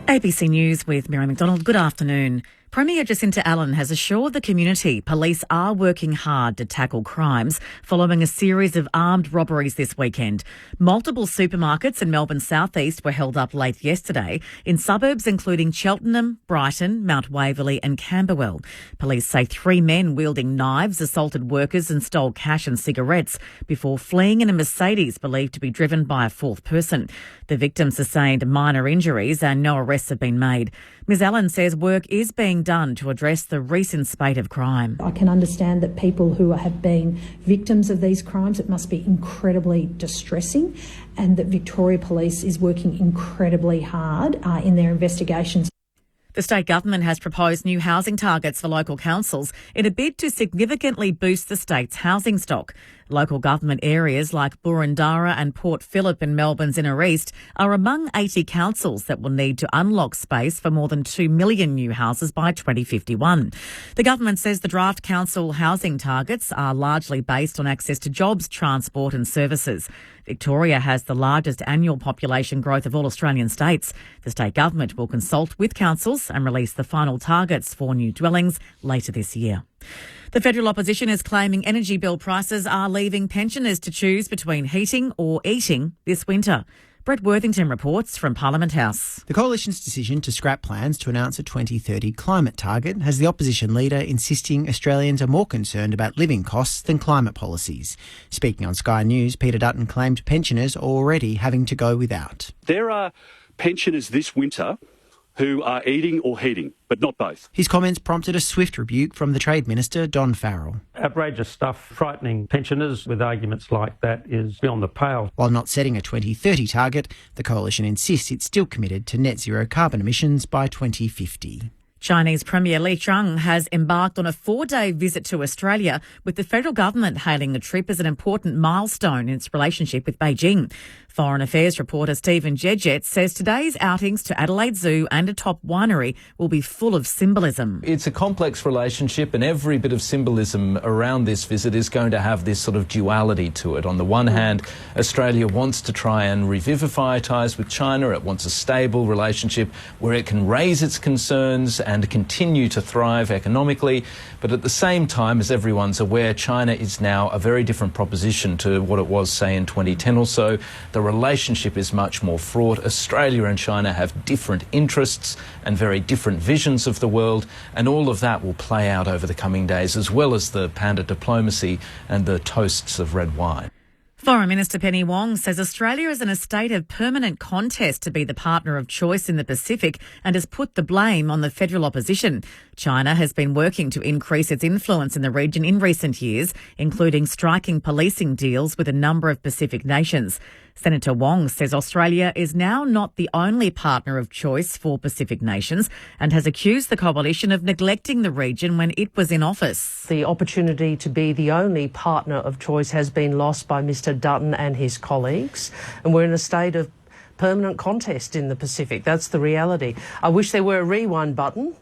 ABC News with Mary McDonald. Good afternoon. Premier Jacinta Allen has assured the community police are working hard to tackle crimes following a series of armed robberies this weekend. Multiple supermarkets in Melbourne's southeast were held up late yesterday in suburbs including Cheltenham, Brighton, Mount Waverley and Camberwell. Police say 3 men wielding knives assaulted workers and stole cash and cigarettes before fleeing in a Mercedes believed to be driven by a fourth person. The victim sustained minor injuries and no arrests have been made. Ms Allen says work is being done to address the recent spate of crime. I can understand that people who have been victims of these crimes, it must be incredibly distressing, and that Victoria Police is working incredibly hard in their investigations. The state government has proposed new housing targets for local councils in a bid to significantly boost the state's housing stock. Local government areas like Boroondara and Port Phillip in Melbourne's inner east are among 80 councils that will need to unlock space for more than 2 million new houses by 2051. The government says the draft council housing targets are largely based on access to jobs, transport and services. Victoria has the largest annual population growth of all Australian states. The state government will consult with councils and release the final targets for new dwellings later this year. The federal opposition is claiming energy bill prices are leaving pensioners to choose between heating or eating this winter. Brett Worthington reports from Parliament House. The Coalition's decision to scrap plans to announce a 2030 climate target has the opposition leader insisting Australians are more concerned about living costs than climate policies. Speaking on Sky News, Peter Dutton claimed pensioners are already having to go without. There are pensioners this winter who are eating or heating, but not both. His comments prompted a swift rebuke from the Trade Minister, Don Farrell. Outrageous stuff, frightening pensioners with arguments like that is beyond the pale. While not setting a 2030 target, the Coalition insists it's still committed to net zero carbon emissions by 2050. Chinese Premier Li Qiang has embarked on a 4-day visit to Australia, with the federal government hailing the trip as an important milestone in its relationship with Beijing. Foreign Affairs reporter Stephen Jedjet says today's outings to Adelaide Zoo and a top winery will be full of symbolism. It's a complex relationship, and every bit of symbolism around this visit is going to have this sort of duality to it. On the one hand, Australia wants to try and revivify ties with China. It wants a stable relationship where it can raise its concerns and continue to thrive economically. But at the same time, as everyone's aware, China is now a very different proposition to what it was, say, in 2010 or so. The relationship is much more fraught. Australia and China have different interests and very different visions of the world, and all of that will play out over the coming days, as well as the panda diplomacy and the toasts of red wine. Foreign Minister Penny Wong says Australia is in a state of permanent contest to be the partner of choice in the Pacific and has put the blame on the federal opposition. China has been working to increase its influence in the region in recent years, including striking policing deals with a number of Pacific nations. Senator Wong says Australia is now not the only partner of choice for Pacific nations and has accused the coalition of neglecting the region when it was in office. The opportunity to be the only partner of choice has been lost by Mr Dutton and his colleagues, and we're in a state of permanent contest in the Pacific. That's the reality. I wish there were a rewind button.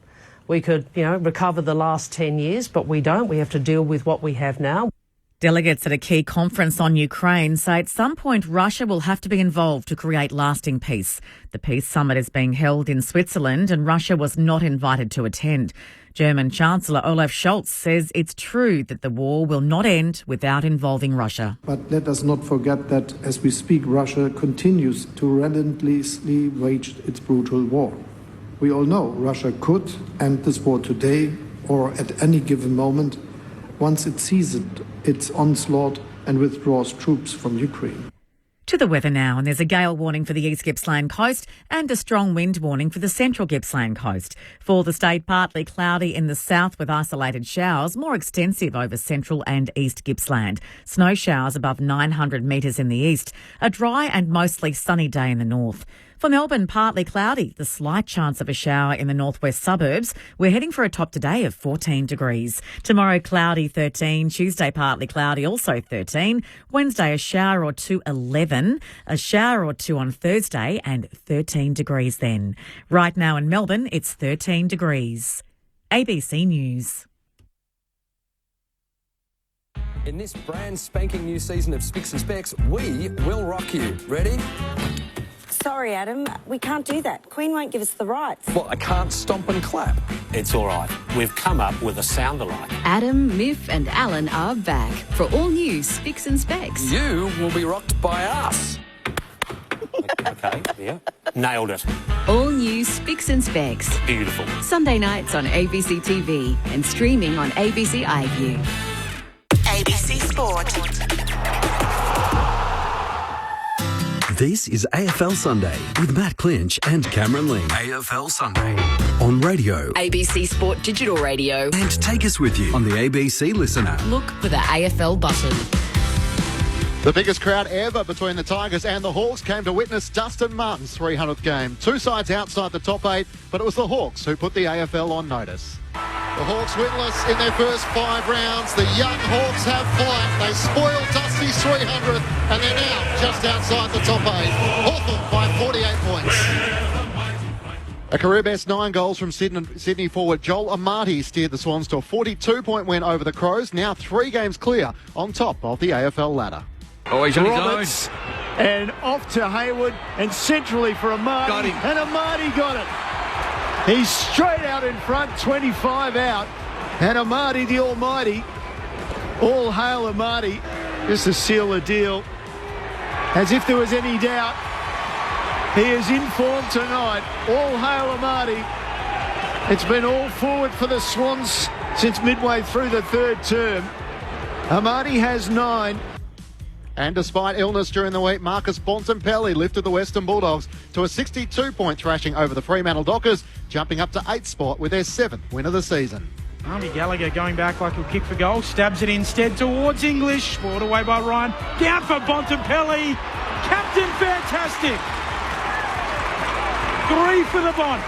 We could, recover the last 10 years, but we don't. We have to deal with what we have now. Delegates at a key conference on Ukraine say at some point Russia will have to be involved to create lasting peace. The peace summit is being held in Switzerland and Russia was not invited to attend. German Chancellor Olaf Scholz says it's true that the war will not end without involving Russia. But let us not forget that as we speak, Russia continues to relentlessly wage its brutal war. We all know Russia could end this war today or at any given moment once it seizes its onslaught and withdraws troops from Ukraine. To the weather now, and there's a gale warning for the East Gippsland coast and a strong wind warning for the Central Gippsland coast. For the state, partly cloudy in the south with isolated showers, more extensive over Central and East Gippsland. Snow showers above 900 metres in the east. A dry and mostly sunny day in the north. For Melbourne, partly cloudy, the slight chance of a shower in the northwest suburbs. We're heading for a top today of 14 degrees. Tomorrow, cloudy, 13. Tuesday, partly cloudy, also 13. Wednesday, a shower or two, 11. A shower or two on Thursday and 13 degrees then. Right now in Melbourne, it's 13 degrees. ABC News. In this brand spanking new season of Spicks and Specs, we will rock you. Ready? Sorry, Adam, we can't do that. Queen won't give us the rights. Well, I can't stomp and clap. It's all right. We've come up with a sound-alike. Adam, Miff and Alan are back for all new Spicks and Specs. You will be rocked by us. Okay, yeah. Nailed it. All new Spicks and Specs. Beautiful. Sunday nights on ABC TV and streaming on ABC iView. ABC Sport. This is AFL Sunday with Matt Clinch and Cameron Ling. AFL Sunday on radio. ABC Sport Digital Radio. And take us with you on the ABC Listen app. Look for the AFL button. The biggest crowd ever between the Tigers and the Hawks came to witness Dustin Martin's 300th game. Two sides outside the top 8, but it was the Hawks who put the AFL on notice. The Hawks winless in their first 5 rounds. The young Hawks have flight. They spoiled Dusty's 300th and they're now just outside the top 8. Hawthorn by 48 points. A career best 9 goals from Sydney forward Joel Amati steered the Swans to a 42-point win over the Crows, now 3 games clear on top of the AFL ladder. Oh, he's on Roberts, his own. And off to Hayward and centrally for Amati. Got him. And Amati got it. He's straight out in front, 25 out. And Amati, the almighty, all hail Amati, just to seal the deal. As if there was any doubt, he is in form tonight. All hail Amati. It's been all forward for the Swans since midway through the 3rd term. Amati has 9. And despite illness during the week, Marcus Bontempelli lifted the Western Bulldogs to a 62-point thrashing over the Fremantle Dockers, jumping up to 8th spot with their 7th win of the season. Harvey Gallagher going back like he'll kick for goal, stabs it instead towards English, brought away by Ryan, down for Bontempelli, captain fantastic, 3 for the Bont.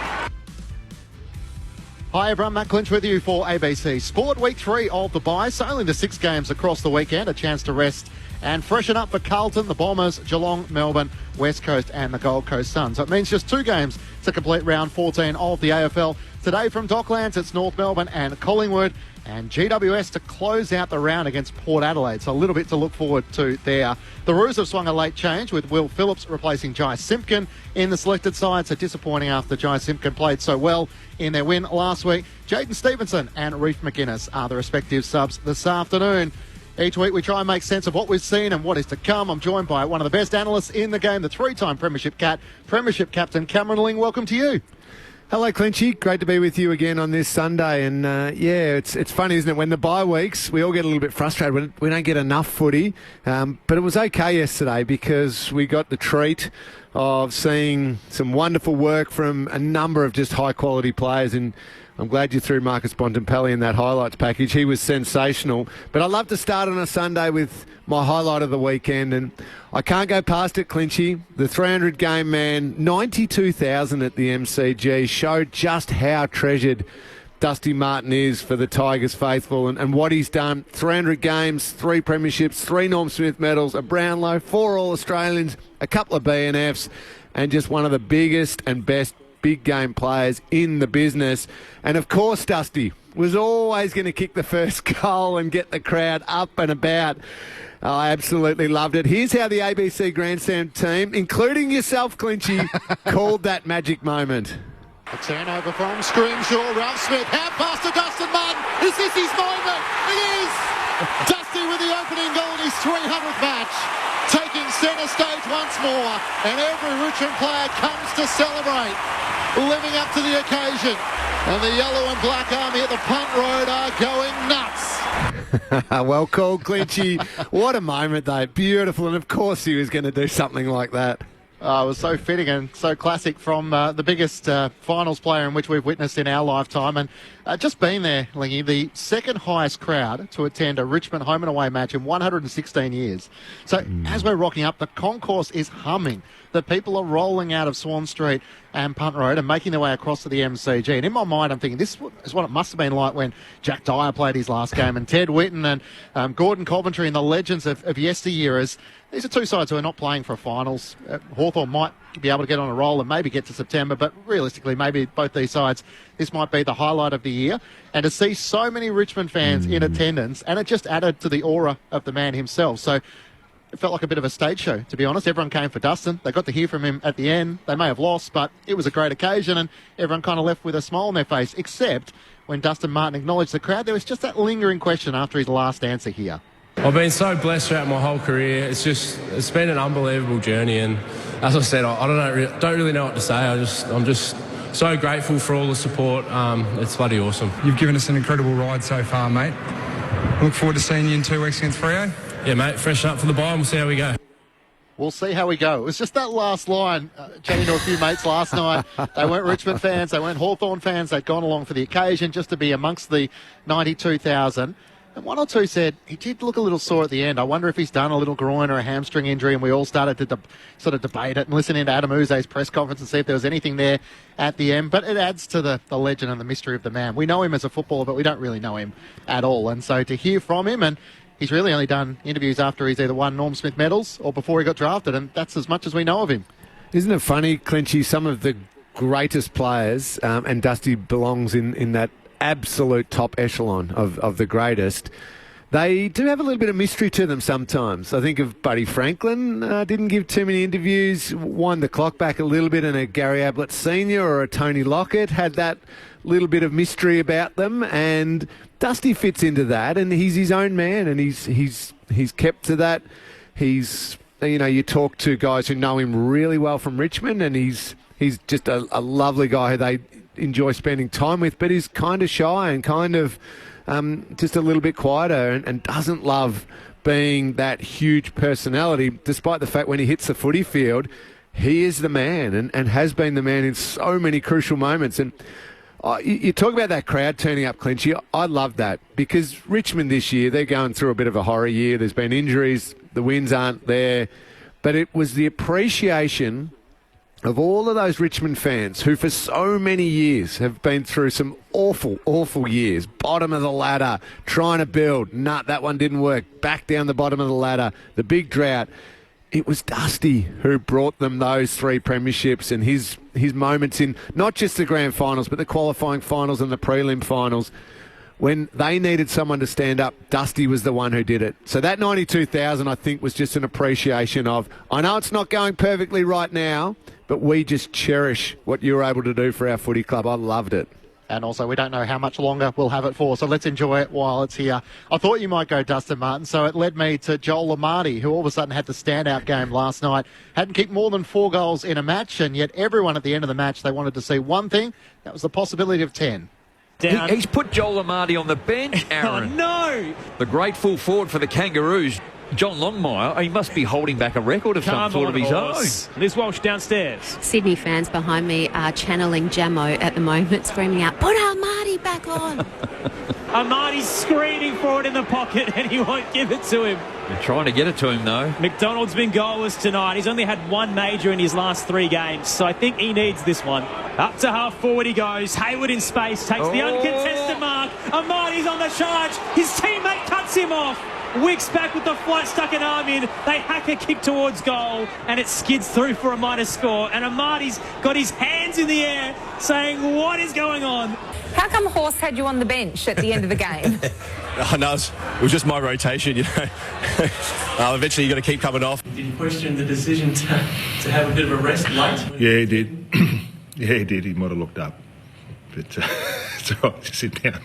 Hi everyone, Matt Clinch with you for ABC Sport. Week 3 of the bye, sailing to 6 games across the weekend, a chance to rest and freshen up for Carlton, the Bombers, Geelong, Melbourne, West Coast and the Gold Coast Suns. So it means just 2 games to complete round 14 of the AFL. Today from Docklands, it's North Melbourne and Collingwood, and GWS to close out the round against Port Adelaide. So a little bit to look forward to there. The Roos have swung a late change with Will Phillips replacing Jai Simpkin in the selected side. So disappointing after Jai Simpkin played so well in their win last week. Jaden Stevenson and Reef McGuinness are the respective subs this afternoon. Each week we try and make sense of what we've seen and what is to come. I'm joined by one of the best analysts in the game, the 3-time Premiership Captain Cameron Ling. Welcome to you. Hello, Clinchy. Great to be with you again on this Sunday. And it's funny, isn't it? When the bye weeks, we all get a little bit frustrated when we don't get enough footy. But it was okay yesterday because we got the treat of seeing some wonderful work from a number of just high-quality players. And I'm glad you threw Marcus Bontempelli in that highlights package. He was sensational. But I love to start on a Sunday with my highlight of the weekend, and I can't go past it, Clinchy. The 300-game man, 92,000 at the MCG, showed just how treasured Dusty Martin is for the Tigers faithful and what he's done. 300 games, 3 premierships, 3 Norm Smith medals, a Brownlow, 4 All-Australians, a couple of BNFs, and just one of the biggest and best big game players in the business. And of course, Dusty was always going to kick the first goal and get the crowd up and about. I absolutely loved it. Here's how the ABC Grandstand team, including yourself, Clinchy, called that magic moment. A turnover from Scrimshaw. Ralph Smith, how past to Dustin Martin. Is this his moment? It is! Dusty with the opening goal in his 300th match, taking centre stage once more, and every Richmond player comes to celebrate, living up to the occasion. And the yellow and black army at the punt road are going nuts. Well called, Clinchy. What a moment, though. Beautiful. And of course he was going to do something like that. It was so fitting and so classic from the biggest finals player in which we've witnessed in our lifetime. And just being there, Lingy, the second highest crowd to attend a Richmond home and away match in 116 years. So as we're rocking up, the concourse is humming. The people are rolling out of Swan Street. and Punt Road and making their way across to the MCG. And in my mind, I'm thinking this is what it must have been like when Jack Dyer played his last game and Ted Whitten and Gordon Coventry and the legends of yesteryear. These are two sides who are not playing for a finals. Hawthorn might be able to get on a roll and maybe get to September, but realistically, maybe both these sides, this might be the highlight of the year. And to see so many Richmond fans in attendance, and it just added to the aura of the man himself. So it felt like a bit of a stage show, to be honest. Everyone came for Dustin. They got to hear from him at the end. They may have lost, but it was a great occasion, and everyone kind of left with a smile on their face, except when Dustin Martin acknowledged the crowd, there was just that lingering question after his last answer here. I've been so blessed throughout my whole career. It's been an unbelievable journey, and as I said, I don't really know what to say. I'm just so grateful for all the support. It's bloody awesome. You've given us an incredible ride so far, mate. Look forward to seeing you in 2 weeks against Freo. Yeah, mate, freshen up for the bye and we'll see how we go. We'll see how we go. It was just that last line, chatting to a few mates last night. They weren't Richmond fans, they weren't Hawthorn fans. They'd gone along for the occasion just to be amongst the 92,000. And one or two said he did look a little sore at the end. I wonder if he's done a little groin or a hamstring injury, and we all started to sort of debate it and listen into Adam Uze's press conference and see if there was anything there at the end. But it adds to the legend and the mystery of the man. We know him as a footballer, but we don't really know him at all. And so to hear from him, and he's really only done interviews after he's either won Norm Smith medals or before he got drafted, and that's as much as we know of him. Isn't it funny, Clinchy, some of the greatest players, and Dusty belongs in that absolute top echelon of the greatest, they do have a little bit of mystery to them sometimes. I think of Buddy Franklin, didn't give too many interviews, wind the clock back a little bit, and a Gary Ablett Sr. or a Tony Lockett had that little bit of mystery about them, and Dusty fits into that, and he's his own man, and he's kept to that. He's, you talk to guys who know him really well from Richmond, and he's just a lovely guy who they enjoy spending time with, but he's kind of shy and kind of just a little bit quieter and doesn't love being that huge personality, despite the fact when he hits the footy field, he is the man and has been the man in so many crucial moments. And you talk about that crowd turning up, Clinchy. I love that because Richmond this year, they're going through a bit of a horror year. There's been injuries, the wins aren't there, but it was the appreciation of all of those Richmond fans who for so many years have been through some awful, awful years. Bottom of the ladder, trying to build. That one didn't work. Back down the bottom of the ladder. The big drought. It was Dusty who brought them those 3 premierships and his moments in not just the grand finals, but the qualifying finals and the prelim finals. When they needed someone to stand up, Dusty was the one who did it. So that 92,000, I think, was just an appreciation of, I know it's not going perfectly right now, but we just cherish what you were able to do for our footy club. I loved it. And also, we don't know how much longer we'll have it for, so let's enjoy it while it's here. I thought you might go Dustin Martin, so it led me to Joel Amartey, who all of a sudden had the standout game last night. Hadn't kicked more than 4 goals in a match, and yet everyone at the end of the match, they wanted to see one thing. That was the possibility of 10. He's put Joel Amartey on the bench, Aaron. Oh, no! The great full forward for the Kangaroos, John Longmire, he must be holding back a record of some sort of his own. Liz Walsh downstairs. Sydney fans behind me are channeling Jamo at the moment, screaming out, put Amartey back on. Amartey's screaming for it in the pocket and he won't give it to him. They're trying to get it to him, though. McDonald's been goalless tonight. He's only had 1 major in his last 3 games, so I think he needs this one. Up to half forward he goes. Hayward in space, takes the uncontested mark. Amartey's on the charge. His teammate cuts him off. Wicks back with the flight stuck an arm in. They hack a kick towards goal and it skids through for a minor score. And Amartey's got his hands in the air saying, what is going on? How come Horse had you on the bench at the end of the game? No, it was just my rotation, eventually you've got to keep coming off. Did you question the decision to have a bit of a rest late? Yeah, he did. Yeah, he did. He might have looked up. But it's all right, sit down.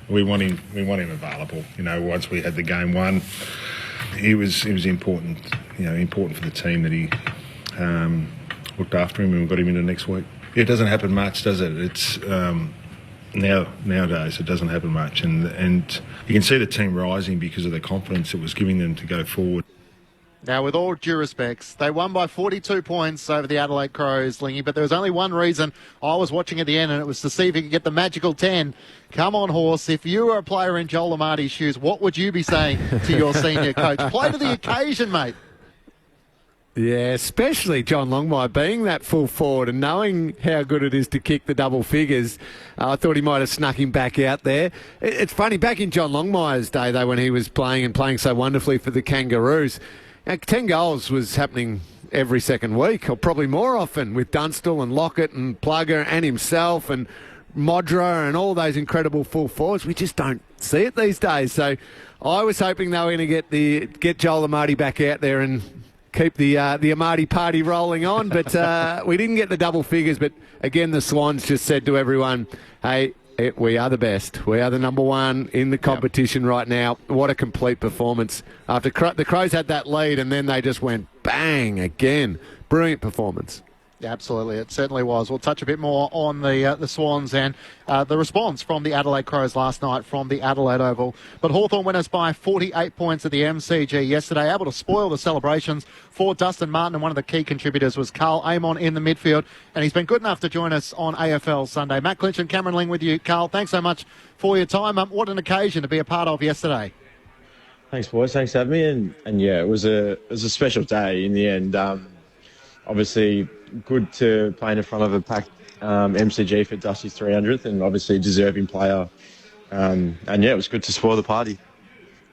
we want him available. Once we had the game won, it was important. Important for the team that he looked after him and we got him into next week. It doesn't happen much, does it? It's nowadays it doesn't happen much, and you can see the team rising because of the confidence it was giving them to go forward. Now, with all due respects, they won by 42 points over the Adelaide Crows, Lingy, but there was only one reason I was watching at the end, and it was to see if he could get the magical 10. Come on, Horse. If you were a player in Joel Amartey's shoes, what would you be saying to your senior coach? Play to the occasion, mate. Yeah, especially John Longmire being that full forward and knowing how good it is to kick the double figures. I thought he might have snuck him back out there. It's funny, back in John Longmire's day, though, when he was playing so wonderfully for the Kangaroos, 10 goals was happening every second week, or probably more often, with Dunstall and Lockett and Plugger and himself and Modra and all those incredible full forwards. We just don't see it these days. So I was hoping they were going to get Joel Amartey back out there and keep the Amartey party rolling on, but we didn't get the double figures. But again, the Swans just said to everyone, hey, we are the best. We are the number one in the competition right now. What a complete performance. After the Crows had that lead and then they just went bang again. Brilliant performance. Yeah, absolutely. It certainly was. We'll touch a bit more on the Swans and the response from the Adelaide Crows last night from the Adelaide Oval. But Hawthorn winners by 48 points at the MCG yesterday, able to spoil the celebrations for Dustin Martin, and one of the key contributors was Carl Amon in the midfield, and he's been good enough to join us on AFL Sunday. Matt Clinch and Cameron Ling with you. Carl, thanks so much for your time. What an occasion to be a part of yesterday. Thanks, boys. Thanks for having me. And yeah, it was a special day in the end. Obviously, good to play in front of a packed MCG for Dusty's 300th, and obviously a deserving player. And yeah, it was good to spoil the party.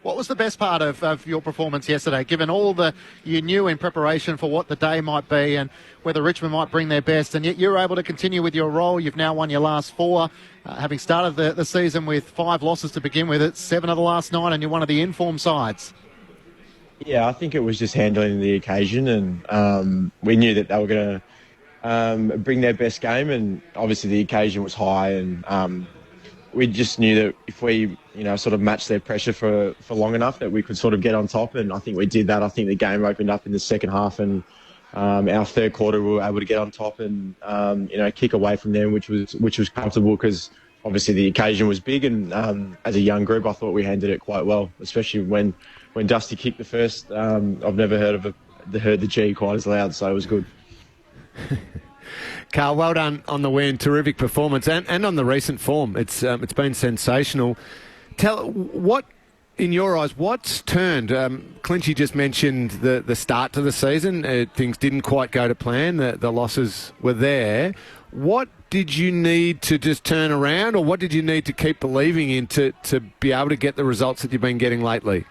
What was the best part of your performance yesterday, given all you knew in preparation for what the day might be and whether Richmond might bring their best, and yet you were able to continue with your role? You've now won your last 4, having started the season with 5 losses to begin with. It's 7 of the last 9, and you're one of the informed sides. Yeah, I think it was just handling the occasion, and we knew that they were going to bring their best game, and obviously the occasion was high, and we just knew that if we, sort of matched their pressure for long enough, that we could sort of get on top, and I think we did that. I think the game opened up in the second half, and our third quarter we were able to get on top and kick away from them, which was comfortable because obviously the occasion was big, and as a young group I thought we handled it quite well, especially when Dusty kicked the first. I've never heard the G quite as loud, so it was good. Carl, well done on the win. Terrific performance, and on the recent form. It's been sensational. Tell what, in your eyes, what's turned? Clinchy just mentioned the start to the season. Things didn't quite go to plan. The losses were there. What did you need to just turn around, or what did you need to keep believing in to be able to get the results that you've been getting lately?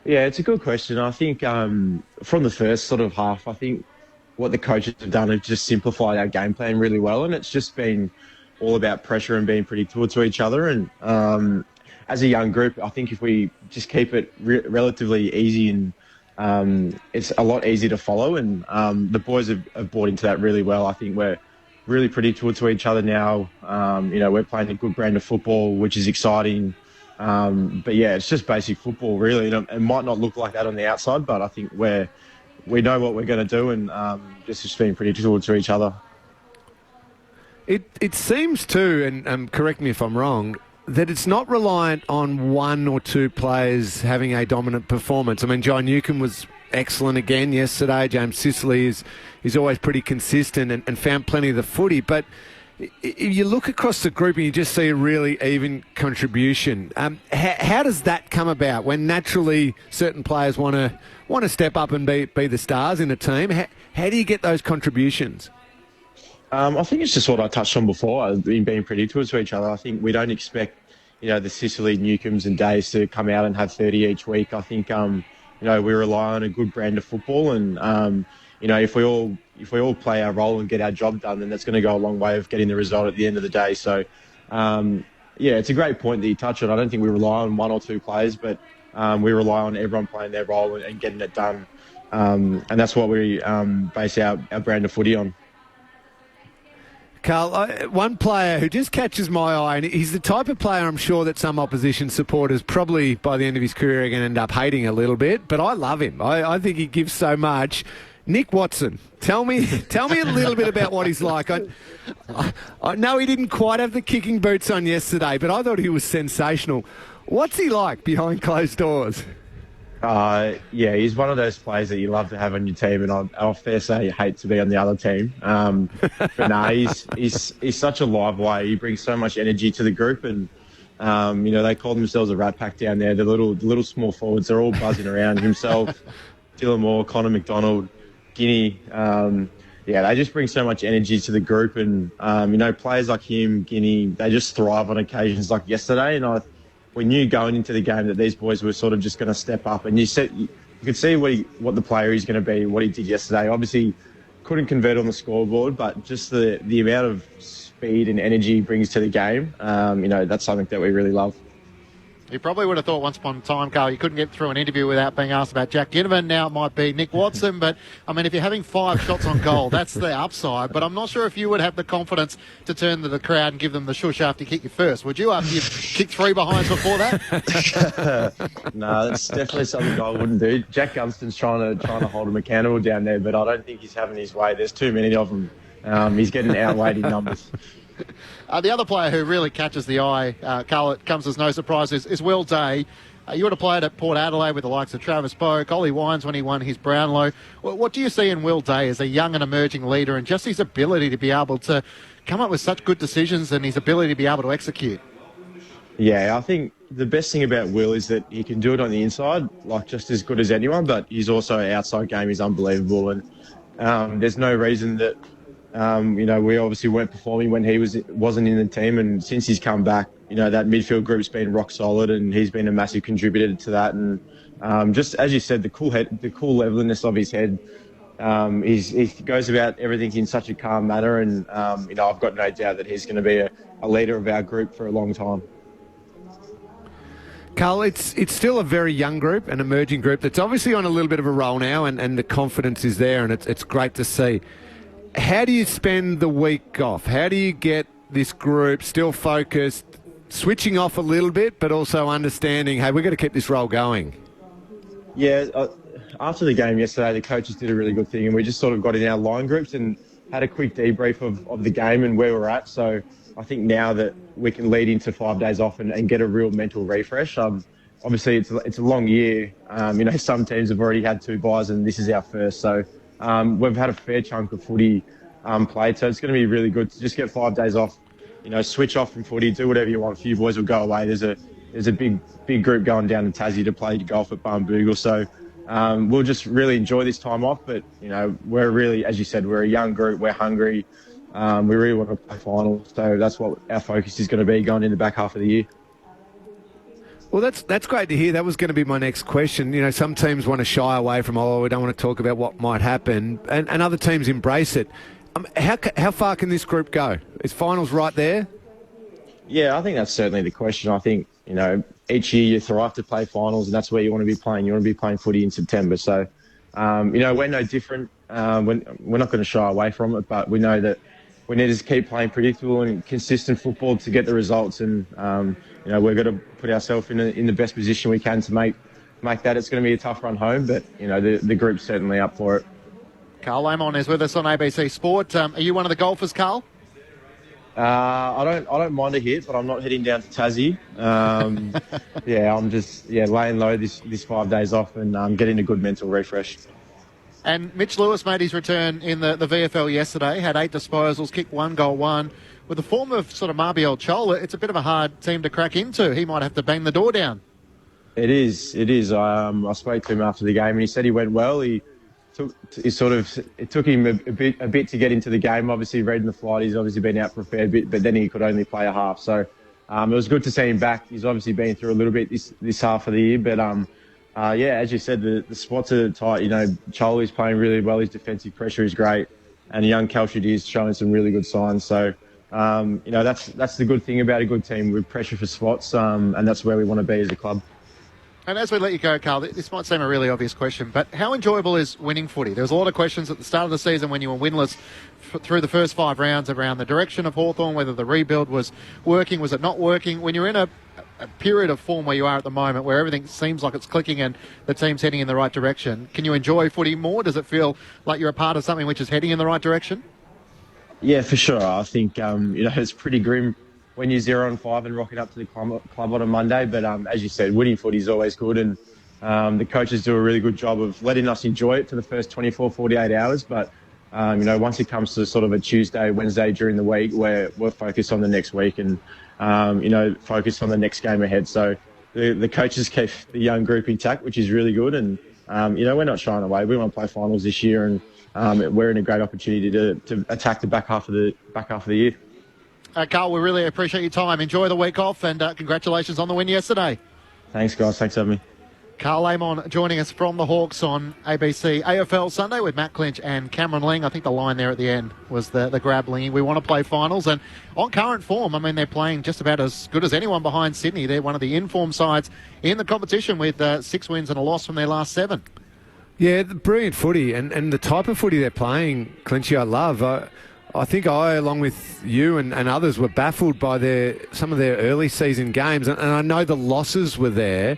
Yeah, it's a good question. I think from the first sort of half, I think what the coaches have done is just simplified our game plan really well, and it's just been all about pressure and being predictable to each other. And as a young group, I think if we just keep it relatively easy, and it's a lot easier to follow, and the boys have bought into that really well. I think we're really predictable to each other now. We're playing a good brand of football, which is exciting. But yeah, it's just basic football, really. It might not look like that on the outside, but I think we know what we're going to do, and just being predictable to each other. It seems too, and correct me if I'm wrong, that it's not reliant on 1 or 2 players having a dominant performance. I mean, John Newcombe was excellent again yesterday. James Sicily is always pretty consistent and found plenty of the footy. But if you look across the group and you just see a really even contribution, how does that come about when naturally certain players want to step up and be the stars in a team? How do you get those contributions? I think it's just what I touched on before, in being predictable to each other. I think we don't expect, the Sicily, Newcombes and Days to come out and have 30 each week. I think, we rely on a good brand of football, and, if we all play our role and get our job done, then that's going to go a long way of getting the result at the end of the day. So, it's a great point that you touch on. I don't think we rely on 1 or 2 players, but we rely on everyone playing their role and getting it done. And that's what we base our brand of footy on. Carl, one player who just catches my eye, and he's the type of player I'm sure that some opposition supporters probably by the end of his career are going to end up hating a little bit, but I love him. I think he gives so much. Nick Watson, tell me a little bit about what he's like. I know he didn't quite have the kicking boots on yesterday, but I thought he was sensational. What's he like behind closed doors? Yeah, he's one of those players that you love to have on your team, and I'll fair say you hate to be on the other team. But no, he's such a live wire. He brings so much energy to the group, and they call themselves a rat pack down there. The little small forwards, they're all buzzing around himself. Dylan Moore, Connor McDonald, Guinea. They just bring so much energy to the group, and players like him, Guinea, they just thrive on occasions like yesterday. And we knew going into the game that these boys were sort of just going to step up, and you could see what the player he's going to be, what he did yesterday. Obviously, couldn't convert on the scoreboard, but just the amount of speed and energy he brings to the game, that's something that we really love. You probably would have thought once upon a time, Carl, you couldn't get through an interview without being asked about Jack Ginnivan. Now it might be Nick Watson, but, if you're having 5 shots on goal, that's the upside. But I'm not sure if you would have the confidence to turn to the crowd and give them the shush after you kick your first. Would you, after you've kicked 3 behinds before that? No, that's definitely something I wouldn't do. Jack Gunston's trying to hold him accountable down there, but I don't think he's having his way. There's too many of them. He's getting outweighed in numbers. The other player who really catches the eye, Carl, it comes as no surprise, is Will Day. You would have played at Port Adelaide with the likes of Travis Boak, Ollie Wines when he won his Brownlow. What do you see in Will Day as a young and emerging leader, and just his ability to be able to come up with such good decisions and his ability to be able to execute? Yeah, I think the best thing about Will is that he can do it on the inside, like just as good as anyone, but he's also outside game is unbelievable, and there's no reason that we obviously weren't performing when he wasn't in the team, and since he's come back, that midfield group's been rock solid, and he's been a massive contributor to that. And just as you said, the cool leveliness of his head, he goes about everything in such a calm manner, and I've got no doubt that he's going to be a leader of our group for a long time. Carl, it's still a very young group, an emerging group that's obviously on a little bit of a roll now, and the confidence is there, and it's great to see. How do you spend the week off? How do you get this group still focused, switching off a little bit, but also understanding, hey, we've got to keep this roll going? Yeah, after the game yesterday, the coaches did a really good thing, and we just sort of got in our line groups and had a quick debrief of the game and where we're at. So I think now that we can lead into 5 days off and get a real mental refresh. Obviously, it's a long year. Some teams have already had 2 byes, and this is our first. So we've had a fair chunk of footy played, so it's going to be really good to just get 5 days off, switch off from footy, do whatever you want. A few boys will go away. There's a big group going down to Tassie to play golf at Barnbougle, so we'll just really enjoy this time off. But, we're really, as you said, we're a young group, we're hungry, we really want to play finals, so that's what our focus is going to be going in the back half of the year. Well, that's great to hear. That was going to be my next question. Some teams want to shy away from, we don't want to talk about what might happen, and other teams embrace it. How far can this group go? Is finals right there? Yeah, I think that's certainly the question. I think, each year you thrive to play finals, and that's where you want to be playing. You want to be playing footy in September. So, we're no different. We're not going to shy away from it, but we know that we need to keep playing predictable and consistent football to get the results, and we're going to put ourselves in the best position we can to make that. It's going to be a tough run home, but the group's certainly up for it. Carl Lamont is with us on ABC Sport. Are you one of the golfers, Carl? I don't mind a hit, but I'm not heading down to Tassie. I'm just laying low this 5 days off and getting a good mental refresh. And Mitch Lewis made his return in the VFL yesterday, had 8 disposals, kicked 1 goal, 1. With the form of sort of Marbiel Chol, it's a bit of a hard team to crack into. He might have to bang the door down. It is. I spoke to him after the game, and he said he went well. It took him a bit to get into the game. Obviously, reading the flight, he's obviously been out for a fair bit, but then he could only play a half. So it was good to see him back. He's obviously been through a little bit this half of the year, but as you said, the spots are tight. Chol is playing really well. His defensive pressure is great, and young Kelshid is showing some really good signs. So that's the good thing about a good team. We pressure for spots, and that's where we want to be as a club. And as we let you go, Carl, this might seem a really obvious question, but how enjoyable is winning footy? There was a lot of questions at the start of the season when you were winless through the first 5 rounds around the direction of Hawthorn, whether the rebuild was working, was it not working? When you're in a period of form where you are at the moment, where everything seems like it's clicking and the team's heading in the right direction, can you enjoy footy more? Does it feel like you're a part of something which is heading in the right direction? Yeah, for sure. I think, it's pretty grim when you're 0-5 and rocking up to the club on a Monday. But as you said, winning footy is always good. And the coaches do a really good job of letting us enjoy it for the first 24, 48 hours. But, once it comes to sort of a Tuesday, Wednesday during the week, we're focused on the next week and, focused on the next game ahead. So the coaches keep the young group intact, which is really good. And, we're not shying away. We want to play finals this year, and we're in a great opportunity to attack the back half of the year. Carl, we really appreciate your time. Enjoy the week off, and congratulations on the win yesterday. Thanks, guys. Thanks for having me. Carl Amon joining us from the Hawks on ABC AFL Sunday with Matt Clinch and Cameron Ling. I think the line there at the end was the grab Lingy. We want to play finals, and on current form, I mean, they're playing just about as good as anyone behind Sydney. They're one of the in-form sides in the competition with 6 wins and a loss from their last 7. Yeah, the brilliant footy and the type of footy they're playing, Clinchy, I love. I think along with you and others, were baffled by some of their early season games, and I know the losses were there.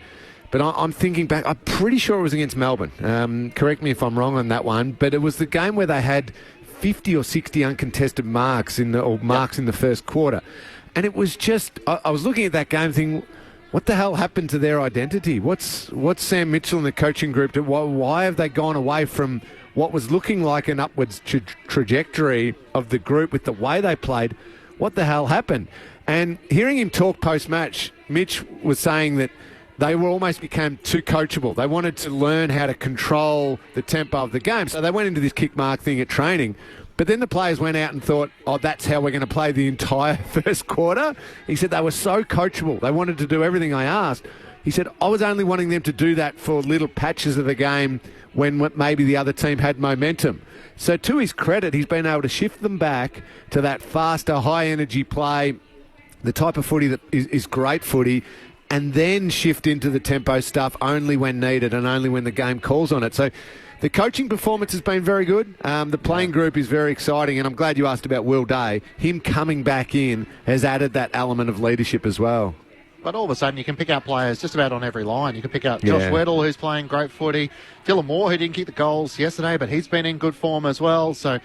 But I'm thinking back, I'm pretty sure it was against Melbourne. Correct me if I'm wrong on that one. But it was the game where they had 50 or 60 uncontested marks in the first quarter. And it was just, I was looking at that game thinking, what the hell happened to their identity? What's Sam Mitchell and the coaching group? Why have they gone away from what was looking like an upwards trajectory of the group with the way they played? What the hell happened? And hearing him talk post-match, Mitch was saying that they almost became too coachable. They wanted to learn how to control the tempo of the game. So they went into this kick mark thing at training. But then the players went out and thought, that's how we're going to play the entire first quarter. He said they were so coachable. They wanted to do everything I asked. He said, I was only wanting them to do that for little patches of the game when maybe the other team had momentum. So to his credit, he's been able to shift them back to that faster, high-energy play, the type of footy that is great footy, and then shift into the tempo stuff only when needed and only when the game calls on it. So the coaching performance has been very good. The playing group is very exciting, and I'm glad you asked about Will Day. Him coming back in has added that element of leadership as well. But all of a sudden, you can pick out players just about on every line. You can pick out Josh Weddle, who's playing great footy. Dylan Moore, who didn't kick the goals yesterday, but he's been in good form as well. So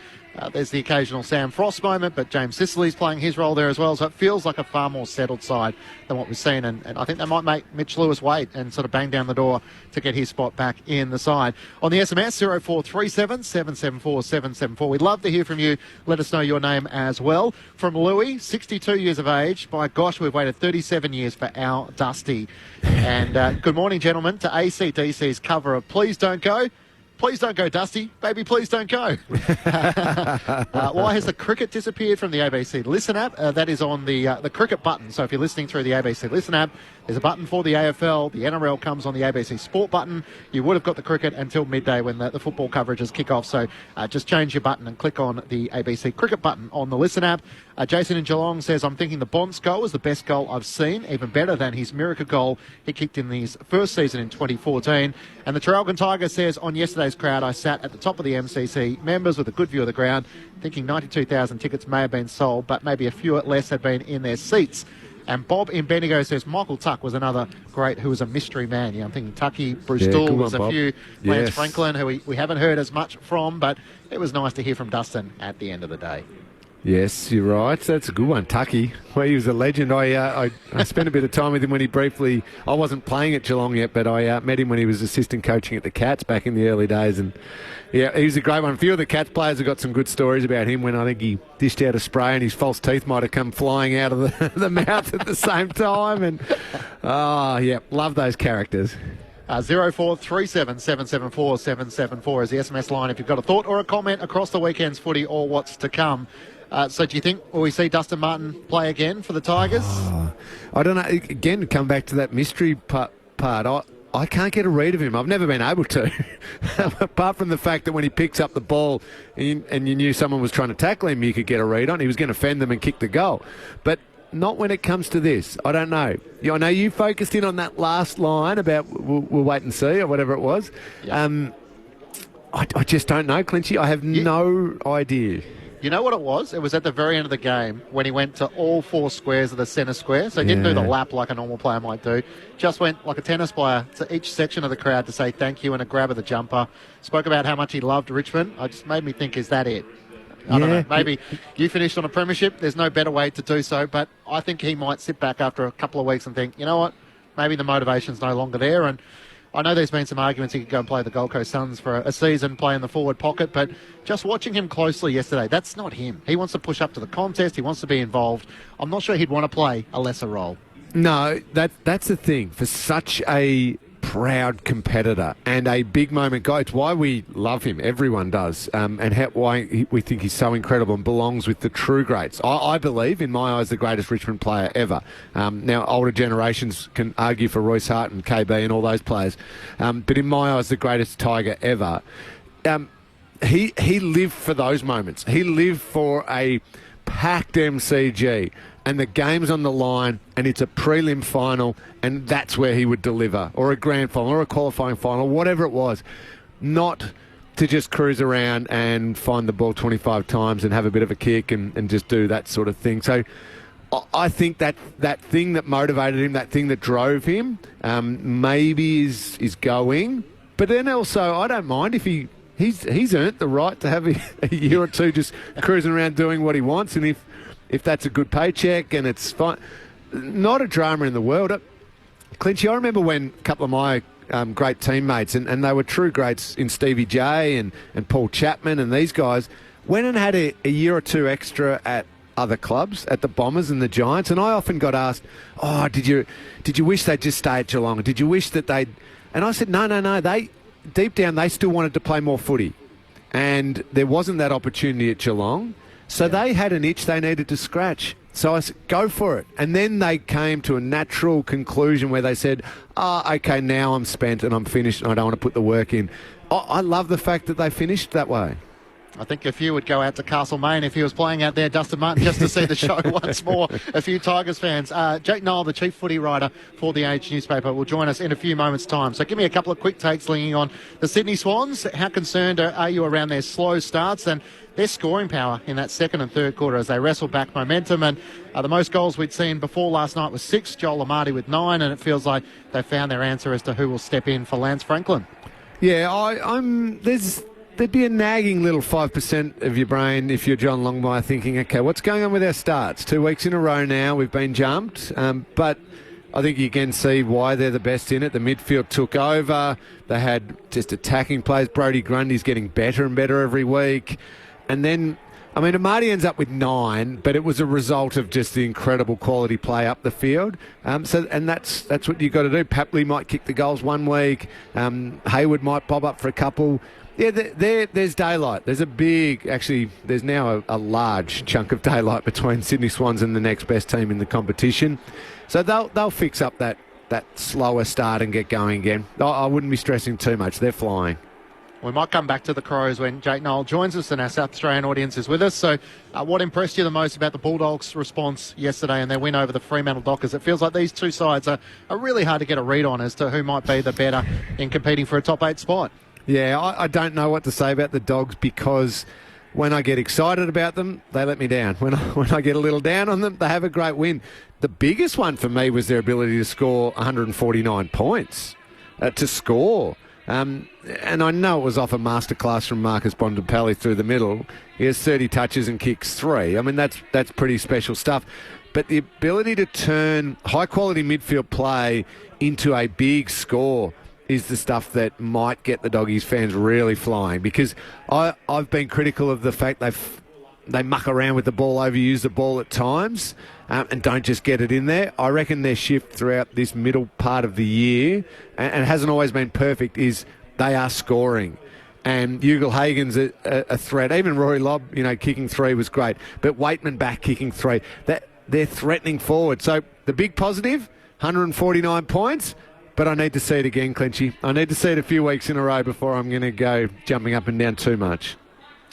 there's the occasional Sam Frost moment, but James Sicily's playing his role there as well. So it feels like a far more settled side than what we've seen. And I think they might make Mitch Lewis wait and sort of bang down the door to get his spot back in the side. On the SMS, 0437 774 774. We'd love to hear from you. Let us know your name as well. From Louis, 62 years of age. By gosh, we've waited 37 years for our Dusty. And good morning, gentlemen, to ACDC's cover of Please Don't Go. Please don't go, Dusty. Baby, please don't go. Why has the cricket disappeared from the ABC Listen app? That is on the cricket button. So if you're listening through the ABC Listen app, there's a button for the AFL. The NRL comes on the ABC Sport button. You would have got the cricket until midday when the football coverages kick off. So just change your button and click on the ABC Cricket button on the Listen app. Jason in Geelong says, I'm thinking the Bonds goal is the best goal I've seen, even better than his miracle goal he kicked in his first season in 2014. And the Traralgon Tiger says, on yesterday's crowd, I sat at the top of the MCC, members with a good view of the ground, thinking 92,000 tickets may have been sold, but maybe a few less had been in their seats. And Bob in Bendigo says Michael Tuck was another great who was a mystery man. Yeah, I'm thinking Tucky, Bruce Dool was a few, Lance Franklin, who we haven't heard as much from, but it was nice to hear from Dustin at the end of the day. Yes, you're right. That's a good one, Tucky. Well, he was a legend. I spent a bit of time with him when he briefly... I wasn't playing at Geelong yet, but I met him when he was assistant coaching at the Cats back in the early days. And yeah, he was a great one. A few of the Cats players have got some good stories about him when I think he dished out a spray and his false teeth might have come flying out of the mouth at the same time. And, love those characters. 0437 774 774 is the SMS line if you've got a thought or a comment across the weekend's footy or what's to come. So do you think will we see Dustin Martin play again for the Tigers? I don't know. Again, come back to that mystery part. I can't get a read of him. I've never been able to. Apart from the fact that when he picks up the ball and you knew someone was trying to tackle him, you could get a read on. He was going to fend them and kick the goal. But not when it comes to this. I don't know. I know you focused in on that last line about we'll wait and see or whatever it was. Yeah. I just don't know, Clinchy. I have no idea. You know what it was? It was at the very end of the game when he went to all 4 squares of the centre square. So he didn't do the lap like a normal player might do. Just went like a tennis player to each section of the crowd to say thank you and a grab of the jumper. Spoke about how much he loved Richmond. It just made me think, is that it? I don't know. Maybe you finished on a premiership. There's no better way to do so. But I think he might sit back after a couple of weeks and think, you know what? Maybe the motivation's no longer there. And I know there's been some arguments he could go and play the Gold Coast Suns for a season, play in the forward pocket, but just watching him closely yesterday, that's not him. He wants to push up to the contest. He wants to be involved. I'm not sure he'd want to play a lesser role. No, that's the thing. For such a proud competitor and a big moment guy. It's why we love him. Everyone does. And why we think he's so incredible and belongs with the true greats. I believe, in my eyes, the greatest Richmond player ever. Now, older generations can argue for Royce Hart and KB and all those players. But in my eyes, the greatest Tiger ever. He lived for those moments. He lived for a packed MCG and the game's on the line and it's a prelim final and that's where he would deliver, or a grand final or a qualifying final, whatever it was. Not to just cruise around and find the ball 25 times and have a bit of a kick and just do that sort of thing. So I think that thing that motivated him, that thing that drove him, maybe is going. But then also, I don't mind if he's earned the right to have a year or two just cruising around doing what he wants, and if that's a good paycheck and it's fine, not a drama in the world. Clinchy, I remember when a couple of my great teammates, and they were true greats in Stevie J and Paul Chapman and these guys, went and had a year or two extra at other clubs, at the Bombers and the Giants, and I often got asked, "Oh, did you wish they'd just stay at Geelong? Did you wish that they'd?" And I said, "No. They deep down they still wanted to play more footy, and there wasn't that opportunity at Geelong, so they had an itch they needed to scratch." So I said, "Go for it." And then they came to a natural conclusion where they said, "Okay, now I'm spent and I'm finished and I don't want to put the work in." I love the fact that they finished that way. I think a few would go out to Castlemaine if he was playing out there, Dustin Martin, just to see the show once more. A few Tigers fans. Jake Noel, the chief footy writer for the Age newspaper, will join us in a few moments' time. So give me a couple of quick takes leaning on the Sydney Swans. How concerned are you around their slow starts and their scoring power in that second and third quarter as they wrestle back momentum? And the most goals we'd seen before last night was 6, Joel Amartey with 9, and it feels like they found their answer as to who will step in for Lance Franklin. Yeah, there'd be a nagging little 5% of your brain if you're John Longmire thinking, okay, what's going on with our starts? 2 weeks in a row now, we've been jumped. But I think you can see why they're the best in it. The midfield took over. They had just attacking plays. Brodie Grundy's getting better and better every week. And then, Amartey ends up with 9, but it was a result of just the incredible quality play up the field. And that's what you've got to do. Papley might kick the goals one week. Hayward might bob up for a couple. Yeah, there's daylight. There's now a large chunk of daylight between Sydney Swans and the next best team in the competition. So they'll fix up that slower start and get going again. I wouldn't be stressing too much. They're flying. We might come back to the Crows when Jake Noel joins us and our South Australian audience is with us. So what impressed you the most about the Bulldogs' response yesterday and their win over the Fremantle Dockers? It feels like these two sides are really hard to get a read on as to who might be the better in competing for a top 8 spot. Yeah, I don't know what to say about the Dogs because when I get excited about them, they let me down. When I get a little down on them, they have a great win. The biggest one for me was their ability to score 149 points, to score. And I know it was off a masterclass from Marcus Bontempelli through the middle. He has 30 touches and kicks 3. That's pretty special stuff. But the ability to turn high-quality midfield play into a big score is the stuff that might get the Doggies fans really flying, because I've been critical of the fact they muck around with the ball, overuse the ball at times, and don't just get it in there. I reckon their shift throughout this middle part of the year, and it hasn't always been perfect, is they are scoring. And Ugle-Hagen's a threat. Even Rory Lobb, kicking 3 was great. But Waitman back kicking 3. They're threatening forward. So the big positive, 149 points. But I need to see it again, Clinchy. I need to see it a few weeks in a row before I'm going to go jumping up and down too much.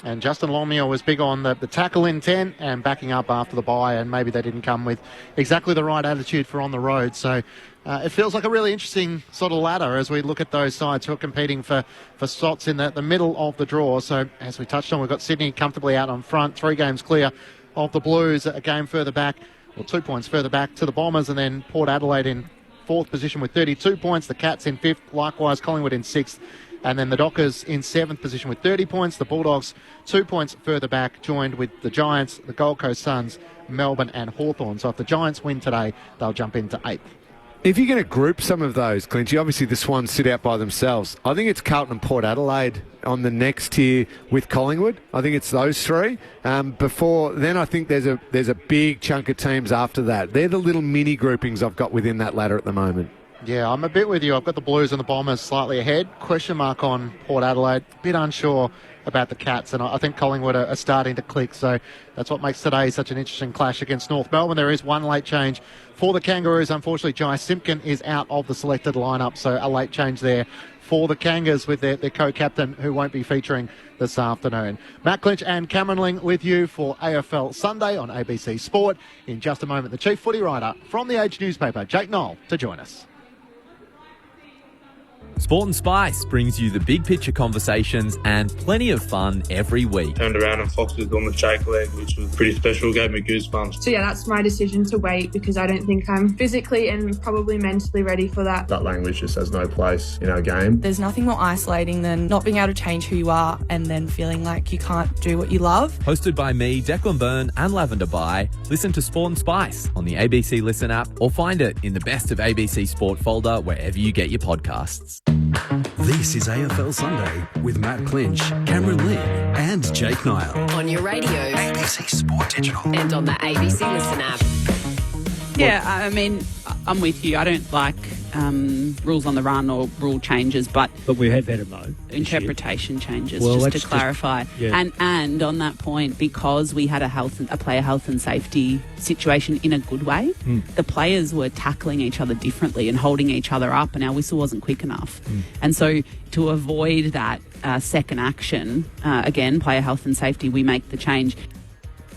And Justin Longmuir was big on the tackle intent and backing up after the bye, and maybe they didn't come with exactly the right attitude for on the road. So it feels like a really interesting sort of ladder as we look at those sides who are competing for slots in the middle of the draw. So as we touched on, we've got Sydney comfortably out on front, 3 games clear of the Blues, a game further back, or 2 points further back to the Bombers, and then Port Adelaide in 4th position with 32 points, the Cats in 5th, likewise Collingwood in 6th, and then the Dockers in 7th position with 30 points, the Bulldogs 2 points further back, joined with the Giants, the Gold Coast Suns, Melbourne and Hawthorn. So if the Giants win today, they'll jump into 8th. If you're going to group some of those, Clinchy, obviously the Swans sit out by themselves. I think it's Carlton and Port Adelaide on the next tier with Collingwood. I think it's those 3. Before then, I think there's a big chunk of teams after that. They're the little mini groupings I've got within that ladder at the moment. Yeah, I'm a bit with you. I've got the Blues and the Bombers slightly ahead. Question mark on Port Adelaide. Bit unsure about the Cats, and I think Collingwood are starting to click. So that's what makes today such an interesting clash against North Melbourne. There is one late change for the Kangaroos. Unfortunately, Jai Simpkin is out of the selected lineup, so a late change there for the Kangas with their co-captain who won't be featuring this afternoon. Matt Clinch and Cameron Ling with you for AFL Sunday on ABC Sport. In just a moment, the chief footy writer from the Age newspaper, Jake Knoll, to join us. Sport and Spice brings you the big picture conversations and plenty of fun every week. Turned around and Fox was on the shake leg, which was pretty special, gave me goosebumps. So yeah, that's my decision to wait because I don't think I'm physically and probably mentally ready for that. That language just has no place in our game. There's nothing more isolating than not being able to change who you are and then feeling like you can't do what you love. Hosted by me, Declan Byrne and Lavender Bai, listen to Sport and Spice on the ABC Listen app or find it in the Best of ABC Sport folder wherever you get your podcasts. This is AFL Sunday with Matt Clinch, Cameron Lee and Jake Niall. On your radio. ABC Sport Digital. And on the ABC Listen app. Yeah, I mean, I'm with you. I don't like rules on the run or rule changes, but we have had a mo. Interpretation changes, well, just to clarify. And on that point, because we had a player health and safety situation in a good way, the players were tackling each other differently and holding each other up, and our whistle wasn't quick enough. And so to avoid that second action, again, player health and safety, we make the change.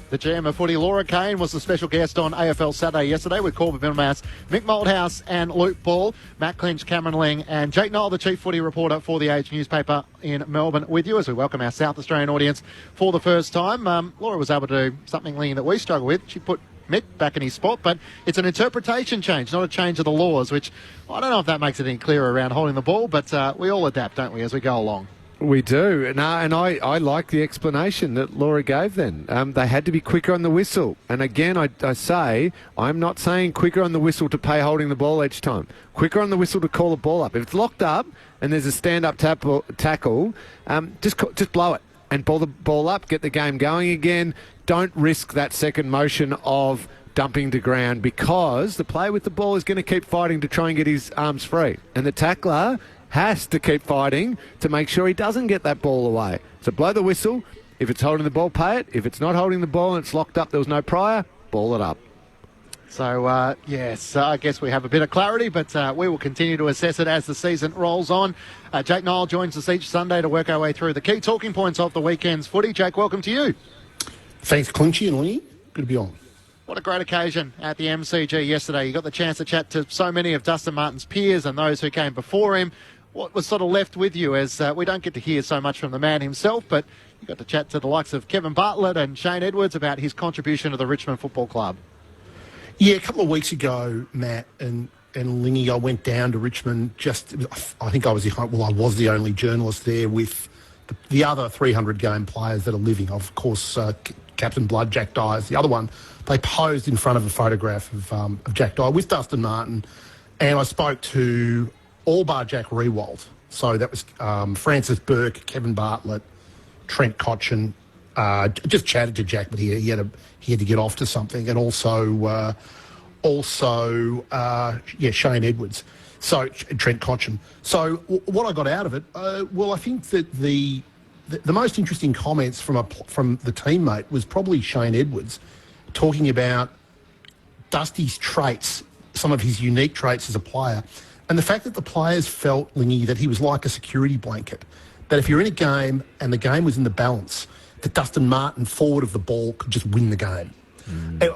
The GM of footy, Laura Kane, was the special guest on AFL Saturday yesterday with Corbett Middlemass, Mick Malthouse and Luke Ball. Matt Clinch, Cameron Ling and Jake Knoll, the chief footy reporter for the Age newspaper in Melbourne, with you as we welcome our South Australian audience for the first time. Laura was able to do something, Ling, that we struggle with. She put Mick back in his spot, but it's an interpretation change, not a change of the laws, which I don't know if that makes it any clearer around holding the ball, but we all adapt, don't we, as we go along. We do, and I like the explanation that Laura gave then. They had to be quicker on the whistle. And again, I say, I'm not saying quicker on the whistle to pay holding the ball each time. Quicker on the whistle to call the ball up. If it's locked up and there's a stand-up tackle, just blow it and ball the ball up, get the game going again. Don't risk that second motion of dumping to ground because the player with the ball is going to keep fighting to try and get his arms free. And the tackler has to keep fighting to make sure he doesn't get that ball away. So blow the whistle. If it's holding the ball, pay it. If it's not holding the ball and it's locked up, there was no prior, ball it up. So, yes, I guess we have a bit of clarity, but we will continue to assess it as the season rolls on. Jake Knoll joins us each Sunday to work our way through the key talking points of the weekend's footy. Jake, welcome to you. Thanks, Clinchy and Lee. Good to be on. What a great occasion at the MCG yesterday. You got the chance to chat to so many of Dustin Martin's peers and those who came before him. What was sort of left with you, as we don't get to hear so much from the man himself, but you got to chat to the likes of Kevin Bartlett and Shane Edwards about his contribution to the Richmond Football Club. Yeah, a couple of weeks ago, Matt and Lingy, I went down to Richmond. I think I was the only journalist there with the other 300 game players that are living. Of course, Captain Blood, Jack Dyer is the other one. They posed in front of a photograph of Jack Dyer with Dustin Martin, and I spoke to all bar Jack Rewald. So that was Francis Burke, Kevin Bartlett, Trent Cotchin. Just chatted to Jack, but he had to get off to something, and also Shane Edwards. So Trent Cotchin. So what I got out of it, I think that the most interesting comments from the teammate was probably Shane Edwards, talking about Dusty's traits, some of his unique traits as a player. And the fact that the players felt, Lingy, that he was like a security blanket, that if you're in a game and the game was in the balance, that Dustin Martin, forward of the ball, could just win the game.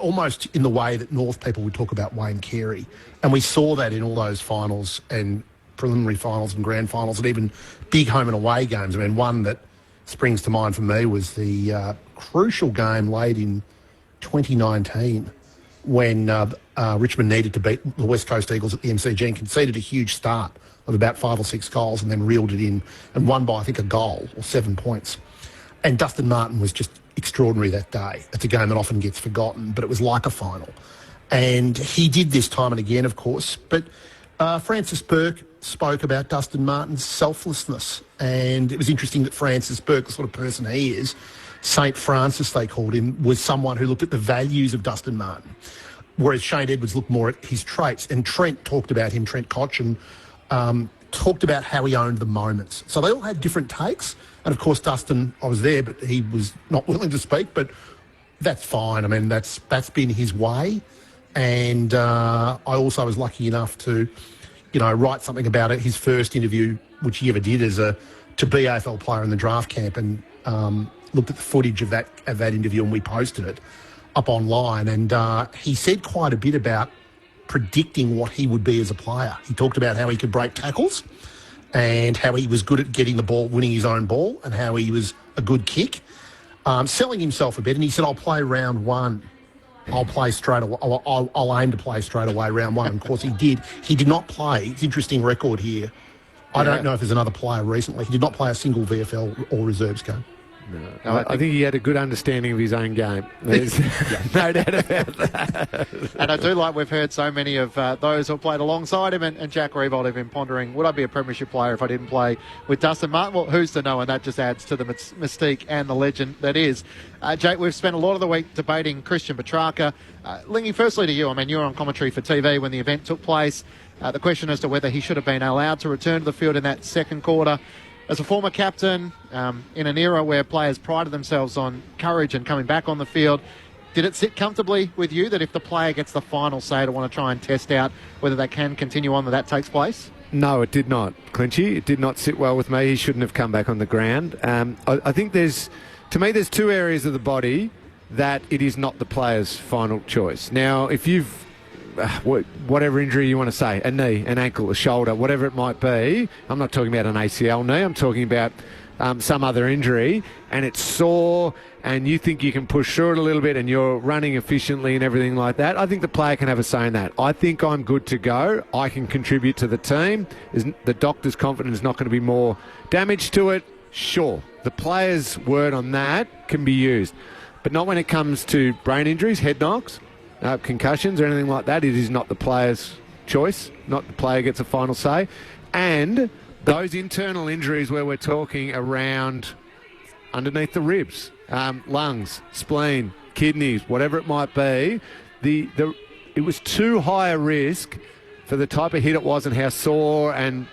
Almost in the way that North people would talk about Wayne Carey. And we saw that in all those finals and preliminary finals and grand finals and even big home and away games. I mean, one that springs to mind for me was the crucial game late in 2019 when Richmond needed to beat the West Coast Eagles at the MCG and conceded a huge start of about 5 or 6 goals and then reeled it in and won by, I think, a goal or 7 points. And Dustin Martin was just extraordinary that day. It's a game that often gets forgotten, but it was like a final. And he did this time and again, of course. But Francis Burke spoke about Dustin Martin's selflessness. And it was interesting that Francis Burke, the sort of person he is, St. Francis they called him, was someone who looked at the values of Dustin Martin. whereas Shane Edwards looked more at his traits. And Trent talked about him, Trent Cotchin, talked about how he owned the moments. So they all had different takes. And, of course, Dustin, I was there, but he was not willing to speak. But that's fine. I mean, that's been his way. And I also was lucky enough to, write something about it. His first interview, which he ever did to be AFL player in the draft camp, and looked at the footage of that interview, and we posted it up online. And he said quite a bit about predicting what he would be as a player. He talked about how he could break tackles and how he was good at getting the ball, winning his own ball, and how he was a good kick. Selling himself a bit, and he said, I'll play round one. I'll play straight away. I'll aim to play straight away round one. And of course, he did. He did not play. It's an interesting record here. I don't know if there's another player recently. He did not play a single VFL or reserves game. No, I think he had a good understanding of his own game. There's no doubt about that. And I do like we've heard so many of those who played alongside him, and Jack Riewoldt have been pondering, would I be a premiership player if I didn't play with Dustin Martin? Well, who's to know? And that just adds to the mystique and the legend that is. Jake, we've spent a lot of the week debating Christian Petrarca. Lingy, firstly to you, I mean, you were on commentary for TV when the event took place. The question as to whether he should have been allowed to return to the field in that second quarter. As a former captain, in an era where players prided themselves on courage and coming back on the field, did it sit comfortably with you that if the player gets the final say to want to try and test out whether they can continue on, that takes place? No, it did not, Clinchy. It did not sit well with me. He shouldn't have come back on the ground. I think there's two areas of the body that it is not the player's final choice. Now, if you've whatever injury you want to say, a knee, an ankle, a shoulder, whatever it might be. I'm not talking about an ACL knee. I'm talking about some other injury, and it's sore, and you think you can push through it a little bit, and you're running efficiently and everything like that. I think the player can have a say in that. I think I'm good to go. I can contribute to the team. The doctor's confident there's not going to be more damage to it. Sure, the player's word on that can be used, but not when it comes to brain injuries, head knocks, concussions or anything like that. It is not the player's choice. Not the player gets a final say. And those internal injuries where we're talking around underneath the ribs, lungs, spleen, kidneys, whatever it might be, it was too high a risk for the type of hit it was and how sore and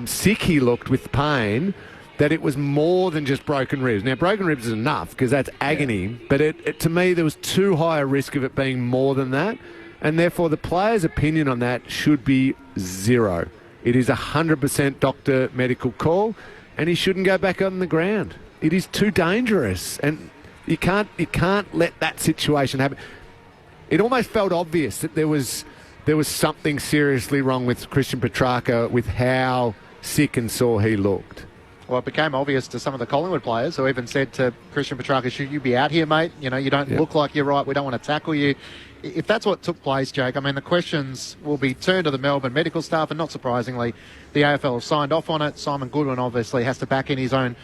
sick he looked with pain, that it was more than just broken ribs. Now, broken ribs is enough because that's agony, but to me, there was too high a risk of it being more than that, and therefore the player's opinion on that should be zero. It is 100% doctor medical call, and he shouldn't go back on the ground. It is too dangerous, and you can't let that situation happen. It almost felt obvious that there was something seriously wrong with Christian Petrarca with how sick and sore he looked. Well, it became obvious to some of the Collingwood players who even said to Christian Petrarca, should you be out here, mate? You don't look like you're right. We don't want to tackle you. If that's what took place, Jake, I mean, the questions will be turned to the Melbourne medical staff, and not surprisingly, the AFL have signed off on it. Simon Goodwin obviously has to back in his own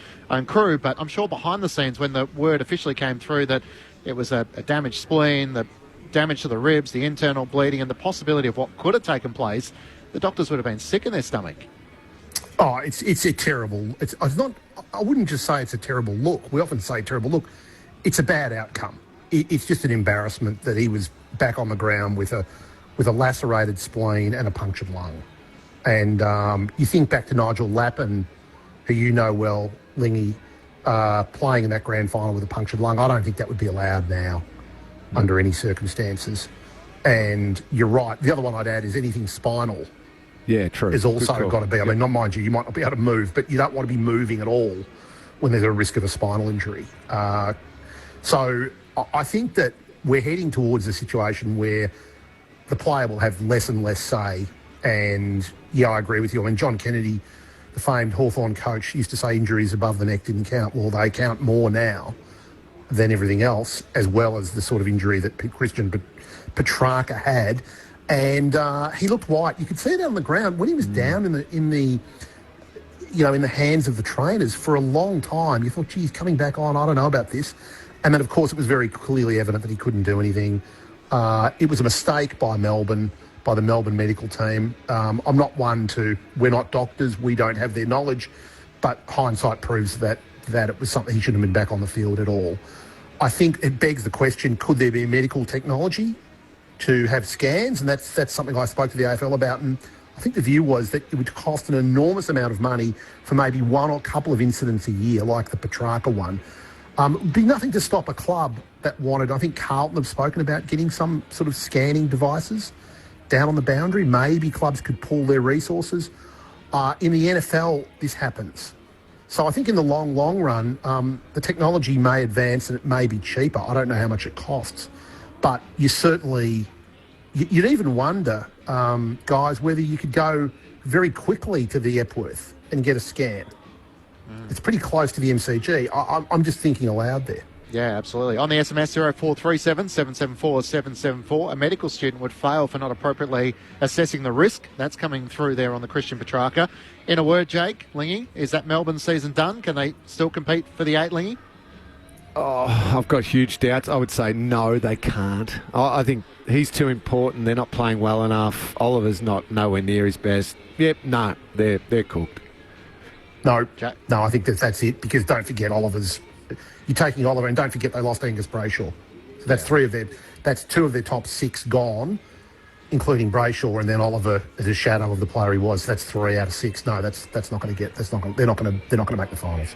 crew, but I'm sure behind the scenes when the word officially came through that it was a damaged spleen, the damage to the ribs, the internal bleeding, and the possibility of what could have taken place, the doctors would have been sick in their stomach. Oh, it's a terrible. It's not. I wouldn't just say it's a terrible look. We often say terrible look. It's a bad outcome. It's just an embarrassment that he was back on the ground with a lacerated spleen and a punctured lung. And you think back to Nigel Lappin, who you know well, Lingy, playing in that grand final with a punctured lung. I don't think that would be allowed now under any circumstances. And you're right. The other one I'd add is anything spinal. Yeah, true. Has also got to be. I mean, not mind you might not be able to move, but you don't want to be moving at all when there's a risk of a spinal injury. So I think that we're heading towards a situation where the player will have less and less say. And yeah, I agree with you. I mean, John Kennedy, the famed Hawthorn coach, used to say injuries above the neck didn't count. Well, they count more now than everything else, as well as the sort of injury that Christian Petrarca had. And he looked white. You could see it on the ground when he was down in the hands of the trainers for a long time. You thought, geez, coming back on, I don't know about this. And then, of course, it was very clearly evident that he couldn't do anything. It was a mistake by Melbourne, by the Melbourne medical team. I'm not one to. We're not doctors. We don't have their knowledge. But hindsight proves that it was something he shouldn't have been back on the field at all. I think it begs the question: could there be medical technology to have scans, and that's something I spoke to the AFL about, and I think the view was that it would cost an enormous amount of money for maybe one or a couple of incidents a year, like the Petrarca one. It'd be nothing to stop a club that wanted, I think Carlton have spoken about getting some sort of scanning devices down on the boundary. Maybe clubs could pool their resources. In the NFL, this happens. So I think in the long run, the technology may advance and it may be cheaper. I don't know how much it costs. But you certainly, you'd even wonder, guys, whether you could go very quickly to the Epworth and get a scan. It's pretty close to the MCG. I'm just thinking aloud there. Yeah, absolutely. On the SMS 0437 774 774, a medical student would fail for not appropriately assessing the risk. That's coming through there on the Christian Petrarca. In a word, Jake, Lingy, is that Melbourne season done? Can they still compete for the 8, Lingy? Oh, I've got huge doubts. I would say no, they can't. I think he's too important. They're not playing well enough. Oliver's nowhere near his best. Yep, no, they're cooked. No, I think that's it, because don't forget Oliver's... You're taking Oliver, and don't forget they lost Angus Brayshaw. So that's that's 2 of their top 6 gone, including Brayshaw, and then Oliver as a shadow of the player he was. That's 3 out of 6. No, that's not going to get. They're not going to make the finals.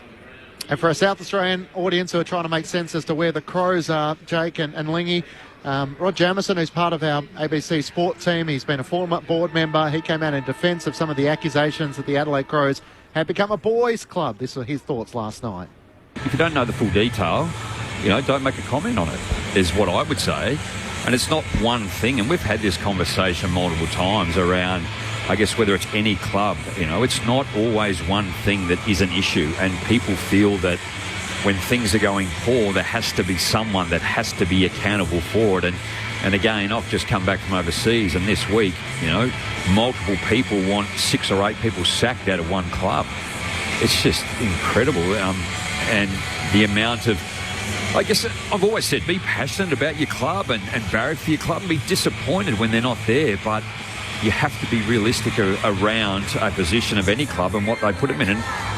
And for a South Australian audience who are trying to make sense as to where the Crows are, Jake and Lingy, Rod Jamieson, who's part of our ABC Sport team, he's been a former board member. He came out in defence of some of the accusations that the Adelaide Crows had become a boys' club. This were his thoughts last night. If you don't know the full detail, don't make a comment on it, is what I would say. And it's not one thing, and we've had this conversation multiple times around, I guess, whether it's any club, it's not always one thing that is an issue, and people feel that when things are going poor, there has to be someone that has to be accountable for it. And again, I've just come back from overseas, and this week, multiple people want 6 or 8 people sacked out of one club. It's just incredible. And the amount of, I guess I've always said, be passionate about your club and barrack for your club and be disappointed when they're not there, but you have to be realistic around a position of any club and what they put them in.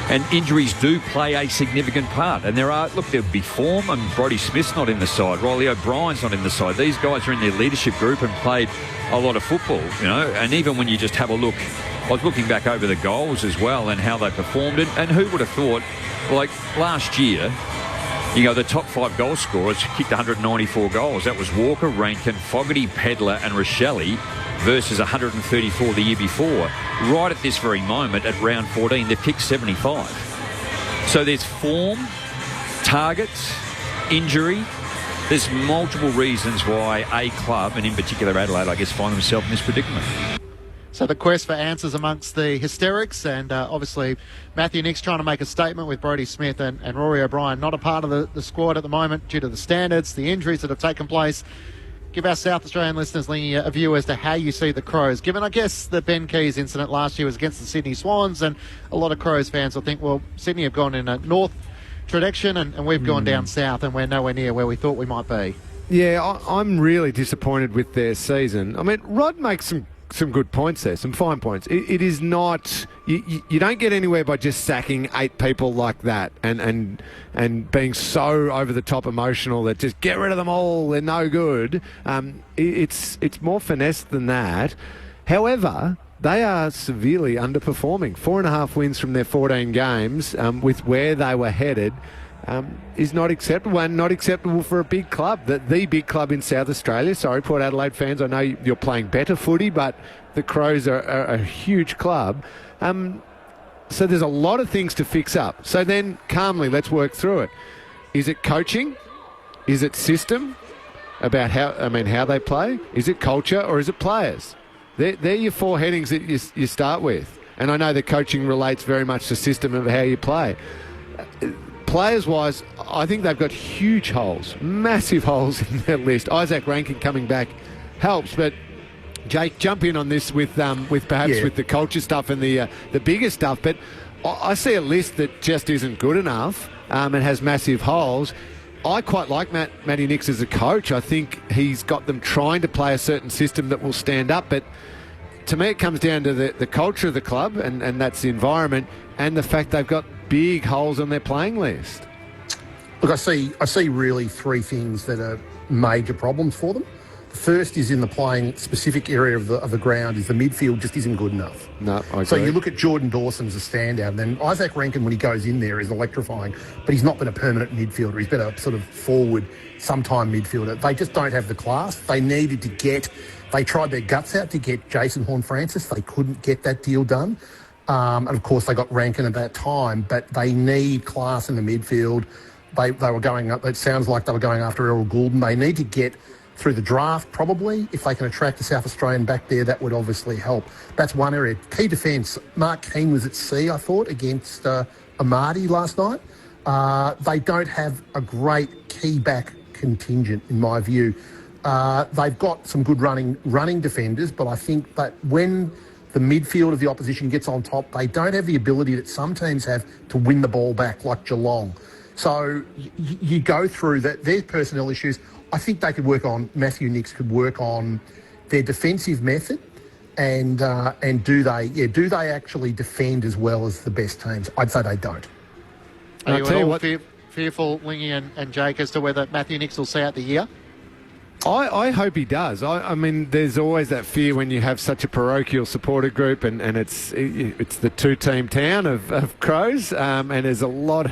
And injuries do play a significant part. And there'll be form, and Brodie Smith's not in the side, Riley O'Brien's not in the side. These guys are in their leadership group and played a lot of football, and even when you just have a look, I was looking back over the goals as well and how they performed it, and who would have thought, like last year, the top 5 goal scorers kicked 194 goals. That was Walker, Rankin, Fogarty, Pedler and Rochelle versus 134 the year before. Right at this very moment, at round 14, they've kicked 75. So there's form, targets, injury. There's multiple reasons why a club, and in particular Adelaide, I guess, find themselves in this predicament. So the quest for answers amongst the hysterics, and obviously Matthew Nicks trying to make a statement with Brodie Smith and Rory O'Brien not a part of the squad at the moment due to the standards, the injuries that have taken place. Give our South Australian listeners, Lingy, a view as to how you see the Crows, given, I guess, the Ben Keys incident last year was against the Sydney Swans, and a lot of Crows fans will think, well, Sydney have gone in a north direction and we've gone down south and we're nowhere near where we thought we might be. Yeah, I'm really disappointed with their season. I mean, Rod makes some good points there, some fine points. It is not... You don't get anywhere by just sacking 8 people like that and being so over-the-top emotional that just get rid of them all, they're no good. It's more finesse than that. However, they are severely underperforming. 4.5 wins from their 14 games with where they were headed is not acceptable, and not acceptable for a big club, the big club in South Australia. Sorry, Port Adelaide fans, I know you're playing better footy, but the Crows are a huge club. So there's a lot of things to fix up. So then, calmly, let's work through it. Is it coaching? Is it system? About how they play? Is it culture, or is it players? They're your 4 headings that you start with. And I know the coaching relates very much to system of how you play. Players-wise, I think they've got huge holes, massive holes in their list. Isaac Rankin coming back helps, but Jake, jump in on this with perhaps with the culture stuff and the bigger stuff. But I see a list that just isn't good enough and has massive holes. I quite like Matty Nicks as a coach. I think he's got them trying to play a certain system that will stand up. But to me, it comes down to the culture of the club, and that's the environment, and the fact they've got big holes on their playing list. Look, I see really 3 things that are major problems for them. The first is in the playing specific area of the ground. Is the midfield just isn't good enough. No, I agree. So you look at Jordan Dawson as a standout, and then Isaac Rankin, when he goes in there, is electrifying, but he's not been a permanent midfielder. He's been a sort of forward, sometime midfielder. They just don't have the class. They needed to get... They tried their guts out to get Jason Horne-Francis. They couldn't get that deal done. And, of course, they got Rankin at that time, but they need class in the midfield. They were going up... It sounds like they were going after Errol Goulden. They need to get through the draft, probably. If they can attract a South Australian back there, that would obviously help. That's one area. Key defence. Mark Keane was at sea, I thought, against Amadi last night. They don't have a great key back contingent, in my view. They've got some good running defenders, but I think that when the midfield of the opposition gets on top, they don't have the ability that some teams have to win the ball back, like Geelong. So you go through that. Their personnel issues. I think they could work on. Matthew Nicks could work on their defensive method, and do they actually defend as well as the best teams? I'd say they don't. Are you at all fearful, Lingy and Jake, as to whether Matthew Nicks will see out the year? I hope he does. I mean, there's always that fear when you have such a parochial supporter group, and it's the two-team town of Crows, and there's a lot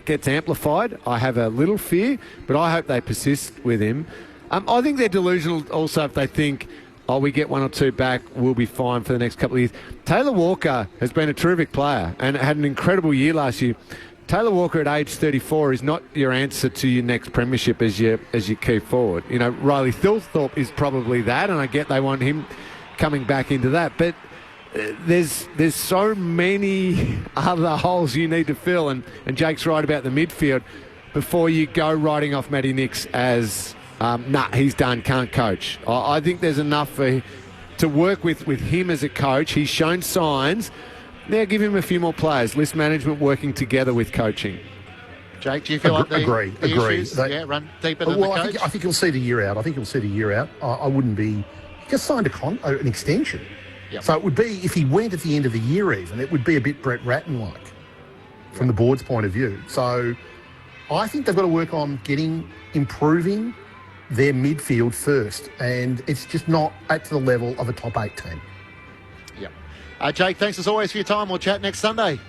gets amplified. I have a little fear, but I hope they persist with him. I think they're delusional also if they think, we get one or two back, we'll be fine for the next couple of years. Taylor Walker has been a terrific player and had an incredible year last year. Taylor Walker at age 34 is not your answer to your next premiership as your key forward. You know, Riley Thilthorpe is probably that, and I get they want him coming back into that. But there's so many other holes you need to fill, and Jake's right about the midfield before you go writing off Matty Nicks as, he's done, can't coach. I think there's enough to work with him as a coach. He's shown signs. Now give him a few more players. List management working together with coaching. Jake, do you feel like agree. Issues, run deeper than the coach? I think he'll see the year out. I wouldn't be... He just signed an extension. Yep. So it would be, if he went at the end of the year even, it would be a bit Brett Ratton-like from the board's point of view. So I think they've got to work on improving their midfield first, and it's just not at the level of a top 8 team. Jake, thanks as always for your time. We'll chat next Sunday.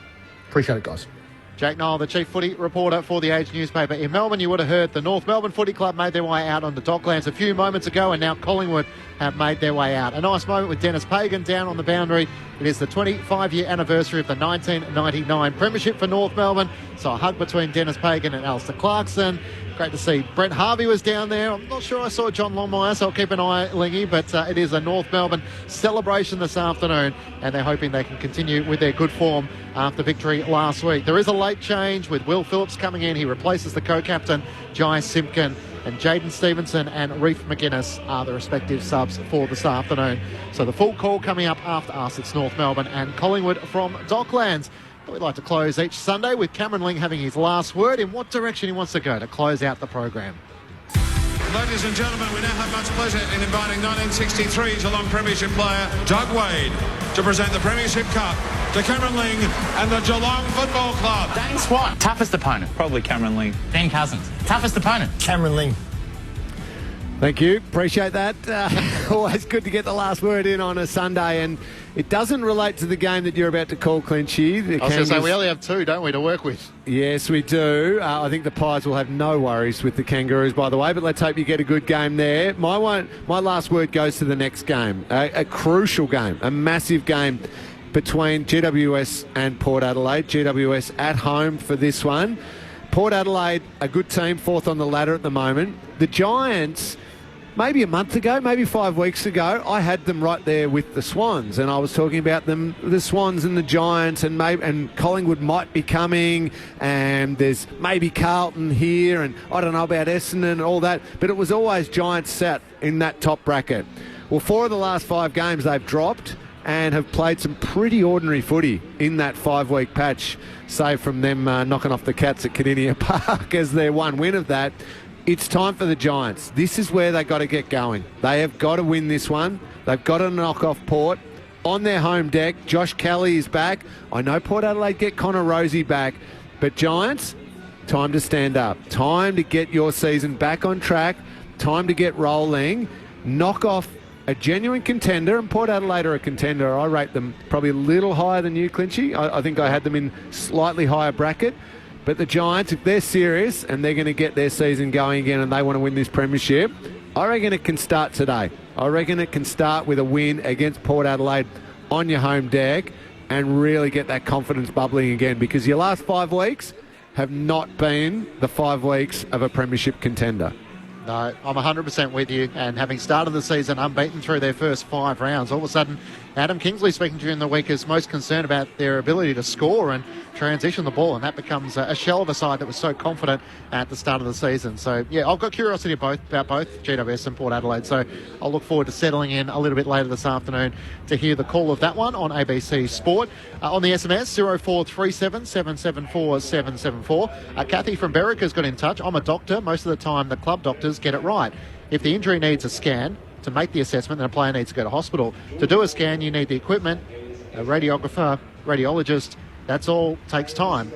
Appreciate it, guys. Jake Niall, the chief footy reporter for the Age newspaper in Melbourne. You would have heard the North Melbourne Footy Club made their way out on the Docklands a few moments ago, and now Collingwood have made their way out. A nice moment with Dennis Pagan down on the boundary. It is the 25-year anniversary of the 1999 Premiership for North Melbourne. So a hug between Dennis Pagan and Alistair Clarkson. Great to see Brent Harvey was down there. I'm not sure I saw John Longmire, so I'll keep an eye, Lingy, but it is a North Melbourne celebration this afternoon, and they're hoping they can continue with their good form after victory last week. There is a late change with Will Phillips coming in. He replaces the co-captain, Jai Simpkin, and Jaden Stevenson and Reef McGuinness are the respective subs for this afternoon. So the full call coming up after us. It's North Melbourne and Collingwood from Docklands. We'd like to close each Sunday with Cameron Ling having his last word in what direction he wants to go to close out the program. Ladies and gentlemen, we now have much pleasure in inviting 1963 Geelong Premiership player Doug Wade to present the Premiership Cup to Cameron Ling and the Geelong Football Club. Dane Swan, toughest opponent? Probably Cameron Ling. Ben Cousins, toughest opponent? Cameron Ling. Thank you. Appreciate that. Always good to get the last word in on a Sunday, and it doesn't relate to the game that you're about to call, Clinchy. I was going to say, we only have two, don't we, to work with? Yes, we do. I think the Pies will have no worries with the Kangaroos, by the way, but let's hope you get a good game there. My last word goes to the next game, a crucial game, a massive game between GWS and Port Adelaide. GWS at home for this one. Port Adelaide, a good team, fourth on the ladder at the moment. The Giants, maybe a month ago, maybe 5 weeks ago, I had them right there with the Swans, and I was talking about them, the Swans and the Giants, and Collingwood might be coming, and there's maybe Carlton here, and I don't know about Essendon and all that, but it was always Giants sat in that top bracket. Well, 4 of the last 5 games they've dropped and have played some pretty ordinary footy in that 5-week patch, save from them knocking off the Cats at Kardinia Park as their one win of that. It's time for the Giants. This is where they've got to get going. They have got to win this one. They've got to knock off Port on their home deck. Josh Kelly is back. I know Port Adelaide get Connor Rosie back, but Giants, time to stand up. Time to get your season back on track. Time to get rolling. knock off a genuine contender, and Port Adelaide are a contender. I rate them probably a little higher than you, Clinchy. I think I had them in slightly higher bracket. But the Giants, if they're serious and they're going to get their season going again and they want to win this premiership, I reckon it can start today. I reckon it can start with a win against Port Adelaide on your home deck and really get that confidence bubbling again, because your last 5 weeks have not been the 5 weeks of a premiership contender. No, I'm 100% with you. And having started the season unbeaten through their first 5 rounds, all of a sudden, Adam Kingsley, speaking during the week, is most concerned about their ability to score and transition the ball, and that becomes a shell of a side that was so confident at the start of the season. So, yeah, I've got curiosity about both GWS and Port Adelaide, so I'll look forward to settling in a little bit later this afternoon to hear the call of that one on ABC Sport. On the SMS, 0437 774 774. Kathy from Berwick has got in touch. I'm a doctor. Most of the time, the club doctors get it right. If the injury needs a scan to make the assessment, then a player needs to go to hospital. To do a scan, you need the equipment, a radiographer, radiologist. That's all takes time.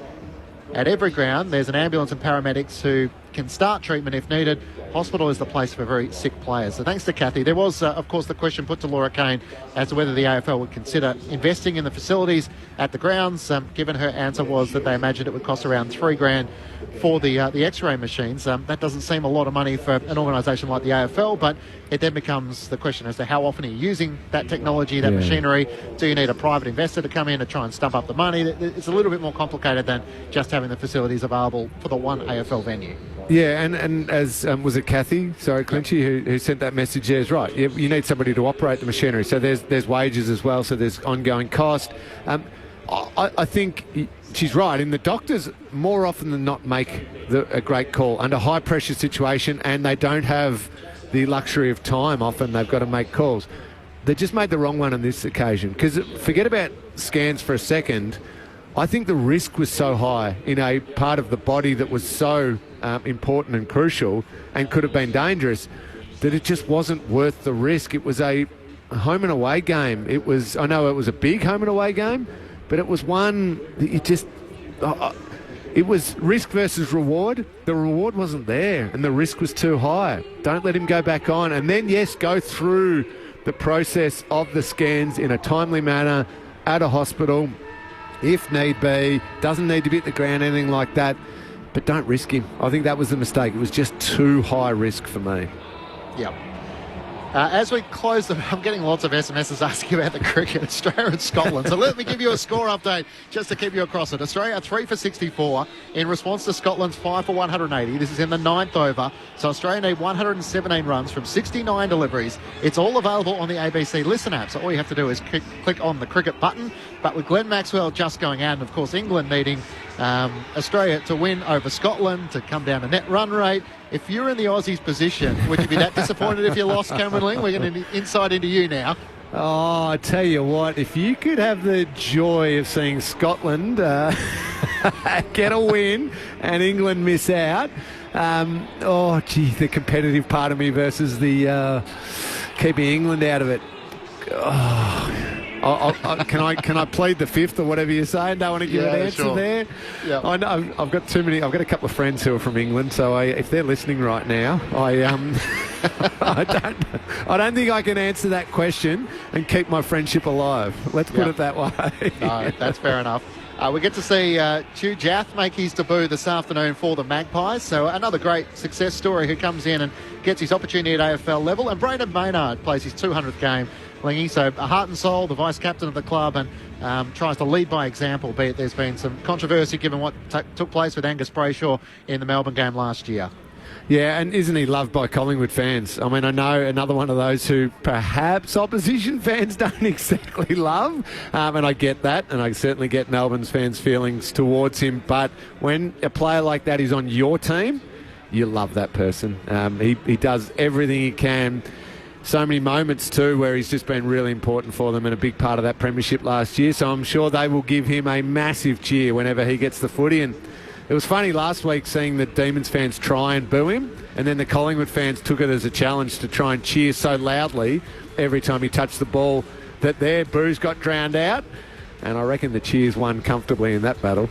At every ground, there's an ambulance and paramedics who can start treatment if needed. Hospital is the place for very sick players. So thanks to Kathy. There was, of course, the question put to Laura Kane as to whether the AFL would consider investing in the facilities at the grounds. Given her answer was that they imagined it would cost around $3,000 for the X-ray machines. That doesn't seem a lot of money for an organisation like the AFL, but it then becomes the question as to how often are you using that technology, that machinery? Do you need a private investor to come in to try and stump up the money? It's a little bit more complicated than just having the facilities available for the one AFL venue. Yeah, and as was it Kathy, sorry, Clinchy, who sent that message there, is right. You need somebody to operate the machinery. So there's wages as well, so there's ongoing cost. I think she's right. And the doctors, more often than not, make a great call under high-pressure situation, and they don't have the luxury of time. Often they've got to make calls. They just made the wrong one on this occasion, because forget about scans for a second. I think the risk was so high in a part of the body that was so important and crucial and could have been dangerous that it just wasn't worth the risk. It was a home and away game. I know it was a big home and away game, but it was one that it was risk versus reward. The reward wasn't there and the risk was too high. Don't let him go back on. And then, yes, go through the process of the scans in a timely manner at a hospital, if need be. Doesn't need to be at the ground, anything like that. But don't risk him. I think that was the mistake. It was just too high risk for me. Yep. As we close, I'm getting lots of SMSs asking about the cricket, Australia and Scotland. So let me give you a score update just to keep you across it. Australia 3 for 64 in response to Scotland's 5 for 180. This is in the 9th over. So Australia need 117 runs from 69 deliveries. It's all available on the ABC Listen app. So all you have to do is click on the cricket button. But with Glenn Maxwell just going out, and of course England needing Australia to win over Scotland, to come down to net run rate. If you're in the Aussies' position, would you be that disappointed if you lost, Cameron Ling? We're going to insight into you now. Oh, I tell you what, if you could have the joy of seeing Scotland get a win and England miss out, the competitive part of me versus the keeping England out of it. Can I plead the fifth or whatever you're saying? Don't want to give an answer there. Yep. I know I've got too many. I've got a couple of friends who are from England, so if they're listening right now, I don't think I can answer that question and keep my friendship alive. Let's put it that way. No, that's fair enough. We get to see Stu Jath make his debut this afternoon for the Magpies. So another great success story who comes in and gets his opportunity at AFL level. And Braden Maynard plays his 200th game. Lingy, so a heart and soul, the vice-captain of the club, and tries to lead by example, be it there's been some controversy given what took place with Angus Brayshaw in the Melbourne game last year. Yeah, and isn't he loved by Collingwood fans? I mean, I know another one of those who perhaps opposition fans don't exactly love, and I get that, and I certainly get Melbourne's fans' feelings towards him, but when a player like that is on your team, you love that person. He does everything he can. So many moments too where he's just been really important for them and a big part of that premiership last year. So I'm sure they will give him a massive cheer whenever he gets the footy. And it was funny last week seeing the Demons fans try and boo him, and then the Collingwood fans took it as a challenge to try and cheer so loudly every time he touched the ball that their boos got drowned out. And I reckon the cheers won comfortably in that battle.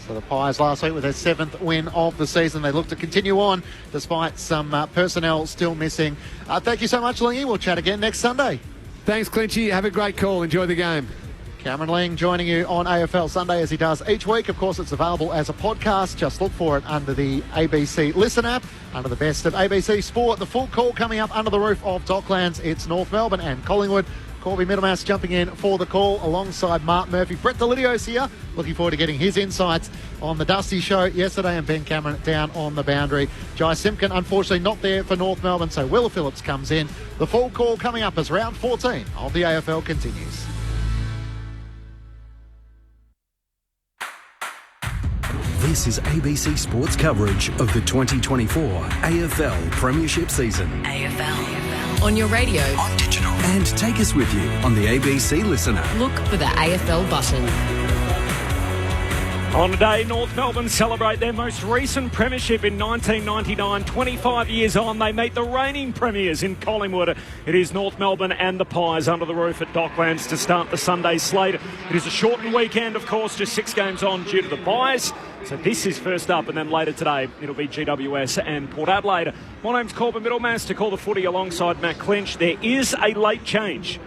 So the Pies last week with their 7th win of the season. They look to continue on despite some personnel still missing. Thank you so much, Lingy. We'll chat again next Sunday. Thanks, Clinchy. Have a great call. Enjoy the game. Cameron Ling joining you on AFL Sunday as he does each week. Of course, it's available as a podcast. Just look for it under the ABC Listen app, under the best of ABC Sport. The full call coming up under the roof of Docklands. It's North Melbourne and Collingwood. Corby Middlemass jumping in for the call alongside Mark Murphy. Brett Delidio's here. Looking forward to getting his insights on the Dusty Show yesterday, and Ben Cameron down on the boundary. Jai Simpkin, unfortunately, not there for North Melbourne, so Will Phillips comes in. The full call coming up as round 14 of the AFL continues. This is ABC Sports coverage of the 2024 AFL Premiership season. AFL. On your radio. On digital. And take us with you on the ABC Listen app. Look for the AFL button. On today, North Melbourne celebrate their most recent premiership in 1999. 25 years on, they meet the reigning premiers in Collingwood. It is North Melbourne and the Pies under the roof at Docklands to start the Sunday slate. It is a shortened weekend, of course, just 6 games on due to the buys. So this is first up, and then later today it'll be GWS and Port Adelaide. My name's Corbin Middlemass to call the footy alongside Matt Clinch. There is a late change.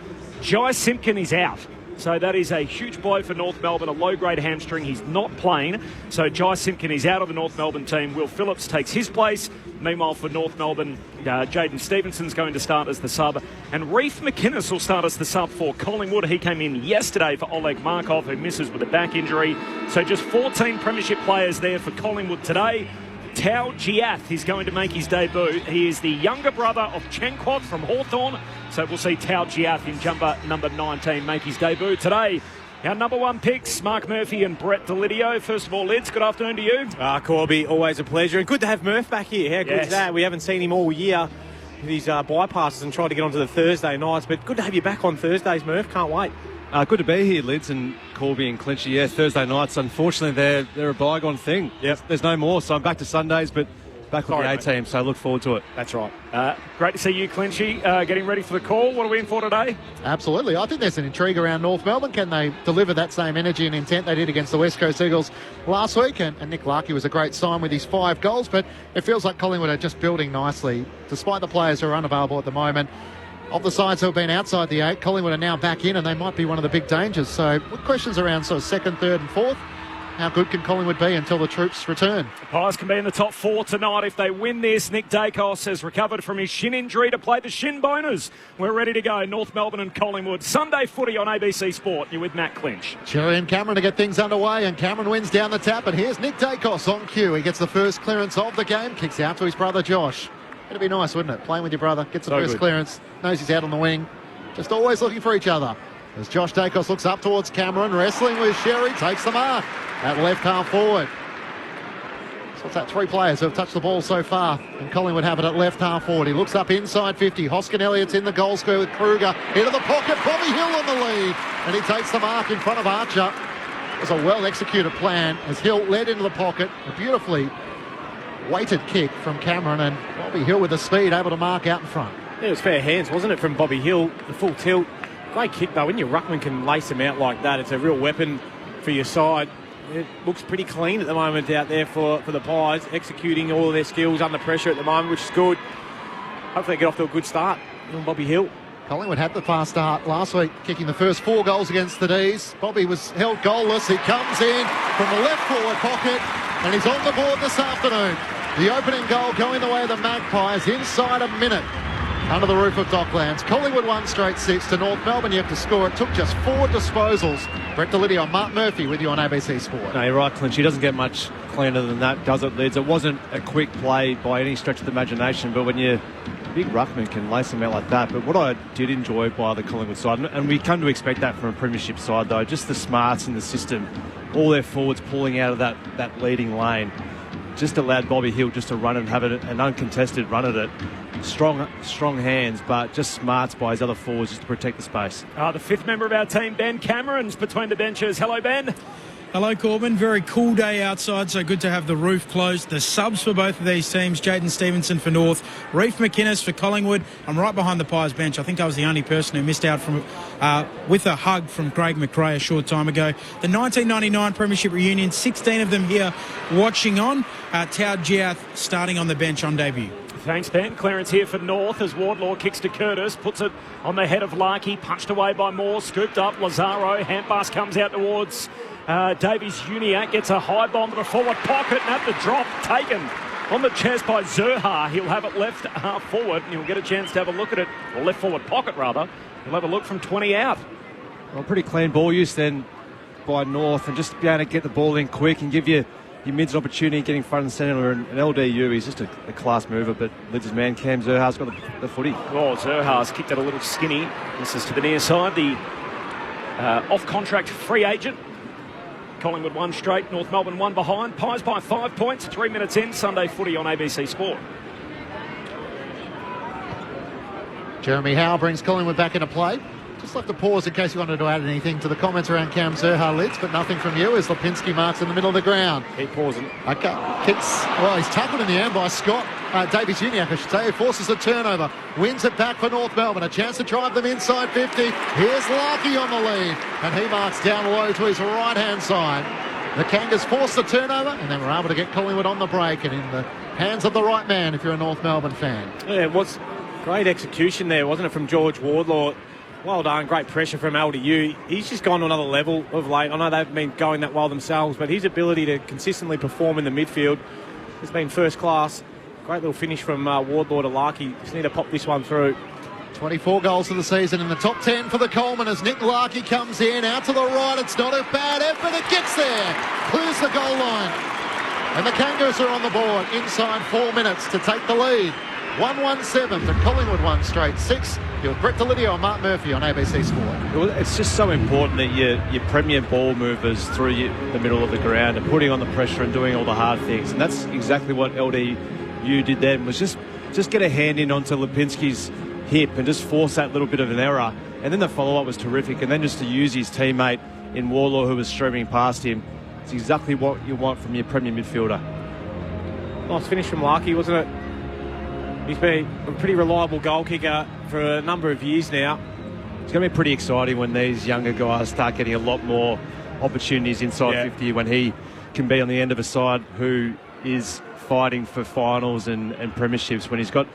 Jai Simpkin is out. So that is a huge blow for North Melbourne, a low-grade hamstring. He's not playing. So Jai Simpkin is out of the North Melbourne team. Will Phillips takes his place. Meanwhile, for North Melbourne, Jaden Stevenson's going to start as the sub. And Reef McInnes will start as the sub for Collingwood. He came in yesterday for Oleg Markov, who misses with a back injury. So just 14 premiership players there for Collingwood today. Tao Giath is going to make his debut. He is the younger brother of Chenquat from Hawthorn. So we'll see Tao Giath in jumper number 19 make his debut today. Our number 1 picks, Mark Murphy and Brett Delidio. First of all, Lids, good afternoon to you. Corby, always a pleasure. And good to have Murph back here. How good is that? We haven't seen him all year with his bypasses and tried to get onto the Thursday nights. But good to have you back on Thursdays, Murph. Can't wait. Good to be here, Lids and Corby and Clinchy. Yeah, Thursday nights, unfortunately, they're a bygone thing. Yep. There's no more, so I'm back to Sundays, but back with the A-team, so I look forward to it. That's right. Great to see you, Clinchy, getting ready for the call. What are we in for today? Absolutely. I think there's an intrigue around North Melbourne. Can they deliver that same energy and intent they did against the West Coast Eagles last week? And Nick Larkey was a great sign with his 5 goals, but it feels like Collingwood are just building nicely, despite the players who are unavailable at the moment. Of the sides who have been outside the 8, Collingwood are now back in, and they might be one of the big dangers. So questions around sort of 2nd, 3rd and 4th. How good can Collingwood be until the troops return? The Pies can be in the top 4 tonight if they win this. Nick Dacos has recovered from his shin injury to play the shin boners. We're ready to go. North Melbourne and Collingwood. Sunday footy on ABC Sport. You're with Matt Clinch. Cherry and Cameron to get things underway, and Cameron wins down the tap. And here's Nick Dacos on cue. He gets the first clearance of the game, kicks out to his brother Josh. It'd be nice, wouldn't it? Playing with your brother, gets the first clearance, knows he's out on the wing. Just always looking for each other. As Josh Dacos looks up towards Cameron, wrestling with Sherry, takes the mark at left half forward. So what's that? 3 players who have touched the ball so far, and Collingwood have it at left half forward. He looks up inside 50. Hoskin Elliott's in the goal square with Kruger. Into the pocket, Bobby Hill on the lead, and he takes the mark in front of Archer. It was a well-executed plan as Hill led into the pocket. A beautifully weighted kick from Cameron, and Bobby Hill with the speed able to mark out in front. Yeah, it was fair hands, wasn't it, from Bobby Hill? The full tilt. Great kick, though. When your ruckman can lace him out like that, it's a real weapon for your side. It looks pretty clean at the moment out there for the Pies, executing all of their skills under pressure at the moment, which is good. Hopefully they get off to a good start on Bobby Hill. Collingwood had the fast start last week, kicking the first 4 goals against the D's. Bobby was held goalless. He comes in from the left forward pocket, and he's on the board this afternoon. The opening goal going the way of the Magpies inside a minute under the roof of Docklands. Collingwood won straight 6 to North Melbourne. You have to score. It took just 4 disposals. Brett Delidio, Mark Murphy with you on ABC Sport. No, you're right, Clinch. He doesn't get much cleaner than that, does it, Lids? It wasn't a quick play by any stretch of the imagination, but when you big ruckman can lace him out like that. But what I did enjoy by the Collingwood side, and we come to expect that from a premiership side, though, just the smarts in the system, all their forwards pulling out of that leading lane, just allowed Bobby Hill just to run and have an uncontested run at it. Strong hands, but just smarts by his other forwards just to protect the space. The 5th member of our team, Ben Cameron's between the benches. Hello, Ben. Hello, Corbin. Very cool day outside, so good to have the roof closed. The subs for both of these teams, Jaden Stevenson for North, Reef McInnes for Collingwood. I'm right behind the Pies bench. I think I was the only person who missed out from with a hug from Craig McRae a short time ago. The 1999 Premiership reunion, 16 of them here watching on. Tao Giath starting on the bench on debut. Thanks, Ben. Clearance here for North as Wardlaw kicks to Curtis, puts it on the head of Larkey, punched away by Moore, scooped up, Lazaro, Handbus comes out towards Davies Uniacke, gets a high bomb to the forward pocket, and at the drop, taken on the chest by Zerha. He'll have it left half forward, and he'll get a chance to have a look at it, or left forward pocket rather. He'll have a look from 20 out. Well, pretty clean ball use then by North, and just be able to get the ball in quick and give your mids an opportunity getting front and centre. And LDU, he's just a class mover, but Lids' man Cam Zerha's got the footy. Oh, Zerha's kicked it a little skinny. This is to the near side, the off-contract free agent. Collingwood 1 straight, North Melbourne 1 behind. Pies by 5 points, 3 minutes in. Sunday footy on ABC Sport. Jeremy Howe brings Collingwood back into play. Just left a pause in case you wanted to add anything to the comments around Cam Zerha, Lids, but nothing from you as Lipinski marks in the middle of the ground. Keep pausing. Okay, kicks. Well, he's tackled in the end by Scott. Davies Uniacke, I should say, forces a turnover. Wins it back for North Melbourne. A chance to drive them inside 50. Here's Larkey on the lead, and he marks down low to his right-hand side. The Kangas forced the turnover, and then were able to get Collingwood on the break and in the hands of the right man if you're a North Melbourne fan. Yeah, it was great execution there, wasn't it, from George Wardlaw? Well done, great pressure from LDU. He's just gone to another level of late. I know they've been going that well themselves, but his ability to consistently perform in the midfield has been first class. Great little finish from Wardlaw to Larkey. Just need to pop this one through. 24 goals for the season in the top 10 for the Coleman as Nick Larkey comes in. Out to the right, it's not a bad effort. It gets there, clears the goal line. And the Kangaroos are on the board inside 4 minutes to take the lead. 1-1-7 to Collingwood 1 straight 6. You're with Brett Delidio and Mark Murphy on ABC Sport. Well, it's just so important that your premier ball movers through the middle of the ground and putting on the pressure and doing all the hard things. And that's exactly what LDU did then, was just get a hand in onto Lipinski's hip and just force that little bit of an error. And then the follow-up was terrific. And then just to use his teammate in Wardlaw, who was streaming past him, it's exactly what you want from your premier midfielder. Nice finish from Larkey, wasn't it? He's been a pretty reliable goal kicker for a number of years now. It's going to be pretty exciting when these younger guys start getting a lot more opportunities inside 50, when he can be on the end of a side who is fighting for finals and premierships, when he's got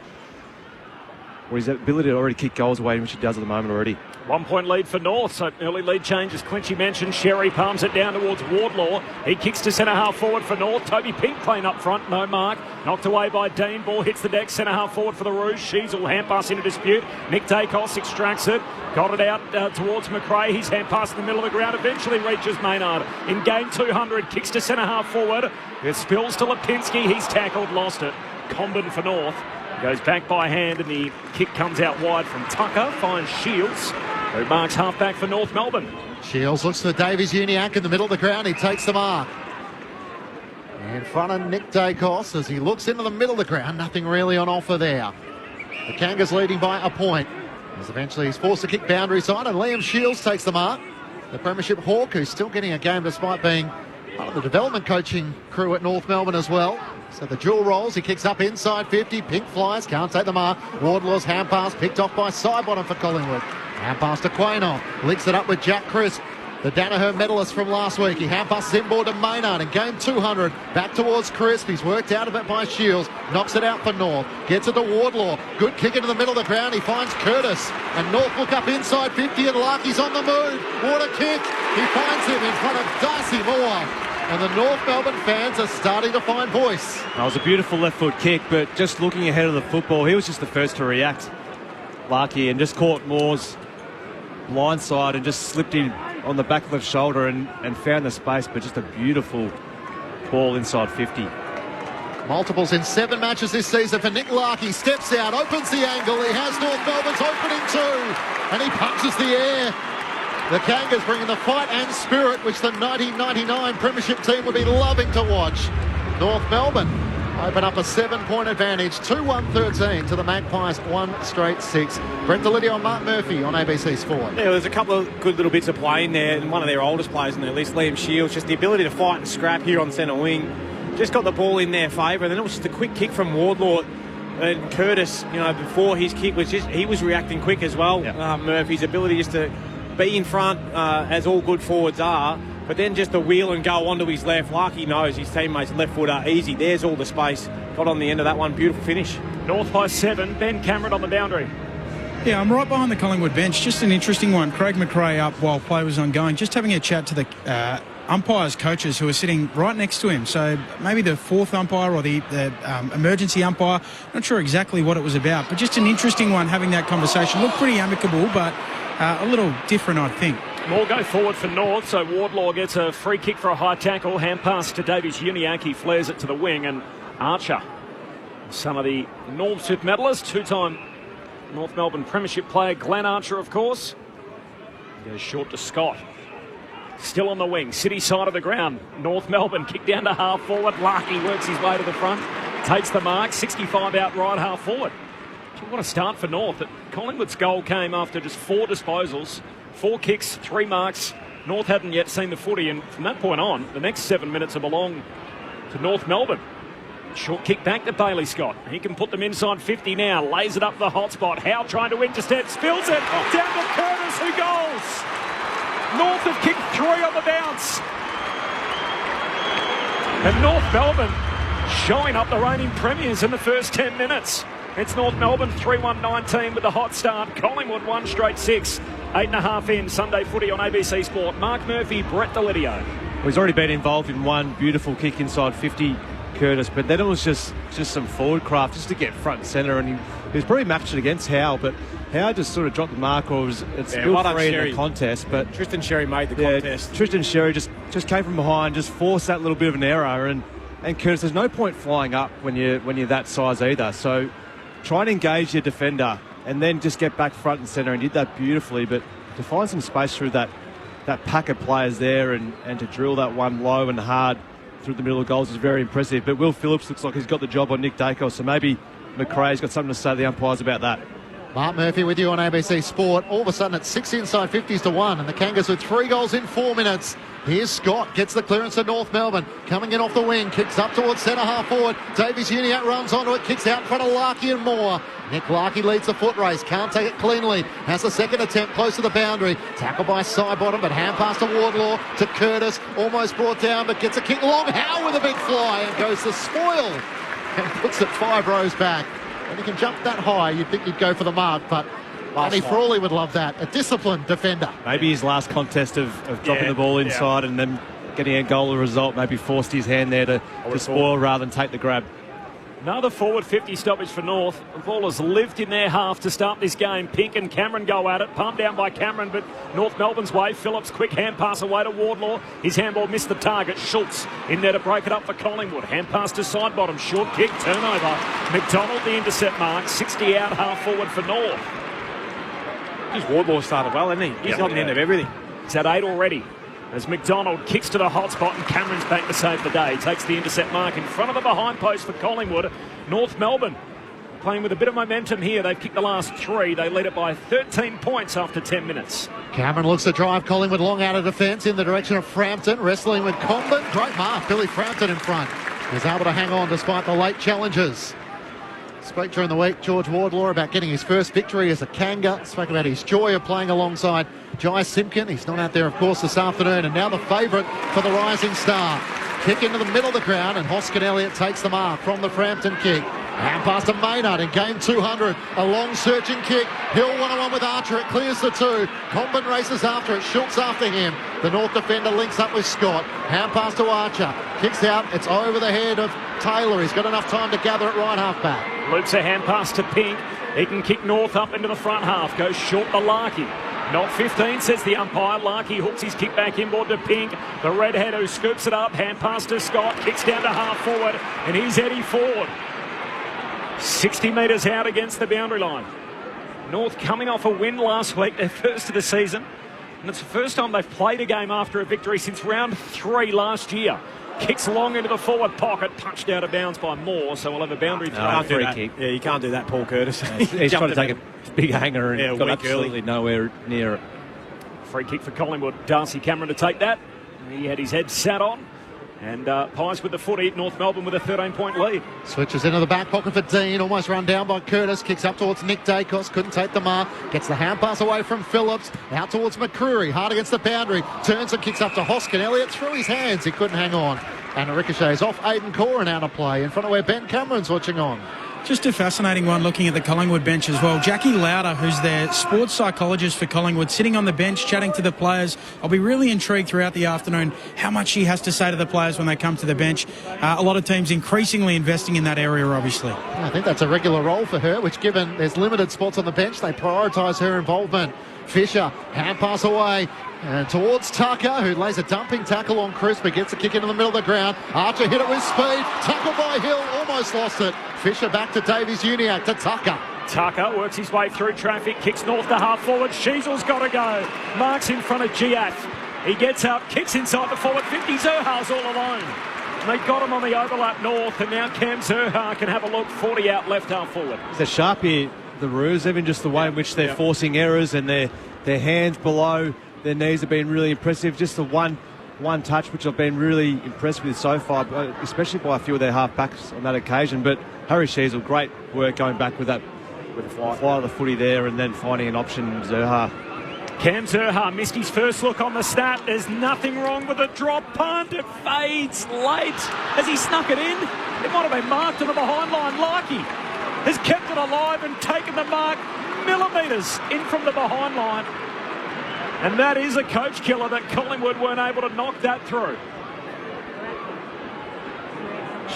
his ability to already kick goals away, which he does at the moment already. 1 point lead for North, so early lead changes. Quincy mentioned Sherry palms it down towards Wardlaw. He kicks to centre half forward for North. Toby Pink playing up front, no mark. Knocked away by Dean. Ball hits the deck, centre half forward for the Rouge. Sheasel hand pass into dispute. Nick Dacos extracts it. Got it out towards McRae. His hand pass in the middle of the ground eventually reaches Maynard. In game 200, kicks to centre half forward. It spills to Lipinski. He's tackled, lost it. Comben for North. Goes back by hand, and the kick comes out wide from Tucker. Finds Shields, who marks half-back for North Melbourne. Shields looks for Davies Uniacke in the middle of the ground. He takes the mark. In front of Nick Dacos as he looks into the middle of the ground. Nothing really on offer there. The Kangas leading by a point. As eventually he's forced to kick boundary side, and Liam Shields takes the mark. The Premiership Hawk, who's still getting a game despite being part of the development coaching crew at North Melbourne as well. So the dual rolls, he kicks up inside 50, Pink flies, can't take the mark. Wardlaw's hand pass picked off by Sidebottom for Collingwood. Hand pass to Quaynor, links it up with Jack Crisp, the Danaher medalist from last week. He hand passes inboard to Maynard in game 200, back towards Crisp. He's worked out a bit by Shields, knocks it out for North, gets it to Wardlaw. Good kick into the middle of the ground, he finds Curtis, and North look up inside 50 and Larkey's on the move. What a kick! He finds him in front of Darcy Moore. And the North Melbourne fans are starting to find voice. That was a beautiful left foot kick, but just looking ahead of the football, he was just the first to react, Larkey, and just caught Moore's blind side and just slipped in on the back left shoulder and found the space, but just a beautiful ball inside 50. Multiples in 7 matches this season for Nick Larkey. Steps out, opens the angle. He has North Melbourne's opening 2, and he punches the air. The Kangas bringing the fight and spirit which the 1999 Premiership team would be loving to watch. North Melbourne open up a 7-point advantage. 2-1-13 to the Magpies, 1 straight 6. Brett Delidio and Mark Murphy on ABC Sport. Yeah, there's a couple of good little bits of play in there, and one of their oldest players in their list, Liam Shields, just the ability to fight and scrap here on centre wing. Just got the ball in their favour, and then it was just a quick kick from Wardlaw. And Curtis, before his kick he was reacting quick as well. Yeah. Murphy's ability just to be in front, as all good forwards are, but then just the wheel and go onto his left. Larky knows his teammates' left foot are easy. There's all the space. Got on the end of that one. Beautiful finish. North by 7. Ben Cameron on the boundary. Yeah, I'm right behind the Collingwood bench. Just an interesting one. Craig McRae up while play was ongoing. Just having a chat to the umpires, coaches who are sitting right next to him. So maybe the fourth umpire or the emergency umpire. Not sure exactly what it was about, but just an interesting one having that conversation. Looked pretty amicable, but a little different, I think. More go forward for North, so Wardlaw gets a free kick for a high tackle. Hand pass to Davies Uniacke, flares it to the wing, and Archer, son of the Norm Smith medalist, 2-time North Melbourne Premiership player, Glenn Archer, of course. Goes short to Scott. Still on the wing, City side of the ground. North Melbourne kick down to half forward. Larky works his way to the front, takes the mark, 65 out right half forward. What a start for North. Collingwood's goal came after just 4 disposals, 4 kicks, 3 marks. North hadn't yet seen the footy, and from that point on, the next 7 minutes have belonged to North Melbourne. Short kick back to Bailey Scott. He can put them inside 50 now, lays it up the hot spot. Howe trying to intercept, spills it, down to Curtis, who goals. North have kicked 3 on the bounce. And North Melbourne showing up the reigning premiers in the first 10 minutes. It's North Melbourne 3-1-19 with the hot start. Collingwood 1 straight 6. 8.5 in Sunday footy on ABC Sport. Mark Murphy, Brett Delidio. Well, he's already been involved in one beautiful kick inside 50, Curtis, but then it was just some forward craft just to get front and centre, and he was probably matched it against Howe, but Howe just sort of dropped the mark, or it's still free in the contest. But Tristan Sherry made the contest. Tristan Sherry just came from behind, just forced that little bit of an error, and Curtis, there's no point flying up when you're that size either. So try and engage your defender and then just get back front and centre, and did that beautifully. But to find some space through that pack of players there and to drill that one low and hard through the middle of goals is very impressive. But Will Phillips looks like he's got the job on Nick Dacos, so maybe McRae's got something to say to the umpires about that. Mark Murphy with you on ABC Sport. All of a sudden it's 6 inside 50s to 1, and the Kangas with 3 goals in 4 minutes. Here's Scott, gets the clearance to North Melbourne, coming in off the wing, kicks up towards centre half forward. Davies Uniacke runs onto it, kicks out in front of Larky and Moore. Nick Larky leads the foot race, can't take it cleanly. Has the second attempt close to the boundary. Tackled by Sidebottom, but hand pass to Wardlaw, to Curtis. Almost brought down, but gets a kick long. Howe with a big fly and goes to spoil and puts it 5 rows back. When he can jump that high, you'd think he'd go for the mark, but Andy Frawley would love that. A disciplined defender. Maybe his last contest of dropping the ball inside and then getting a goal as a result, maybe forced his hand there to spoil rather than take the grab. Another forward 50 stoppage for North. The ball has lived in their half to start this game. Pink and Cameron go at it. Pumped down by Cameron, but North Melbourne's way. Phillips, quick hand pass away to Wardlaw. His handball missed the target. Schultz in there to break it up for Collingwood. Hand pass to Sidebottom. Short kick, turnover. McDonald, the intercept mark. 60 out, half forward for North. His Wardlaw started well, hasn't he? He's on the end of everything. He's had 8 already. As McDonald kicks to the hot spot and Cameron's back to save the day. Takes the intercept mark in front of the behind post for Collingwood. North Melbourne playing with a bit of momentum here. They've kicked the last 3. They lead it by 13 points after 10 minutes. Cameron looks to drive Collingwood long out of defence in the direction of Frampton. Wrestling with Comben. Great mark. Billy Frampton in front. He's able to hang on despite the late challenges. Spoke during the week, George Wardlaw, about getting his first victory as a Kanga. Spoke about his joy of playing alongside Jai Simpkin. He's not out there, of course, this afternoon. And now the favourite for the Rising Star. Kick into the middle of the ground, and Hoskin Elliott takes the mark from the Frampton kick. Hand pass to Maynard in game 200. A long searching kick. Hill 1-on-1 with Archer. It clears the 2. Comben races after it. Schultz after him. The North defender links up with Scott. Hand pass to Archer. Kicks out. It's over the head of Taylor. He's got enough time to gather it right half back. Loops a hand pass to Pink. He can kick North up into the front half. Goes short to Larky. Not 15, says the umpire. Larky hooks his kick back inboard to Pink. The redhead who scoops it up. Hand pass to Scott. Kicks down to half forward. And he's Eddie Ford. 60 metres out against the boundary line. North coming off a win last week, their first of the season. And it's the first time they've played a game after a victory since round 3 last year. Kicks long into the forward pocket, punched out of bounds by Moore, so we'll have a boundary throw. Free kick. Yeah, you can't do that, Paul Curtis. He's trying to take a big hanger and got weak absolutely nowhere near it. Free kick for Collingwood. Darcy Cameron to take that. He had his head sat on. And Pies with the footy. North Melbourne with a 13-point lead. Switches into the back pocket for Dean. Almost run down by Curtis. Kicks up towards Nick Dacos. Couldn't take the mark. Gets the hand pass away from Phillips. Out towards McCreary. Hard against the boundary. Turns and kicks up to Hoskin. Elliott through his hands. He couldn't hang on. And a ricochet is off Aidan Corin out of play in front of where Ben Cameron's watching on. Just a fascinating one looking at the Collingwood bench as well. Jackie Lauder, who's their sports psychologist for Collingwood, sitting on the bench chatting to the players. I'll be really intrigued throughout the afternoon how much she has to say to the players when they come to the bench. A lot of teams increasingly investing in that area, obviously. I think that's a regular role for her, which given there's limited spots on the bench, they prioritise her involvement. Fisher, hand pass away. And towards Tucker, who lays a dumping tackle on Chris, but gets a kick into the middle of the ground. Archer hit it with speed. Tackled by Hill, almost lost it. Fisher back to Davies-Uniacke, to Tucker. Tucker works his way through traffic, kicks north to half forward. Sheasel's got to go. Marks in front of Giath. He gets up, kicks inside the forward 50. Zerha's all alone. They got him on the overlap north, and now Cam Zerha can have a look. 40 out left half forward. They're sharp here, the Roos, even just the way in which they're forcing errors and their hands below their knees have been really impressive. Just the one touch, which I've been really impressed with so far, especially by a few of their half-backs on that occasion. But Harry Sheasel, great work going back with that, with the flight of the footy there and then finding an option, Zerha. Cam Zerha missed his first look on the snap. There's nothing wrong with the drop punt. It fades late. Has he snuck it in? It might have been marked on the behind line. Larkey has kept it alive and taken the mark millimetres in from the behind line. And that is a coach killer that Collingwood weren't able to knock that through.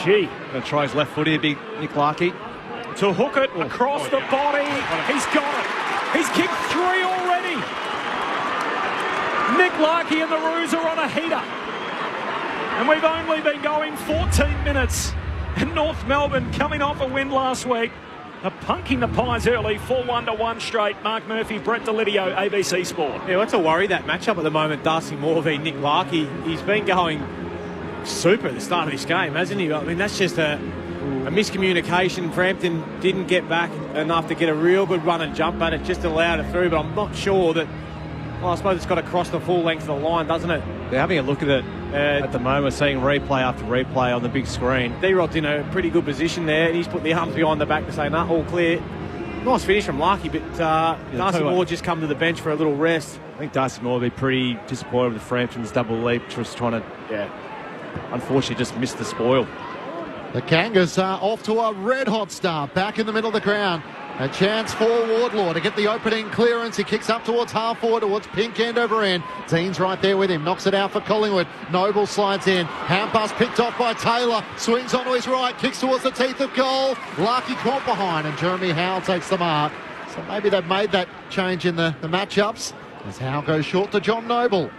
Gee. Going to try his left footy, big Nick Larkey. To hook it across the body. He's got it. He's kicked 3 already. Nick Larkey and the Roos are on a heater. And we've only been going 14 minutes. And North Melbourne coming off a win last week. Are punking the Pies early, 4-1 to 1 straight. Mark Murphy, Brett DeLidio, ABC Sport. Yeah, what's a worry, that matchup at the moment, Darcy Moore v Nick Larkey. He's been going super at the start of this game, hasn't he? I mean, that's just a miscommunication. Frampton didn't get back enough to get a real good run and jump at it, just allowed it through, but I'm not sure that... Well, I suppose it's got to cross the full length of the line, doesn't it? They're having a look at it at the moment, seeing replay after replay on the big screen. D-Rod's in a pretty good position there, and he's put the arms behind the back to say, nah, all clear. Nice finish from Larkey, but Darcy Moore just come to the bench for a little rest. I think Darcy Moore will be pretty disappointed with Frampton's double leap, just trying to, unfortunately just missed the spoil. The Kangas are off to a red-hot start, back in the middle of the ground. A chance for Wardlaw to get the opening clearance. He kicks up towards half forward, towards pink end over end. Dean's right there with him. Knocks it out for Collingwood. Noble slides in. Hand pass picked off by Taylor. Swings onto his right. Kicks towards the teeth of goal. Larkey caught behind, and Jeremy Howe takes the mark. So maybe they've made that change in the matchups. As Howe goes short to John Noble.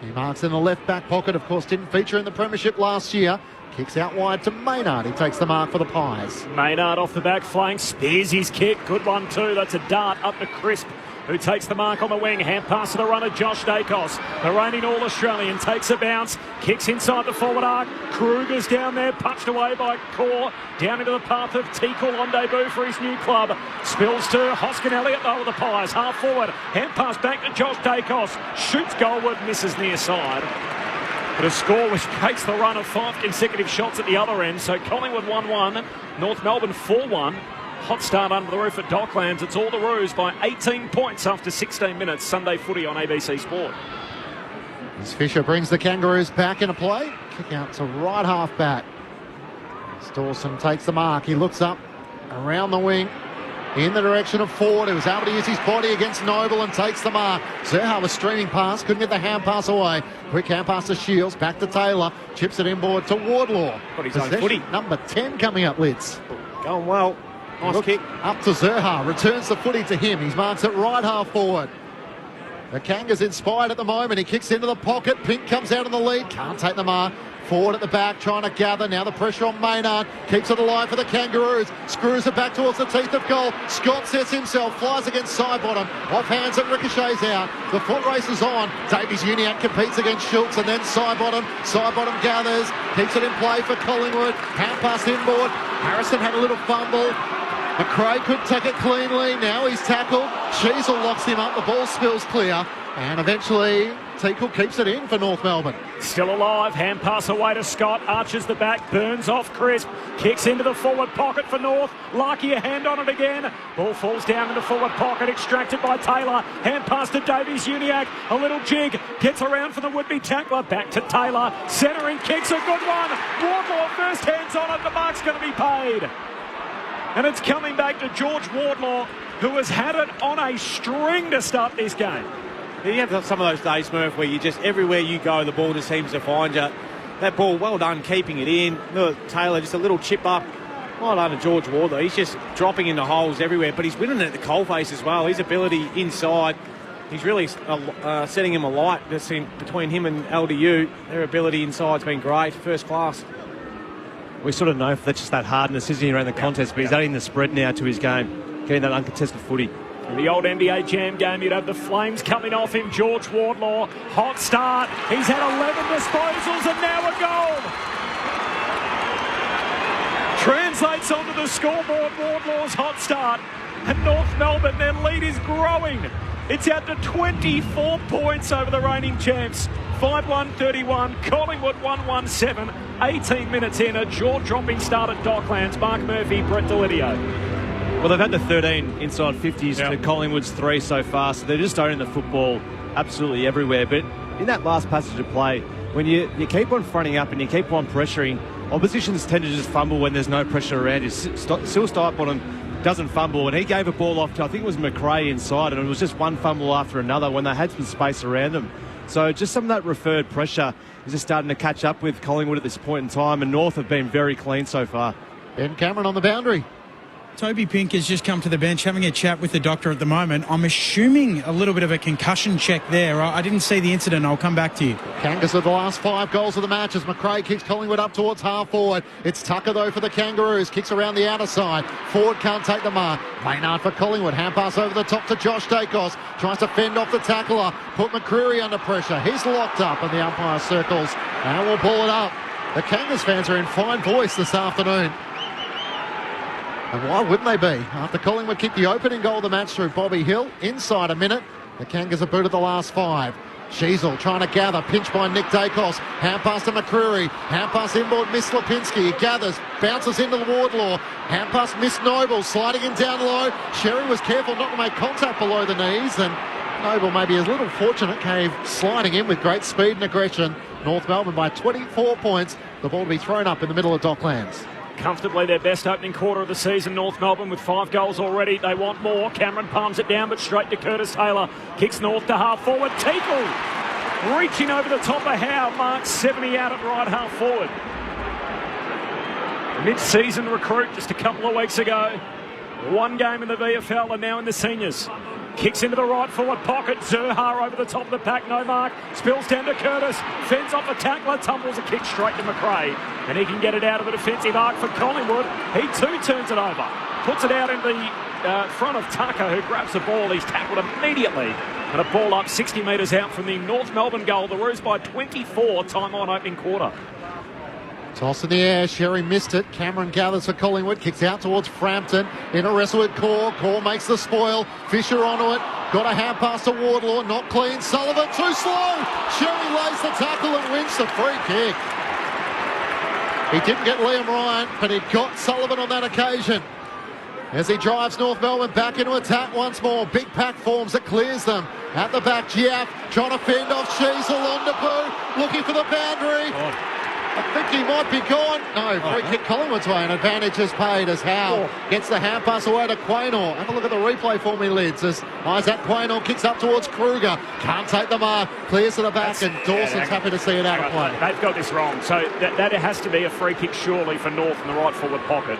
He marks in the left back pocket. Of course, didn't feature in the premiership last year. Kicks out wide to Maynard. He takes the mark for the Pies. Maynard off the back flank. Spears his kick. Good one too. That's a dart up to Crisp, who takes the mark on the wing. Hand pass to the runner, Josh Dacos. The reigning All-Australian takes a bounce. Kicks inside the forward arc. Kruger's down there. Punched away by Core. Down into the path of Teakle on debut for his new club. Spills to Hoskin Elliott though with the Pies. Half forward. Hand pass back to Josh Dacos. Shoots goalward. Misses near side. But a score which breaks the run of 5 consecutive shots at the other end. So Collingwood 1-1, North Melbourne 4-1. Hot start under the roof at Docklands. It's all the Roos by 18 points after 16 minutes. Sunday footy on ABC Sport. As Fisher brings the Kangaroos back into play. Kick out to right half back. Dawson takes the mark. He looks up around the wing in the direction of Ford, who was able to use his body against Noble and takes the mark. Zerha was streaming past, couldn't get the hand pass away. Quick hand pass to Shields, back to Taylor, chips it inboard to Wardlaw. Got his own footy. Number 10 coming up, Lids. Going well. Nice kick. Up to Zerha, returns the footy to him. He marks it right half forward. The Kangas inspired at the moment. He kicks into the pocket. Pink comes out in the lead. Can't take the mark. Forward at the back, trying to gather. Now the pressure on Maynard. Keeps it alive for the Kangaroos. Screws it back towards the teeth of goal. Scott sets himself. Flies against Sidebottom. Off hands and ricochets out. The foot race is on. Davies Uniacke competes against Schultz and then Sidebottom. Sidebottom gathers. Keeps it in play for Collingwood. Hand pass inboard. Harrison had a little fumble. McRae could take it cleanly. Now he's tackled. Sheasel locks him up. The ball spills clear. And eventually, Teakle keeps it in for North Melbourne. Still alive. Hand pass away to Scott. Arches the back. Burns off Crisp. Kicks into the forward pocket for North. Larky a hand on it again. Ball falls down in the forward pocket. Extracted by Taylor. Hand pass to Davies Uniacke. A little jig. Gets around for the would-be tackler. Back to Taylor. Centering kicks. A good one. Wardlaw first hands on it. The mark's going to be paid. And it's coming back to George Wardlaw, who has had it on a string to start this game. You have some of those days, Murph, where you just, everywhere you go, the ball just seems to find you. That ball, well done, keeping it in. Look, Taylor, just a little chip up. Well done to George Wardlaw. He's just dropping in the holes everywhere, but he's winning it at the coalface as well. His ability inside, he's really setting him alight. That's between him and LDU. Their ability inside's been great, first class. We sort of know that's just that hardness, isn't he, around the contest, but he's adding the spread now to his game, getting that uncontested footy. In the old NBA Jam game, you'd have the flames coming off him. George Wardlaw, hot start. He's had 11 disposals and now a goal. Translates onto the scoreboard, Wardlaw's hot start. And North Melbourne, their lead is growing. It's out to 24 points over the reigning champs. 5-1-31, Collingwood 1-1-7. 18 minutes in, a jaw-dropping start at Docklands. Mark Murphy, Brett Delidio. Well, they've had the 13 inside 50s to Collingwood's 3 so far, so they're just owning the football absolutely everywhere. But in that last passage of play, when you keep on fronting up and you keep on pressuring, oppositions tend to just fumble when there's no pressure around you. Still Sidebottom doesn't fumble, and he gave a ball off to, I think it was McRae inside, and it was just one fumble after another when they had some space around them. So just some of that referred pressure is just starting to catch up with Collingwood at this point in time, and North have been very clean so far. Ben Cameron on the boundary. Toby Pink has just come to the bench having a chat with the doctor at the moment. I'm assuming a little bit of a concussion check there. I didn't see the incident. I'll come back to you. Kangas with the last 5 goals of the match as McRae kicks Collingwood up towards half forward. It's Tucker though for the Kangaroos. Kicks around the outer side. Forward can't take the mark. Maynard for Collingwood. Hand pass over the top to Josh Dacos. Tries to fend off the tackler. Put McCreary under pressure. He's locked up and the umpire circles. And we'll pull it up. The Kangas fans are in fine voice this afternoon. And why wouldn't they be? After Collingwood kicked the opening goal of the match through Bobby Hill, inside a minute, the Kangas have booted the last 5. Sheasel trying to gather, pinched by Nick Dacos. Hand pass to McCreary. Hand pass inboard, Miss Lipinski. He gathers, bounces into the Wardlaw. Hand pass, Miss Noble, sliding in down low. Sherry was careful not to make contact below the knees, and Noble maybe a little fortunate, came sliding in with great speed and aggression. North Melbourne by 24 points. The ball to be thrown up in the middle of Docklands. Comfortably their best opening quarter of the season, North Melbourne, with 5 goals already. They want more. Cameron palms it down, but straight to Curtis Taylor. Kicks North to half forward. Teakle reaching over the top of Howe. Marks 70 out at right half forward. Mid-season recruit just a couple of weeks ago. 1 game in the VFL and now in the seniors. Kicks into the right forward pocket. Zurhar over the top of the pack. No mark. Spills down to Curtis. Fends off a tackler. Tumbles a kick straight to McRae. And he can get it out of the defensive arc for Collingwood. He too turns it over. Puts it out in the front of Tucker, who grabs the ball. He's tackled immediately. And a ball up 60 metres out from the North Melbourne goal. The Roos by 24. Time on opening quarter. Toss in the air, Sherry missed it. Cameron gathers for Collingwood, kicks out towards Frampton. In a wrestle with Core. Core makes the spoil. Fisher onto it. Got a hand pass to Wardlaw, not clean. Sullivan too slow. Sherry lays the tackle and wins the free kick. He didn't get Liam Ryan, but he got Sullivan on that occasion. As he drives North Melbourne back into attack once more. Big pack forms, it clears them. At the back, Giaff trying to fend off Sheasel on Naboo, looking for the boundary. I think he might be gone. No, free kick Collingwood's way. An advantage is paid as Howe gets the hand pass away to Quaynor. Have a look at the replay for me, Lids, as Isaac Quaynor kicks up towards Kruger. Can't take the mark. Clears to the back, and Dawson's happy to see it out of play. They've got this wrong. So that has to be a free kick surely for North in the right forward pocket.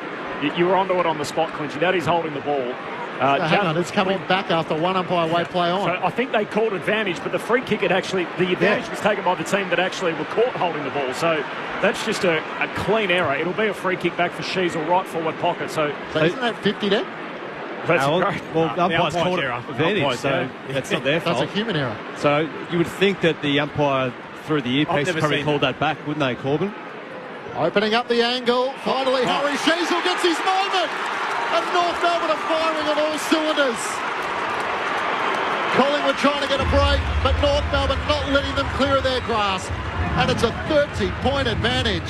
You were onto it on the spot, Clinchy. That is holding the ball. Hang on, it's coming back after one umpire way play on. So I think they called advantage, but the free kick the advantage was taken by the team that actually were caught holding the ball. So that's just a clean error. It'll be a free kick back for Sheasel, right forward pocket. So isn't that 50 then? That's the umpire's caught advantage, so that's not their fault. That's a human error. So you would think that the umpire through the earpiece probably called that back, wouldn't they, Corbin? Opening up the angle. Finally, Harry Sheasel gets his moment. And North Melbourne are firing on all cylinders. Collingwood trying to get a break, but North Melbourne not letting them clear their grasp. And it's a 30-point advantage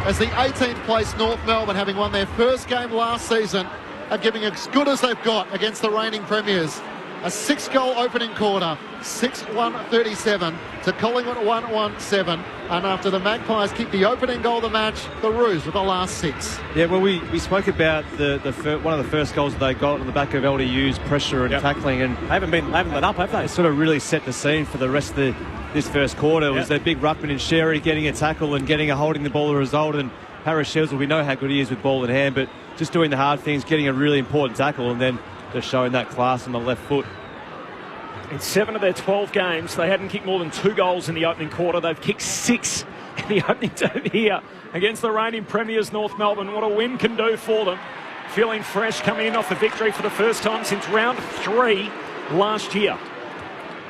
as the 18th place North Melbourne, having won their first game last season, are giving as good as they've got against the reigning premiers. A 6-goal opening quarter, 6-1-37 to Collingwood 1-1-7. And after the Magpies kicked the opening goal of the match, the Roos with the last 6. Yeah, well, we spoke about one of the first goals they got on the back of LDU's pressure and tackling, and they haven't let up, have they? It sort of really set the scene for the rest of this first quarter. It was their big ruckman and Sherry getting a tackle and getting a holding the ball a result, and Harris Sheasel, we know how good he is with ball in hand, but just doing the hard things, getting a really important tackle, and then just showing that class on the left foot. In 7 of their 12 games, they hadn't kicked more than 2 goals in the opening quarter. They've kicked 6 in the opening term here against the reigning premiers, North Melbourne. What a win can do for them. Feeling fresh, coming in off the victory for the first time since round 3 last year.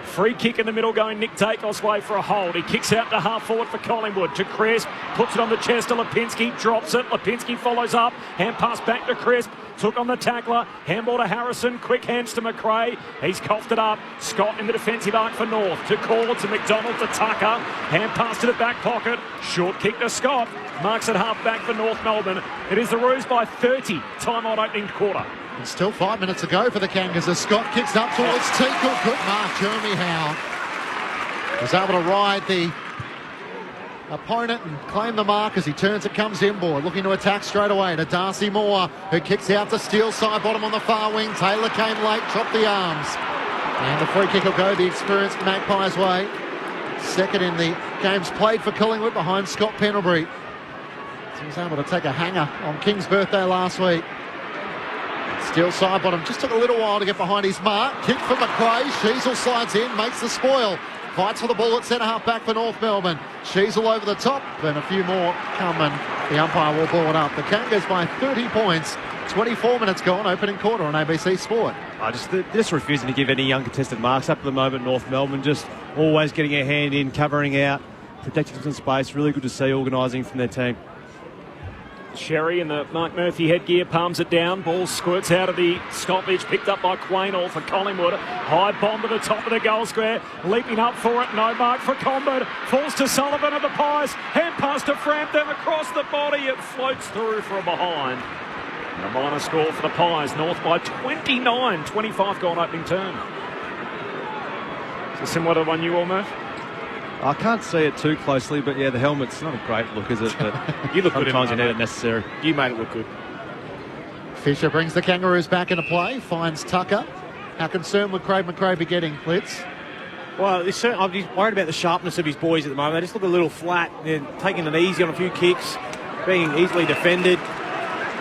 Free kick in the middle going Nick Dacos' way for a hold. He kicks out to half forward for Collingwood. To Crisp, puts it on the chest to Lipinski, drops it. Lipinski follows up. Hand pass back to Crisp. Took on the tackler. Handball to Harrison. Quick hands to McRae. He's coughed it up. Scott in the defensive arc for North. To Cord, to McDonald, to Tucker. Hand pass to the back pocket. Short kick to Scott. Marks at half back for North Melbourne. It is the Roos by 30. Time on opening quarter. And still 5 minutes to go for the Kangas as Scott kicks up towards Teakle. Good mark, Jeremy Howe was able to ride the opponent and claim the mark as he turns and comes inboard, looking to attack straight away to Darcy Moore, who kicks out to Steele side bottom on the far wing. Taylor came late, dropped the arms, and the free kick will go the experienced Magpies' way. Second in the games played for Collingwood behind Scott Pendlebury. So he was able to take a hanger on King's birthday last week. Steele side bottom, just took a little while to get behind his mark. Kick for McRae, Sheasel slides in, makes the spoil. Fights for the ball at centre-half back for North Melbourne. Sheasel over the top, then a few more come and the umpire will ball it up. The Kangas by 30 points, 24 minutes gone, opening quarter on ABC Sport. Just refusing to give any young contested marks up at the moment, North Melbourne, just always getting a hand in, covering out, protecting some space. Really good to see organising from their team. Sherry in the Mark Murphy headgear palms it down. Ball squirts out of the stoppage, picked up by Quaynor for Collingwood. High bomb to the top of the goal square. Leaping up for it, no mark for Combat. Falls to Sullivan of the Pies. Hand pass to Frampton across the body. It floats through from behind. And a minor score for the Pies. North by 29. 25 goal opening turn. Is it similar to the one you all, Murph? I can't see it too closely, but yeah, the helmet's not a great look, is it? But you look good in sometimes you need it necessary. You made it look good. Fisher brings the Kangaroos back into play, finds Tucker. How concerned would Craig McRae be getting, Blitz? Well, I'm just worried about the sharpness of his boys at the moment. They just look a little flat. They're taking it easy on a few kicks, being easily defended.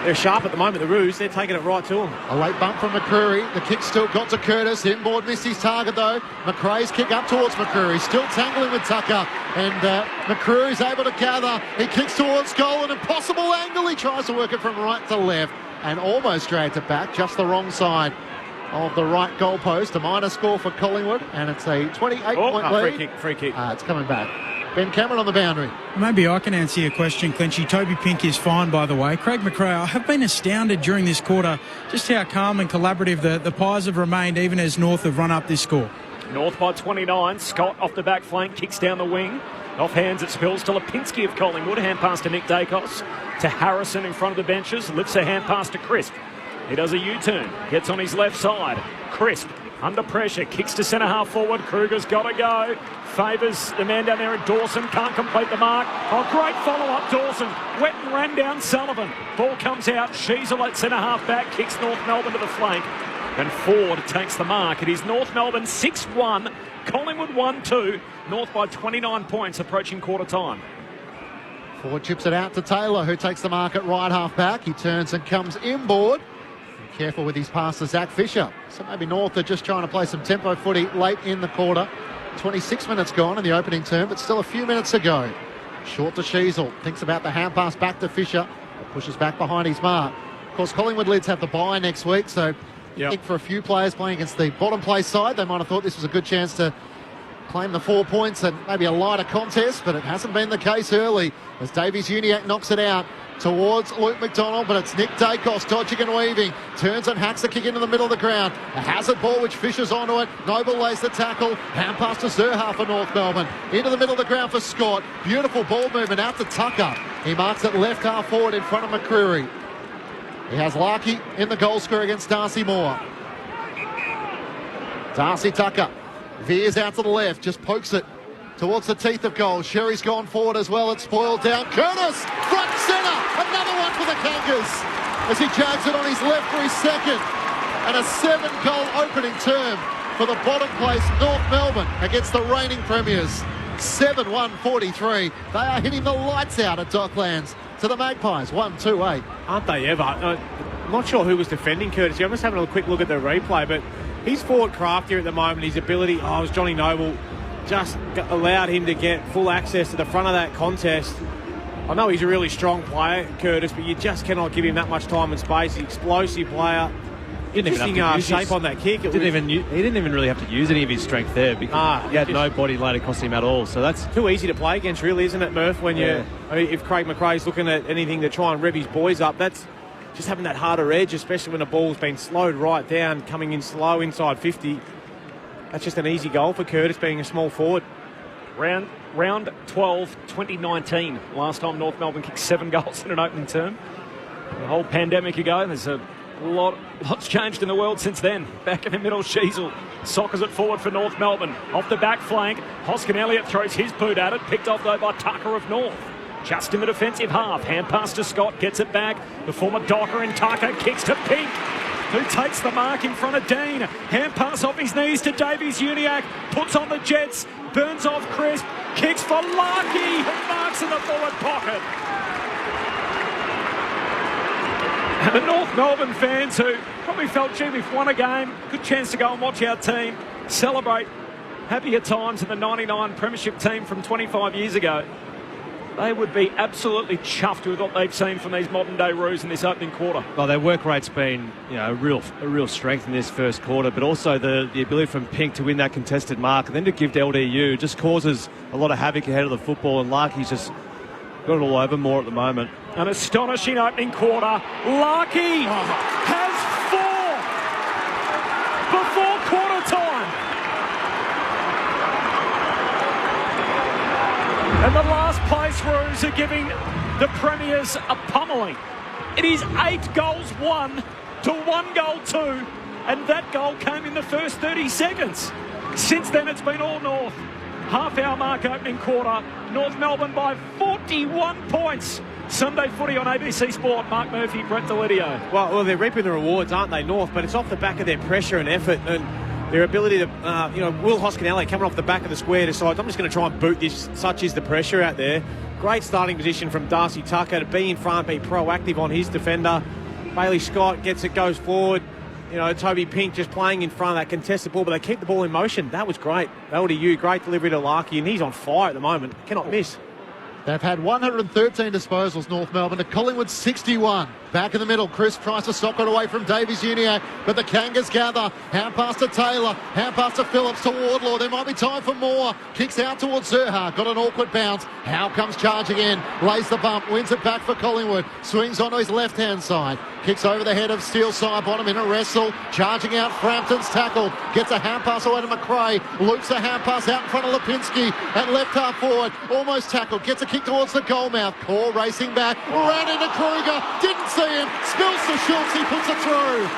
They're sharp at the moment, the Roos. They're taking it right to them. A late bump from McCreary. The kick still got to Curtis. Inboard missed his target, though. McRae's kick up towards McCreary. Still tangling with Tucker. And McCreary's able to gather. He kicks towards goal. An impossible angle. He tries to work it from right to left. And almost dragged it back. Just the wrong side of the right goalpost. A minor score for Collingwood. And it's a 28-point lead. Free kick. It's coming back. Ben Cameron on the boundary. Maybe I can answer your question, Clinchy. Toby Pink is fine, by the way. Craig McRae, I have been astounded during this quarter just how calm and collaborative the Pies have remained, even as North have run up this score. North by 29. Scott off the back flank, kicks down the wing. Off hands it spills to Lipinski of Collingwood. Hand pass to Nick Dacos. To Harrison in front of the benches. Lifts a hand pass to Crisp. He does a U-turn. Gets on his left side. Crisp under pressure. Kicks to centre half forward. Kruger's got to go. Favours the man down there at Dawson. Can't complete the mark. Oh, great follow-up, Dawson. Wet and ran down Sullivan. Ball comes out. Sheasel at centre half back. Kicks North Melbourne to the flank. And Ford takes the mark. It is North Melbourne 6-1. Collingwood 1-2. North by 29 points approaching quarter time. Ford chips it out to Taylor, who takes the mark at right half back. He turns and comes inboard. Careful with his pass to Zach Fisher. So maybe North are just trying to play some tempo footy late in the quarter. 26 minutes gone in the opening term, but still a few minutes to go. Short to Sheasel. Thinks about the hand pass back to Fisher. Pushes back behind his mark. Of course, Collingwood Lids have the bye next week, so I think for a few players playing against the bottom place side, they might have thought this was a good chance to claim the 4 points and maybe a lighter contest, but it hasn't been the case early as Davies-Uniacke knocks it out towards Luke McDonald, but it's Nick Dacos dodging and weaving, turns and hacks the kick into the middle of the ground. A hazard ball which Fisher's onto it. Noble lays the tackle, hand pass to Zerha for North Melbourne. Into the middle of the ground for Scott. Beautiful ball movement out to Tucker. He marks it left half forward in front of McCreary. He has Larkey in the goal square against Darcy Moore. Darcy Tucker veers out to the left, just pokes it towards the teeth of goal. Sherry's gone forward as well. It's spoiled down. Curtis, front centre. Another one for the Kangas as he jags it on his left for his second. And a 7-goal opening term for the bottom place North Melbourne against the reigning premiers. 7-1-43. They are hitting the lights out at Docklands to the Magpies. 1-2-8. Aren't they ever? I'm not sure who was defending Curtis. I'm just having a quick look at the replay, but he's forward craftier at the moment. His ability, it was Johnny Noble, just allowed him to get full access to the front of that contest. I know he's a really strong player, Curtis, but you just cannot give him that much time and space. He's an explosive player. Interesting shape on that kick. He didn't even really have to use any of his strength there because he had no body laid across him at all. So that's too easy to play against, really, isn't it, Murph? When if Craig McRae's looking at anything to try and rev his boys up, that's just having that harder edge, especially when the ball's been slowed right down, coming in slow inside 50. That's just an easy goal for Curtis, being a small forward. Round 12, 2019. Last time North Melbourne kicked 7 goals in an opening term. The whole pandemic ago. There's a lot's changed in the world since then. Back in the middle, Sheasel soccers it forward for North Melbourne. Off the back flank, Hoskin Elliott throws his boot at it. Picked off though by Tucker of North. Just in the defensive half. Hand pass to Scott, gets it back. The former Docker and Tucker kicks to Pink, who takes the mark in front of Dean. Hand pass off his knees to Davies-Uniacke. Puts on the Jets. Burns off Crisp. Kicks for Larkey, who marks in the forward pocket. And the North Melbourne fans who probably felt, gee, we've won a game, good chance to go and watch our team celebrate happier times in the 99 Premiership team from 25 years ago. They would be absolutely chuffed with what they've seen from these modern-day Roos in this opening quarter. Well, their work rate's been a real strength in this first quarter, but also the ability from Pink to win that contested mark and then to give to LDU just causes a lot of havoc ahead of the football, and Larkey's just got it all over more at the moment. An astonishing opening quarter. Larkey has 4 before quarter time. And the last place Roos are giving the Premiers a pummelling. It is 8 goals 1 to 1 goal 2, and that goal came in the first 30 seconds. Since then, it's been all North. Half-hour mark opening quarter. North Melbourne by 41 points. Sunday footy on ABC Sport. Mark Murphy, Brett Delidio. Well, they're reaping the rewards, aren't they, North? But it's off the back of their pressure and effort and their ability to, Will Hoskin Elliott coming off the back of the square decides, I'm just going to try and boot this. Such is the pressure out there. Great starting position from Darcy Tucker to be in front, be proactive on his defender. Bailey Scott gets it, goes forward. Toby Pink just playing in front of that contested ball, but they keep the ball in motion. That was great. LDU, great delivery to Larkey, and he's on fire at the moment. Cannot miss. They've had 113 disposals, North Melbourne, to Collingwood 61. Back in the middle, Chris tries to stop it away from Davies-Uniacke, but the Kangas gather. Hand pass to Taylor, hand pass to Phillips, to Wardlaw. There might be time for more. Kicks out towards Zerha, got an awkward bounce. Howe comes charging in, lays the bump, wins it back for Collingwood. Swings onto his left-hand side. Kicks over the head of Steele Sidebottom in a wrestle. Charging out, Frampton's tackle. Gets a hand pass away to McRae. Loops the hand pass out in front of Lipinski. At left half forward, almost tackled. Gets a kick towards the goal mouth. Core racing back. Ran into Kruger. Didn't see him. Spills to Schultz. He puts it through.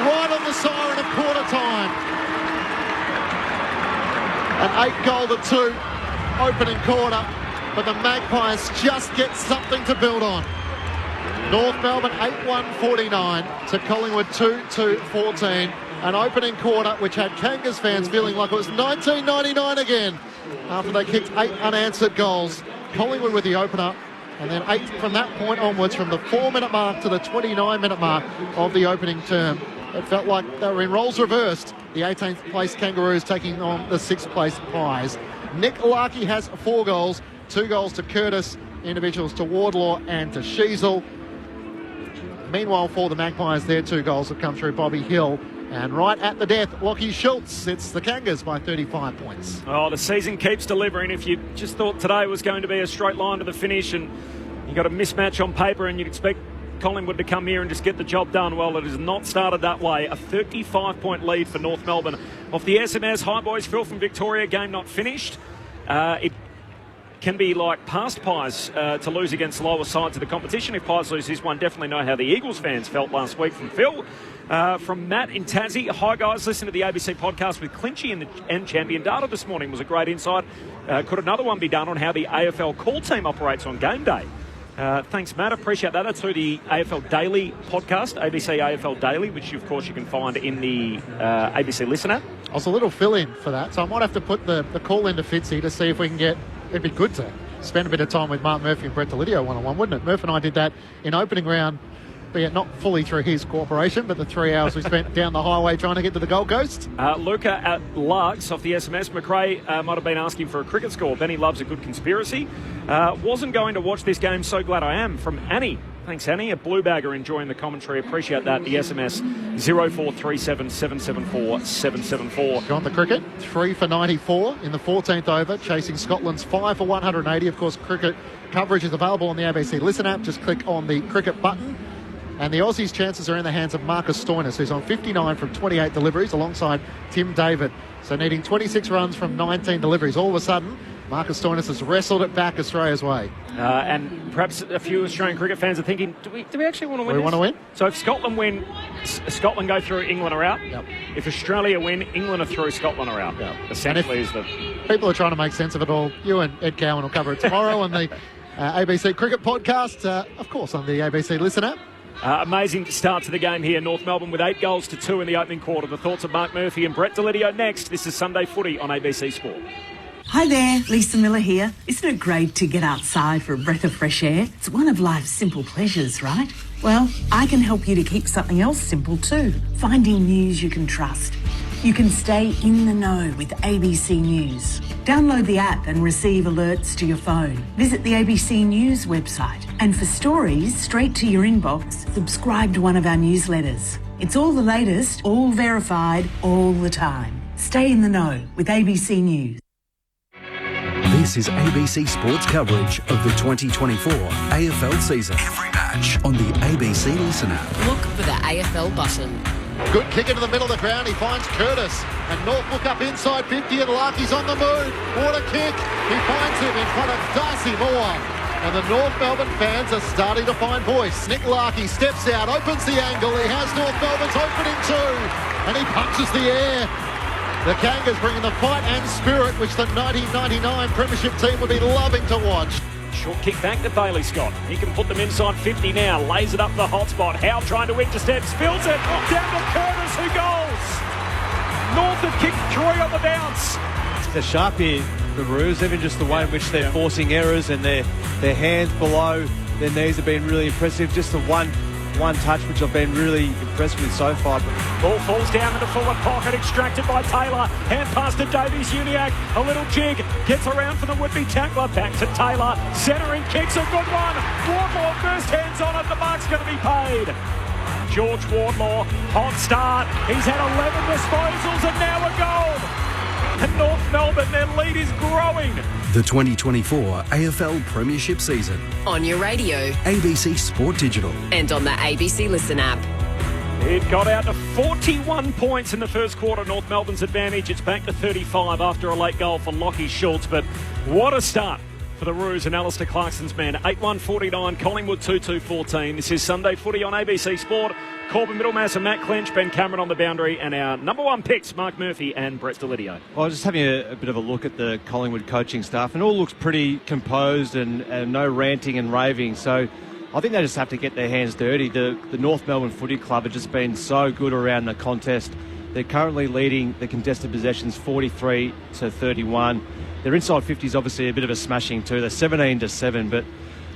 Right on the siren of quarter time. An 8-goal-2 opening quarter. But the Magpies just get something to build on. North Melbourne 8-1-49 to Collingwood 2-2-14. An opening quarter which had Kangas fans feeling like it was 1999 again after they kicked 8 unanswered goals. Collingwood with the opener and then 8 from that point onwards, from the 4-minute mark to the 29-minute mark of the opening term. It felt like they were in roles reversed. The 18th place Kangaroos taking on the 6th place Pies. Nick Larkey has 4 goals, 2 goals to Curtis, individuals to Wardlaw and to Sheasel. Meanwhile, for the Magpies, their 2 goals have come through Bobby Hill. And right at the death, Lockie Schultz. It's the Kangas by 35 points. Oh, the season keeps delivering. If you just thought today was going to be a straight line to the finish and you got a mismatch on paper and you'd expect Collingwood to come here and just get the job done, well, it has not started that way. A 35-point lead for North Melbourne off the SMS. Hi, boys. Phil from Victoria. Game not finished. It can be like past Pies to lose against lower sides of the competition. If Pies lose this one, definitely know how the Eagles fans felt last week from Phil. From Matt in Tassie. Hi, guys. Listen to the ABC podcast with Clinchy and Champion Data this morning. Was a great insight. Could another one be done on how the AFL call team operates on game day? Thanks, Matt. Appreciate that. That's through the AFL Daily podcast, ABC AFL Daily, which, of course, you can find in the ABC Listen app. I was a little fill-in for that, so I might have to put the call into Fitzy to see if we can get... It'd be good to spend a bit of time with Mark Murphy and Brett Delidio one-on-one, wouldn't it? Murph and I did that in opening round, be it not fully through his cooperation, but the 3 hours we spent down the highway trying to get to the Gold Coast. Luca at Largs off the SMS. McRae might have been asking for a cricket score. Benny loves a good conspiracy. Wasn't going to watch this game, so glad I am. From Annie. Thanks, Annie. A blue bagger enjoying the commentary. Appreciate that. The SMS 0437 774 774. Got the cricket. 3 for 94 in the 14th over, chasing Scotland's 5 for 180. Of course, cricket coverage is available on the ABC Listen app. Just click on the cricket button. And the Aussies' chances are in the hands of Marcus Stoinis, who's on 59 from 28 deliveries alongside Tim David. So needing 26 runs from 19 deliveries. All of a sudden, Marcus Stoinis has wrestled it back Australia's way. And perhaps a few Australian cricket fans are thinking, do we actually want to win We want to win? So if Scotland win, Scotland go through, England are out. Yep. If Australia win, England are through, Scotland are out. Yep. Essentially is the... People are trying to make sense of it all. You and Ed Cowan will cover it tomorrow on the ABC Cricket Podcast, of course, on the ABC Listen app. Amazing start to the game here. North Melbourne with 8 goals to 2 in the opening quarter. The thoughts of Mark Murphy and Brett Delidio next. This is Sunday Footy on ABC Sport. Hi there, Lisa Miller here. Isn't it great to get outside for a breath of fresh air? It's one of life's simple pleasures, right? Well, I can help you to keep something else simple too. Finding news you can trust. You can stay in the know with ABC News. Download the app and receive alerts to your phone. Visit the ABC News website. And for stories straight to your inbox, subscribe to one of our newsletters. It's all the latest, all verified, all the time. Stay in the know with ABC News. This is ABC Sports coverage of the 2024 AFL season. Every match on the ABC Listen app. Look for the AFL button. Good kick into the middle of the ground. He finds Curtis. And North look up inside 50 and Larky's on the move. What a kick. He finds him in front of Darcy Moore. And the North Melbourne fans are starting to find voice. Nick Larky steps out, opens the angle. He has North Melbourne's opening too. And he punches the air. The Kangas bringing the fight and spirit which the 1999 Premiership team would be loving to watch. Short kick back to Bailey Scott. He can put them inside 50 now. Lays it up the hot spot. Howe trying to intercept. Spills it. Down to Curtis who goals. North have kicked 3 on the bounce. They're sharp here, the Roos, even just the way in which they're forcing errors and their hands below their knees have been really impressive. Just the one touch which I've been really impressed with so far. Ball falls down in the forward pocket, extracted by Taylor. Hand pass to Davies-Uniacke. A little jig. Gets around for the would-be tackler. Back to Taylor. Centering kicks a good one. Wardlaw first hands on it. The mark's going to be paid. George Wardlaw, hot start. He's had 11 disposals and now a goal. And North Melbourne, their lead is growing. The 2024 AFL Premiership season. On your radio. ABC Sport Digital. And on the ABC Listen app. It got out to 41 points in the first quarter. North Melbourne's advantage. It's back to 35 after a late goal for Lockie Schultz. But what a start for the Roos and Alistair Clarkson's men. 8-1-49, Collingwood 2-2-14. This is Sunday Footy on ABC Sport. Corbin Middlemass and Matt Clinch, Ben Cameron on the boundary, and our number one picks, Mark Murphy and Brett Delidio. I was just having a bit of a look at the Collingwood coaching staff, and it all looks pretty composed and no ranting and raving. So I think they just have to get their hands dirty. The North Melbourne Footy Club have just been so good around the contest. They're currently leading the contested possessions 43-31. Their inside 50 is obviously a bit of a smashing too. They're 17-7, but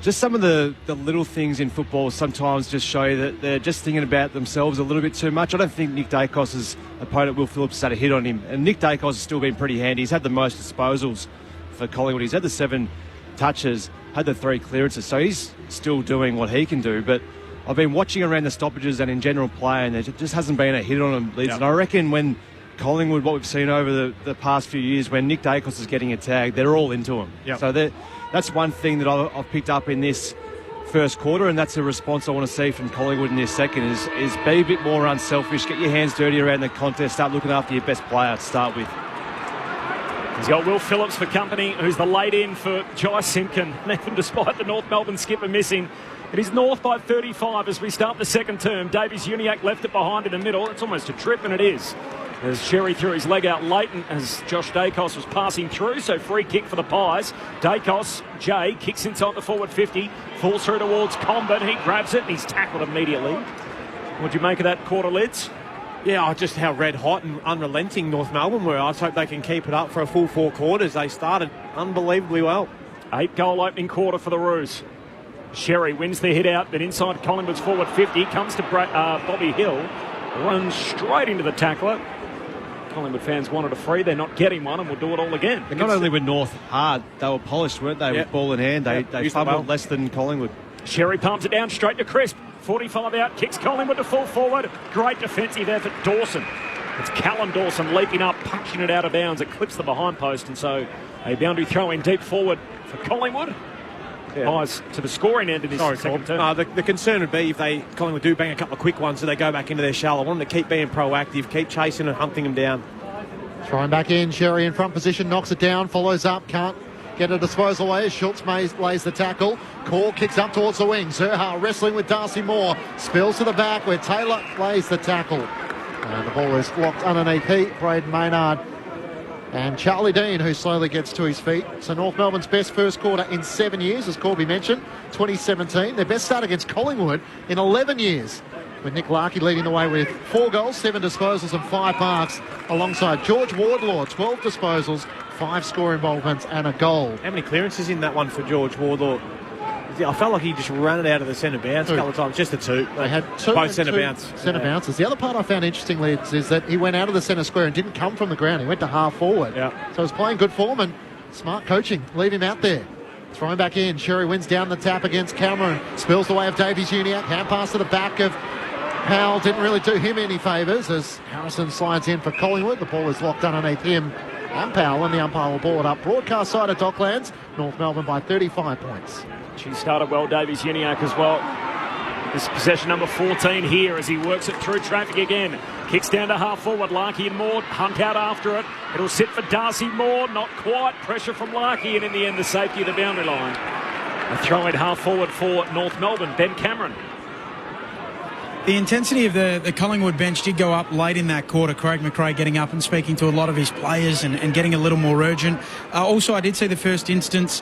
just some of the little things in football sometimes just show that they're just thinking about themselves a little bit too much. I don't think Nick Dacos' opponent, Will Phillips, had a hit on him. And Nick Dacos has still been pretty handy. He's had the most disposals for Collingwood. He's had the 7 touches, had the 3 clearances. So he's still doing what he can do. But I've been watching around the stoppages and in general play, and there just hasn't been a hit on him, Lids. And I reckon when Collingwood, what we've seen over the past few years, when Nick Dacos is getting a tag, they're all into him. So that's one thing that I've picked up in this first quarter, and that's a response I want to see from Collingwood in this second, is be a bit more unselfish, get your hands dirty around the contest, start looking after your best player to start with. He's got Will Phillips for company, who's the late in for Jai Simpkin. Even despite the North Melbourne skipper missing, it is North by 35 as we start the second term. Davies Uniacke left it behind in the middle. It's almost a trip, and it is. As Sherry threw his leg out late as Josh Dacos was passing through, so free kick for the Pies. Dacos, Jay, kicks inside the forward 50, falls through towards Comben. He grabs it and he's tackled immediately. What do you make of that quarter, Lids? Yeah, just how red hot and unrelenting North Melbourne were. I just hope they can keep it up for a full 4 quarters. They started unbelievably well. 8-goal opening quarter for the Roos. Sherry wins the hit out, but inside Collingwood's forward 50, comes to Bobby Hill, runs straight into the tackler. Collingwood fans wanted a free. They're not getting one, and we'll do it all again. And not only were North hard, they were polished, weren't they, with ball in hand. They fumbled less than Collingwood. Sherry pumps it down straight to Crisp. 45 out, kicks Collingwood to full forward. Great defensive effort, Dawson. It's Callum Dawson leaping up, punching it out of bounds. It clips the behind post, and so a boundary throw in deep forward for Collingwood. Pies to the scoring end in this second term. The concern would be if Collingwood do bang a couple of quick ones, so they go back into their shell. I want them to keep being proactive, keep chasing and hunting them down. Throwing back in, Sherry in front position, knocks it down, follows up, can't get a disposal away as Schultz lays the tackle. Core kicks up towards the wing. Zerha wrestling with Darcy Moore, spills to the back where Taylor lays the tackle. And the ball is locked underneath Heat, Braden Maynard and Charlie Dean, who slowly gets to his feet. So North Melbourne's best first quarter in 7 years, as Corby mentioned, 2017. Their best start against Collingwood in 11 years, with Nick Larkey leading the way with 4 goals, 7 disposals and 5 marks, alongside George Wardlaw, 12 disposals, 5 score involvements and a goal. How many clearances in that one for George Wardlaw? I felt like he just ran it out of the centre bounce a couple of times, just the 2. They had 2 both centre bounce. Centre bounces. The other part I found interesting, Lids, is that he went out of the centre square and didn't come from the ground. He went to half forward. So he was playing good form and smart coaching. Leave him out there. Thrown back in. Sherry wins down the tap against Cameron. Spills the way of Davies Uniacke. Hand pass to the back of Powell. Didn't really do him any favours as Harrison slides in for Collingwood. The ball is locked underneath him and Powell, and the umpire will ball it up. Broadcast side of Docklands. North Melbourne by 35 points. She started well, Davies Uniacke as well. This is possession number 14 here as he works it through traffic again. Kicks down to half forward. Larkey and Moore hunt out after it. It'll sit for Darcy Moore. Not quite. Pressure from Larkey, and in the end, the safety of the boundary line. A throw in half forward for North Melbourne. Ben Cameron. The intensity of the Collingwood bench did go up late in that quarter. Craig McRae getting up and speaking to a lot of his players and getting a little more urgent. Also, I did see the first instance.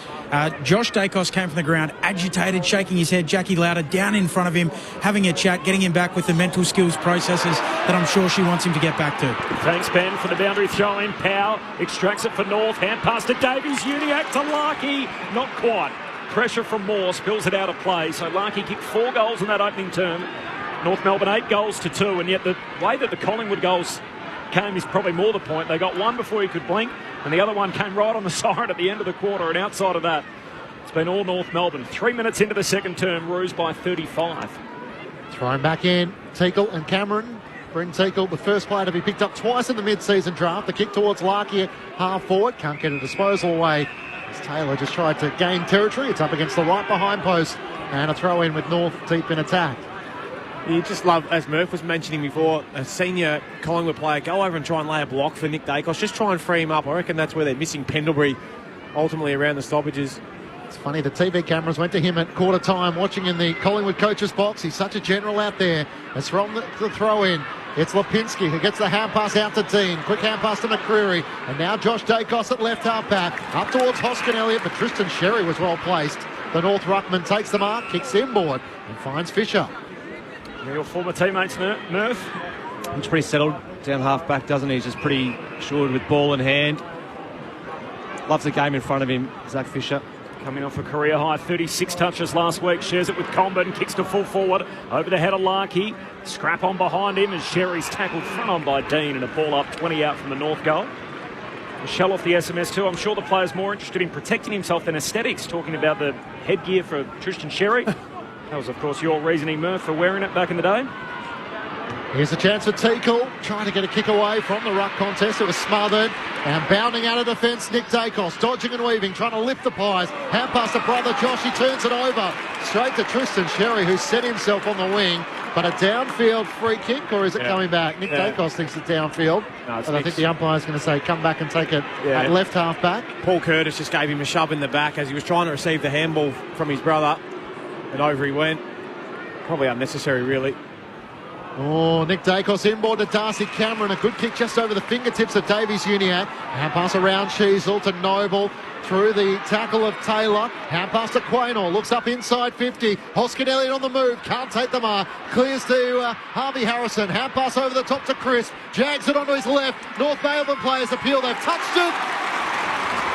Josh Dacos came from the ground, agitated, shaking his head. Jackie Lauder down in front of him, having a chat, getting him back with the mental skills processes that I'm sure she wants him to get back to. Thanks, Ben, for the boundary throw in. Powell extracts it for North. Hand pass to Davies Uniacke to Larkey. Not quite. Pressure from Moore spills it out of play. So Larkey kicked 4 goals in that opening term. North Melbourne 8 goals to 2, and yet the way that the Collingwood goals came is probably more the point. They got one before he could blink, and the other one came right on the side at the end of the quarter, and outside of that, it's been all North Melbourne. 3 minutes into the second term, Roos by 35. Thrown back in, Teakle and Cameron. Bryn Teakle, the first player to be picked up twice in the mid-season draft. The kick towards Larkey at half forward, can't get a disposal away. As Taylor just tried to gain territory. It's up against the right behind post, and a throw in with North deep in attack. You just love, as Murph was mentioning before, a senior Collingwood player go over and try and lay a block for Nick Dacos. Just try and free him up. I reckon that's where they're missing Pendlebury ultimately around the stoppages. It's funny, the TV cameras went to him at quarter time, watching in the Collingwood coach's box. He's such a general out there. It's from the throw in. It's Lipinski who gets the hand pass out to Dean. Quick hand pass to McCreary. And now Josh Dacos at left half back. Up towards Hoskin Elliott, but Tristan Sherry was well placed. The North Ruckman takes the mark, kicks inboard, and finds Fisher. Your former teammates, Murph. He's pretty settled down half back, doesn't he? He's just pretty assured with ball in hand. Loves the game in front of him, Zach Fisher. coming off a career high 36 touches last week, shares it with Comben, kicks to full forward, over the head of Larkey, scrap on behind him as Sherry's tackled front on by Dean and a ball up 20 out from the North goal. Michelle off the SMS too. I'm sure the player's more interested in protecting himself than aesthetics, talking about the headgear for Tristan Sherry. That was, of course, your reasoning, Murph, for wearing it back in the day. Here's a chance for Teakle, trying to get a kick away from the ruck contest. It was smothered, and bounding out of defence, Nick Dacos, dodging and weaving, trying to lift the pies. Hand pass to brother Josh, he turns it over. Straight to Tristan Sherry, who set himself on the wing. But a downfield free kick, or is it coming back? Nick Dacos thinks it's downfield. No, but I think the umpire's going to say, come back and take it at left half back. Paul Curtis just gave him a shove in the back as he was trying to receive the handball from his brother. And over he went. Probably unnecessary, really. Oh, Nick Dacos inboard to Darcy Cameron. A good kick just over the fingertips of Davies-Uniacke. Hand pass around Sheasel to Noble. Through the tackle of Taylor. Hand pass to Quaynor. Looks up inside 50. Hoskin Elliott on the move. Can't take the mark. Clears to Harvey Harrison. Hand pass over the top to Chris. Jags it onto his left. North Melbourne players appeal. They've touched it.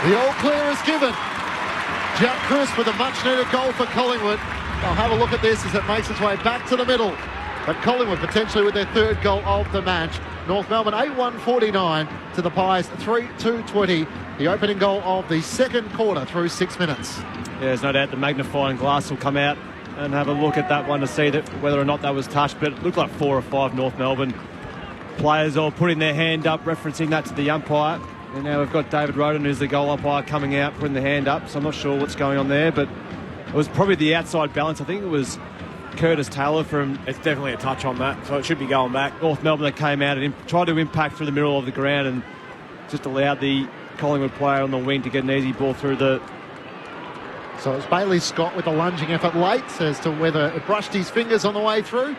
The all clear is given. Jack Chris with a much-needed goal for Collingwood. I'll have a look at this as it makes its way back to the middle. But Collingwood potentially with their third goal of the match. North Melbourne 8-1-49 to the Pies 3-2-20. The opening goal of the second quarter through 6 minutes. Yeah, there's no doubt the magnifying glass will come out and have a look at that one to see that whether or not that was touched. But it looked like 4 or 5 North Melbourne players all putting their hand up, referencing that to the umpire. And now we've got David Roden, who's the goal umpire, coming out, putting the hand up. So I'm not sure what's going on there, but it was probably the outside balance. I think it was Curtis Taylor from... It's definitely a touch on that, so it should be going back. North Melbourne that came out and tried to impact through the middle of the ground and just allowed the Collingwood player on the wing to get an easy ball through the... So it's Bailey Scott with a lunging effort late as to whether it brushed his fingers on the way through.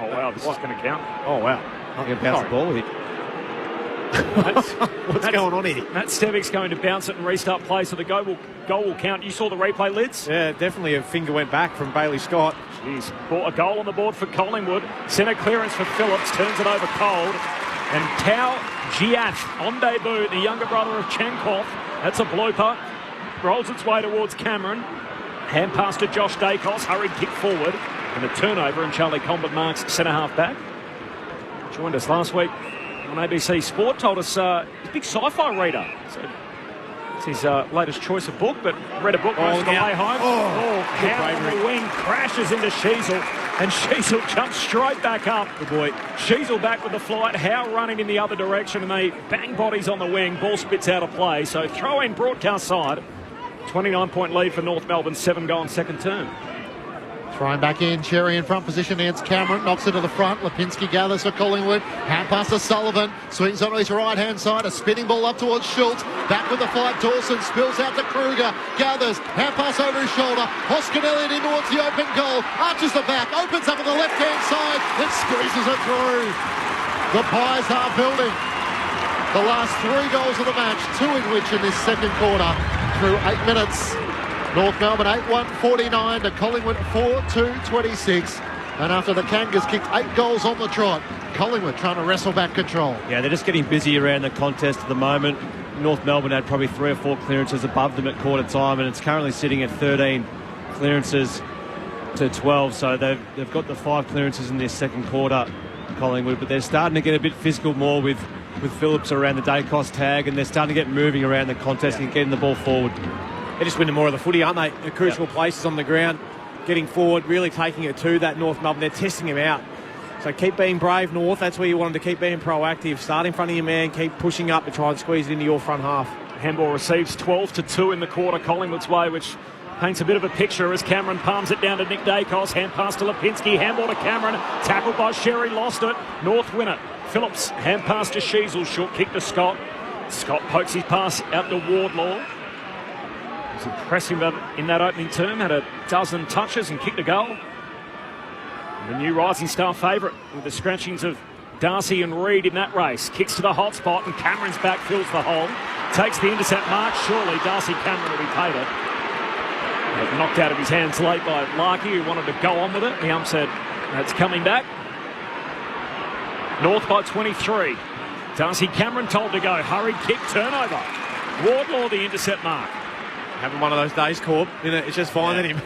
Oh, wow, this is going to count. Oh, wow. I'm going to bounce the ball here. What's going on here? Matt Stevick's going to bounce it and restart play, so the goal will count. You saw the replay, Lids? Yeah, definitely a finger went back from Bailey Scott. Jeez. A goal on the board for Collingwood. Centre clearance for Phillips, turns it over cold. And Tao Giath on debut, the younger brother of Chenkov. That's a blooper. Rolls its way towards Cameron. Hand pass to Josh Dacos, hurried kick forward. And a turnover, and Charlie Comben marks centre half back. Joined us last week on ABC Sport, told us he's a big sci-fi reader. So it's his latest choice of book, but read a book most of the way home. Howe on the wing crashes into Sheasel, and Sheasel jumps straight back up. Good boy. Sheasel back with the flight, Howe running in the other direction, and they bang bodies on the wing. Ball spits out of play, so throw in broadcast side. 29-point lead for North Melbourne, 7-goal second term. Thrown back in, Cherry in front position against Cameron, knocks it to the front. Lipinski gathers for Collingwood. Hand pass to Sullivan, swings onto his right-hand side, a spinning ball up towards Schultz. Back with the fight, Dawson spills out to Kruger, gathers, hand pass over his shoulder. Hoskin Elliott in towards the open goal, arches the back, opens up on the left-hand side, and squeezes it through. The Pies are building. The last 3 goals of the match, 2 in which in this second quarter, through 8 minutes. North Melbourne 8-1-49 to Collingwood 4-2-26. And after the Kangas kicked 8 goals on the trot, Collingwood trying to wrestle back control. Yeah, they're just getting busy around the contest at the moment. North Melbourne had probably 3 or 4 clearances above them at quarter time, and it's currently sitting at 13 clearances to 12. So they've got the 5 clearances in this second quarter, Collingwood, but they're starting to get a bit physical more with Phillips around the Dacos tag, and they're starting to get moving around the contest and getting the ball forward. They're just winning more of the footy, aren't they? The crucial places on the ground, getting forward, really taking it to that North Melbourne. They're testing him out. So keep being brave, North. That's where you want them to keep being proactive. Start in front of your man, keep pushing up to try and squeeze it into your front half. Handball receives 12-2 in the quarter, Collingwood's way, which paints a bit of a picture as Cameron palms it down to Nick Dacos. Hand pass to Lipinski, handball to Cameron. Tackled by Sherry, lost it. North win it. Phillips, hand pass to Sheasel, short kick to Scott. Scott pokes his pass out to Wardlaw. Was impressive in that opening term, had a dozen touches and kicked a goal. The new Rising Star favourite with the scratchings of Darcy and Reid in that race. Kicks to the hot spot and Cameron's back fills the hole. Takes the intercept mark. Surely Darcy Cameron will be paid it. But knocked out of his hands late by Larkey, who wanted to go on with it. The ump said that's coming back. North by 23. Darcy Cameron told to go. Hurried kick, turnover. Wardlaw the intercept mark. Having one of those days, Corb. It's just finding him.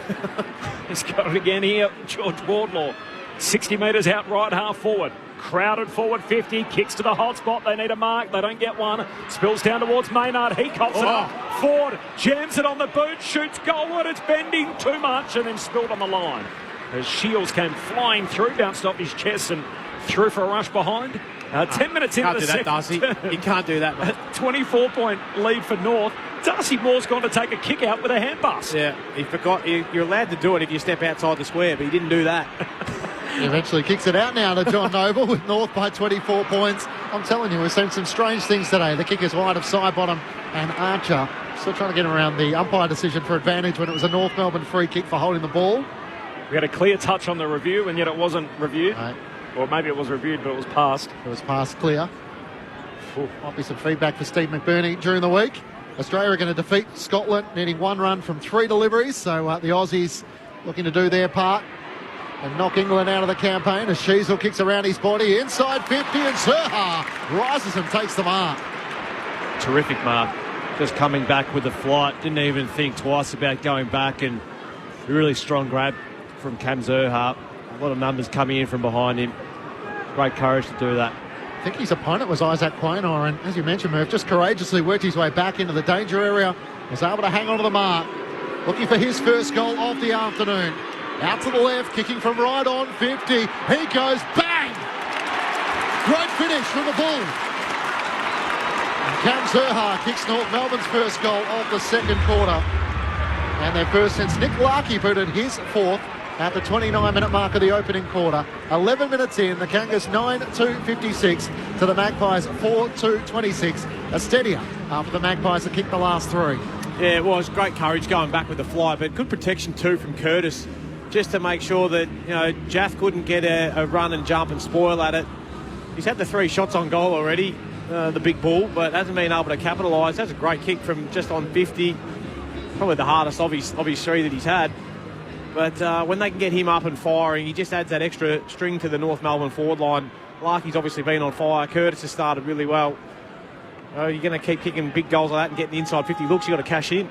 He's got it again here. George Wardlaw. 60 metres out right half forward. Crowded forward 50. Kicks to the hot spot. They need a mark. They don't get one. Spills down towards Maynard. He cops it up. Ford jams it on the boot. Shoots goalward. It's bending too much and then spilled on the line. As Shields came flying through, bounced off his chest and threw for a rush behind. 10 minutes into the second. Can't do that, Darcy. You can't do that, mate. 24-point lead for North. Darcy Moore's gone to take a kick out with a hand pass. Yeah, he forgot. You're allowed to do it if you step outside the square, but he didn't do that. He eventually kicks it out now to John Noble with North by 24 points. I'm telling you, we've seen some strange things today. The kickers wide of Sidebottom and Archer. Still trying to get around the umpire decision for advantage when it was a North Melbourne free kick for holding the ball. We had a clear touch on the review, and yet it wasn't reviewed. Right. Or maybe it was reviewed, but it was passed. It was passed clear. Might be some feedback for Steve McBurney during the week. Australia are going to defeat Scotland, needing 1 run from 3 deliveries. So the Aussies looking to do their part and knock England out of the campaign as Sheasel kicks around his body inside 50 and Zerha rises and takes the mark. Terrific mark. Just coming back with the flight. Didn't even think twice about going back, and a really strong grab from Cam Zerha. A lot of numbers coming in from behind him. Great courage to do that. I think his opponent was Isaac Quaynor, and as you mentioned, Murph, just courageously worked his way back into the danger area. Was able to hang on to the mark. Looking for his first goal of the afternoon. Out to the left, kicking from right on 50. He goes, bang! Great finish from the Bull. And Cam Zerha kicks North Melbourne's first goal of the second quarter. And their first since Nick Larkey booted his 4th at the 29-minute mark of the opening quarter. 11 minutes in, the Kangas 9-2-56 to the Magpies 4-2-26. A steadier after the Magpies have kicked the last 3. Yeah, it was great courage going back with the fly, but good protection too from Curtis, just to make sure that Jaff couldn't get a run and jump and spoil at it. He's had the 3 shots on goal already, the big bull, but hasn't been able to capitalise. That's a great kick from just on 50, probably the hardest of his 3 that he's had. But when they can get him up and firing, he just adds that extra string to the North Melbourne forward line. Larky's obviously been on fire. Curtis has started really well. You're going to keep kicking big goals like that and getting the inside 50 looks, you've got to cash in.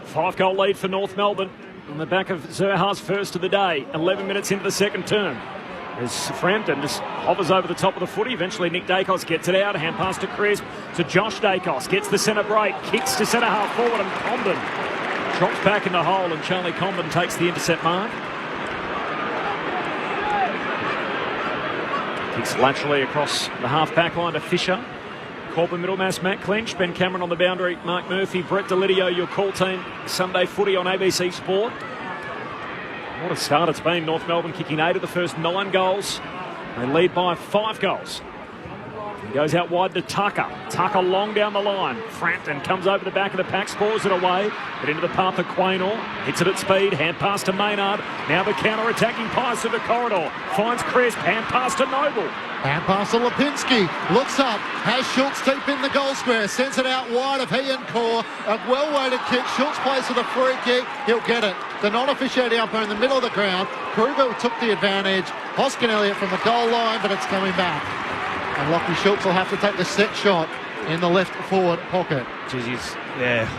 5-goal lead for North Melbourne on the back of Zerha's first of the day. 11 minutes into the second term. As Frampton just hovers over the top of the footy. Eventually Nick Dacos gets it out. Hand pass to Crisp to Josh Dacos. Gets the centre break. Kicks to centre half forward and Comben drops back in the hole and Charlie Comben takes the intercept mark. Kicks laterally across the half-back line to Fisher. Corbin Middlemass, Matt Clinch, Ben Cameron on the boundary, Mark Murphy, Brett Delidio, your call team. Sunday footy on ABC Sport. What a start it's been. North Melbourne kicking 8 of the first 9 goals. They lead by 5 goals. He goes out wide to Tucker. Tucker long down the line. Frampton comes over the back of the pack, scores it away, but into the path of Quaynor. Hits it at speed. Hand pass to Maynard. Now the counter-attacking Pies to the corridor. Finds Crisp. Hand pass to Noble. Hand pass to Lipinski. Looks up. Has Schultz deep in the goal square. Sends it out wide of he and Core. A well-weighted kick. Schultz plays for the free kick. He'll get it. The non-officiating umpire in the middle of the ground. Kruger took the advantage. Hoskin Elliott from the goal line, but it's coming back. And Lachie Schultz will have to take the set shot in the left forward pocket. Jeez,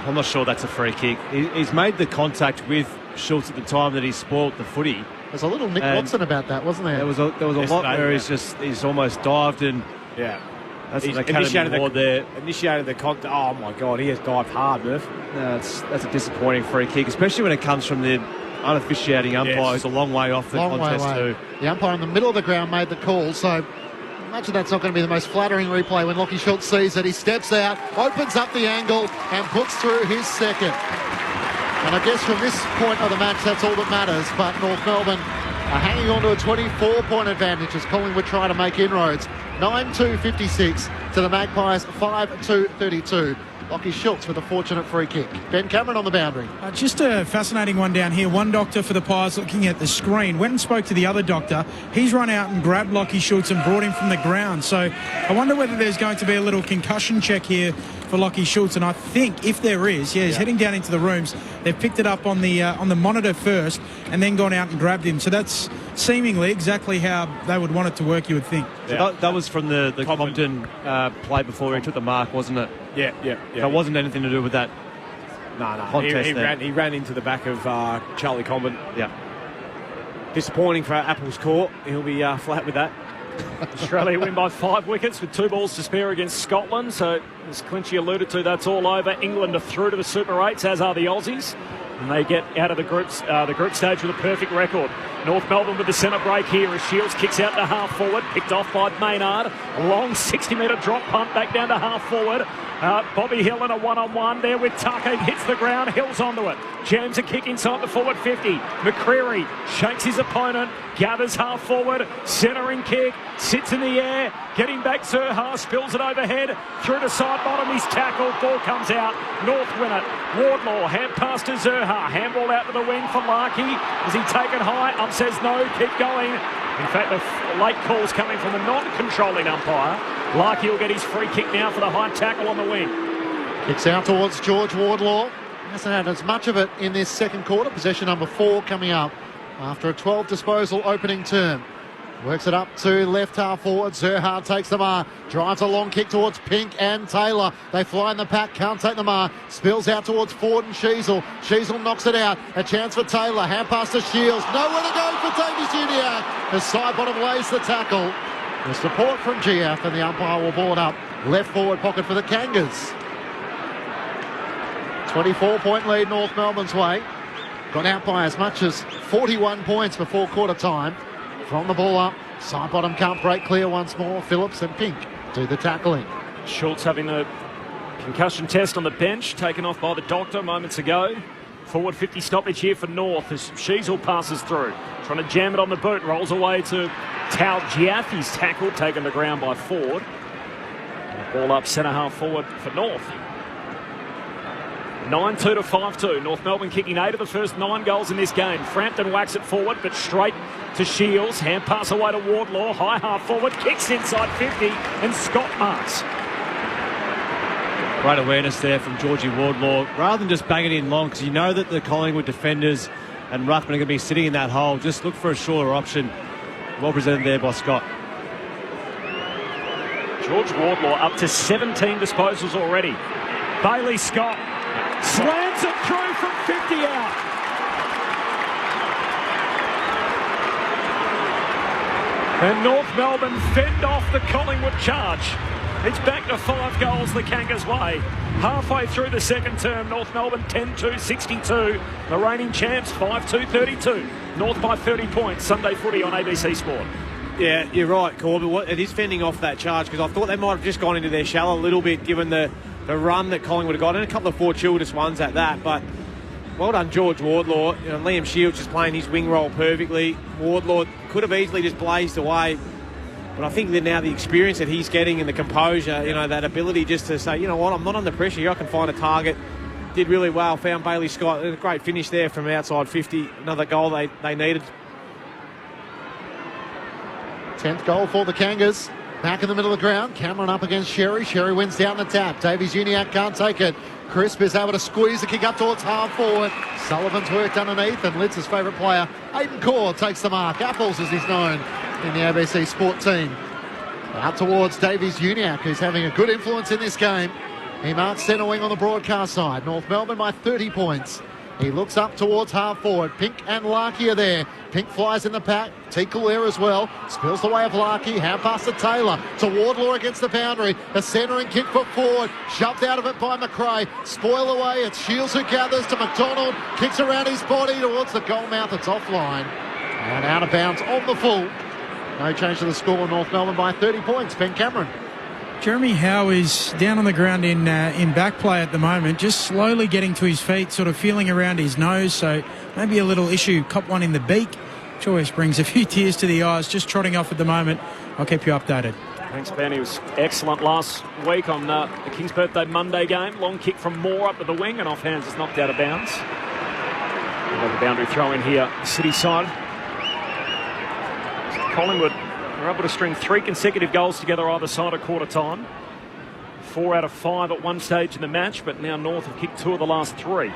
I'm not sure that's a free kick. He's made the contact with Schultz at the time that he spoilt the footy. There's a little Nick Watson about that, wasn't there? There was a lot where he's almost dived and that's an academy award there. Initiated the contact. Oh my God, he has dived hard, Murph. No, that's a disappointing free kick, especially when it comes from the unofficiating umpire who's a long way off the contest too. The umpire in the middle of the ground made the call, so imagine that's not going to be the most flattering replay when Lachie Schultz sees it. He steps out, opens up the angle and puts through his second. And I guess from this point of the match, that's all that matters. But North Melbourne are hanging on to a 24-point advantage as Collingwood try to make inroads. 9-2-56 to the Magpies, 5-2-32. Lachie Schultz with a fortunate free kick. Ben Cameron on the boundary. Just a fascinating one down here. One doctor for the Pies looking at the screen. Went and spoke to the other doctor. He's run out and grabbed Lachie Schultz and brought him from the ground. So I wonder whether there's going to be a little concussion check here for Lachie Schultz. And I think if there is, he's heading down into the rooms. They've picked it up on the monitor first and then gone out and grabbed him. So that's seemingly exactly how they would want it to work, you would think. So that was from the Compton play before he took the mark, wasn't it? Yeah. It wasn't anything to do with that No. He ran into the back of Charlie Comben. Yeah. Disappointing for Apple's court. He'll be flat with that. Australia win by 5 wickets with 2 balls to spare against Scotland. So, as Clinchy alluded to, that's all over. England are through to the Super 8s, as are the Aussies. And they get out of the group stage with a perfect record. North Melbourne with the centre break here as Shields kicks out to half forward, picked off by Maynard. A long 60-metre drop punt back down to half forward. Bobby Hill in a one-on-one there with Tucker. Hits the ground, Hill's onto it. Jams a kick inside the forward 50. McCreery shakes his opponent, gathers half forward, centering kick, sits in the air, getting back Zerha, spills it overhead, through to side bottom, he's tackled, ball comes out, North win it. Wardlaw, hand pass to Zerha, handball out to the wing for Larkey. Is he taken high? Says no, keep going. In fact, the late call's coming from a non-controlling umpire. Larkey will get his free kick now for the high tackle on the wing. Kicks out towards George Wardlaw. Hasn't had as much of it in this second quarter. Possession number 4 coming up after a 12 disposal opening term. Works it up to left half forward. Zerha takes the mark. Drives a long kick towards Pink and Taylor. They fly in the pack. Can't take the mark. Spills out towards Ford and Sheasel. Sheasel knocks it out. A chance for Taylor. Hand pass to Shields. Nowhere to go for Davies Uniac. The side bottom lays the tackle. The support from GF and the umpire will board up. Left forward pocket for the Kangas. 24-point lead North Melbourne's way. Got out by as much as 41 points before quarter time. From the ball up, side bottom can't break clear once more. Phillips and Pink do the tackling. Schultz having the concussion test on the bench, taken off by the doctor moments ago. Forward 50 stoppage here for North as Sheasel passes through. Trying to jam it on the boot, rolls away to Tao Jiath. He's tackled, taken the ground by Ford. Ball up centre half forward for North. 9-2 to 5-2. North Melbourne kicking 8 of the first 9 goals in this game. Frampton whacks it forward, but straight to Shields. Hand pass away to Wardlaw. High half forward, kicks inside 50, and Scott marks. Great awareness there from Georgie Wardlaw. Rather than just banging it in long, because you know that the Collingwood defenders and Ruckman are going to be sitting in that hole. Just look for a shorter option. Well presented there by Scott. George Wardlaw up to 17 disposals already. Bailey Scott slams it through from 50 out. And North Melbourne fend off the Collingwood charge. It's back to 5 goals the Kangas way. Halfway through the second term, North Melbourne 10-2-62. The reigning champs 5-2-32. North by 30 points. Sunday footy on ABC Sport. Yeah, you're right, Corbett. It is fending off that charge because I thought they might have just gone into their shell a little bit given the run that Collingwood have got, and a couple of fortuitous ones at that. But well done, George Wardlaw. You know, Liam Shields just playing his wing role perfectly. Wardlaw could have easily just blazed away. But I think that now the experience that he's getting and the composure, you know, that ability just to say, you know what, I'm not under pressure here, I can find a target. Did really well, found Bailey Scott. A great finish there from outside 50. Another goal they needed. 10th goal for the Kangas. Back in the middle of the ground. Cameron up against Sherry. Sherry wins down the tap. Davies Uniac can't take it. Crisp is able to squeeze the kick up towards half forward. Sullivan's worked underneath, and Litz's favourite player, Aidan Core, takes the mark. Apples, as he's known in the ABC Sport team. Out towards Davies Uniac, who's having a good influence in this game. He marks centre wing on the broadcast side. North Melbourne by 30 points. He looks up towards half forward. Pink and Larkey are there. Pink flies in the pack. Tinkle there as well. Spills the way of Larkey. Hand pass to Taylor. To Wardlaw against the boundary. A centering kick for Ford. Shoved out of it by McRae. Spoil away. It's Shields who gathers to McDonald. Kicks around his body towards the goal mouth. It's offline. And out of bounds on the full. No change to the score. North Melbourne by 30 points. Ben Cameron. Jeremy Howe is down on the ground in back play at the moment, just slowly getting to his feet, sort of feeling around his nose, so maybe a little issue. Cop one in the beak. Choice brings a few tears to the eyes, just trotting off at the moment. I'll keep you updated. Thanks, Ben. He was excellent last week on the King's Birthday Monday game. Long kick from Moore up to the wing and off hands is knocked out of bounds. We've got the boundary throw in here, City side. Collingwood were able to string 3 consecutive goals together either side of quarter time. 4 out of 5 at one stage in the match, but now North have kicked 2 of the last 3.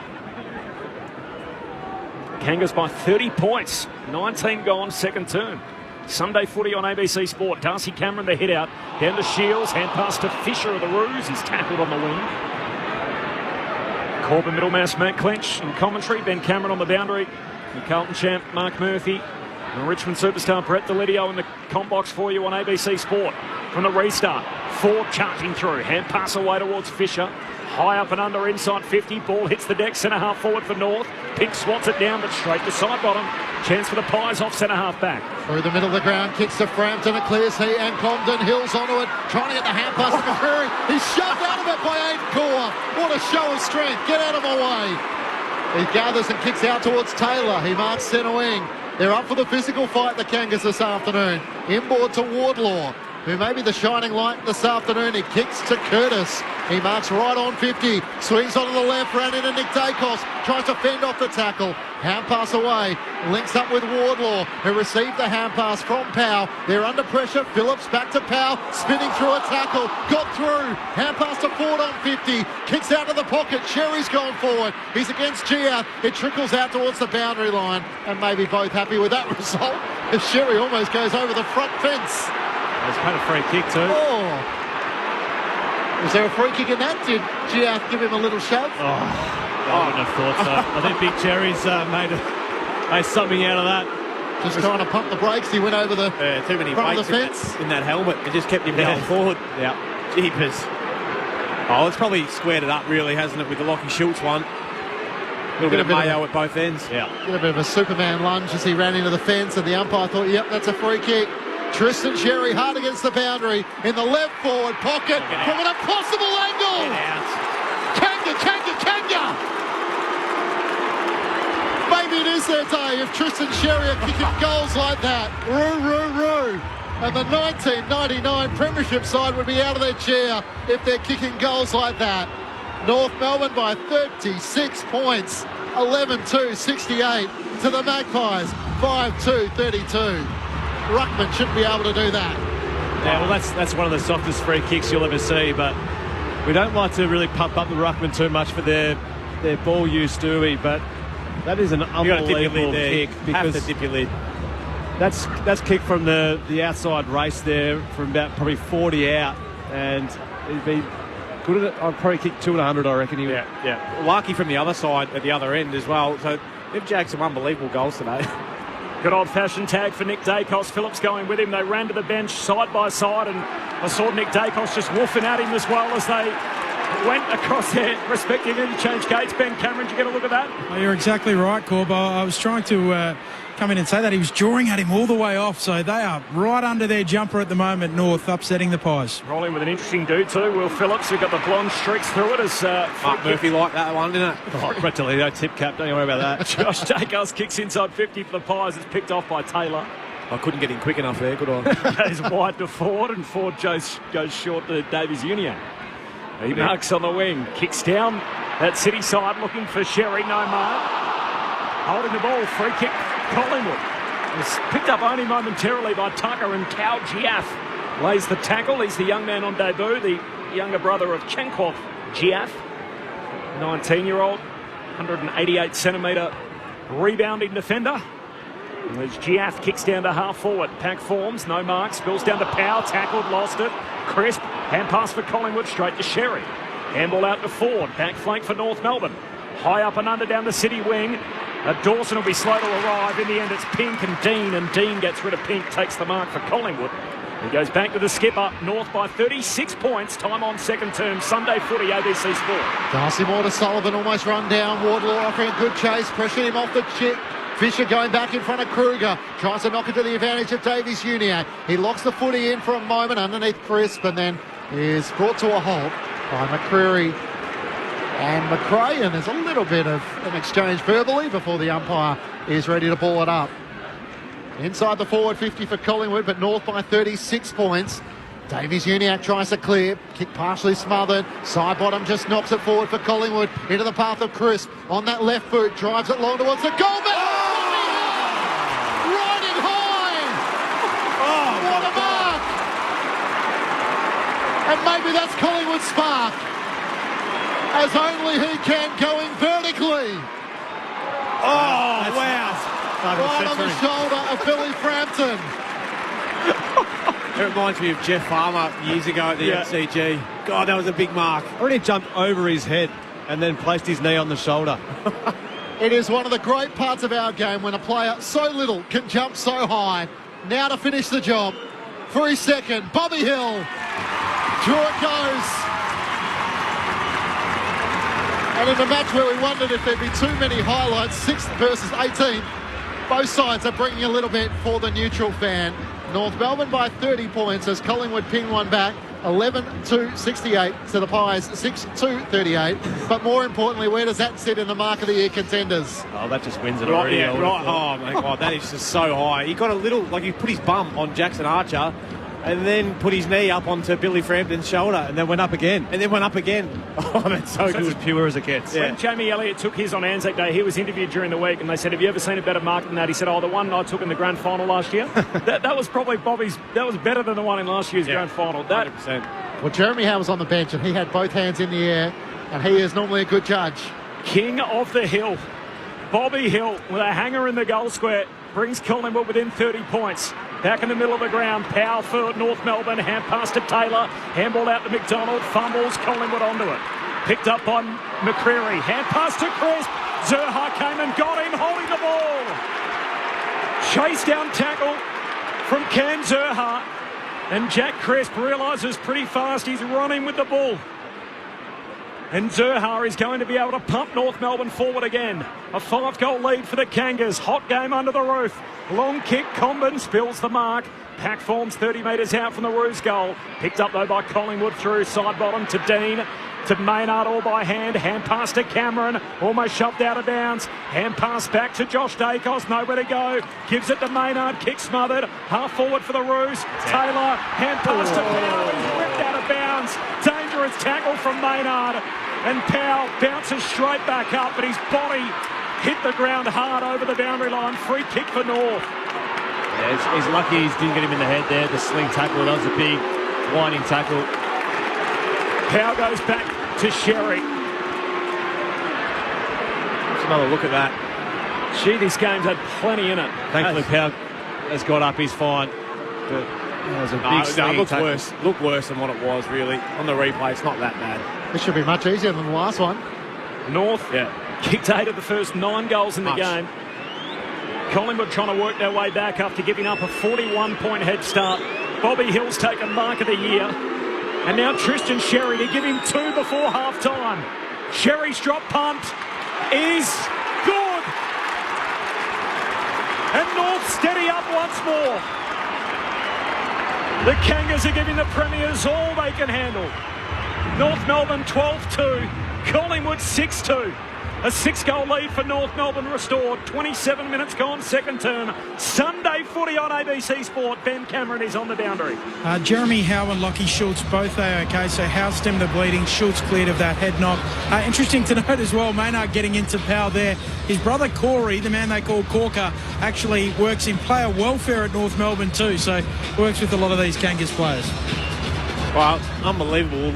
Kangas by 30 points. 19 gone, second turn. Sunday footy on ABC Sport. Darcy Cameron the hit out. Down to Shields. Hand pass to Fisher of the Roos. He's tackled on the wing. Corbin Middlemass, Matt Clinch in commentary. Ben Cameron on the boundary. The Carlton champ, Mark Murphy. And Richmond superstar Brett Delidio in the comp box for you on ABC Sport. From the restart, Ford charging through. Hand pass away towards Fisher. High up and under inside 50. Ball hits the deck. Centre half forward for North. Pink swats it down, but straight to side bottom. Chance for the Pies off centre half back. Through the middle of the ground, kicks to Frampton. It clears he and Comden. Hills onto it. Trying to get the hand pass to McCreary. He's shoved out of it by Aiden Kaur. What a show of strength. Get out of my way. He gathers and kicks out towards Taylor. He marks centre wing. They're up for the physical fight, the Kangas, this afternoon. Inboard to Wardlaw, who may be the shining light this afternoon. He kicks to Curtis. He marks right on 50. Swings onto the left, ran into Nick Dacos. Tries to fend off the tackle. Hand pass away. Links up with Wardlaw, who received the hand pass from Powell. They're under pressure. Phillips back to Powell. Spinning through a tackle. Got through. Hand pass to Ford on 50. Kicks out of the pocket. Sherry's gone forward. He's against Gia. It trickles out towards the boundary line. And maybe both happy with that result, as Sherry almost goes over the front fence. It's kind of free kick too. Oh. Was there a free kick in that? Did Gia give him a little shove? I wouldn't have thought so. I think Big Cherry's made something out of that. Just trying to pump the brakes. He went over the too many front of the weights fence. in that helmet. It just kept him going forward. Yeah. Jeepers. Oh, it's probably squared it up really, hasn't it, with the Lockie Schultz one. A little bit of mayo at both ends. Yeah. Did a bit of a Superman lunge as he ran into the fence, and the umpire thought, yep, that's a free kick. Tristan Sherry hard against the boundary in the left forward pocket from an impossible angle. Kanga. Maybe it is their day if Tristan Sherry are kicking goals like that. Roo. And the 1999 Premiership side would be out of their chair if they're kicking goals like that. North Melbourne by 36 points. 11-2, 68 to the Magpies. 5-2, 32. Ruckman shouldn't be able to do that. Yeah, well, that's one of the softest free kicks you'll ever see, but we don't like to really pump up the Ruckman too much for their ball use, do we? But that is an unbelievable kick. Because have to dip your lid. That's kicked from the outside race there from about probably 40 out, and he'd be good at it. I'd probably kick 200, I reckon. Yeah. Lucky from the other side at the other end as well. So they've jagged some unbelievable goals today. Good old-fashioned tag for Nick Dacos. Phillips going with him. They ran to the bench side by side, and I saw Nick Dacos just woofing at him as well as they went across their respective interchange gates. Ben Cameron, did you get a look at that? Oh, you're exactly right, Corb. I was trying to come in and say that. He was drawing at him all the way off, so they are right under their jumper at the moment, North, upsetting the Pies. Rolling with an interesting dude too, Will Phillips, who got the blonde streaks through it as Mark Murphy liked that one, didn't it? Brett Toledo tip cap, don't you worry about that. Josh Dacos kicks inside 50 for the Pies. It's picked off by Taylor. I couldn't get him quick enough there, good on. Goes wide to Ford, and Ford goes short to Davies Uniac. He marks on the wing, kicks down that City side, looking for Sherry, no mark. Holding the ball, free kick, Collingwood. It's picked up only momentarily by Tucker, and Tao Giaf lays the tackle. He's the young man on debut, the younger brother of Chenkov Giaf, 19-year-old, 188 centimetre rebounding defender. And as Giaf kicks down to half forward, pack forms, no marks, spills down to Powell, tackled, lost it. Crisp, hand pass for Collingwood, straight to Sherry. Handball out to Ford, back flank for North Melbourne. High up and under down the City wing. Dawson will be slow to arrive. In the end, it's Pink and Dean gets rid of Pink, takes the mark for Collingwood. He goes back to the skipper. North by 36 points. Time on second term. Sunday footy, ABC Sport. Darcy Moore to Sullivan, almost run down. Wardlaw offering a good chase, pressuring him off the chip. Fisher going back in front of Kruger. Tries to knock it to the advantage of Davies Uniac. He locks the footy in for a moment underneath Crisp, and then is brought to a halt by McCreary and McRae, and there's a little bit of an exchange verbally before the umpire is ready to ball it up. Inside the forward 50 for Collingwood, but North by 36 points. Davies Uniac tries to clear, kick partially smothered, side bottom just knocks it forward for Collingwood into the path of Crisp. On that left boot, drives it long towards the goal. Riding high! What a mark! And maybe that's Collingwood's spark, as only he can, going vertically. Oh, wow. Right on the shoulder of Billy Frampton. It reminds me of Jeff Farmer years ago at the MCG. God, that was a big mark. I already jumped over his head. and then placed his knee on the shoulder. It is one of the great parts of our game when a player so little can jump so high. Now to finish the job for his second, Bobby Hill. Through it goes. And in a match where we wondered if there'd be too many highlights, 6 versus 18, both sides are bringing a little bit for the neutral fan. North Melbourne by 30 points as Collingwood pin one back, 11-68 to the Pies, 6-38. But more importantly, where does that sit in the Mark of the Year contenders? Oh, that just wins it Right, already. yeah, right. Oh, my God, that is just so high. He got a little, like he put his bum on Jackson Archer and then put his knee up onto Billy Frampton's shoulder. And then went up again. Oh, that's so good. As pure as it gets. When Jamie Elliott took his on Anzac Day, he was interviewed during the week and they said, have you ever seen a better mark than that? He said, the one I took in the grand final last year. that was probably Bobby's, that was better than the one in last year's grand final. 100%. Well, Jeremy Howe was on the bench and he had both hands in the air, and he is normally a good judge. King of the Hill, Bobby Hill with a hanger in the goal square, brings Collingwood within 30 points. Back in the middle of the ground, Powell for North Melbourne, hand pass to Taylor, handball out to McDonald, fumbles, Collingwood onto it. Picked up by McCreary, hand pass to Crisp, Zerha came and got him, holding the ball. Chase down tackle from Cam Zerha, and Jack Crisp realises pretty fast he's running with the ball. And Zerha is going to be able to pump North Melbourne forward again. A 5-goal lead for the Kangas. Hot game under the roof. Long kick, Comben spills the mark. Pack forms 30 metres out from the Roos goal. Picked up though by Collingwood through side bottom to Dean. To Maynard all by hand. Hand pass to Cameron. Almost shoved out of bounds. Hand pass back to Josh Dacos. Nowhere to go. Gives it to Maynard. Kick smothered. Half forward for the Roos. Taylor. Hand pass to Powell. He's ripped out of bounds. Dangerous tackle from Maynard. And Powell bounces straight back up, but his body hit the ground hard over the boundary line. Free kick for North. Yeah, he's lucky he didn't get him in the head there. The sling tackle. That was a big winding tackle. Powell goes back to Sherry. Just another look at that. Gee, this game's had plenty in it. Thankfully, Powell has got up. He's fine. But that was a big sling tackle. Looked worse than what it was, really. On the replay, it's not that bad. This should be much easier than the last one. North kicked 8 of the first 9 goals in the game. Collingwood trying to work their way back after giving up a 41-point head start. Bobby Hill's taken Mark of the Year. And now Tristan Sherry to give him 2 before half-time. Sherry's drop punt is good. And North steady up once more. The Kangas are giving the Premiers all they can handle. North Melbourne 12-2, Collingwood 6-2. A 6-goal lead for North Melbourne restored. 27 minutes gone, second term. Sunday footy on ABC Sport. Ben Cameron is on the boundary. Jeremy Howe and Lockie Schultz both okay. So Howe stemmed the bleeding. Schultz cleared of that head knock. Interesting to note as well, Maynard getting into Powell there. His brother Corey, the man they call Corker, actually works in player welfare at North Melbourne too. So works with a lot of these Kangas players. Well, unbelievable.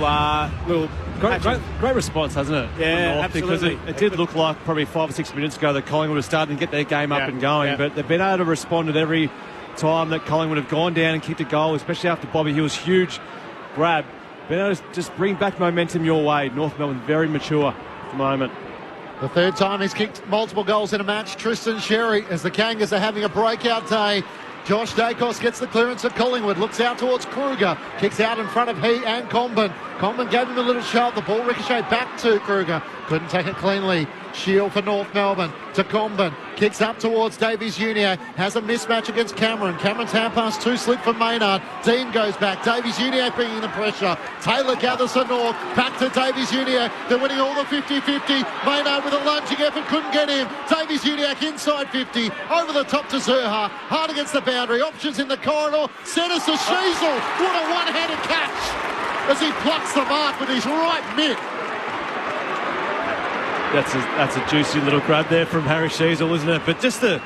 Great response, hasn't it? Yeah, North, absolutely. Because it did look like probably 5 or 6 minutes ago that Collingwood was starting to get their game up and going, but they've been able to respond at every time that Collingwood have gone down and kicked a goal, especially after Bobby Hill's huge grab. Been able to just bring back momentum your way. North Melbourne very mature at the moment. The third time he's kicked multiple goals in a match. Tristan Sherry, as the Kangas are having a breakout day. Josh Dacos gets the clearance at Collingwood, looks out towards Kruger, kicks out in front of he and Comben. Comben gave him a little shove, the ball ricocheted back to Kruger, couldn't take it cleanly. Shield for North Melbourne to Comben, kicks up towards Davies Uniacke, has a mismatch against Cameron. Cameron's hand pass too slick for Maynard. Dean goes back, Davies Uniacke bringing the pressure. Taylor gathers for North, back to Davies Uniacke. They're winning all the 50-50. Maynard with a lunging effort, couldn't get him. Davies Uniacke inside 50, over the top to Zerha, hard against the boundary, options in the corridor, centres to Sheasel. What a one-handed catch as he plucks the mark with his right mitt. That's a juicy little grab there from Harry Sheasel, isn't it? But just the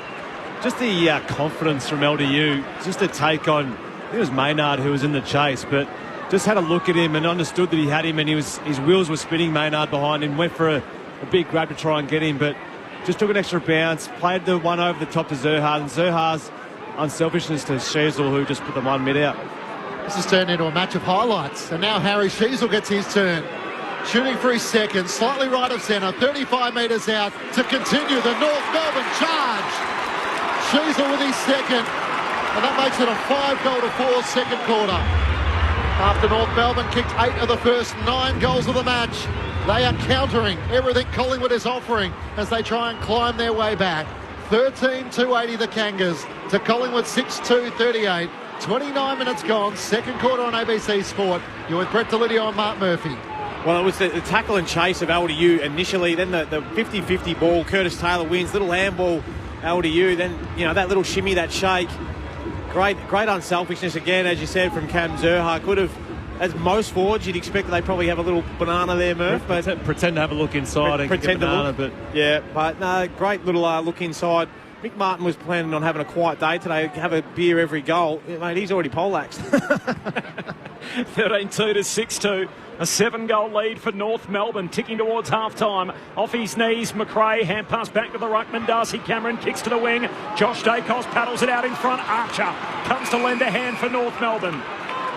confidence from LDU, just a take on, I think it was Maynard who was in the chase, but just had a look at him and understood that he had him, and his wheels were spinning. Maynard behind him, went for a big grab to try and get him, but just took an extra bounce, played the one over the top to Zerha, and Zerha's unselfishness to Sheasel, who just put the 1 mid out. This has turned into a match of highlights, and now Harry Sheasel gets his turn. shooting for his second, slightly right of centre, 35 metres out to continue the North Melbourne charge. Sheasel with his second, and that makes it a 5-4 second quarter. After North Melbourne kicked 8 of the first 9 goals of the match, they are countering everything Collingwood is offering as they try and climb their way back. 13-280 the Kangas to Collingwood 6-2-38. 29 minutes gone, second quarter on ABC Sport. You're with Brett Delidio and Mark Murphy. Well, it was the tackle and chase of LDU initially, then the 50-50 ball. Curtis Taylor wins, little handball, LDU, then, that little shimmy, that shake. Great unselfishness again, as you said, from Cam Zurhaar. Could have, as most forwards, you'd expect they probably have a little banana there, Murph. But pretend to have a look inside and pretend get a banana, but no, great little look inside. Mick Martin was planning on having a quiet day today, have a beer every goal. Mate, he's already poleaxed. 13-2 to 6-2. A 7-goal lead for North Melbourne, ticking towards half-time. Off his knees, McRae, hand pass back to the ruckman. Darcy Cameron kicks to the wing. Josh Dacos paddles it out in front. Archer comes to lend a hand for North Melbourne.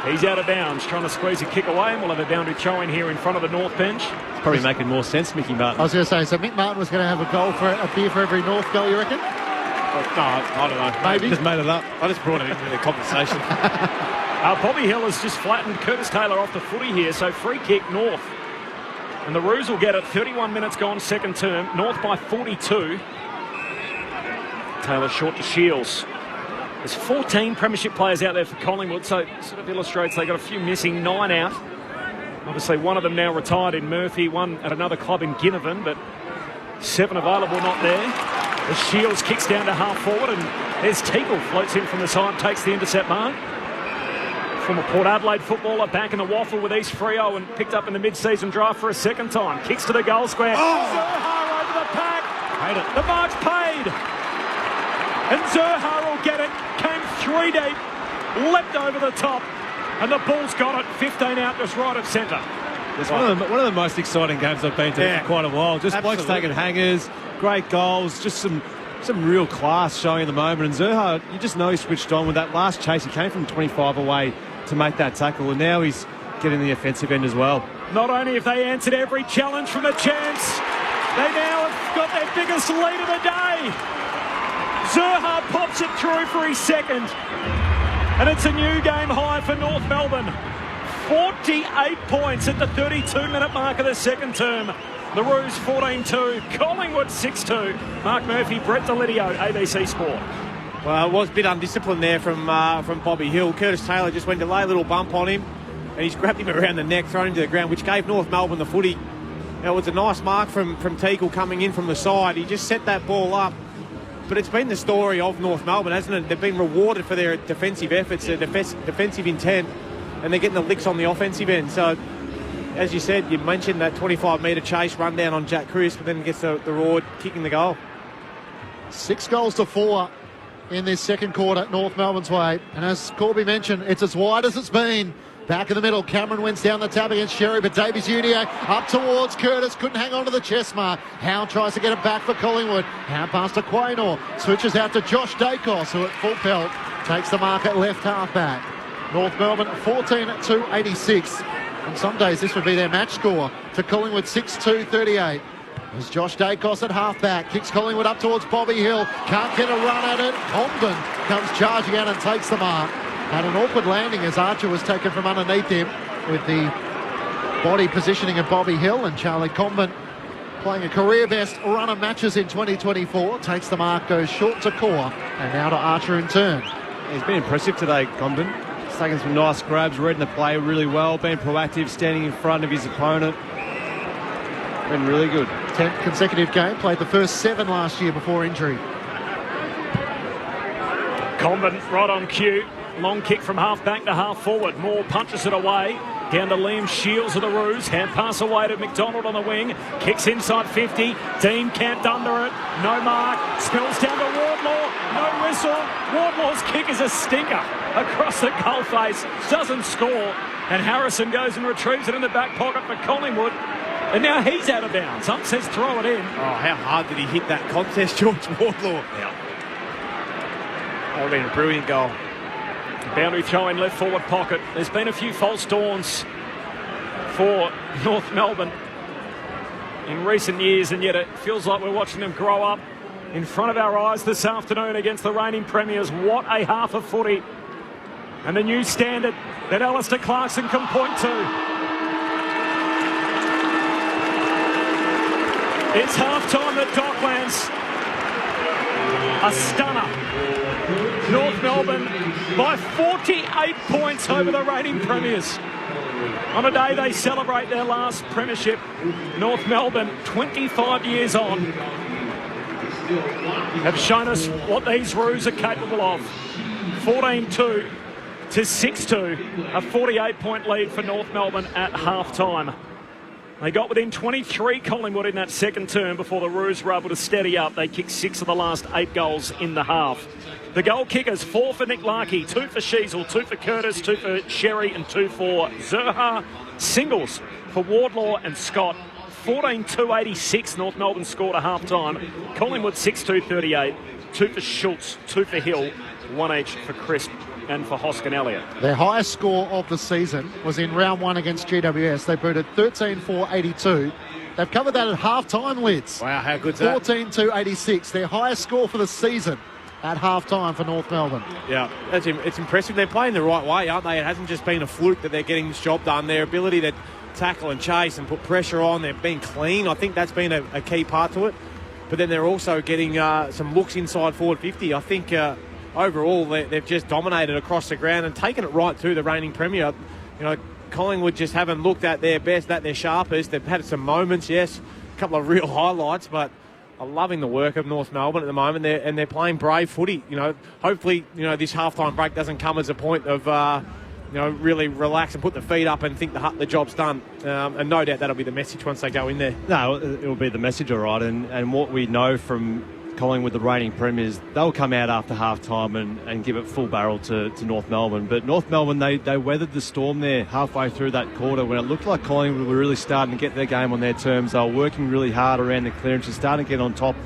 He's out of bounds, trying to squeeze a kick away, and we'll have a boundary throw in here in front of the North bench. It's probably making more sense, Mickey Martin. I was going to say, so Mick Martin was going to have a beer for every North goal, you reckon? No, I don't know. Maybe. Just made it up. I just brought it into the conversation. Bobby Hill has just flattened Curtis Taylor off the footy here, so free kick North. And the Roos will get it. 31 minutes gone, second term. North by 42. Taylor short to Shields. There's 14 premiership players out there for Collingwood, so it sort of illustrates they got a few missing, 9 out. Obviously, one of them now retired in Murphy, one at another club in Ginnivan, but 7 available, not there. The Shields kicks down to half forward, and there's Teagle, floats in from the side, takes the intercept mark. Former Port Adelaide footballer back in the waffle with East Freo and picked up in the mid-season draft for a second time. Kicks to the goal square. Zurhaar over the pack. Paid it. The mark's paid. And Zurhaar will get it. Came 3 deep. Leapt over the top. And the ball's got it. 15 out, just right of centre. It's one of the most exciting games I've been to for quite a while. Just blokes taking hangers, great goals, just some real class showing at the moment. And Zurhaar, you just know he switched on with that last chase. He came from 25 away to make that tackle, and now he's getting the offensive end as well. Not only have they answered every challenge from the champs, they now have got their biggest lead of the day. Zurhaar pops it through for his second, and it's a new game high for North Melbourne. 48 points at the 32-minute mark of the second term. The Roos 14-2, Collingwood 6-2. Mark Murphy, Brett Delidio, ABC Sport. Well, it was a bit undisciplined there from Bobby Hill. Curtis Taylor just went to lay a little bump on him, and he's grabbed him around the neck, thrown him to the ground, which gave North Melbourne the footy. It was a nice mark from Teagle coming in from the side. He just set that ball up. But it's been the story of North Melbourne, hasn't it? They've been rewarded for their defensive efforts, their defensive intent, and they're getting the licks on the offensive end. So, as you said, you mentioned that 25-metre chase run down on Jack Crisp, but then gets the reward kicking the goal. 6-4 in this second quarter, North Melbourne's way. And as Corby mentioned, it's as wide as it's been. Back in the middle, Cameron wins down the tap against Sherry, but Davies Uniacke up towards Curtis, couldn't hang on to the chest mark. Howe tries to get it back for Collingwood. Howe pass to Quaynor, switches out to Josh Dacos, who at full pelt takes the mark at left half back. North Melbourne 14-86. On some days this would be their match score to Collingwood 6-2-38. There's Josh Dacos at half-back, kicks Collingwood up towards Bobby Hill, can't get a run at it. Comben comes charging out and takes the mark. Had an awkward landing as Archer was taken from underneath him with the body positioning of Bobby Hill, and Charlie Comben, playing a career-best run of matches in 2024, takes the mark, goes short to Core, and now to Archer in turn. He's been impressive today, Comben. He's taken some nice grabs, reading the play really well, being proactive, standing in front of his opponent. Been really good. 10th consecutive game, played the first 7 last year before injury. Comben right on cue. Long kick from half back to half forward. Moore punches it away. Down to Liam Shields of the Roos. Hand pass away to McDonald on the wing. Kicks inside 50. Dean camped under it. No mark. Spills down to Wardlaw. No whistle. Wardlaw's kick is a stinker across the goal face. Doesn't score. And Harrison goes and retrieves it in the back pocket for Collingwood. And now he's out of bounds. Up says throw it in. Oh, how hard did he hit that contest, George Wardlaw? Yeah. That would have been a brilliant goal. Boundary throw in left forward pocket. There's been a few false dawns for North Melbourne in recent years, and yet it feels like we're watching them grow up in front of our eyes this afternoon against the reigning premiers. What a half of footy. And the new standard that Alistair Clarkson can point to. It's half-time at Docklands. A stunner. North Melbourne by 48 points over the reigning premiers. On a day they celebrate their last premiership, North Melbourne, 25 years on, have shown us what these Roos are capable of. 14-2 to 6-2, a 48-point lead for North Melbourne at half-time. They got within 23 Collingwood in that second term before the Roos were able to steady up. They kicked 6 of the last 8 goals in the half. The goal kickers, 4 for Nick Larkey, 2 for Sheasel, 2 for Curtis, 2 for Sherry and 2 for Zerha. Singles for Wardlaw and Scott. 14-2-86 North Melbourne scored at half-time. Collingwood 6-2-38, 2 for Schultz, 2 for Hill, 1 each for Crisp and for Hoskin Elliott. Their highest score of the season was in round 1 against GWS. They booted 13-4-82. They've covered that at half-time, Lids. Wow, how good's that? 14-2-86, their highest score for the season at half-time for North Melbourne. Yeah, it's impressive. They're playing the right way, aren't they? It hasn't just been a fluke that they're getting this job done. Their ability to tackle and chase and put pressure on, they've been clean. I think that's been a key part to it. But then they're also getting some looks inside forward 50. I think overall they've just dominated across the ground and taken it right to the reigning premier. You know, Collingwood just haven't looked at their best, at their sharpest. They've had some moments, yes, a couple of real highlights, but I'm loving the work of North Melbourne at the moment. They're playing brave footy. You know, hopefully, you know, this halftime break doesn't come as a point of really relax and put the feet up and think the job's done. And no doubt that'll be the message once they go in there. No, it'll be the message, all right. And what we know from Collingwood, the reigning premiers, they'll come out after half-time and give it full barrel to North Melbourne. But North Melbourne, they weathered the storm there halfway through that quarter when it looked like Collingwood were really starting to get their game on their terms. They were working really hard around the clearances, starting to get on top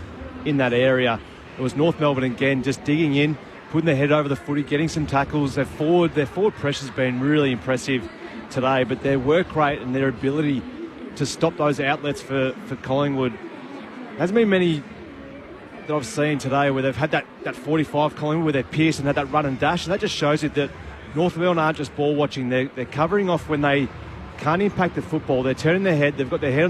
in that area. It was North Melbourne again just digging in, putting their head over the footy, getting some tackles. Their forward pressure's been really impressive today, but their work rate and their ability to stop those outlets for Collingwood hasn't been many that I've seen today where they've had that 45 Collingwood where they're pierced and had that run and dash, and that just shows you that North Melbourne aren't just ball watching. They're covering off when they can't impact the football. They're turning their head, they've got their head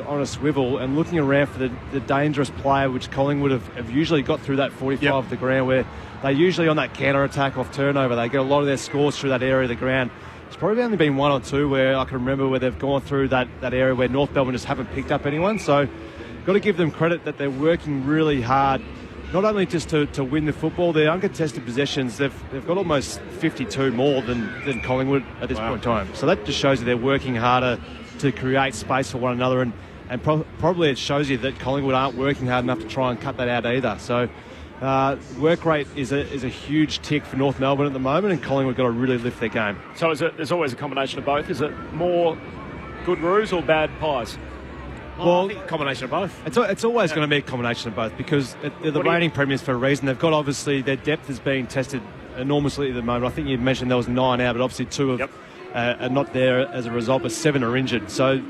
on a swivel and looking around for the dangerous player, which Collingwood have usually got through that 45 of the ground, where they usually on that counter-attack off turnover, they get a lot of their scores through that area of the ground. It's probably only been 1 or 2 where I can remember where they've gone through that area where North Melbourne just haven't picked up anyone. So got to give them credit that they're working really hard, not only just to win the football, their uncontested possessions, they've got almost 52 more than Collingwood at this point in time. So that just shows you they're working harder to create space for one another, and probably it shows you that Collingwood aren't working hard enough to try and cut that out either. So work rate is a huge tick for North Melbourne at the moment, and Collingwood got to really lift their game. So there's always a combination of both. Is it more good Roos or bad Pies? Well, I think a combination of both. It's always going to be a combination of both because they're the reigning premiers for a reason. They've got, obviously, their depth is being tested enormously at the moment. I think you mentioned there was 9 out, but obviously 2 are not there as a result, but 7 are injured. So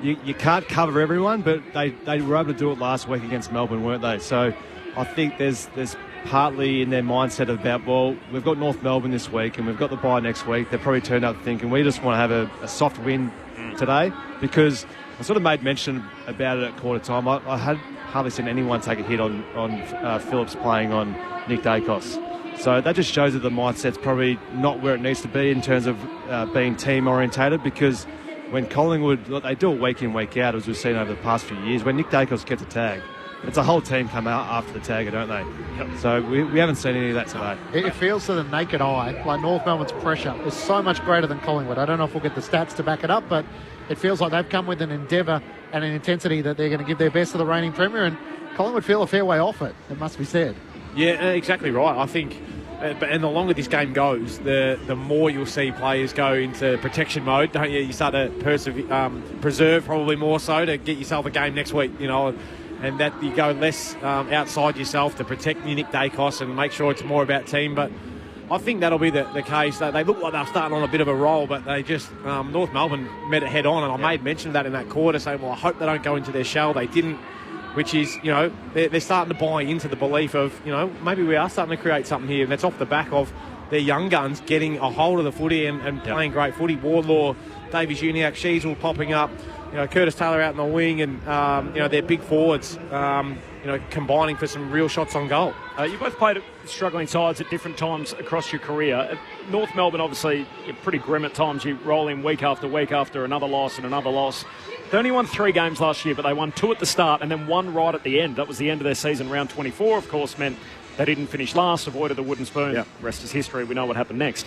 you can't cover everyone, but they were able to do it last week against Melbourne, weren't they? So I think there's partly in their mindset about, well, we've got North Melbourne this week and we've got the bye next week. They've probably turned out thinking we just want to have a soft win today, because I sort of made mention about it at quarter time. I had hardly seen anyone take a hit on Phillips playing on Nick Dacos. So that just shows that the mindset's probably not where it needs to be in terms of being team orientated, because when Collingwood, they do it week in, week out, as we've seen over the past few years, when Nick Dacos gets a tag, it's a whole team come out after the tagger, don't they? Yep. So we haven't seen any of that today. It feels to the naked eye like North Melbourne's pressure is so much greater than Collingwood. I don't know if we'll get the stats to back it up, but it feels like they've come with an endeavour and an intensity that they're going to give their best to the reigning premier, and Collingwood feel a fair way off it, it must be said. Yeah, exactly right. I think, and the longer this game goes, the more you'll see players go into protection mode, don't you? You start to preserve probably more so to get yourself a game next week, you know, and that you go less outside yourself to protect your Nick Dacos and make sure it's more about team. But I think that'll be the case. They look like they're starting on a bit of a roll, but they just North Melbourne met it head on, and I made mention of that in that quarter, saying, well, I hope they don't go into their shell. They didn't, which is, they're starting to buy into the belief of, maybe we are starting to create something here, and that's off the back of their young guns getting a hold of the footy and playing great footy. Wardlaw, Davies Uniacke, Sheasel popping up, Curtis Taylor out in the wing, and their big forwards, combining for some real shots on goal. You both played struggling sides at different times across your career. North Melbourne, obviously, you're pretty grim at times. You roll in week after another loss and another loss. They only won 3 games last year, but they won 2 at the start and then 1 right at the end. That was the end of their season. Round 24, of course, meant they didn't finish last, avoided the wooden spoon. Yep. Rest is history. We know what happened next.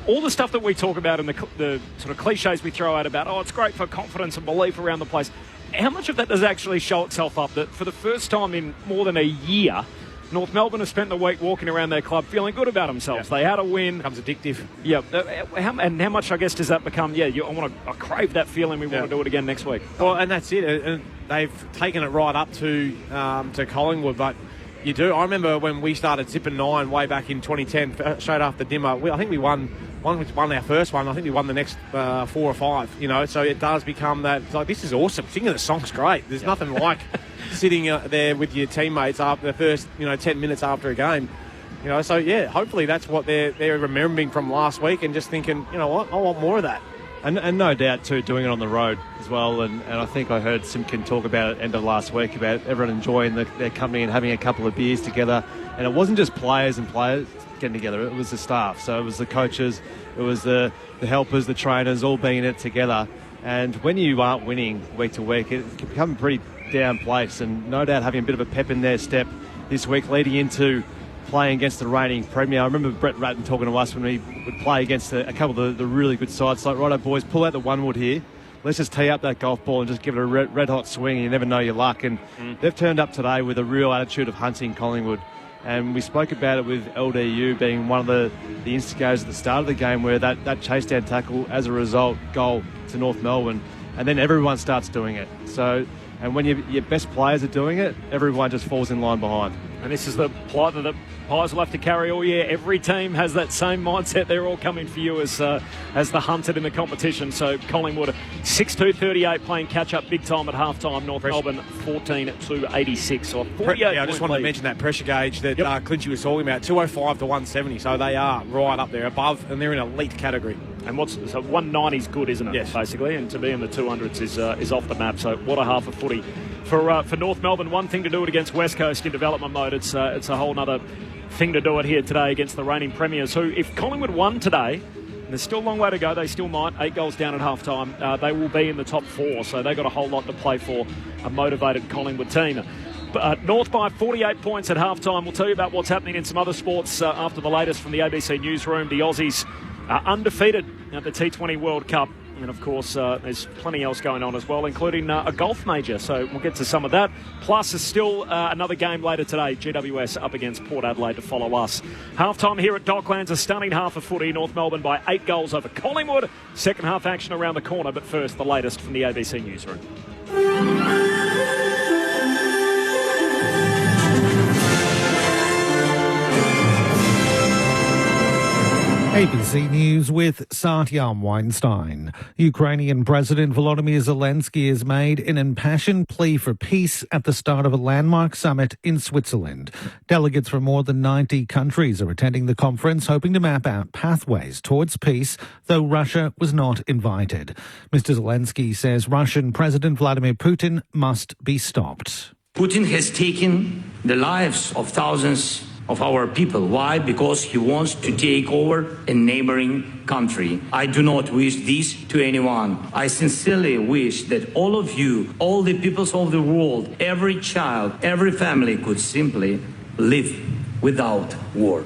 All the stuff that we talk about and the sort of cliches we throw out about, it's great for confidence and belief around the place. How much of that does actually show itself up that for the first time in more than a year, North Melbourne have spent the week walking around their club feeling good about themselves? They had a win. Becomes addictive. Yeah. And how much, I guess, does that become, I crave that feeling. We want to do it again next week. Well, and that's it. And they've taken it right up to Collingwood, but you do. I remember when we started Zipping 9 way back in 2010, straight after Dimmer. I think we won our first one. I think we won the next 4 or 5, So it does become that, it's like, this is awesome. Singing the song's great. There's nothing like sitting there with your teammates after the first, 10 minutes after a game. So, hopefully that's what they're remembering from last week and just thinking, you know what, I want more of that. And no doubt, too, doing it on the road as well. And I think I heard Simpkin talk about it end of last week about everyone enjoying their company and having a couple of beers together. And it wasn't just players getting together. It was the staff. So it was the coaches, it was the helpers, the trainers, all being in it together. And when you aren't winning week to week, it can become a pretty down place. And no doubt having a bit of a pep in their step this week leading into playing against the reigning Premier. I remember Brett Ratton talking to us when we would play against a couple of the really good sides. Like, righto, boys, pull out the one wood here. Let's just tee up that golf ball and just give it a red hot swing, and you never know your luck. And they've turned up today with a real attitude of hunting Collingwood. And we spoke about it with LDU being one of the instigators at the start of the game, where that chase down tackle, as a result, goal to North Melbourne. And then everyone starts doing it. So, and when your best players are doing it, everyone just falls in line behind. And this is the plight that the Pies will have to carry all year. Every team has that same mindset. They're all coming for you as the hunted in the competition. So Collingwood 6-2-38 playing catch-up big time at half-time. North Melbourne 14-86. So I just wanted to mention that pressure gauge that Clinchy was talking about, 205 to 170. So they are right up there above, and they're in elite category. And so 190 is good, isn't it? Yes. Basically, and to be in the 200s is off the map. So what a half of footy for North Melbourne. One thing to do it against West Coast in development mode. It's a whole other thing to do it here today against the reigning premiers, who, if Collingwood won today, and there's still a long way to go, they still might, 8 goals down at half-time, they will be in the top 4, so they've got a whole lot to play for, a motivated Collingwood team. North by 48 points at half-time. We'll tell you about what's happening in some other sports after the latest from the ABC newsroom. The Aussies are undefeated at the T20 World Cup. And, of course, there's plenty else going on as well, including a golf major. So we'll get to some of that. Plus, there's still another game later today. GWS up against Port Adelaide to follow us. Half-time here at Docklands, a stunning half of footy. North Melbourne by 8 goals over Collingwood. Second half action around the corner. But first, the latest from the ABC newsroom. ABC News with Satyam Weinstein. Ukrainian President Volodymyr Zelensky has made an impassioned plea for peace at the start of a landmark summit in Switzerland. Delegates from more than 90 countries are attending the conference, hoping to map out pathways towards peace, though Russia was not invited. Mr. Zelensky says Russian President Vladimir Putin must be stopped. Putin has taken the lives of thousands of our people. Why? Because he wants to take over a neighboring country. I do not wish this to anyone. I sincerely wish that all of you, all the peoples of the world, every child, every family could simply live without war.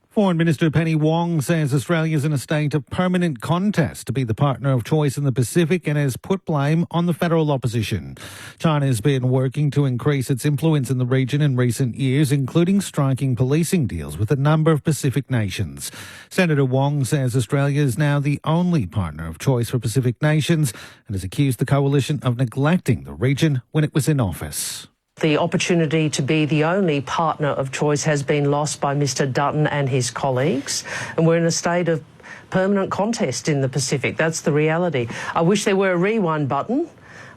Foreign Minister Penny Wong says Australia is in a state of permanent contest to be the partner of choice in the Pacific and has put blame on the federal opposition. China has been working to increase its influence in the region in recent years, including striking policing deals with a number of Pacific nations. Senator Wong says Australia is now the only partner of choice for Pacific nations and has accused the coalition of neglecting the region when it was in office. The opportunity to be the only partner of choice has been lost by Mr Dutton and his colleagues, and we're in a state of permanent contest in the Pacific. That's the reality. I wish there were a rewind button.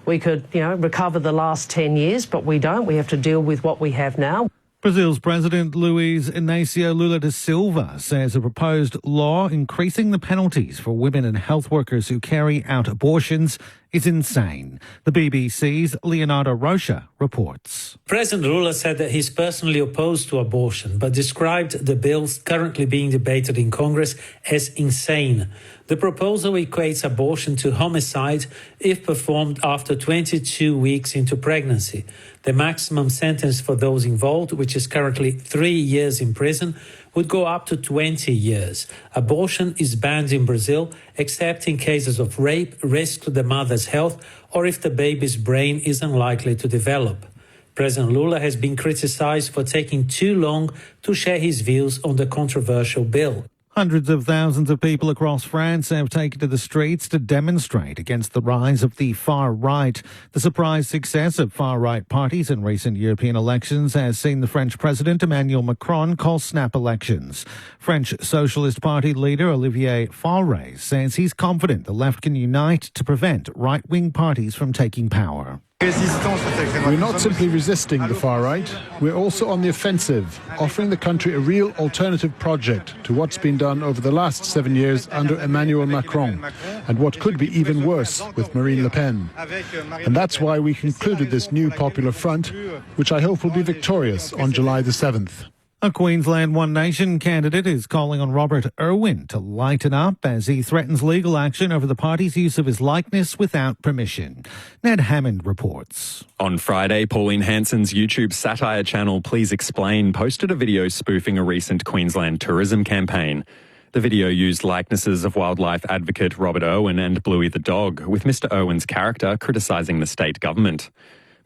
We could, recover the last 10 years, but we don't. We have to deal with what we have now. Brazil's President Luiz Inácio Lula da Silva says a proposed law increasing the penalties for women and health workers who carry out abortions is insane. The BBC's Leonardo Rocha reports. President Lula said that he's personally opposed to abortion, but described the bills currently being debated in Congress as insane. The proposal equates abortion to homicide if performed after 22 weeks into pregnancy. The maximum sentence for those involved, which is currently 3 years in prison, would go up to 20 years. Abortion is banned in Brazil, except in cases of rape, risk to the mother's health, or if the baby's brain is unlikely to develop. President Lula has been criticized for taking too long to share his views on the controversial bill. Hundreds of thousands of people across France have taken to the streets to demonstrate against the rise of the far right. The surprise success of far-right parties in recent European elections has seen the French President Emmanuel Macron call snap elections. French Socialist Party leader Olivier Faure says he's confident the left can unite to prevent right-wing parties from taking power. We're not simply resisting the far right, we're also on the offensive, offering the country a real alternative project to what's been done over the last 7 years under Emmanuel Macron, and what could be even worse with Marine Le Pen. And that's why we concluded this new Popular Front, which I hope will be victorious on July the 7th. A Queensland One Nation candidate is calling on Robert Irwin to lighten up as he threatens legal action over the party's use of his likeness without permission. Ned Hammond reports. On Friday, Pauline Hanson's YouTube satire channel Please Explain posted a video spoofing a recent Queensland tourism campaign. The video used likenesses of wildlife advocate Robert Irwin and Bluey the dog, with Mr Irwin's character criticising the state government.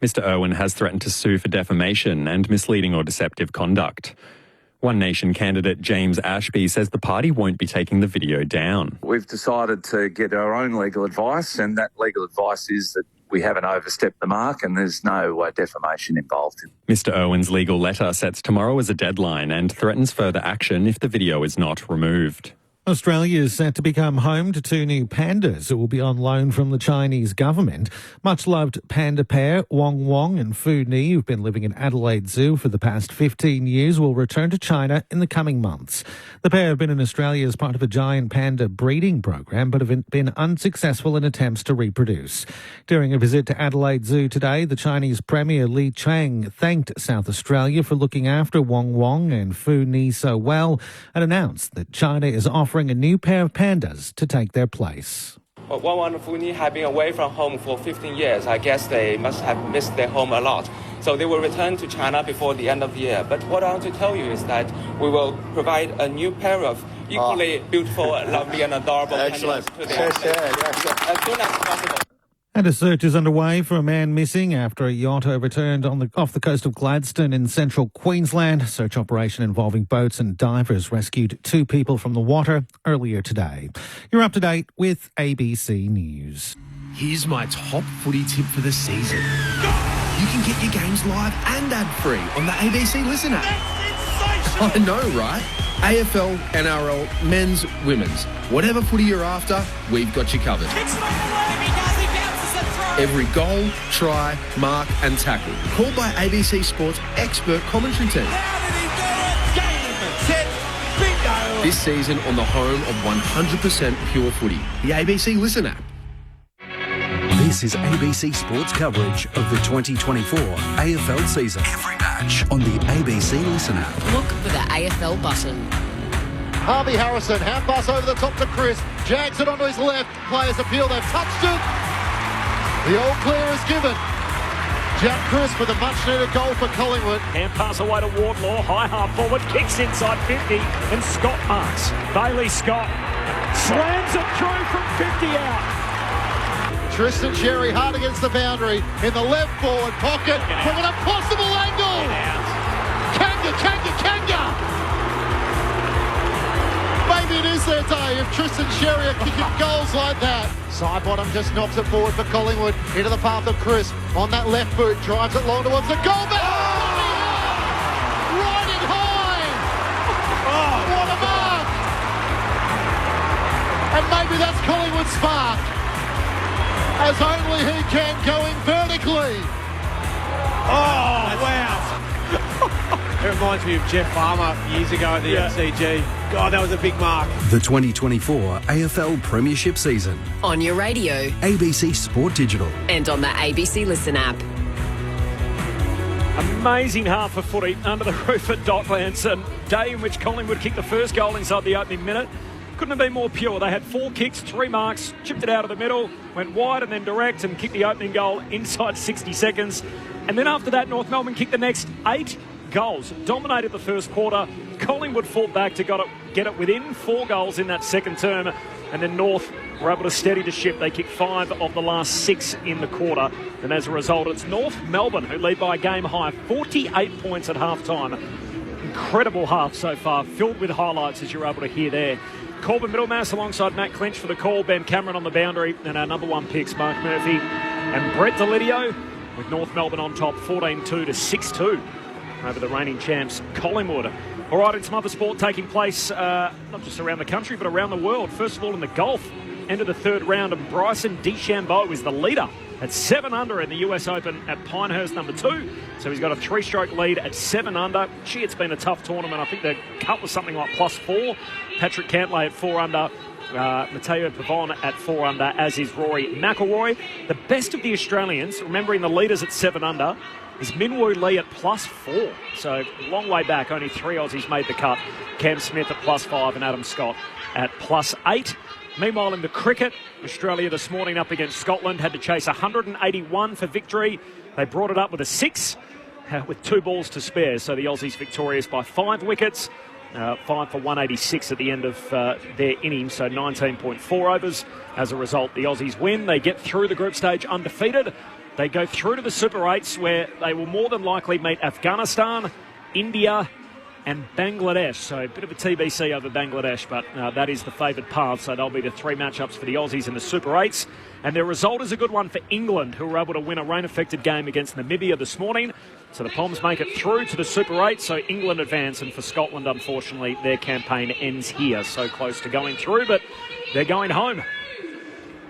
Mr Irwin has threatened to sue for defamation and misleading or deceptive conduct. One Nation candidate James Ashby says the party won't be taking the video down. We've decided to get our own legal advice, and that legal advice is that we haven't overstepped the mark and there's no defamation involved. Mr Irwin's legal letter sets tomorrow as a deadline and threatens further action if the video is not removed. Australia is set to become home to 2 new pandas that will be on loan from the Chinese government. Much-loved panda pair Wong Wong and Fu Ni, who've been living in Adelaide Zoo for the past 15 years, will return to China in the coming months. The pair have been in Australia as part of a giant panda breeding program, but have been unsuccessful in attempts to reproduce. During a visit to Adelaide Zoo today, the Chinese Premier Li Chang thanked South Australia for looking after Wong Wong and Fu Ni so well and announced that China is offering a new pair of pandas to take their place. Wong and Fu Ni have been away from home for 15 years. I guess they must have missed their home a lot. So they will return to China before the end of the year. But what I want to tell you is that we will provide a new pair of equally beautiful, lovely and adorable pandas to them as soon as possible. And a search is underway for a man missing after a yacht overturned off the coast of Gladstone in central Queensland. A search operation involving boats and divers rescued 2 people from the water earlier today. You're up to date with ABC News. Here's my top footy tip for the season. You can get your games live and ad-free on the ABC Listen app. I know, right? AFL, NRL, men's, women's. Whatever footy you're after, we've got you covered. Every goal, try, mark and tackle. Called by ABC Sports expert commentary team. This season on the home of 100% pure footy, the ABC Listen app. This is ABC Sports coverage of the 2024 AFL season. Every match on the ABC Listen app. Look for the AFL button. Harvey Harrison, half pass over the top to Chris. Jags it onto his left. Players appeal, they've touched it. The all clear is given. Jack Crisp with a much-needed goal for Collingwood. Hand pass away to Wardlaw, high half forward, kicks inside 50, and Scott marks. Bailey Scott slams it through from 50 out. Tristan Sherry hard against the boundary in the left forward pocket from an impossible angle. Kanga. Maybe it is lose their day if Tristan Sherry are kicking goals like that. Side bottom just knocks it forward for Collingwood into the path of Chris on that left boot, drives it long towards the goal. Right in high. Oh, what a mark! And maybe that's Collingwood's spark, as only he can, going vertically. Oh, wow. It reminds me of Jeff Farmer years ago at the MCG. God, that was a big mark. The 2024 AFL Premiership season. On your radio. ABC Sport Digital. And on the ABC Listen app. Amazing half of footy under the roof at Docklands. A day in which Collingwood kicked the first goal inside the opening minute. Couldn't have been more pure. They had 4 kicks, 3 marks, chipped it out of the middle, went wide and then direct and kicked the opening goal inside 60 seconds. And then after that, North Melbourne kicked the next 8 goals. Dominated the first quarter. Collingwood fought back to get it within 4 goals in that second term. And then North were able to steady the ship. They kicked 5 of the last 6 in the quarter. And as a result, it's North Melbourne who lead by a game high 48 points at half-time. Incredible half so far, filled with highlights as you're able to hear there. Corbin Middlemass alongside Matt Clinch for the call, Ben Cameron on the boundary, and our number 1 picks, Mark Murphy and Brett Delidio, with North Melbourne on top 14-2 to 6-2 over the reigning champs Collingwood. All right, and some other sport taking place, not just around the country, but around the world. First of all, in the golf, end of the third round, and Bryson DeChambeau is the leader at 7 under in the US Open at Pinehurst number 2. So he's got a 3-stroke lead at 7 under. Gee, it's been a tough tournament. I think the cut was something like +4. Patrick Cantlay at 4 under. Matteo Pavon at 4 under, as is Rory McIlroy. The best of the Australians, remembering the leaders at 7 under, is Minwoo Lee at +4. So long way back, only 3 Aussies made the cut. Cam Smith at +5 and Adam Scott at +8. Meanwhile, in the cricket, Australia this morning up against Scotland had to chase 181 for victory. They brought it up with a 6 with 2 balls to spare. So the Aussies victorious by 5 wickets. 5 for 186 at the end of their innings, so 19.4 overs. As a result, the Aussies win. They get through the group stage undefeated. They go through to the Super 8s, where they will more than likely meet Afghanistan, India and Bangladesh. So a bit of a TBC over Bangladesh, but that is the favoured path. So they'll be the 3 matchups for the Aussies in the Super 8s. And their result is a good one for England, who were able to win a rain-affected game against Namibia this morning. So the Poms make it through to the Super 8, so England advance. And for Scotland, unfortunately, their campaign ends here. So close to going through, but they're going home.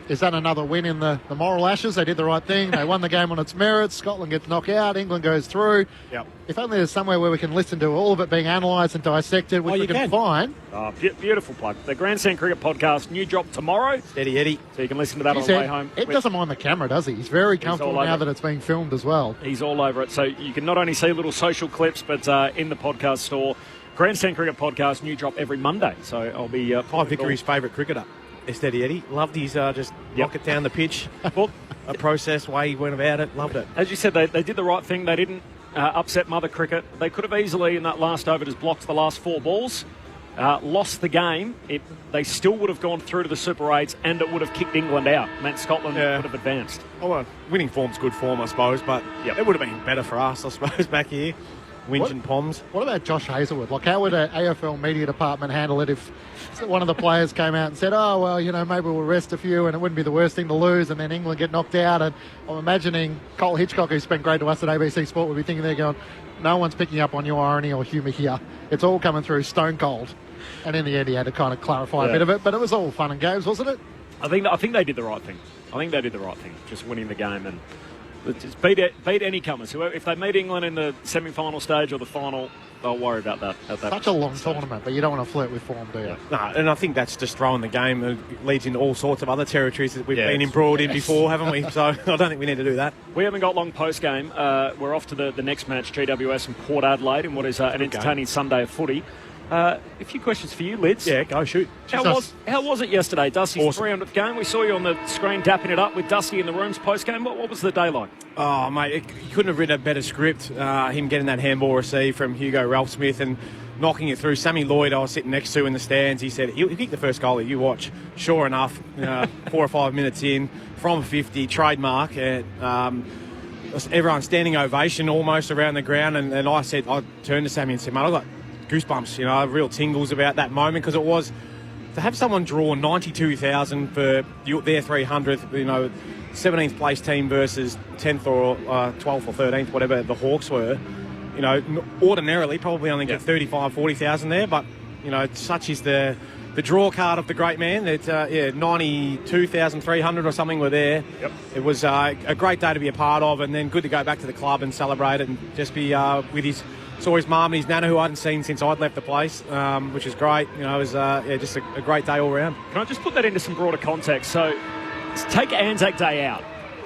Is that another win in the moral ashes? They did the right thing. They won the game on its merits. Scotland gets knocked out. England goes through. Yep. If only there's somewhere where we can listen to all of it being analysed and dissected, which we can find. Oh, beautiful plug. The Grandstand Cricket Podcast, new drop tomorrow. Steady Eddie. So you can listen to that on the way home. Ed doesn't mind the camera, does he? He's very comfortable now that it's being filmed as well. He's all over it. So you can not only see little social clips, but in the podcast store. Grandstand Cricket Podcast, new drop every Monday. So I'll be... Clive Vickery's favourite cricketer. Steady Eddie. Loved his just knock it down the pitch. A process way he went about it. Loved it. As you said, they did the right thing. They didn't upset Mother Cricket. They could have easily, in that last over, just blocked the last 4 balls, lost the game. They still would have gone through to the Super 8s, and it would have kicked England out. Meant Scotland would have advanced. Oh, well, winning form's good form, I suppose, but it would have been better for us, I suppose, back here. Winch and Poms. What about Josh Hazelwood? Like, how would an AFL media department handle it if one of the players came out and said, oh, well, maybe we'll rest a few and it wouldn't be the worst thing to lose, and then England get knocked out? And I'm imagining Cole Hitchcock, who's been great to us at ABC Sport, would be thinking they're going, no one's picking up on your irony or humour here. It's all coming through stone cold. And in the end, he had to kind of clarify a bit of it, but it was all fun and games, wasn't it? I think they did the right thing. Just winning the game and just beat any comers. If they meet England in the semi-final stage or the final, they'll worry about that. Such a long tournament, but you don't want to flirt with form, do you? No, and I think that's just throwing the game. It leads into all sorts of other territories that we've been embroiled in before, haven't we? So I don't think we need to do that. We haven't got long post-game. We're off to the next match, GWS and Port Adelaide, in what is an entertaining Sunday of footy. A few questions for you, Lids. Yeah, go shoot. How was it yesterday? Dusty's 300th game. We saw you on the screen dapping it up with Dusty in the rooms post-game. What was the day like? Oh, mate, he couldn't have written a better script. Him getting that handball receive from Hugo Ralphsmith and knocking it through. Sammy Lloyd, I was sitting next to in the stands. He said, he'll kick the first goal that you watch. Sure enough, 4 or 5 minutes in, from 50, trademark. Everyone standing ovation almost around the ground. And I turned to Sammy and said, mate, I got goosebumps, real tingles about that moment, because it was to have someone draw 92,000 for their 300th, 17th place team versus 10th or 12th or 13th, whatever the Hawks were, ordinarily probably only get 35, 40,000 there, but, such is the draw card of the great man. It's 92,300 or something were there. Yep. It was a great day to be a part of, and then good to go back to the club and celebrate it and just be with saw his mum and his nana, who I hadn't seen since I'd left the place, which is great. It was just a great day all round. Can I just put that into some broader context? So take Anzac Day out,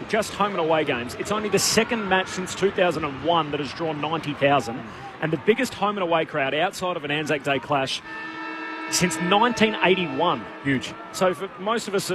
just home and away games. It's only the second match since 2001 that has drawn 90,000, and the biggest home and away crowd outside of an Anzac Day clash since 1981. Huge. So for most of us,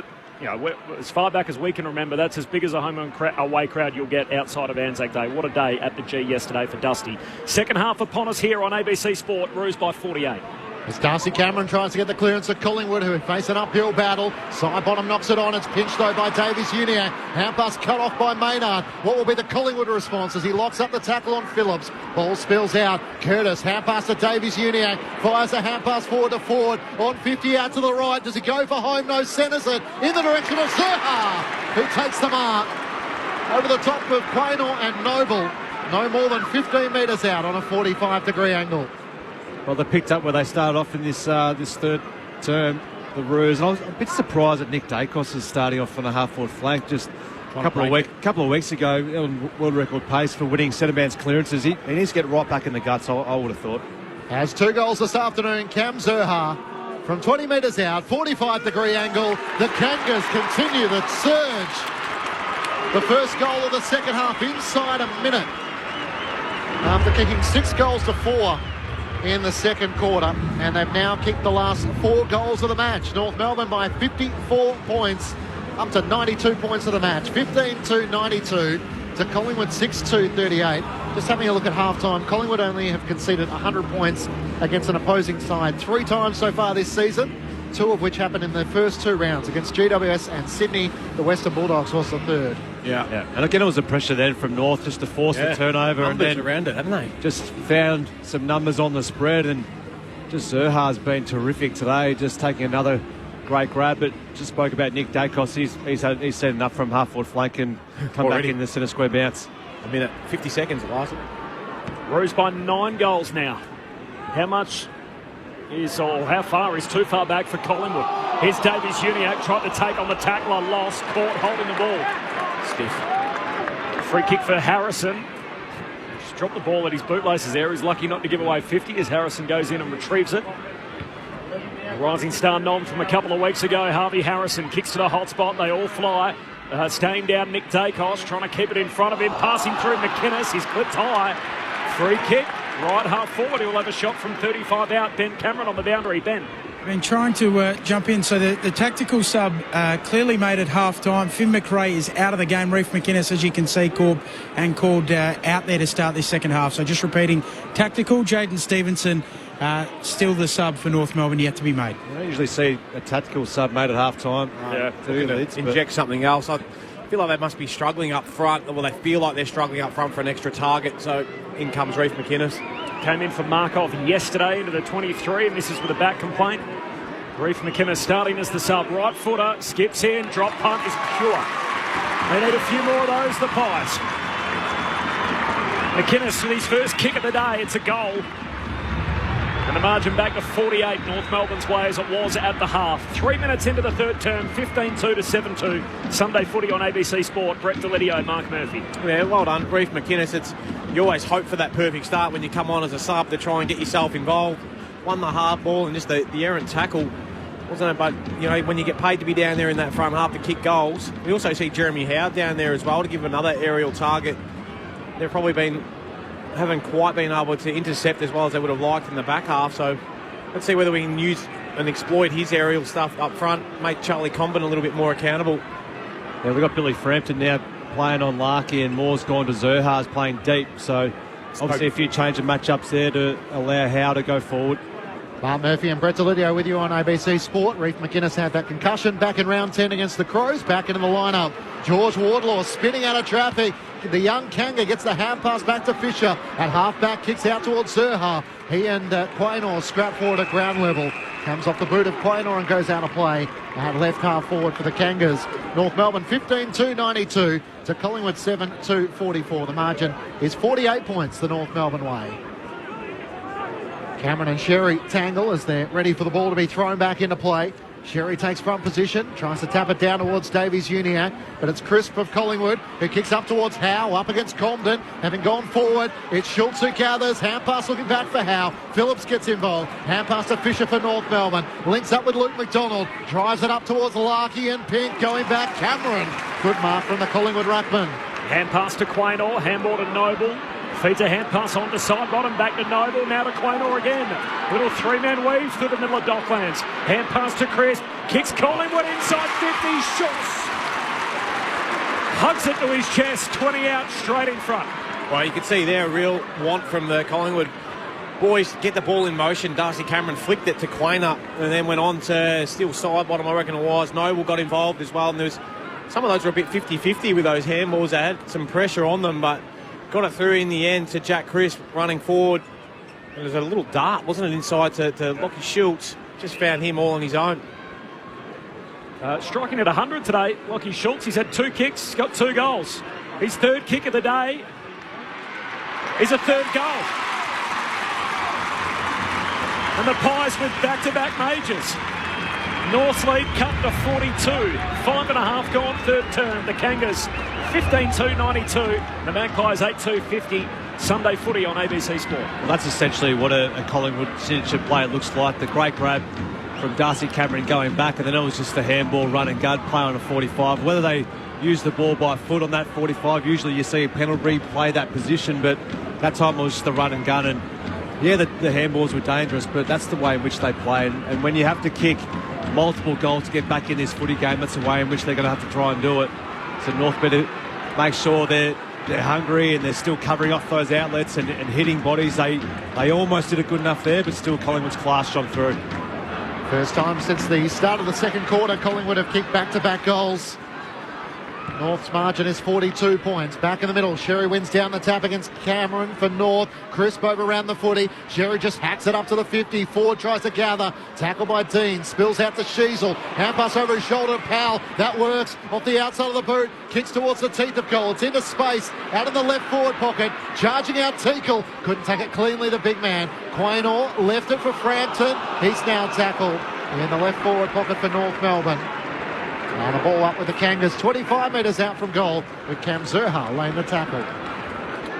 as far back as we can remember, that's as big as a home and away crowd you'll get outside of Anzac Day. What a day at the G yesterday for Dusty. Second half upon us here on ABC Sport. Roos by 48. As Darcy Cameron tries to get the clearance at Collingwood, who face an uphill battle. Side bottom knocks it on. It's pinched though by Davies-Uniacke. Handpass cut off by Maynard. What will be the Collingwood response as he locks up the tackle on Phillips? Ball spills out. Curtis, handpass to Davies-Uniacke. Fires a handpass forward to Ford. On 50 out to the right. Does he go for home? No, centres it in the direction of Zerha, who takes the mark. Over the top of Quaynor and Noble. No more than 15 metres out on a 45-degree angle. Well, they picked up where they started off in this third term, the Roos. And I was a bit surprised that Nick Dacos is starting off on the half-forward flank. Just a couple of weeks ago, on world record pace for winning centre-bounce clearances. He needs to get right back in the guts, I would have thought. Has 2 goals this afternoon, Cam Zerha. From 20 metres out, 45-degree angle. The Kangas continue the surge. The first goal of the second half inside a minute. After kicking 6 goals to 4 in the second quarter, and they've now kicked the last 4 goals of the match. North Melbourne by 54 points, up to 92 points of the match. 15-92 to Collingwood 6-2-38. Just having a look at half-time, Collingwood only have conceded 100 points against an opposing side 3 times so far this season, 2 of which happened in the first 2 rounds against GWS and Sydney. The Western Bulldogs was the third. Yeah. And again, it was the pressure then from North just to force the turnover. Numbers and then around it, haven't they? Just found some numbers on the spread, and just Zerha's been terrific today, just taking another great grab. But just spoke about Nick Dacos. He's seen enough from half-forward flank and come back in the centre square bounce. A minute, 50 seconds it lasted. Roos by 9 goals now. How far is too far back for Collingwood? Here's Davies-Uniacke, tried to take on the tackler, lost, caught, holding the ball. Stiff. Free kick for Harrison. Just dropped the ball at his bootlaces there. He's lucky not to give away 50 as Harrison goes in and retrieves it. The rising star nom from a couple of weeks ago, Harvey Harrison, kicks to the hot spot. They all fly. Staying down Nick Dacos, trying to keep it in front of him. Passing through McInnes. He's clipped high. Free kick. Right half forward. He'll have a shot from 35 out. Ben Cameron on the boundary. Ben. Been trying to jump in, so the tactical sub clearly made it half-time. Finn McRae is out of the game. Reef McInnes, as you can see, called out there to start this second half. So just repeating, tactical, Jaden Stevenson still the sub for North Melbourne, yet to be made. I don't usually see a tactical sub made at half-time. Inject something else. I feel like they must be struggling up front. Well, they feel like they're struggling up front for an extra target. So in comes Reef McInnes. Came in for Markov yesterday into the 23, and this is with a back complaint. Reef McInnes starting as the sub. Right footer, skips in, drop punt is pure. They need a few more of those, the Pies. McInnes with his first kick of the day, it's a goal. And the margin back to 48, North Melbourne's way as it was at the half. 3 minutes into the third term, 15-2 to 7-2. Sunday footy on ABC Sport. Brett Delidio, Mark Murphy. Yeah, well done, Reef McInnes. You always hope for that perfect start when you come on as a sub to try and get yourself involved. Won the hard ball and just the errant tackle. Wasn't it? But, when you get paid to be down there in that front half to kick goals. We also see Jeremy Howard down there as well to give another aerial target. They've probably haven't quite been able to intercept as well as they would have liked in the back half. So let's see whether we can use and exploit his aerial stuff up front, make Charlie Comben a little bit more accountable. Yeah, we've got Billy Frampton now playing on Larky, and Moore's gone to Zerha's playing deep. So obviously a few change of matchups there to allow Howe to go forward. Mark Murphy and Brett Delidio with you on ABC Sport. Reef McInnes had that concussion back in round 10 against the Crows. Back into the lineup. George Wardlaw spinning out of traffic. The young Kanga gets the hand pass back to Fisher. At half-back, kicks out towards Zerha. He and Quaynor scrap forward at ground level. Comes off the boot of Quaynor and goes out of play. At left half forward for the Kangas. North Melbourne 15-2-92 to Collingwood 7-2-44. The margin is 48 points the North Melbourne way. Cameron and Sherry tangle as they're ready for the ball to be thrown back into play. Sherry takes front position, tries to tap it down towards Davies-Uniacke, but it's Crisp of Collingwood who kicks up towards Howe, up against Comden, having gone forward. It's Schultz who gathers, hand pass looking back for Howe. Phillips gets involved, hand pass to Fisher for North Melbourne, links up with Luke McDonald, drives it up towards Larkey and Pink, going back Cameron. Good mark from the Collingwood ruckman. Hand pass to Quaynor, handball to Noble. Feeds a hand pass on to side bottom, back to Noble, now to Quaynor again. Little three-man weave through the middle of Docklands. Hand pass to Chris, kicks Collingwood inside 50, Schultz. Hugs it to his chest, 20 out, straight in front. Well, you can see there a real want from the Collingwood boys to get the ball in motion. Darcy Cameron flicked it to Quaynor and then went on to steal side bottom, I reckon it was. Noble got involved as well, and there was some of those were a bit 50-50 with those handballs. They had some pressure on them, but got it through in the end to Jack Crisp running forward. It was a little dart, wasn't it, inside to Lockie Schultz. Just found him all on his own. Striking at 100 today, Lockie Schultz. He's had 2 kicks, got 2 goals. His 3rd kick of the day is a 3rd goal. And the Pies with back-to-back majors. North's lead cut to 42. 5.5 gone, 3rd term. The Kangas 15-2-92. The Magpies 8-2-50. Sunday footy on ABC Sport. Well, that's essentially what a Collingwood signature play looks like. The great grab from Darcy Cameron going back, and then it was just the handball run and gun play on a 45. Whether they use the ball by foot on that 45, usually you see Pendlebury play that position, but that time it was just the run and gun. And yeah, the handballs were dangerous, but that's the way in which they play. And when you have to kick multiple goals to get back in this footy game, that's the way in which they're going to have to try and do it. So North better make sure they're hungry and they're still covering off those outlets and hitting bodies. They almost did it good enough there, but still Collingwood's class shone through. First time since the start of the second quarter, Collingwood have kicked back-to-back goals. North's margin is 42 points. Back in the middle, Sherry wins down the tap against Cameron for North. Crisp over around the footy. Sherry just hacks it up to the 50. Ford tries to gather. Tackle by Dean. Spills out to Sheasel. Hand pass over his shoulder to Powell. That works. Off the outside of the boot. Kicks towards the teeth of goal. It's into space. Out in the left forward pocket. Charging out Teakle. Couldn't take it cleanly, the big man. Quaynor left it for Frampton. He's now tackled in the left forward pocket for North Melbourne. And the ball up with the Kangas, 25 metres out from goal, with Cam Zerha laying the tackle.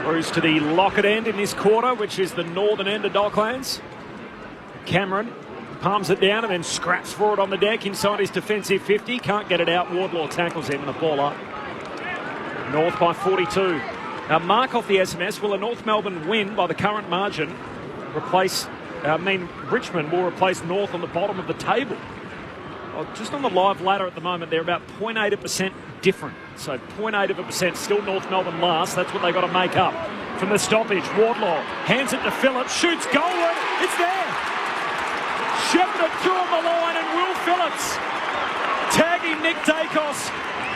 Bruce to the Lockett end in this quarter, which is the northern end of Docklands. Cameron palms it down and then scraps forward on the deck inside his defensive 50. Can't get it out. Wardlaw tackles him and the ball up. North by 42. Now, mark off the SMS. Will a North Melbourne win by the current margin Richmond will replace North on the bottom of the table? Well, just on the live ladder at the moment, they're about 0.8% different. So 0.8% still North Melbourne last. That's what they've got to make up. From the stoppage, Wardlaw hands it to Phillips, shoots goalward. It's there. Shepherd through on the line, and Will Phillips tagging Nick Dacos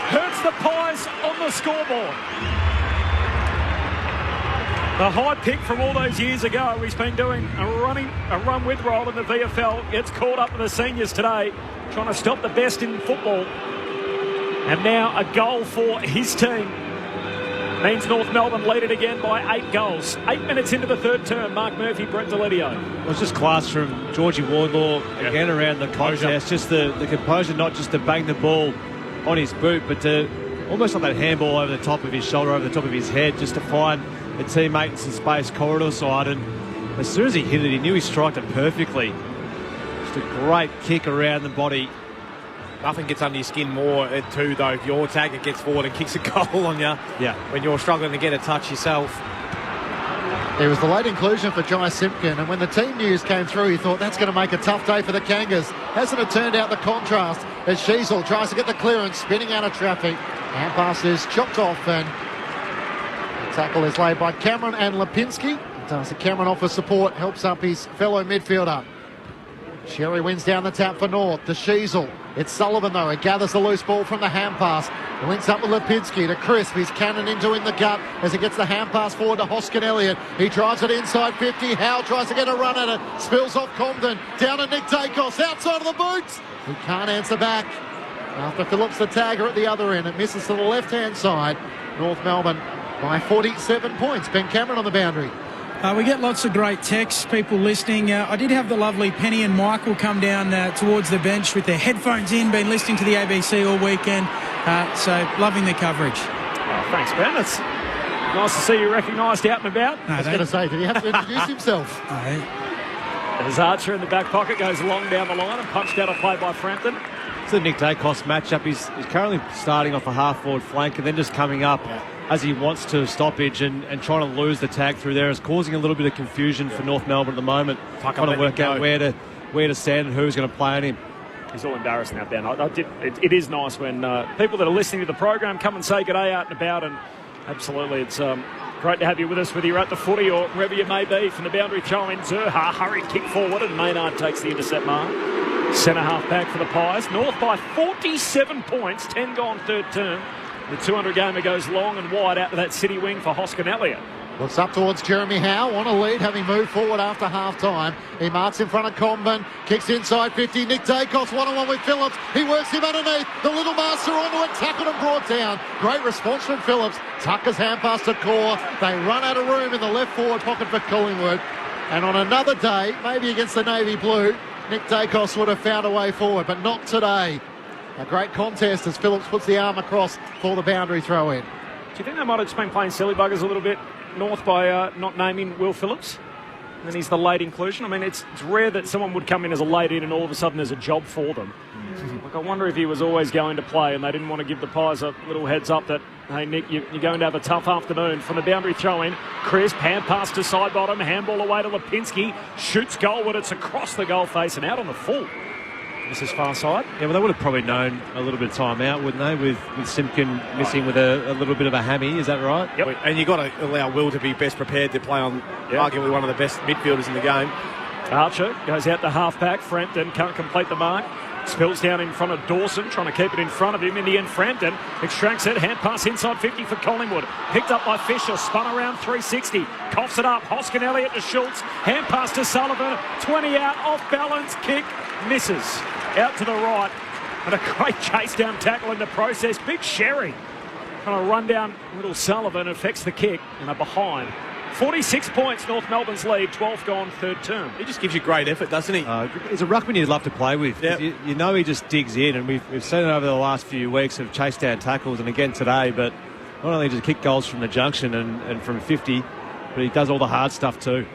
hurts the Pies on the scoreboard. The high pick from all those years ago. He's been doing a run with roll in the VFL. Gets called up to the seniors today, trying to stop the best in football. And now a goal for his team. Means North Melbourne lead it again by 8 goals. 8 minutes into the third term. Mark Murphy, Brett Delidio. It was just class from Georgie Wardlaw again around the contest. Just the composure, not just to bang the ball on his boot, but to almost like that handball over the top of his shoulder, over the top of his head, just to find a teammate in some space, corridor side. And as soon as he hit it, he knew he struck it perfectly. Just a great kick around the body. Nothing gets under your skin more too, though, if your tagger gets forward and kicks a goal on you. Yeah. When you're struggling to get a touch yourself. It was the late inclusion for Jai Simpkin, and when the team news came through, he thought that's going to make a tough day for the Kangas. Hasn't it turned out the contrast as Sheasel tries to get the clearance, spinning out of traffic. Hand pass is chopped off, and the tackle is laid by Cameron and Lipinski. Darcy Cameron offers support, helps up his fellow midfielder. Sherry wins down the tap for North. To Sheasel. It's Sullivan, though. He gathers the loose ball from the hand pass. Links up with Lipinski to Crisp. He's cannon into in the gut as he gets the hand pass forward to Hoskin Elliott. He drives it inside 50. Howe tries to get a run at it. Spills off Comden. Down to Nick Dacos. Outside of the boots. He can't answer back. After Phillips the tagger at the other end. It misses to the left-hand side. North Melbourne by 47 points. Ben Cameron on the boundary. We get lots of great texts, people listening. I did have the lovely Penny and Michael come down towards the bench with their headphones in, been listening to the ABC all weekend, so loving the coverage. Oh, thanks, Ben. It's nice to see you recognised out and about. I was going to say, did he have to introduce himself? As Archer in the back pocket goes long down the line and punched out a play by Frampton. It's the Nick Dacos matchup. He's currently starting off a half-forward flank and then just coming up as he wants to stoppage and trying to lose the tag through there is causing a little bit of confusion for North Melbourne at the moment. Trying to work out where to stand and who's going to play on him. He's all embarrassed now, Ben. It is nice when people that are listening to the program come and say good day out and about, and absolutely it's great to have you with us, whether you're at the footy or wherever you may be. From the boundary throw in, Zurha, hurried kick forward, and Maynard takes the intercept mark. Centre half back for the Pies. North by 47 points, 10 gone third term. The 200 gamer goes long and wide out to that city wing for Hoskin Elliott. Looks up towards Jeremy Howe on a lead, having moved forward after half-time. He marks in front of Comben, kicks inside 50. Nick Dacos one-on-one with Phillips. He works him underneath. The little master onto it, tackled and brought down. Great response from Phillips. Tucker's hand pass to Core. They run out of room in the left forward pocket for Collingwood. And on another day, maybe against the Navy Blue, Nick Dacos would have found a way forward, but not today. A great contest as Phillips puts the arm across for the boundary throw in. Do you think they might have just been playing silly buggers a little bit, North, by not naming Will Phillips? And he's the late inclusion. I mean, it's rare that someone would come in as a late in and all of a sudden there's a job for them. Like, I wonder if he was always going to play and they didn't want to give the Pies a little heads up that, hey, Nick, you're going to have a tough afternoon. From the boundary throw in, Crisp, hand pass to side bottom, handball away to Lipinski, shoots goalward, it's across the goal face and out on the full. This is far side. Yeah, well, they would have probably known a little bit of time out, wouldn't they, with Simpkin missing with a little bit of a hammy, is that right? Yep. And you've got to allow Will to be best prepared to play on arguably one of the best midfielders in the game. Archer goes out to half-back. Frampton can't complete the mark. Spills down in front of Dawson, trying to keep it in front of him. In the end, Frampton extracts it. Hand pass inside 50 for Collingwood. Picked up by Fisher. Spun around 360. Coughs it up. Hoskin Elliott to Schultz. Hand pass to Sullivan. 20 out. Off balance. Kick. Misses. Out to the right. And a great chase down tackle in the process. Big Sherry trying to run down little Sullivan. Affects the kick. And they're behind. 46 points, North Melbourne's lead, 12 gone, third term. He just gives you great effort, doesn't he? He's a ruckman you'd love to play with. Yep. You know he just digs in, and we've seen it over the last few weeks of chase down tackles, and again today, but not only does he kick goals from the junction and from 50, but he does all the hard stuff too.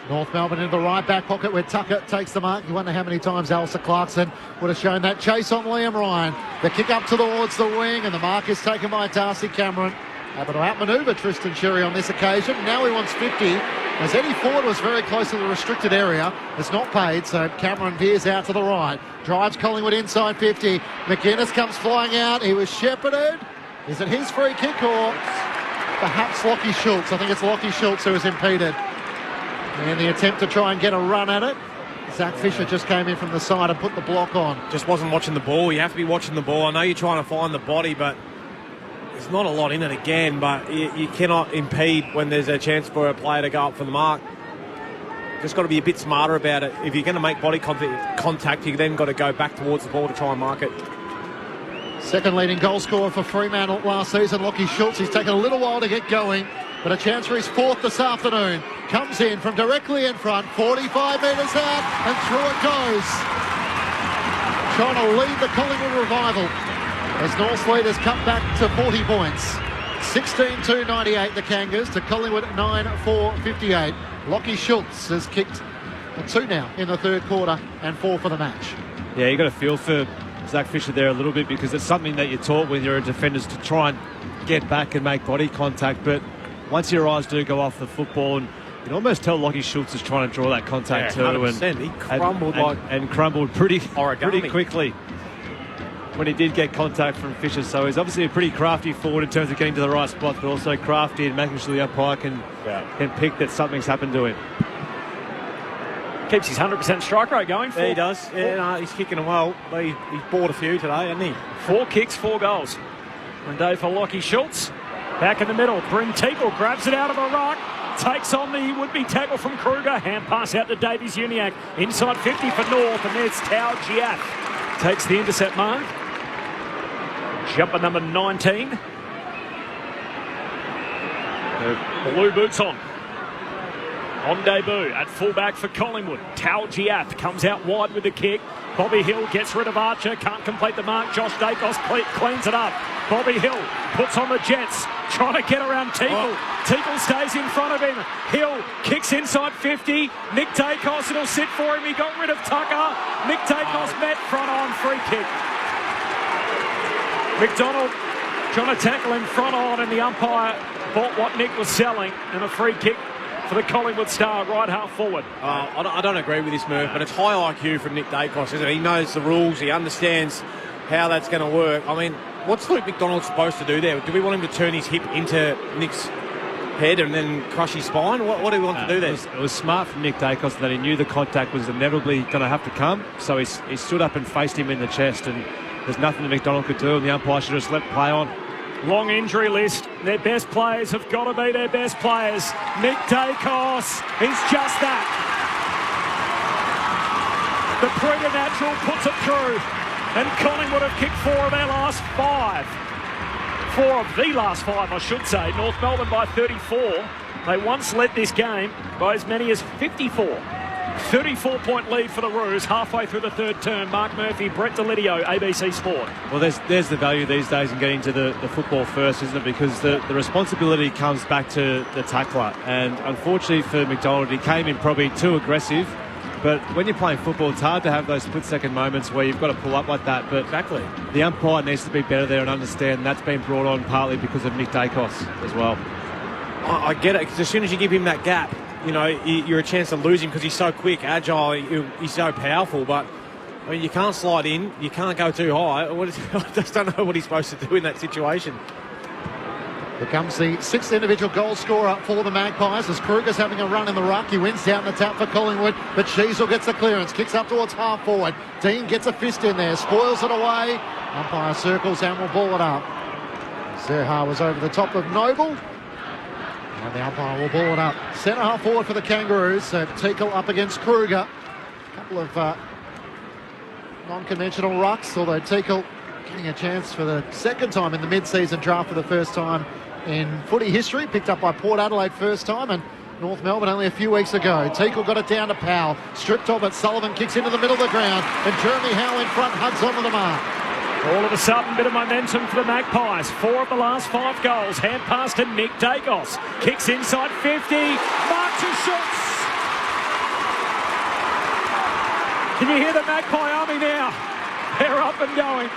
North Melbourne in the right back pocket where Tucker takes the mark. You wonder how many times Alistair Clarkson would have shown that chase on Liam Ryan. The kick up towards the wing, and the mark is taken by Darcy Cameron. Able to outmanoeuvre Tristan Sherry on this occasion. Now he wants 50, as Eddie Ford was very close to the restricted area. It's not paid, so Cameron veers out to the right. Drives Collingwood inside 50. McInnes comes flying out. He was shepherded. Is it his free kick or perhaps Lockie Schultz? I think it's Lockie Schultz who was impeded. And the attempt to try and get a run at it. Zach Fisher just came in from the side and put the block on. Just wasn't watching the ball. You have to be watching the ball. I know you're trying to find the body, but there's not a lot in it again, but you cannot impede when there's a chance for a player to go up for the mark. Just got to be a bit smarter about it. If you're going to make body contact, you then got to go back towards the ball to try and mark it. Second leading goal scorer for Fremantle last season, Lockie Schultz. He's taken a little while to get going, but a chance for his fourth this afternoon. Comes in from directly in front, 45 metres out, and through it goes. Trying to lead the Collingwood revival as North's lead has cut back to 40 points. 16-2-98 the Kangas to Collingwood 9-4-58. Lockie Schultz has kicked a 2 now in the third quarter and 4 for the match. Yeah, you got to feel for Zach Fisher there a little bit, because it's something that you're taught when you're a defender is to try and get back and make body contact, but once your eyes do go off the football, and you can almost tell Lockie Schultz is trying to draw that contact too. 100%. He crumbled and crumbled pretty quickly when he did get contact from Fisher. So he's obviously a pretty crafty forward in terms of getting to the right spot, but also crafty and making sure the umpire can pick that something's happened to him. Keeps his 100% strike rate going. Yeah, he does. Yeah, no, he's kicking them well. But he's bought a few today, hasn't he? 4 kicks, 4 goals. And day for Lockie Schultz. Back in the middle. Bryn Teakle grabs it out of a ruck. Takes on the would-be tackle from Kruger. Hand pass out to Davies Uniacke. Inside 50 for North. And there's Tao Giath. Takes the intercept mark. Jumper number 19. The blue boots on. On debut at fullback for Collingwood. Tao Giath comes out wide with the kick. Bobby Hill gets rid of Archer. Can't complete the mark. Josh Dacos cleans it up. Bobby Hill puts on the Jets. Trying to get around Teakle. Teakle stays in front of him. Hill kicks inside 50. Nick Dacos, it'll sit for him. He got rid of Tucker. Nick Dacos met front on free kick. McDonald trying to tackle him front on, and the umpire bought what Nick was selling, and a free kick for the Collingwood star, right half forward. I don't agree with this move, but it's high IQ from Nick Dacos, isn't it? He knows the rules. He understands how that's going to work. I mean, what's Luke McDonald supposed to do there? Do we want him to turn his hip into Nick's head and then crush his spine? What do we want to do there? It was smart from Nick Dacos that he knew the contact was inevitably going to have to come, so he stood up and faced him in the chest, and there's nothing that McDonald could do, and the umpire should have just let play on. Long injury list. Their best players have got to be their best players. Nick Dacos is just that. The preternatural puts it through. And Collingwood have kicked 4 of their last 5. 4 of the last 5, I should say. North Melbourne by 34. They once led this game by as many as 54. 34-point lead for the Roos halfway through the third term. Mark Murphy, Brett Delidio, ABC Sport. Well, there's the value these days in getting to the football first, isn't it? Because the responsibility comes back to the tackler. And unfortunately for McDonald, he came in probably too aggressive. But when you're playing football, it's hard to have those split-second moments where you've got to pull up like that. But exactly, the umpire needs to be better there and understand that's been brought on partly because of Nick Dacos as well. I get it, because as soon as you give him that gap, you know, you're a chance to lose him because he's so quick, agile, he's so powerful. But I mean, you can't slide in, you can't go too high. I just don't know what he's supposed to do in that situation. Here comes the 6th individual goal scorer for the Magpies as Kruger's having a run in the ruck. He wins down the tap for Collingwood, but Sheasel gets the clearance, kicks up towards half forward. Dean gets a fist in there, spoils it away. Umpire circles and will ball it up. Zerha was over the top of Noble. And the umpire will ball it up. Centre half forward for the Kangaroos. So Teakle up against Kruger. A couple of non-conventional rucks, although Teakle getting a chance for the second time in the mid-season draft for the first time in footy history. Picked up by Port Adelaide first time, and North Melbourne only a few weeks ago. Teakle got it down to Powell. Stripped off it. Sullivan kicks into the middle of the ground, and Jeremy Howe in front hugs onto the mark. All of a sudden, bit of momentum for the Magpies. 4 of the last 5 goals. Hand pass to Nick Dacos. Kicks inside 50. Mark to Schultz. Can you hear the Magpie army now? They're up and going.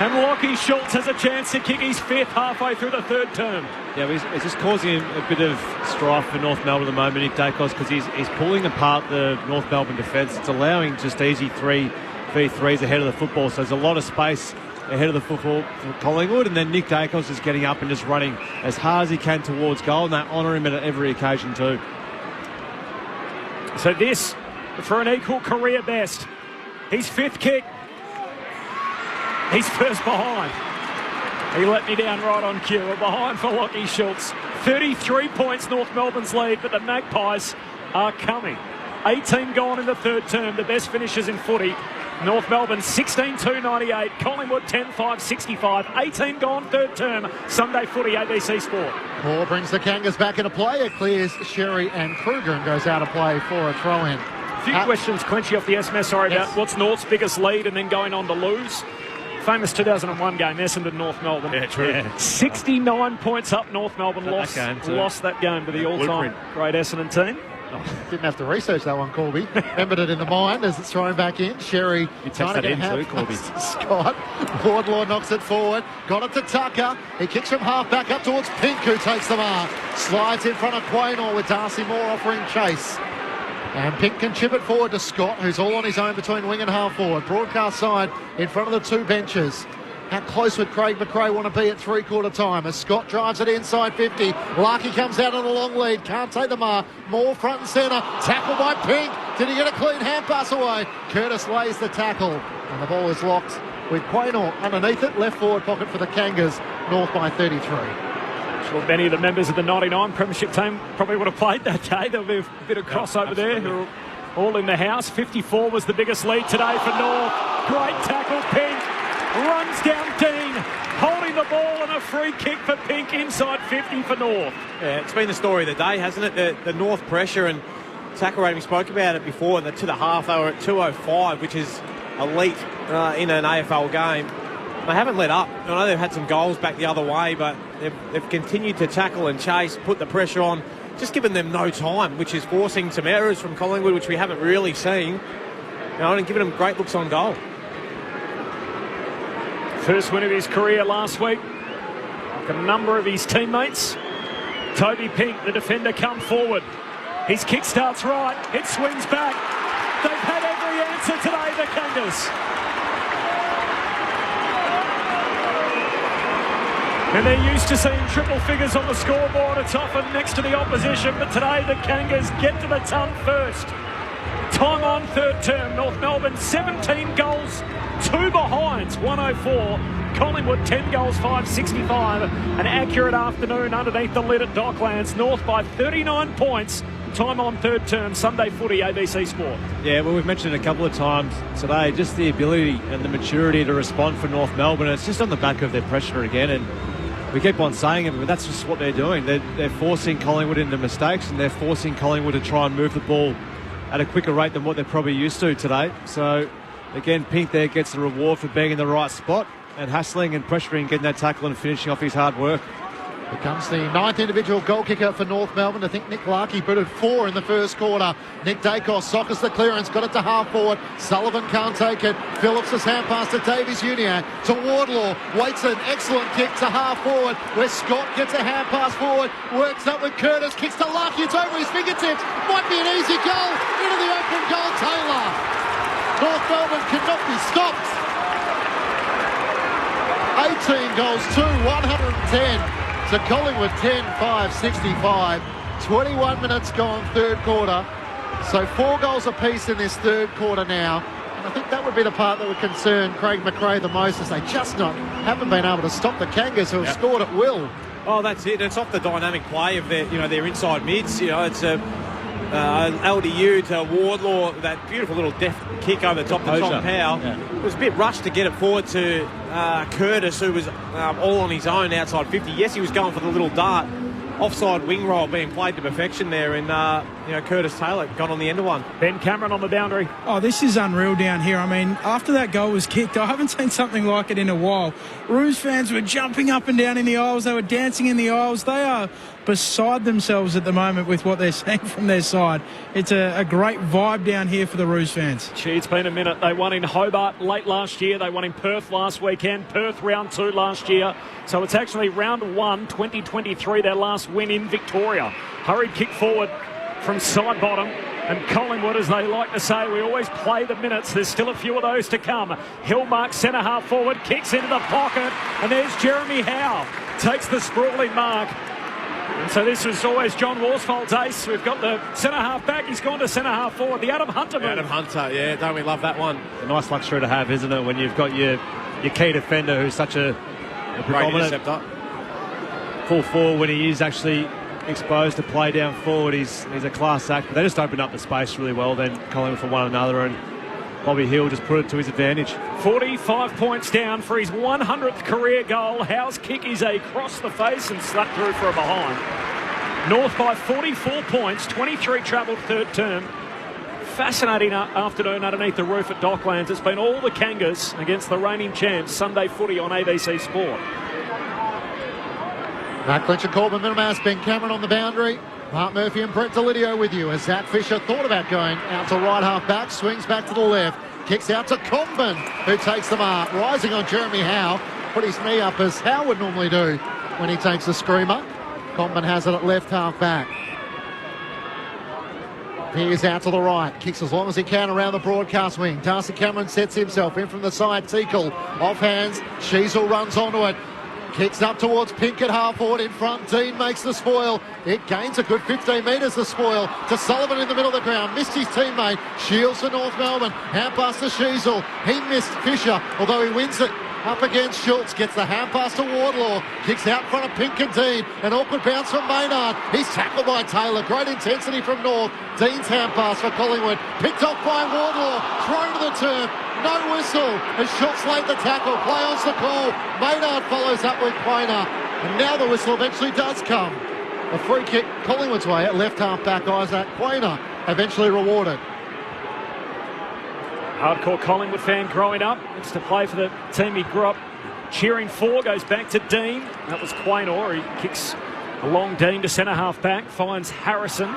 And Lockie Schultz has a chance to kick his 5th halfway through the third term. Yeah, it's just causing a bit of strife for North Melbourne at the moment, Nick Dacos, because he's pulling apart the North Melbourne defence. It's allowing just easy 3v3s ahead of the football, so there's a lot of space ahead of the football for Collingwood, and then Nick Dacos is getting up and just running as hard as he can towards goal, and they honour him at every occasion too. So this for an equal career best. His 5th kick. He's first behind. He let me down right on cue. We're behind for Lockie Schultz. 33 points North Melbourne's lead, but the Magpies are coming. 18 gone in the third term, the best finishers in footy. North Melbourne 16-2-98, Collingwood 10-5-65, 18 gone third term. Sunday footy, ABC Sport. Moore brings the Kangas back into play. It clears Sherry and Kruger and goes out of play for a throw-in. A few questions, Clinchy, off the SMS, about what's North's biggest lead and then going on to lose. Famous 2001 game, Essendon, North Melbourne. Yeah, true. Yeah. 69 points up, North Melbourne lost that game to the all-time great Essendon team. Didn't have to research that one, Corby. Remembered it in the mind as it's thrown back in. Sherry trying to get a Corby. Scott. Wardlaw knocks it forward. Got it to Tucker. He kicks from half back up towards Pink, who takes the mark. Slides in front of Quaynor with Darcy Moore offering chase. And Pink can chip it forward to Scott, who's all on his own between wing and half forward. Broadcast side in front of the 2 benches. How close would Craig McRae want to be at three-quarter time as Scott drives it inside 50. Larkey comes out on a long lead. Can't take the mark. Moore front and centre. Tackled by Pink. Did he get a clean hand pass away? Curtis lays the tackle, and the ball is locked with Quaynor underneath it. Left forward pocket for the Kangas, North by 33. Sure, many of the members of the 99 Premiership team probably would have played that day. There'll be a bit of crossover there. Who are all in the house. 54 was the biggest lead today for North. Great tackle, Pink. Runs down Dean. Holding the ball and a free kick for Pink inside 50 for North. Yeah, it's been the story of the day, hasn't it? The North pressure and tackle rating. We spoke about it before. To the half, they were at 205, which is elite in an AFL game. They haven't let up. I know they've had some goals back the other way, but they've continued to tackle and chase, put the pressure on, just giving them no time, which is forcing some errors from Collingwood, which we haven't really seen. And giving them great looks on goal. First win of his career last week. Like a number of his teammates. Toby Pink, the defender, come forward. His kick starts right. It swings back. They've had every answer today, the Kangas. And they're used to seeing triple figures on the scoreboard. It's often next to the opposition, but today the Kangas get to the ton first. Time on third term. North Melbourne 17 goals, 2 behinds, 104. Collingwood 10 goals, 565. An accurate afternoon underneath the lid at Docklands. North by 39 points. Time on third term. Sunday footy, ABC Sport. Yeah, well, we've mentioned it a couple of times today, just the ability and the maturity to respond for North Melbourne. It's just on the back of their pressure again, and we keep on saying it, but that's just what they're doing. They're forcing Collingwood into mistakes, and they're forcing Collingwood to try and move the ball at a quicker rate than what they're probably used to today. So, again, Pink there gets the reward for being in the right spot and hassling and pressuring, getting that tackle and finishing off his hard work. Becomes the 9th individual goal kicker for North Melbourne. I think Nick Larkey put it 4 in the first quarter. Nick Dacos sockers the clearance, got it to half forward. Sullivan can't take it. Phillips' hand pass to Davies Uniac to Wardlaw. Waits an excellent kick to half forward, where Scott gets a hand pass forward, works up with Curtis, kicks to Larkey. It's over his fingertips. Might be an easy goal into the open goal. Taylor. North Melbourne cannot be stopped. 18 goals to 110. So Collingwood 10-5-65. 21 minutes gone, third quarter. So 4 goals apiece in this third quarter now. And I think that would be the part that would concern Craig McRae the most, as they just haven't been able to stop the Kangas, who have scored at will. Oh, that's it. It's off the dynamic play of their inside mids. It's a LDU to Wardlaw, that beautiful little deft kick over the top to Tom Powell. Yeah. It was a bit rushed to get it forward to Curtis, who was all on his own outside 50. Yes, he was going for the little dart. Offside wing roll being played to perfection there, and Curtis Taylor got on the end of one. Ben Cameron on the boundary. Oh, this is unreal down here. I mean, after that goal was kicked, I haven't seen something like it in a while. Roos fans were jumping up and down in the aisles. They were dancing in the aisles. They are beside themselves at the moment with what they're seeing from their side. It's a great vibe down here for the Roos fans. Gee, it's been a minute. They won in Hobart late last year. They won in Perth last weekend. Perth round 2 last year. So it's actually round 1, 2023, their last win in Victoria. Hurried kick forward from side bottom. And Collingwood, as they like to say, we always play the minutes. There's still a few of those to come. Hill marks centre half forward, kicks into the pocket. And there's Jeremy Howe. Takes the sprawling mark. And so this was always John Worsfold's ace. We've got the centre half back. He's gone to centre half forward. The Adam Hunter move. Adam Hunter, yeah, don't we love that one? A nice luxury to have, isn't it, when you've got your key defender who's such a predominant full forward. When he is actually exposed to play down forward, he's a class act. But they just opened up the space really well then, Collingwood for one another, and Bobby Hill just put it to his advantage. 45 points down for his 100th career goal. Howe's kick is a cross the face and slapped through for a behind. North by 44 points, 23 travelled third term. Fascinating afternoon underneath the roof at Docklands. It's been all the Kangas against the reigning champs. Sunday footy on ABC Sport. Matt Clinch and Corbin Minimas, Ben Cameron on the boundary. Mark Murphy and Brett Delidio with you as Zach Fisher thought about going out to right half back, swings back to the left, kicks out to Combin, who takes the mark, rising on Jeremy Howe, put his knee up as Howe would normally do when he takes a screamer. Combin has it at left half back. He is out to the right, kicks as long as he can around the broadcast wing. Darcy Cameron sets himself in from the side. Teakle off hands, Sheasel runs onto it. Kicks up towards Pink at half forward in front. Dean makes the spoil. It gains a good 15 metres, the spoil, to Sullivan in the middle of the ground. Missed his teammate. Shields for North Melbourne. Hand pass to Sheasel. He missed Fisher, although he wins it up against Schultz. Gets the hand pass to Wardlaw. Kicks out in front of Pink and Dean. An awkward bounce from Maynard. He's tackled by Taylor. Great intensity from North. Dean's hand pass for Collingwood. Picked off by Wardlaw. Thrown to the turf. No whistle as Schultz laid the tackle. Play on's the call. Maynard follows up with Quainer. And now the whistle eventually does come. A free kick Collingwood's way at left half back Isaac Quainer eventually rewarded. Hardcore Collingwood fan growing up. It's to play for the team he grew up cheering for. Goes back to Dean. That was Quainer. He kicks a long Dean to centre half back. Finds Harrison.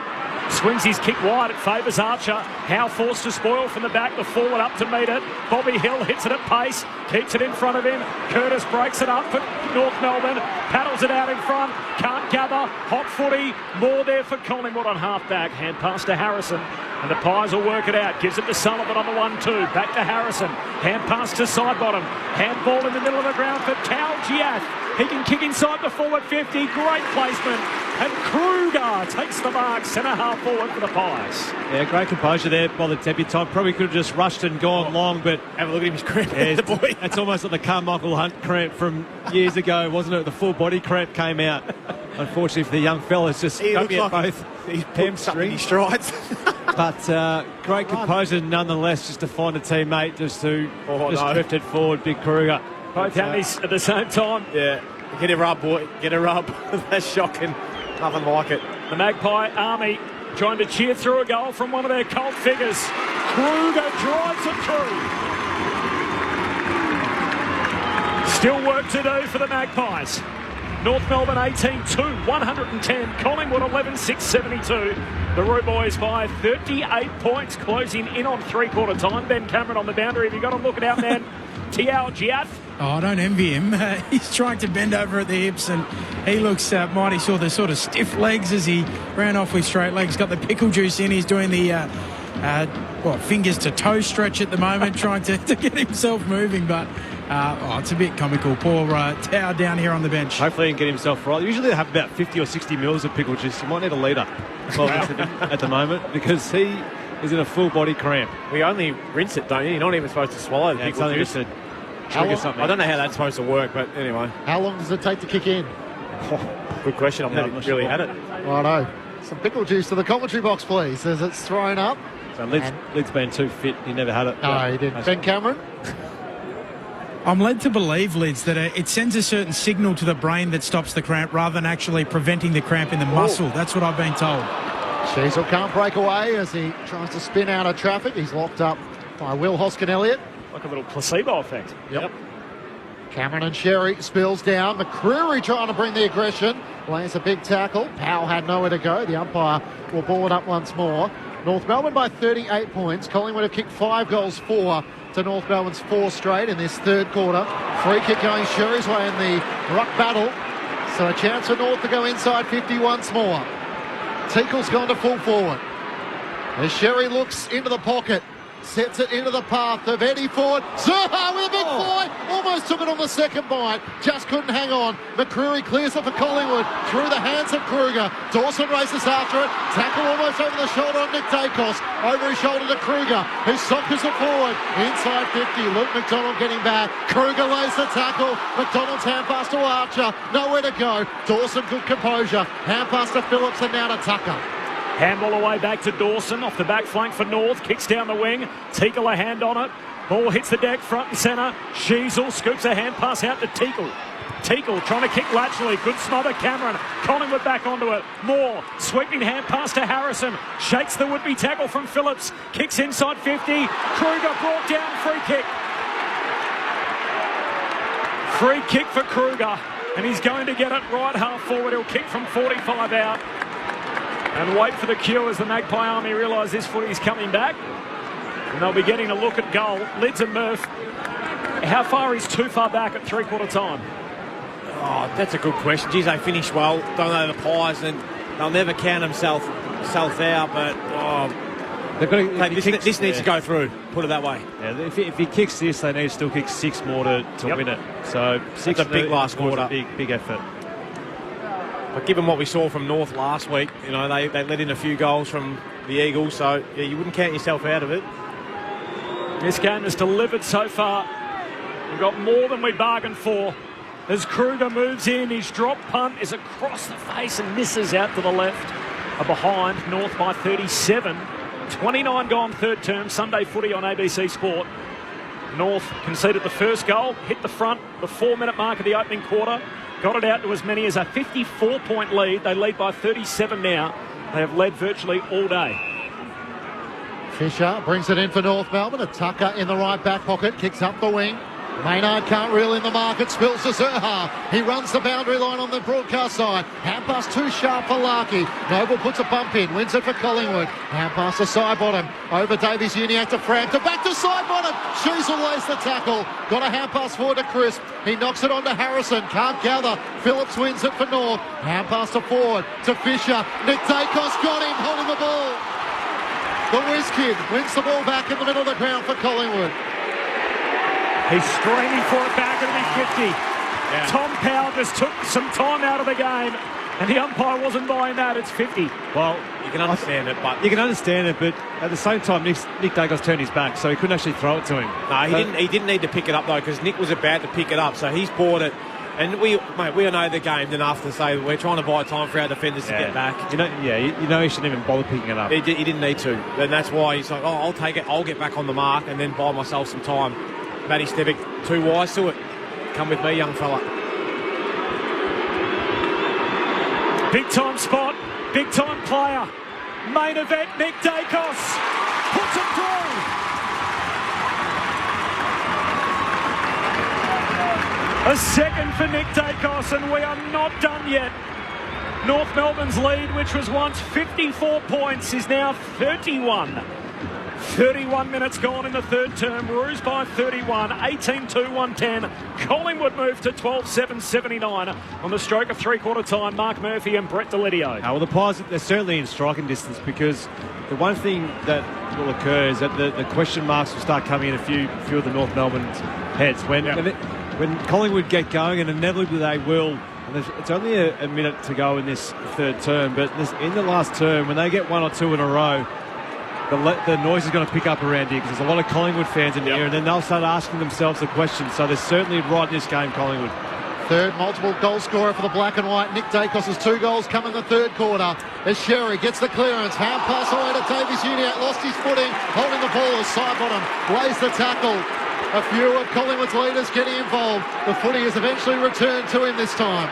Swings his kick wide. It favours Archer. Howe forced to spoil from the back. The forward up to meet it. Bobby Hill hits it at pace. Keeps it in front of him. Curtis breaks it up for North Melbourne. Paddles it out in front. Can't gather. Hot footy. More there for Collingwood on half back. Hand pass to Harrison. And the Pies will work it out. Gives it to Sullivan on the 1-2. Back to Harrison. Hand pass to Sidebottom. Handball in the middle of the ground for Cal Giath. He can kick inside the forward 50. Great placement. And Kruger takes the mark. Centre half forward for the Pies. Yeah, great composure there by the debutant. Probably could have just rushed and gone long, but have a look at him, his cramp. Yeah, the boy. It's almost like the Carmichael Hunt cramp from years ago, wasn't it? The full body cramp came out. Unfortunately for the young fella, it's just he got me looks at like both he's hamstring. He strides. But great composure nonetheless, just to find a teammate just to drifted forward. Big Kruger. Both handies at the same time. Yeah. Get a rub, boy. Get a rub. That's shocking. Nothing like it. The Magpie Army trying to cheer through a goal from one of their cult figures. Kruger drives it through. Still work to do for the Magpies. North Melbourne 18-2, 110. Collingwood 11-6-72. The Roo Boys by 38 points, closing in on three-quarter time. Ben Cameron on the boundary. Have you got a look at our man, Tiao Giath? Oh, I don't envy him. He's trying to bend over at the hips, and he looks mighty. Saw the sort of stiff legs as he ran off with straight legs. Got the pickle juice in. He's doing the fingers to toe stretch at the moment, trying to get himself moving. But it's a bit comical. Poor Tao down here on the bench. Hopefully he can get himself right. Usually they have about 50 or 60 mils of pickle juice. You might need a litre at the moment because he is in a full body cramp. We only rinse it, don't you? You're not even supposed to swallow the pickle juice. Trigger something. I don't know how that's supposed to work, but anyway. How long does it take to kick in? Good question. I've never really had it. Righto. Some pickle juice to the commentary box, please, as it's thrown up. So Lid's been too fit. He never had it. No, he didn't. Ben Cameron? I'm led to believe, Lids, that it sends a certain signal to the brain that stops the cramp rather than actually preventing the cramp in the muscle. That's what I've been told. Sheasel can't break away as he tries to spin out of traffic. He's locked up by Will Hoskin-Elliott. Like a little placebo effect. Yep. Cameron and Sherry spills down. McCreary trying to bring the aggression. Lays a big tackle. Powell had nowhere to go. The umpire will ball it up once more. North Melbourne by 38 points. Collingwood have kicked 5 goals, 4 to North Melbourne's 4 straight in this third quarter. Free kick going Sherry's way in the ruck battle. So a chance for North to go inside 50 once more. Teakle's gone to full forward. As Sherry looks into the pocket. Sets it into the path of Eddie Ford. Zerha with a big fly. Almost took it on the second bite. Just couldn't hang on. McCreary clears it for Collingwood. Through the hands of Kruger. Dawson races after it. Tackle almost over the shoulder on Nick Dacos. Over his shoulder to Kruger, who sockers it forward. Inside 50. Luke McDonald getting back. Kruger lays the tackle. McDonald's hand pass to Archer. Nowhere to go. Dawson, good composure. Hand pass to Phillips and now to Tucker. Handball away back to Dawson, off the back flank for North, kicks down the wing, Teakle a hand on it, ball hits the deck front and centre, Sheasel scoops a hand pass out to Teakle. Teakle trying to kick laterally, good smother Cameron, Collingwood back onto it, Moore, sweeping hand pass to Harrison, shakes the would-be tackle from Phillips, kicks inside 50, Kruger brought down, free kick. Free kick for Kruger, and he's going to get it right half forward, he'll kick from 45 out. And wait for the cue as the Magpie Army realise this footy's coming back. And they'll be getting a look at goal. Lids and Murph, how far is too far back at three-quarter time? Oh, that's a good question. Geez, they finished well. Don't know the Pies, and they'll never count themselves out. But They've got to, This needs to go through, put it that way. Yeah, if he kicks this, they need to still kick 6 more to win it. So 6 That's a big last quarter. Big effort. But given what we saw from North last week, they let in a few goals from the Eagles, so yeah, you wouldn't count yourself out of it. This game has delivered so far. We've got more than we bargained for. As Kruger moves in, his drop punt is across the face and misses out to the left. Are behind North by 37. 29 gone third term. Sunday footy on ABC Sport. North conceded the first goal, hit the front, the 4-minute mark of the opening quarter. Got it out to as many as a 54-point lead. They lead by 37 now. They have led virtually all day. Fisher brings it in for North Melbourne. A Tucker in the right back pocket, kicks up the wing. Maynard can't reel in the market, spills to Zerha. He runs the boundary line on the broadcast side. Hand pass too sharp for Larkey. Noble puts a bump in, wins it for Collingwood. Hand pass to side bottom. Over Davies Uniacke to Frampton. Back to side bottom. Sheasel lays the tackle. Got a hand pass forward to Crisp. He knocks it on to Harrison. Can't gather. Phillips wins it for North. Hand pass to forward to Fisher. Nick Dacos got him, holding the ball. The Whiz Kid wins the ball back in the middle of the ground for Collingwood. He's streaming for it back, it'll be 50. Yeah. Tom Powell just took some time out of the game, and the umpire wasn't buying that. It's 50. Well, you can understand it, but at the same time, Nick Dacos turned his back, so he couldn't actually throw it to him. No, he didn't need to pick it up though, because Nick was about to pick it up, so he's bought it. And we know the game enough to say we're trying to buy time for our defenders to get back. You know he shouldn't even bother picking it up. He didn't need to, and that's why he's like, I'll take it, I'll get back on the mark, and then buy myself some time. Matty Stevic, too wise to it. Come with me, young fella. Big time spot, big time player. Main event, Nick Dacos puts it through. A second for Nick Dacos, and we are not done yet. North Melbourne's lead, which was once 54 points, is now 31. 31 minutes gone in the third term. Roos by 31, 18-2-110. Collingwood moved to 12-7-79 on the stroke of three-quarter time. Mark Murphy and Brett Delidio. Well, the Pies, they're certainly in striking distance, because the one thing that will occur is that the question marks will start coming in a few of the North Melbourne's heads. When Collingwood get going, and inevitably they will, and it's only a minute to go in this third term, but in the last term, when they get 1 or 2 in a row, the noise is going to pick up around here, because there's a lot of Collingwood fans in here, and then they'll start asking themselves the question. So they're certainly right in this game, Collingwood. Third multiple goal scorer for the black and white. Nick Dacos' 2 goals come in the third quarter. As Sherry gets the clearance, hand pass away to Davies Uniacke, lost his footing, holding the ball as side bottom lays the tackle. A few of Collingwood's leaders getting involved. The footy is eventually returned to him this time.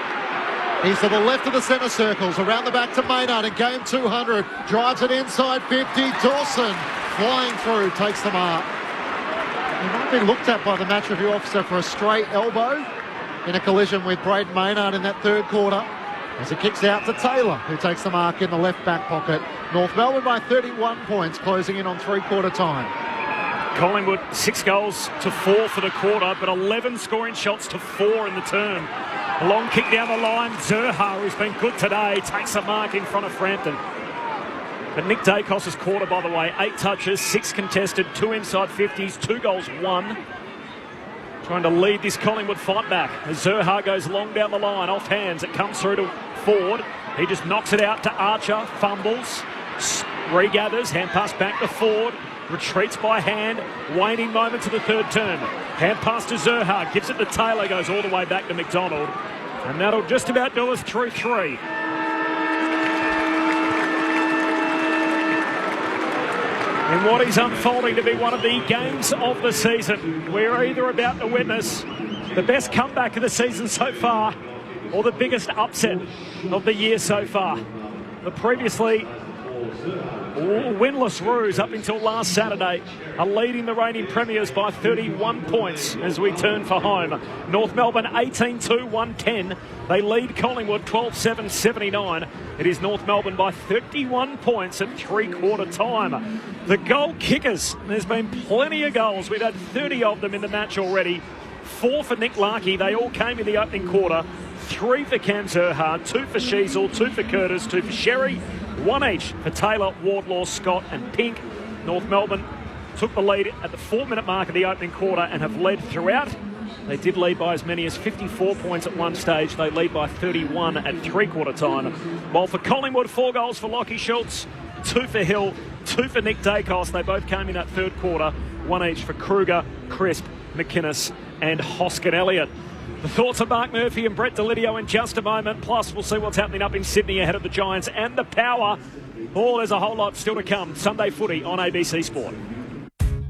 He's to the left of the centre circles, around the back to Maynard in game 200. Drives it inside 50. Dawson flying through, takes the mark. He might be looked at by the match review officer for a straight elbow in a collision with Braden Maynard in that third quarter, as it kicks out to Taylor, who takes the mark in the left back pocket. North Melbourne by 31 points, closing in on three-quarter time. Collingwood 6 goals to 4 for the quarter, but 11 scoring shots to 4 in the term. A long kick down the line. Zerha, who's been good today, takes a mark in front of Frampton. But Nick Dacos' quarter, by the way, 8 touches, 6 contested, 2 inside 50s, 2 goals, 1. Trying to lead this Collingwood fight back. As Zerha goes long down the line, off hands, it comes through to Ford. He just knocks it out to Archer, fumbles, regathers, hand pass back to Ford. Retreats by hand, waning moments of the third term. Hand pass to Zerha, gives it to Taylor, goes all the way back to McDonald. And that'll just about do us through 3. In what is unfolding to be one of the games of the season, we're either about to witness the best comeback of the season so far, or the biggest upset of the year so far. The previously winless Roos up until last Saturday are leading the reigning premiers by 31 points as we turn for home. North Melbourne 18-2-110. They lead Collingwood 12-7-79. It is North Melbourne by 31 points at three-quarter time. The goal kickers, there's been plenty of goals. We've had 30 of them in the match already. 4 for Nick Larkey. They all came in the opening quarter. 3 for Cam Zerha, 2 for Sheasel, 2 for Curtis, 2 for Sherry, 1 each for Taylor, Wardlaw, Scott and Pink. North Melbourne took the lead at the 4-minute mark of the opening quarter and have led throughout. They did lead by as many as 54 points at one stage. They lead by 31 at three-quarter time. While for Collingwood, 4 goals for Lachie Schultz, 2 for Hill, 2 for Nick Dacos. They both came in that third quarter, 1 each for Kruger, Crisp, McInnes and Hoskin Elliott. The thoughts of Mark Murphy and Brett Delidio in just a moment. Plus, we'll see what's happening up in Sydney ahead of the Giants and the Power. Oh, there's a whole lot still to come. Sunday footy on ABC Sport.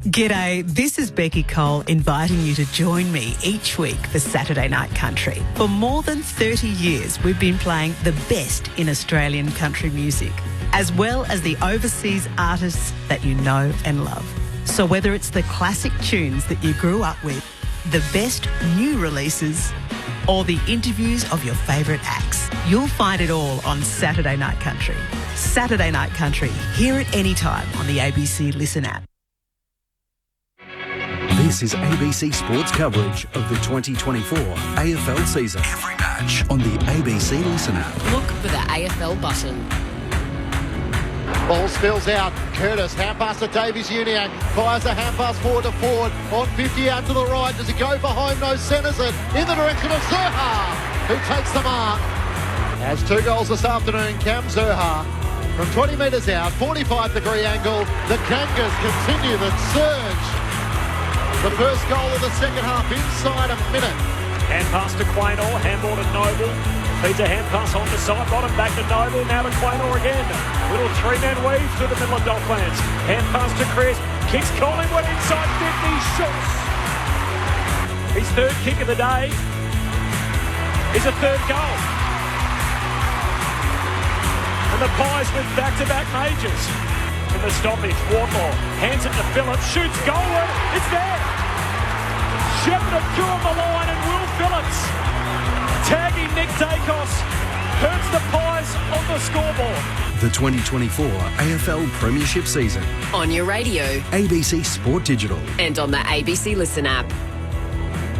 G'day, this is Becky Cole inviting you to join me each week for Saturday Night Country. For more than 30 years, we've been playing the best in Australian country music, as well as the overseas artists that you know and love. So whether it's the classic tunes that you grew up with, the best new releases, or the interviews of your favourite acts, you'll find it all on Saturday Night Country. Saturday Night Country, hear it anytime on the ABC Listen app. This is ABC Sports coverage of the 2024 AFL season. Every match on the ABC Listen app. Look for the AFL button. Ball spills out. Curtis, hand pass to Davies-Uniacke. Fires a hand pass forward to Ford. On 50 out to the right. Does he go for home? No, centres it in the direction of Zurhaar, who takes the mark. Has 2 goals this afternoon, Cam Zurhaar. From 20 metres out, 45-degree angle. The Kangas continue the surge. The first goal of the second half inside a minute. Hand pass to Quaynor, handball to Noble. Feeds a hand pass on the side bottom, back to Noble, now to Quaynor again. Little 3-man weave through the middle of Docklands. Hand pass to Chris, kicks Collingwood inside 50, shoots. His third kick of the day is a third goal. And the Pies with back-to-back majors. In the stoppage, Wardlaw hands it to Phillips, shoots goalward, it's there. Shepherd threw on the line and Will Phillips, tagging Nick Dacos, hurts the Pies on the scoreboard. The 2024 AFL Premiership season. On your radio. ABC Sport Digital. And on the ABC Listen app.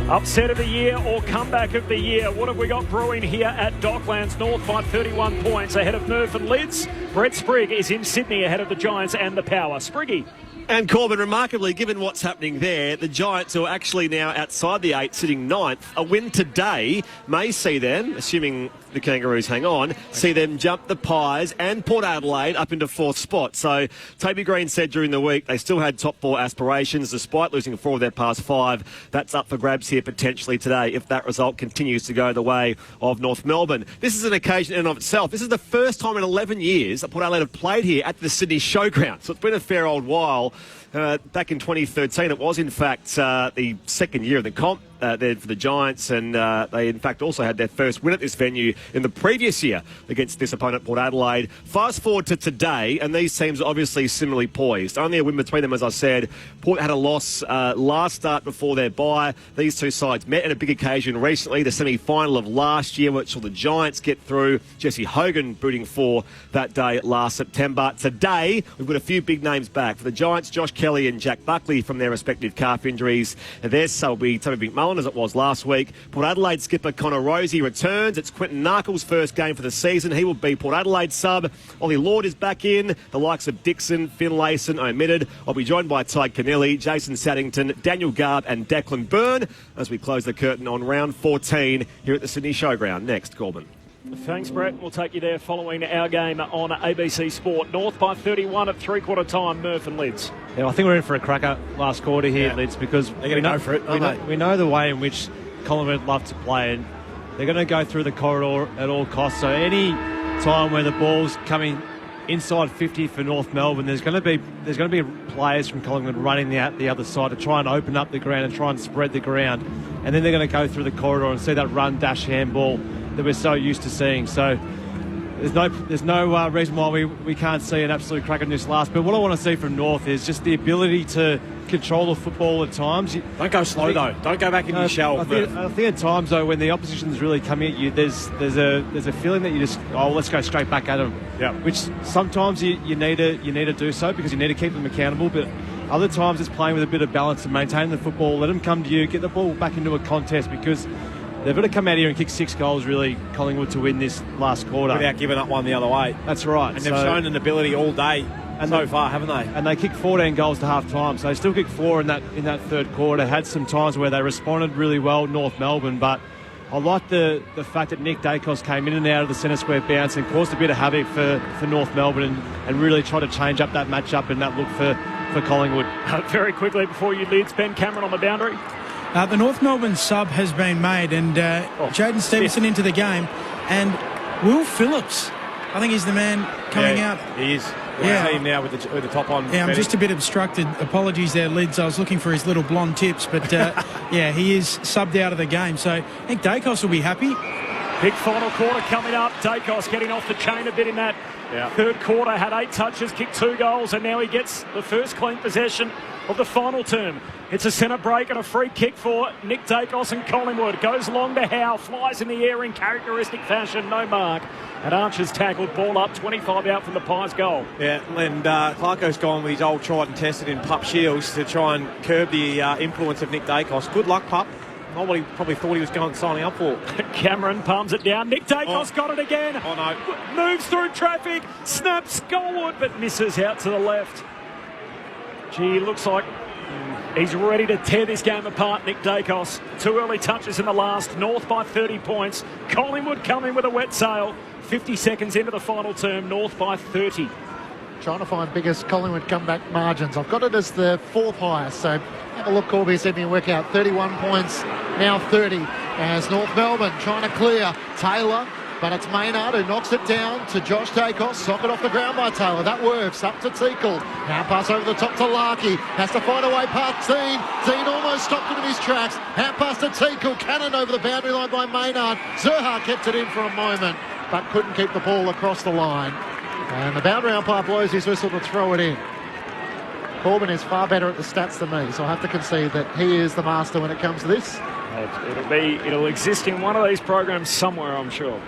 Upset of the year or comeback of the year. What have we got brewing here at Docklands? North by 31 points ahead of Murph and Lids. Brett Sprigg is in Sydney ahead of the Giants and the Power. Spriggy. And Corbin, remarkably, given what's happening there, the Giants are actually now outside the 8, sitting 9th. A win today may see them, assuming the Kangaroos hang on, see them jump the Pies and Port Adelaide up into 4th spot. So Toby Green said during the week they still had top 4 aspirations despite losing 4 of their past 5. That's up for grabs here potentially today if that result continues to go the way of North Melbourne. This is an occasion in and of itself. This is the first time in 11 years that Port Adelaide have played here at the Sydney Showground. So it's been a fair old while. Back in 2013, it was in fact the second year of the comp there for the Giants, and they in fact also had their first win at this venue in the previous year against this opponent, Port Adelaide. Fast forward to today, and these teams are obviously similarly poised. Only a win between them, as I said. Port had a loss last start before their bye. These two sides met at a big occasion recently, the semi-final of last year, which saw the Giants get through. Jesse Hogan booting for that day last September. Today, we've got a few big names back. For the Giants, Josh Kelly and Jack Buckley from their respective calf injuries. And their sub will be Toby McMullen, as it was last week. Port Adelaide skipper Connor Rosie returns. It's Quentin Narkle's first game for the season. He will be Port Adelaide sub. Ollie Lord is back in. The likes of Dixon, Finlayson omitted. I'll be joined by Ty Kennelly, Jason Saddington, Daniel Garb and Declan Byrne as we close the curtain on round 14 here at the Sydney Showground. Next, Corbin. Thanks, Brett. We'll take you there following our game on ABC Sport. North by 31 at three-quarter time, Murph and Lids. Yeah, I think we're in for a cracker last quarter here, Lids, because they're going to go for it. We know the way in which Collingwood love to play, and they're going to go through the corridor at all costs. So any time where the ball's coming inside 50 for North Melbourne, there's going to be players from Collingwood running the other side to try and open up the ground and try and spread the ground, and then they're going to go through the corridor and see that run dash handball that we're so used to seeing. So there's no reason why we can't see an absolute crack in this last. But what I want to see from North is just the ability to control the football at times. Don't go slow though. Don't go back in your shell. I think at times though, when the opposition's really coming at you, there's a feeling that you just let's go straight back at them. Yeah. Which sometimes you need to do so because you need to keep them accountable. But other times it's playing with a bit of balance and maintaining the football. Let them come to you. Get the ball back into a contest because they've got to come out here and kick 6 goals, really, Collingwood, to win this last quarter. Without giving up one the other way. That's right. And they've shown an ability all day so far, haven't they? And they kicked 14 goals to half time, so they still kicked 4 in that third quarter. Had some times where they responded really well, North Melbourne, but I like the fact that Nick Dacos came in and out of the centre square bounce and caused a bit of havoc for North Melbourne and really tried to change up that matchup and that look for Collingwood. Very quickly before you leads, Ben Cameron on the boundary. The North Melbourne sub has been made, and Jaden Stevenson into the game, and Will Phillips, I think he's the man coming out. He is. Yeah. Team now with the top on. Yeah, I'm just a bit obstructed. Apologies there, Lids. I was looking for his little blonde tips, but yeah, he is subbed out of the game. So I think Dacos will be happy. Big final quarter coming up. Dacos getting off the chain a bit in that third quarter. Had 8 touches, kicked 2 goals, and now he gets the first clean possession of the final term. It's a centre break and a free kick for Nick Dacos and Collingwood. Goes long to Howe, flies in the air in characteristic fashion, no mark. And Archer's tackled, ball up, 25 out from the Pies goal. Yeah, and Clarko's gone with his old tried and tested in Pup Shields to try and curb the influence of Nick Dacos. Good luck, Pup. Not what he probably thought he was signing up for. Cameron palms it down. Nick Dacos got it again. Oh, no. Moves through traffic, snaps goalward, but misses out to the left. Gee, looks like he's ready to tear this game apart, Nick Dacos. 2 early touches in the last. North by 30 points. Collingwood coming with a wet sail. 50 seconds into the final term. North by 30. Trying to find biggest Collingwood comeback margins. I've got it as the 4th highest, so have a look, Corby, see if you can work out. 31 points, now 30, as North Melbourne trying to clear Taylor, but it's Maynard who knocks it down to Josh Dacos. Socket off the ground by Taylor. That works. Up to Teakle. Now pass over the top to Larkey. Has to find a way past Dean. Dean almost stopped him in his tracks. Hand pass to Teakle. Cannon over the boundary line by Maynard. Zerha kept it in for a moment, but couldn't keep the ball across the line. And the boundary umpire blows his whistle to throw it in. Corbin is far better at the stats than me, so I have to concede that he is the master when it comes to this. It'll exist in one of these programs somewhere, I'm sure.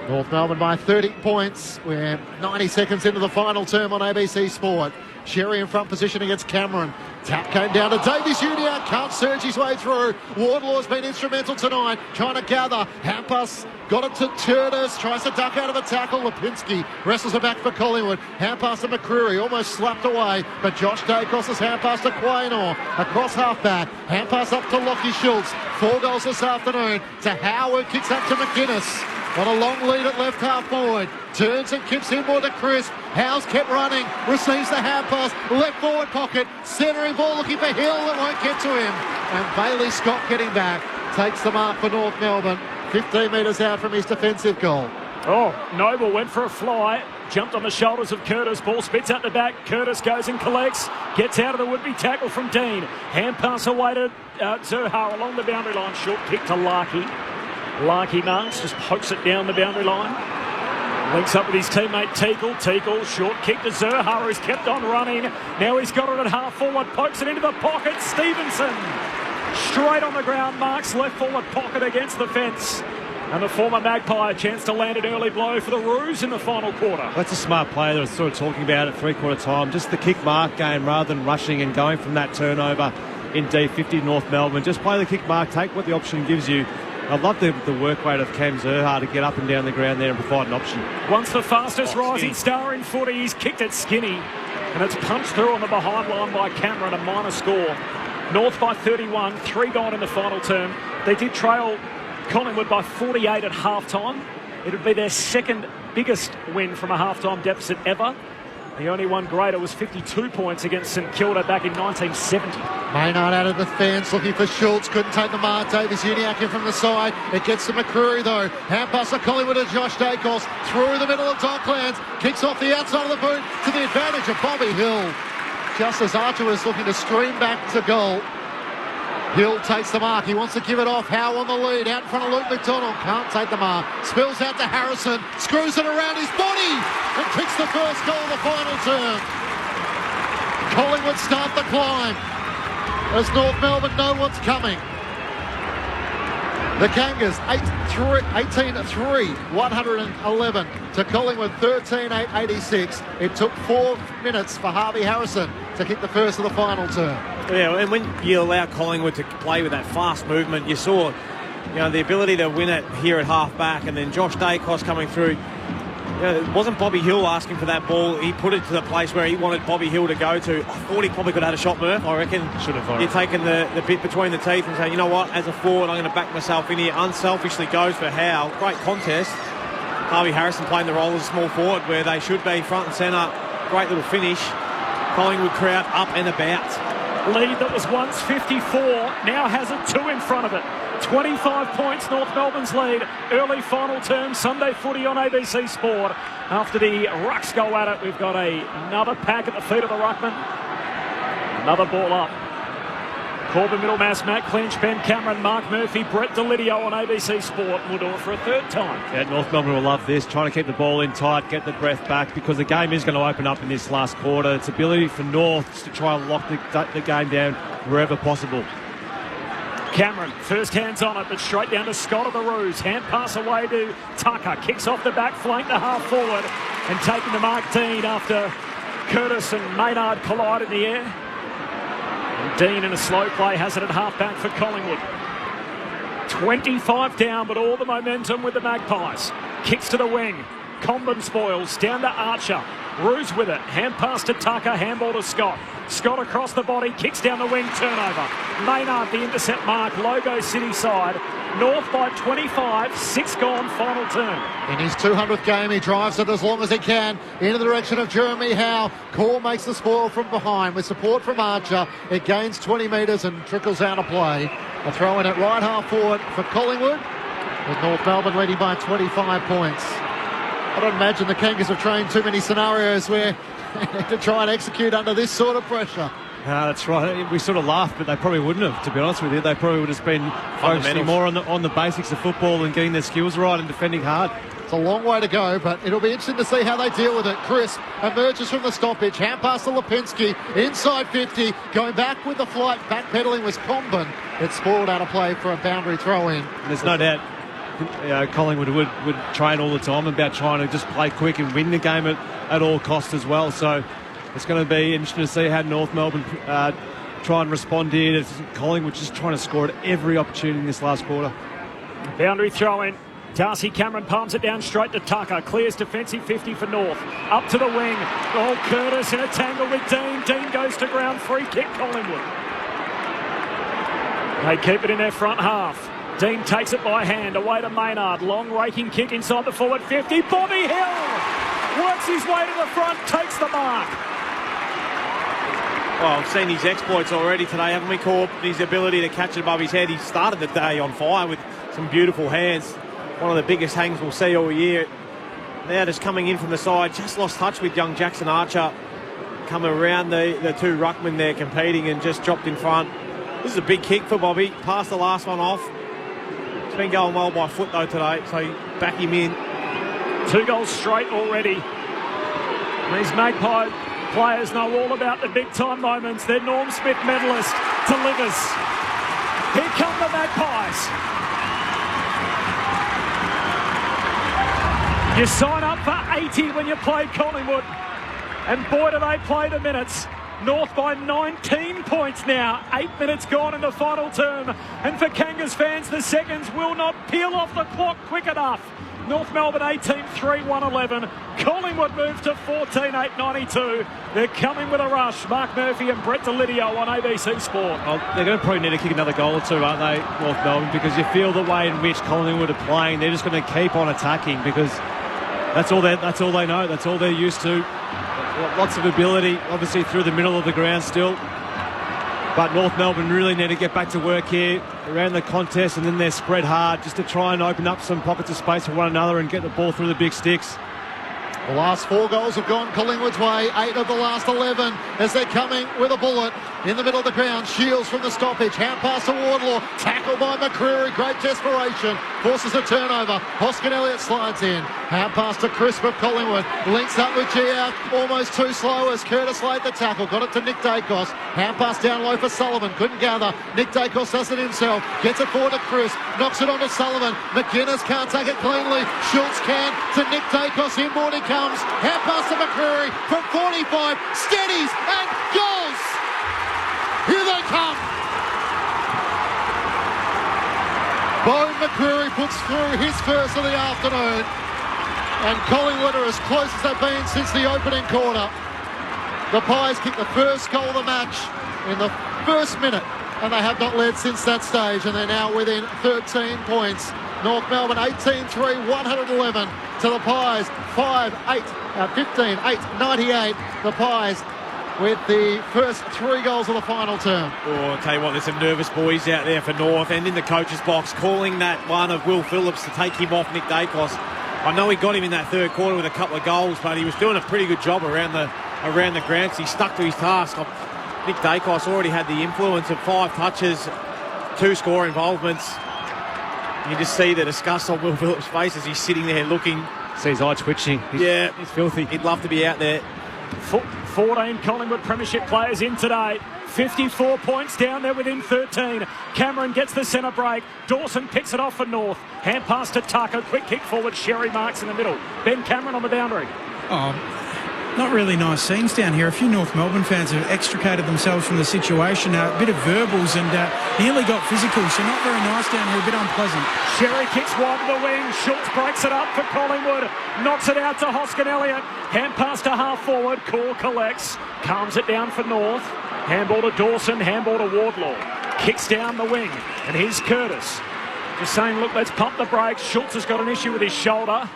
North Melbourne by 30 points. We're 90 seconds into the final term on ABC Sport. Sherry in front position against Cameron. Tap came down to Davies Uniacke. Can't surge his way through. Wardlaw's been instrumental tonight. Trying to gather. Hampas got it to Turdis. Tries to duck out of the tackle. Lipinski wrestles it back for Collingwood. Hand pass to McCreary. Almost slapped away. But Josh Dacos' hand pass to Quaynor. Across half-back. Hand pass up to Lockie Schultz. 4 goals this afternoon. To Howard. Kicks up to McGuinness. On a long lead at left half forward. Turns and kicks inboard to Chris. Howes kept running. Receives the hand pass. Left forward pocket. Centering ball looking for Hill. That won't get to him. And Bailey Scott getting back. Takes the mark for North Melbourne. 15 metres out from his defensive goal. Oh, Noble went for a fly. Jumped on the shoulders of Curtis. Ball spits out the back. Curtis goes and collects. Gets out of the would-be tackle from Dean. Hand pass away to Zerha along the boundary line. Short kick to Larkey. Larkey Marks just pokes it down the boundary line. Links up with his teammate Teakle. Teakle, short kick to Zerha, who's kept on running. Now he's got it at half forward, pokes it into the pocket. Stevenson straight on the ground, marks left forward pocket against the fence. And the former Magpie a chance to land an early blow for the Roos in the final quarter. That's a smart play that I was sort of talking about at 3/4 time. Just the kick mark game rather than rushing and going from that turnover in D50 North Melbourne. Just play the kick mark, take what the option gives you. I love the work rate of Cam Zerha to get up and down the ground there and provide an option. Once the fastest rising star in footy, he's kicked it skinny. And it's punched through on the behind line by Cameron, a minor score. North by 31, 3 gone in the final term. They did trail Collingwood by 48 at half-time. It would be their second biggest win from a half-time deficit ever. The only one greater was 52 points against St Kilda back in 1970. Maynard out of the fence, looking for Schultz. Couldn't take the mark. Davies Uniacke in from the side. It gets to McCreary, though. Hand pass to Collingwood to Josh Dacos. Through the middle of Docklands. Kicks off the outside of the boot to the advantage of Bobby Hill. Just as Archer was looking to stream back to goal. Hill takes the mark. He wants to give it off. Howe on the lead. Out in front of Luke McDonald. Can't take the mark. Spills out to Harrison. Screws it around his body. And kicks the first goal of the final term. Collingwood start the climb. As North Melbourne know what's coming. The Kangas 18-3, 111 to Collingwood 13-8-86. It took 4 minutes for Harvey Harrison to kick the first of the final term. Yeah, and when you allow Collingwood to play with that fast movement, you saw, the ability to win it here at half back, and then Josh Dacos coming through. It wasn't Bobby Hill asking for that ball. He put it to the place where he wanted Bobby Hill to go to. I thought he probably could have had a shot, Murph. I reckon. Should have. You're taking the bit between the teeth and saying, you know what, as a forward, I'm going to back myself in here. Unselfishly goes for Howe. Great contest. Harvey Harrison playing the role as a small forward where they should be front and centre. Great little finish. Collingwood crowd up and about. Lead that was once 54 now has it 2 in front of it. 25 points, North Melbourne's lead. Early final term, Sunday footy on ABC Sport. After the Rucks go at it, we've got another pack at the feet of the Ruckman. Another ball up. Corbin Middlemass, Matt Clinch, Ben Cameron, Mark Murphy, Brett Delidio on ABC Sport. We'll do it for a third time. Yeah, North Melbourne will love this, trying to keep the ball in tight, get the breath back, because the game is going to open up in this last quarter. It's ability for North to try and lock the game down wherever possible. Cameron, first hands on it, but straight down to Scott of the Roos. Hand pass away to Tucker. Kicks off the back flank to half forward. And taking to Mark Dean after Curtis and Maynard collide in the air. And Dean in a slow play has it at half back for Collingwood. 25 down, but all the momentum with the Magpies. Kicks to the wing. Comben spoils. Down to Archer. Roos with it. Hand pass to Tucker. Handball to Scott. Scott across the body. Kicks down the wing. Turnover. Maynard the intercept mark. Logo City side. North by 25. 6 gone. Final turn. In his 200th game, he drives it as long as he can into the direction of Jeremy Howe. Cole makes the spoil from behind with support from Archer. It gains 20 metres and trickles out of play. A throw in at right half forward for Collingwood, with North Melbourne leading by 25 points. I don't imagine the Kangas have trained too many scenarios where to try and execute under this sort of pressure. That's right. We sort of laughed, but they probably wouldn't have, to be honest with you. They probably would have been focusing more on the basics of football and getting their skills right and defending hard. It's a long way to go, but it'll be interesting to see how they deal with it. Crisp emerges from the stoppage. Hand pass to Lipinski. Inside 50. Going back with the flight. Backpedaling was Comben. It's spoiled out of play for a boundary throw-in. There's no doubt Collingwood would train all the time about trying to just play quick and win the game at all costs as well. So it's going to be interesting to see how North Melbourne try and respond here. Collingwood just trying to score at every opportunity in this last quarter. Boundary throw-in. Darcy Cameron palms it down straight to Tucker. Clears defensive 50 for North. Up to the wing. Oh, Curtis in a tangle with Dean. Dean goes to ground. Free kick, Collingwood. They keep it in their front half. Dean takes it by hand. Away to Maynard. Long raking kick inside the forward 50. Bobby Hill works his way to the front. Takes the mark. Well, I've seen his exploits already today, haven't we, Corb? His ability to catch it above his head. He started the day on fire with some beautiful hands. One of the biggest hangs we'll see all year. Now just coming in from the side, just lost touch with young Jackson Archer. Coming around the two ruckmen there competing and just dropped in front. This is a big kick for Bobby. Passed the last one off. It's been going well by foot though today, so back him in. 2 goals straight already. These Magpie players know all about the big time moments. Their Norm Smith medalist delivers. Here come the Magpies. You sign up for 80 when you play Collingwood. And boy, do they play the minutes. North by 19 points now. 8 minutes gone in the final term. And for Kangas fans, the seconds will not peel off the clock quick enough. North Melbourne 18-3, 111. Collingwood moved to 14-8, 92. They're coming with a rush. Mark Murphy and Brett Delidio on ABC Sport. Well, they're going to probably need to kick another goal or two, aren't they, North Melbourne? Because you feel the way in which Collingwood are playing. They're just going to keep on attacking because that's all they know. That's all they're used to. Lots of ability, obviously, through the middle of the ground still. But North Melbourne really need to get back to work here around the contest, and then they're spread hard just to try and open up some pockets of space for one another and get the ball through the big sticks. The last 4 goals have gone Collingwood's way. 8 of the last 11 as they're coming with a bullet in the middle of the ground. Shields from the stoppage. Hand pass to Wardlaw. Tackled by McCreary. Great desperation. Forces a turnover. Hoskin Elliott slides in. Hand pass to Crisp of Collingwood. Links up with Gia. Almost too slow as Curtis laid the tackle. Got it to Nick Dacos. Hand pass down low for Sullivan. Couldn't gather. Nick Dacos does it himself. Gets it forward to Crisp. Knocks it on to Sullivan. McGuinness can't take it cleanly. Schultz can to Nick Dacos. Inboard he comes. Hand pass to McCreary from 45. Steadies and goals. Here they come. Beau McCreary puts through his first of the afternoon. And Collingwood are as close as they've been since the opening quarter. The Pies kicked the first goal of the match in the first minute, and they have not led since that stage, and they're now within 13 points. North Melbourne 18-3, 111 to the Pies, 15-8, 98. The Pies with the first 3 goals of the final term. Oh, I'll tell you what, there's some nervous boys out there for North, and in the coach's box calling that one of Will Phillips to take him off Nick Dacos. I know he got him in that third quarter with a couple of goals, but he was doing a pretty good job around the ground, so he stuck to his task. Nick Dacos already had the influence of 5 touches, 2 score involvements. You just see the disgust on Will Phillips' face as he's sitting there looking. See his eye twitching. He's filthy. He'd love to be out there. 14 Collingwood premiership players in today. 54 points down there within 13. Cameron gets the centre break. Dawson picks it off for North. Hand pass to Tucker. Quick kick forward. Sherry marks in the middle. Ben Cameron on the boundary. Not really nice scenes down here. A few North Melbourne fans have extricated themselves from the situation. A bit of verbals and nearly got physical, so not very nice down here, a bit unpleasant. Sherry kicks wide to the wing. Schultz breaks it up for Collingwood. Knocks it out to Hoskin Elliott. Hand pass to half forward. Core collects. Calms it down for North. Handball to Dawson. Handball to Wardlaw. Kicks down the wing. And here's Curtis. Just saying, look, let's pump the brakes. Schultz has got an issue with his shoulder.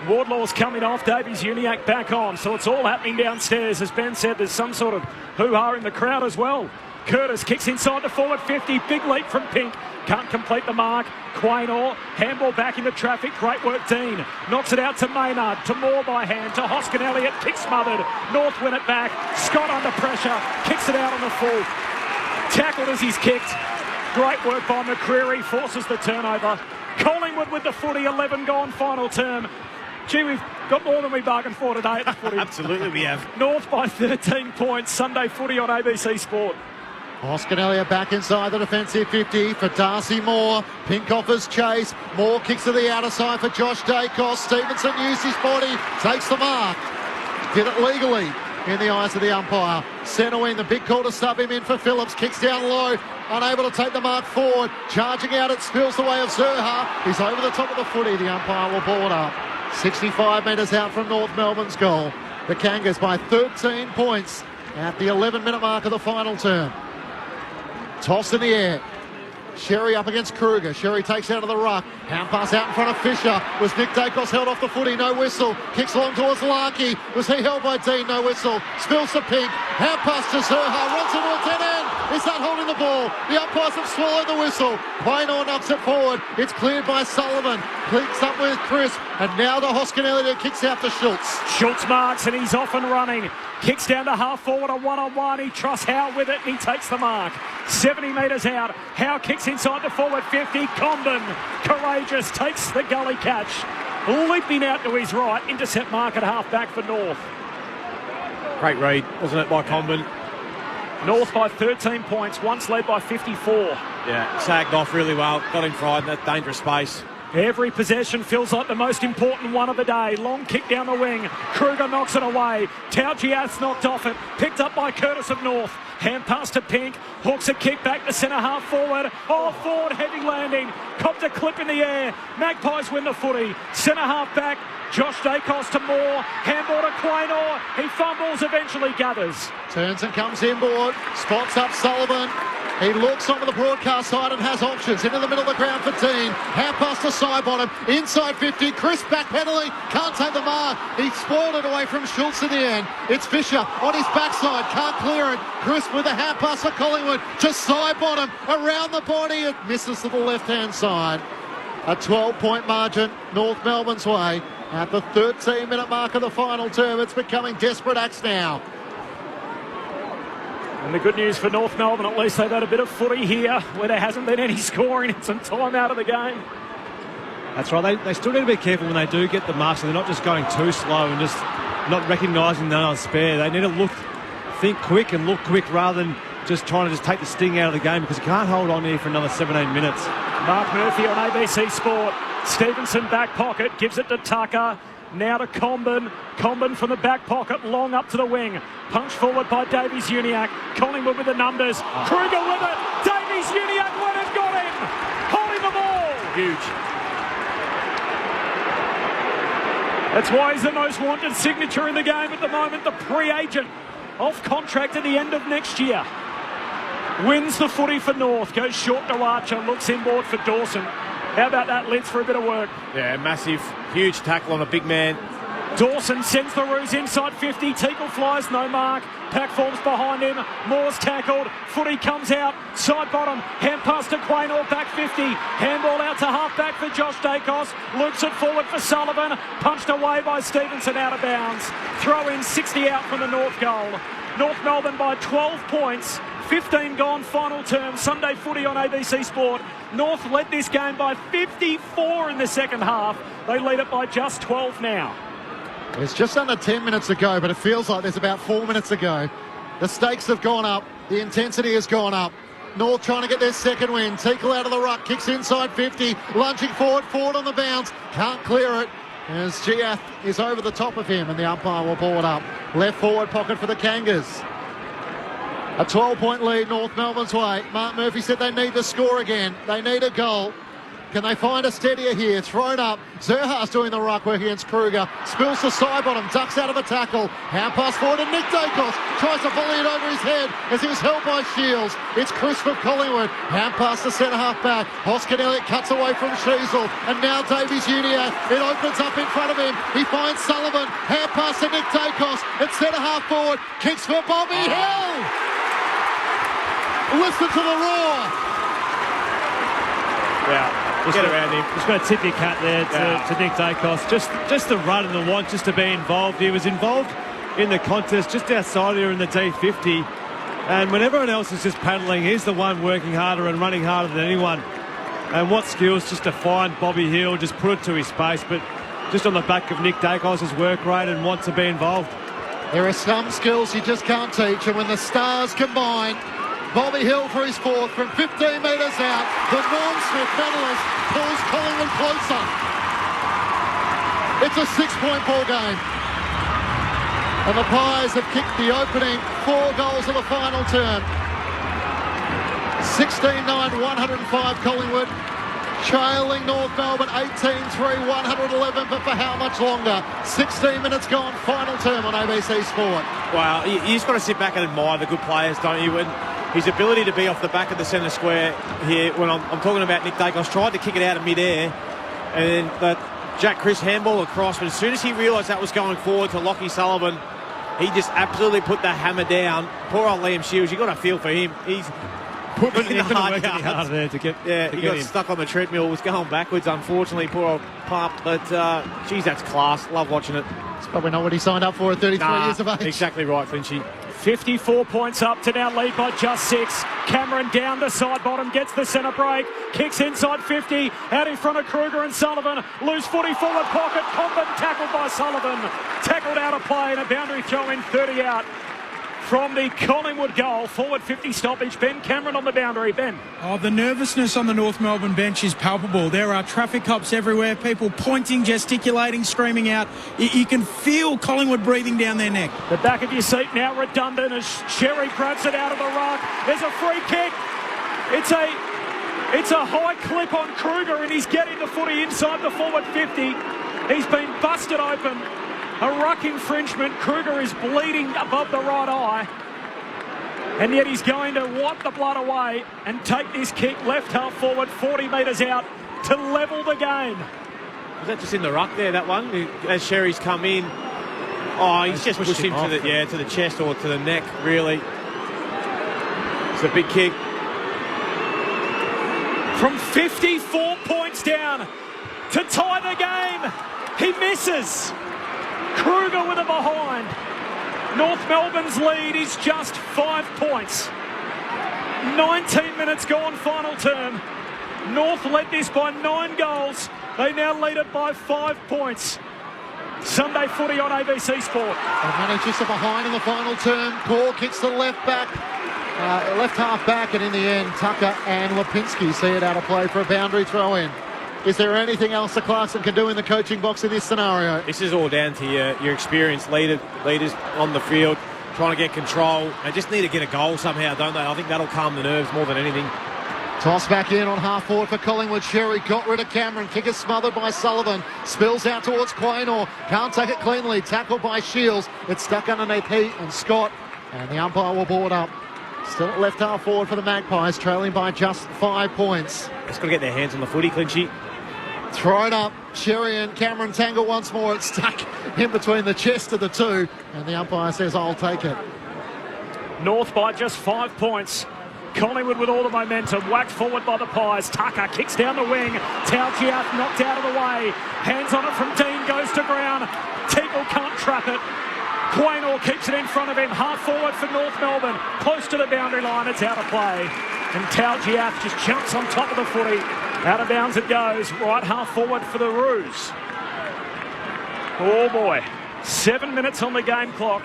Wardlaw's coming off, Davies Uniacke back on, so it's all happening downstairs. As Ben said, there's some sort of hoo-ha in the crowd as well. Curtis kicks inside the forward 50, big leap from Pink, can't complete the mark. Quaynor, handball back into traffic, great work Dean. Knocks it out to Maynard, to Moore by hand, to Hoskin Elliott, kick smothered. North win it back, Scott under pressure, kicks it out on the full. Tackled as he's kicked. Great work by McCreary, forces the turnover. Collingwood with the footy, 11 gone final term. Gee, we've got more than we bargained for today at the footy. Absolutely we have. North by 13 points. Sunday footy on ABC Sport. Hoskin Elliott back inside the defensive 50 for Darcy Moore. Pink offers chase. Moore kicks to the outer side for Josh Dacos. Stevenson used his body, takes the mark. Did it legally in the eyes of the umpire. Centre wing, the big call to sub him in for Phillips. Kicks down low, unable to take the mark forward. Charging out, it spills the way of Zerha. He's over the top of the footy. The umpire will ball it up. 65 metres out from North Melbourne's goal. The Kangas by 13 points at the 11-minute mark of the final term. Toss in the air. Sherry up against Kruger. Sherry takes out of the ruck. Hand pass out in front of Fisher. Was Nick Dacos held off the footy? No whistle. Kicks along towards Larkey. Was he held by Dean? No whistle. Spills to Pink. Hand pass to Zerha. Runs into a dead end. Is that holding the ball? The umpires have swallowed the whistle. Quaynor knocks it forward. It's cleared by Sullivan. Clicks up with Crisp. And now to Hoskin Elliott, kicks out to Schultz. Schultz marks and he's off and running. Kicks down to half forward, a one-on-one. He trusts Howe with it and he takes the mark. 70 metres out. Howe kicks inside the forward 50. Condon, courageous, takes the gully catch. Leaping out to his right. Intercept mark at half back for North. Great read, wasn't it, by Condon? North by 13 points, once led by 54. Yeah, sagged off really well, got him fried in that dangerous space. Every possession feels like the most important one of the day. Long kick down the wing. Kruger knocks it away. Tauchias knocked off it. Picked up by Curtis of North. Hand pass to Pink. Hooks a kick back to centre half forward. Oh, forward heavy landing. Copped a clip in the air. Magpies win the footy. Centre half back. Josh Dacos to Moore. Handball to Quaynor. He fumbles, eventually gathers. Turns and comes inboard. Spots up Sullivan. He looks onto the broadcast side and has options. Into the middle of the ground for Dean. Hand pass to Sidebottom. Inside 50. Chris backpedaling. Can't take the mark. He spoiled it away from Schultz in the end. It's Fisher on his backside. Can't clear it. Chris with a hand pass to Collingwood. To Sidebottom. Around the body. It misses to the left-hand side. A 12-point margin North Melbourne's way. At the 13-minute mark of the final term, it's becoming desperate acts now. And the good news for North Melbourne, at least they've had a bit of footy here where there hasn't been any scoring and some time out of the game. That's right. They still need to be careful when they do get the marks, and they're not just going too slow and just not recognising they're on spare. They need to think quick and look quick rather than just trying to just take the sting out of the game, because you can't hold on here for another 17 minutes. Mark Murphy on ABC Sport. Stevenson back pocket, gives it to Tucker. Now to Combin. Combin from the back pocket, long up to the wing. Punched forward by Davies Uniacke. Collingwood with the numbers. Kruger with it. Davies Uniacke went and got him. Holding the ball. Huge. That's why he's the most wanted signature in the game at the moment, the pre-agent, off contract at the end of next year. Wins the footy for North, goes short to Archer, looks inboard for Dawson. How about that, Litz, for a bit of work? Yeah, massive, huge tackle on a big man. Dawson sends the Roos inside 50. Teakle flies, no mark. Pack forms behind him. Moore's tackled. Footy comes out. Side bottom. Hand pass to Quaynor. Back 50. Handball out to half back for Josh Dacos. Loops it forward for Sullivan. Punched away by Stevenson out of bounds. Throw in 60 out from the North goal. North Melbourne by 12 points. 15 gone, final term. Sunday footy on ABC Sport. North led this game by 54 in the second half. They lead it by just 12 now. It's just under 10 minutes to go, but it feels like there's about 4 minutes to go. The stakes have gone up. The intensity has gone up. North trying to get their second win. Teakle out of the ruck, kicks inside 50, lunging forward on the bounce. Can't clear it as Giath is over the top of him, and the umpire will ball it up. Left forward pocket for the Kangas. A 12-point lead North Melbourne's way. Mark Murphy said they need to score again. They need a goal. Can they find a steadier here? Thrown up. Zerha's doing the ruck work against Kruger. Spills the side bottom. Ducks out of a tackle. Hand pass forward to Nick Dacos. Tries to volley it over his head as he was held by Shields. It's Chris for Collingwood. Hand pass to centre half back. Hoskin Elliott cuts away from Sheasel. And now Davies Uniac. It opens up in front of him. He finds Sullivan. Hand pass to Nick Dacos. It's centre half forward. Kicks for Bobby Hill. Listen to the roar. Yeah. Get around him. Just got to tip your cap there to Nick Dacos. Just the run and the want just to be involved. He was involved in the contest just outside here in the D50. And when everyone else is just paddling, he's the one working harder and running harder than anyone. And what skills just to find Bobby Hill, just put it to his space. But just on the back of Nick Dacos' work rate and want to be involved. There are some skills you just can't teach. And when the stars combine, Bobby Hill for his fourth from 15 metres out. The Norm Smith medalist pulls Collingwood closer. It's a 6-point ball game. And the Pies have kicked the opening 4 goals of the final term. 16-9, 105 Collingwood. Trailing North Melbourne 18-3, 111, but for how much longer? 16 minutes gone, final term on ABC Sport. Wow, you just got to sit back and admire the good players, don't you? And his ability to be off the back of the centre square here, when I'm talking about Nick Dacos, tried to kick it out of mid-air, and that Jack Chris handball across, but as soon as he realised that was going forward to Lockie Sullivan, he just absolutely put the hammer down. Poor old Liam Shields, you got to feel for him. He's putting in the hard yards there to get. Yeah, he got stuck on the treadmill, was going backwards. Unfortunately, poor old pup. But geez, that's class. Love watching it. It's probably not what he signed up for at 33 years of age. Exactly right, Flinchy. 54 points up to now lead by just 6. Cameron down the side bottom, gets the centre break, kicks inside 50, out in front of Kruger and Sullivan. Loose footy forward pocket, Comben tackled by Sullivan. Tackled out of play and a boundary throw in, 30 out. From the Collingwood goal, forward 50 stoppage. Ben Cameron on the boundary. Ben. Oh, the nervousness on the North Melbourne bench is palpable. There are traffic cops everywhere, people pointing, gesticulating, screaming out. You can feel Collingwood breathing down their neck. The back of your seat now redundant as Sherry grabs it out of the ruck. There's a free kick. It's a high clip on Kruger and he's getting the footy inside the forward 50. He's been busted open. A ruck infringement. Kruger is bleeding above the right eye. And yet he's going to wipe the blood away and take this kick left half forward, 40 metres out to level the game. Was that just in the ruck there, that one? As Sherry's come in. Oh, he's just pushed him to the chest or to the neck, really. It's a big kick. From 54 points down to tie the game. He misses. Kruger with a behind. North Melbourne's lead is just 5 points. 19 minutes gone, final term. North led this by 9 goals. They now lead it by 5 points. Sunday footy on ABC Sport. And manages a behind in the final term. Core kicks the left half back, and in the end, Tucker and Lipinski see it out of play for a boundary throw in. Is there anything else that Clarkson can do in the coaching box in this scenario? This is all down to your experienced leaders on the field, trying to get control. They just need to get a goal somehow, don't they? I think that'll calm the nerves more than anything. Toss back in on half forward for Collingwood. Sherry got rid of Cameron. Kick is smothered by Sullivan. Spills out towards Quaynor. Can't take it cleanly. Tackled by Shields. It's stuck underneath Heat and Scott. And the umpire will board up. Still at left half forward for the Magpies, trailing by just 5 points. It's got to get their hands on the footy, Clinchy. Throw it up. Sherry and Cameron tangle once more. It's stuck in between the chest of the two. And the umpire says, I'll take it. North by just 5 points. Collingwood with all the momentum, whacked forward by the Pies. Tucker kicks down the wing. Tauchiat knocked out of the way. Hands on it from Dean, goes to ground. Teagle can't trap it. Quaynor keeps it in front of him. Half forward for North Melbourne. Close to the boundary line, it's out of play. And Tauchiat just jumps on top of the footy. Out of bounds it goes. Right half forward for the Roos. Oh boy. 7 minutes on the game clock.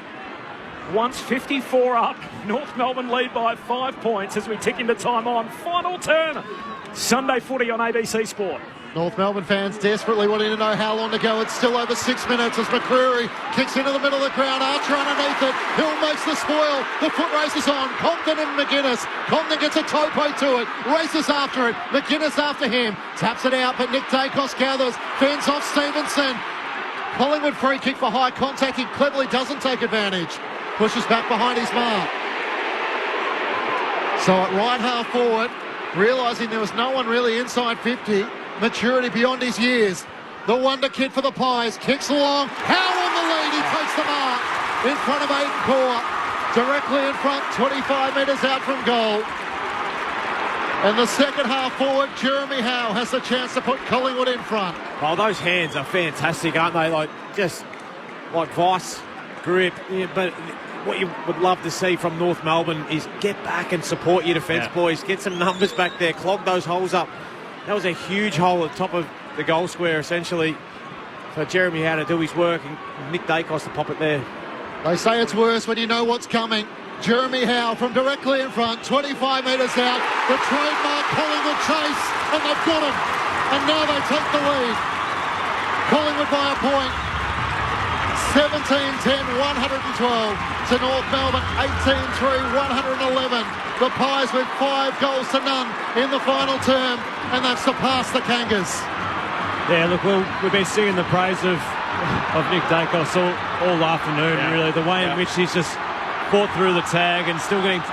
Once 54 up, North Melbourne lead by 5 points as we tick into time on. Final turn. Sunday footy on ABC Sport. North Melbourne fans desperately wanting to know how long to go. It's still over 6 minutes as McCreary kicks into the middle of the ground. Archer underneath it. Hill makes the spoil. The foot races on. Compton and McGuinness. Compton gets a topo to it. Races after it. McGuinness after him. Taps it out, but Nick Dacos gathers. Fends off Stevenson. Collingwood free kick for high contact. He cleverly doesn't take advantage. Pushes back behind his mark. So at right half forward, realising there was no one really inside 50, maturity beyond his years. The wonder kid for the Pies kicks along. Howe on the lead, he takes the mark in front of Aiden Core. Directly in front, 25 metres out from goal. And the second half forward, Jeremy Howe has the chance to put Collingwood in front. Oh, those hands are fantastic, aren't they? Like, just like vice grip. Yeah, but what you would love to see from North Melbourne is get back and support your defence, boys. Get some numbers back there. Clog those holes up. That was a huge hole at the top of the goal square, essentially, for Jeremy Howe to do his work and Nick Dacos to pop it there. They say it's worse when you know what's coming. Jeremy Howe from directly in front, 25 metres out. The trademark Collingwood chase, and they've got him. And now they take the lead. Collingwood by a point. 17-10, 112 to North Melbourne, 18-3, 111. The Pies with 5 goals to none in the final term, and they've surpassed the Kangas. Yeah, look, we've been singing the praise of Nick Dacos all afternoon, really. The way in which he's just fought through the tag and still getting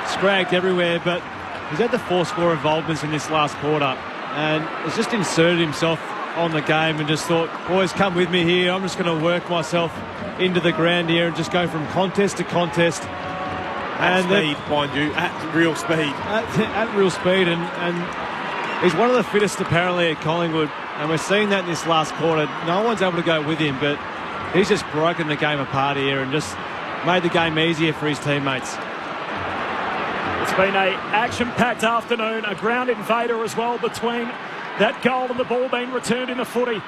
scragged everywhere, but he's had the 4 score involvements in this last quarter and has just inserted himself on the game and just thought, boys, come with me here. I'm just going to work myself into the ground here and just go from contest to contest. At speed, mind you, at real speed. At real speed, and he's one of the fittest apparently at Collingwood, and we're seeing that in this last quarter. No one's able to go with him, but he's just broken the game apart here and just made the game easier for his teammates. It's been an action-packed afternoon, a ground invader as well between that goal and the ball being returned in the footy.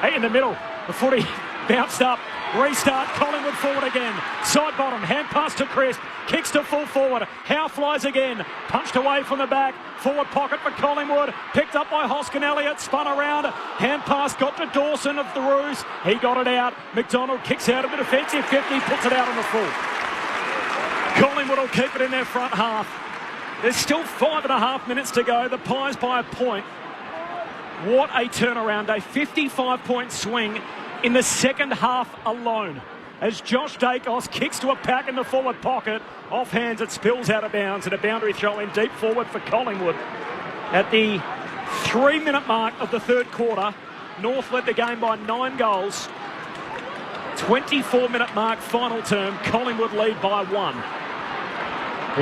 Hey, in the middle, the footy bounced up. Restart, Collingwood forward again. Side bottom, hand pass to Crisp. Kicks to full forward. Howe flies again. Punched away from the back. Forward pocket for Collingwood. Picked up by Hoskin Elliott. Spun around. Hand pass got to Dawson of the Roos. He got it out. McDonald kicks out of the defensive 50. Puts it out on the full. Collingwood will keep it in their front half. There's still 5.5 minutes to go. The Pies by a point. What a turnaround. A 55-point swing in the second half alone. As Josh Dacos kicks to a pack in the forward pocket. Off hands, it spills out of bounds and a boundary throw in deep forward for Collingwood. At the 3-minute mark of the third quarter, North led the game by 9 goals. 24-minute mark, final term, Collingwood lead by 1.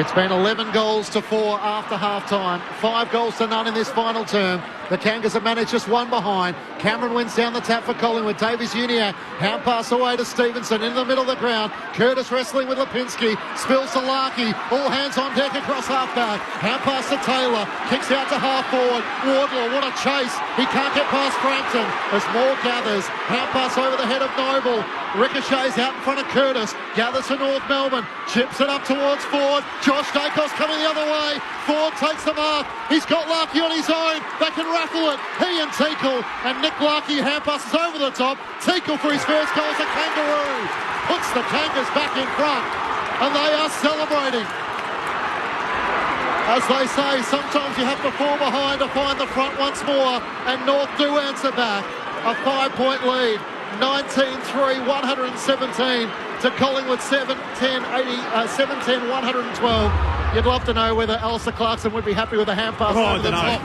It's been 11 goals to 4 after half-time. 5 goals to none in this final term. The Kangas have managed just 1 behind. Cameron wins down the tap for Collingwood. Davies-Uniacke, hand pass away to Stevenson in the middle of the ground. Curtis wrestling with Lipinski. Spills to Larkey. All hands on deck across half-back. Hand pass to Taylor. Kicks out to half-forward. Wardlaw, what a chase. He can't get past Frampton as Moore gathers. Hand pass over the head of Noble. Ricochets out in front of Curtis. Gathers for North Melbourne. Chips it up towards Ford. Josh Dacos coming the other way. Ford takes the mark. He's got Larkey on his own. They can raffle it. He and Teakle. And Nick Larkey hand passes over the top. Teakle for his first goal as a Kangaroo. Puts the Kangas back in front. And they are celebrating. As they say, sometimes you have to fall behind to find the front once more, and North do answer back. A 5-point lead, 19-3, 117 to Collingwood 112. You'd love to know whether Alistair Clarkson would be happy with a hand pass over the top.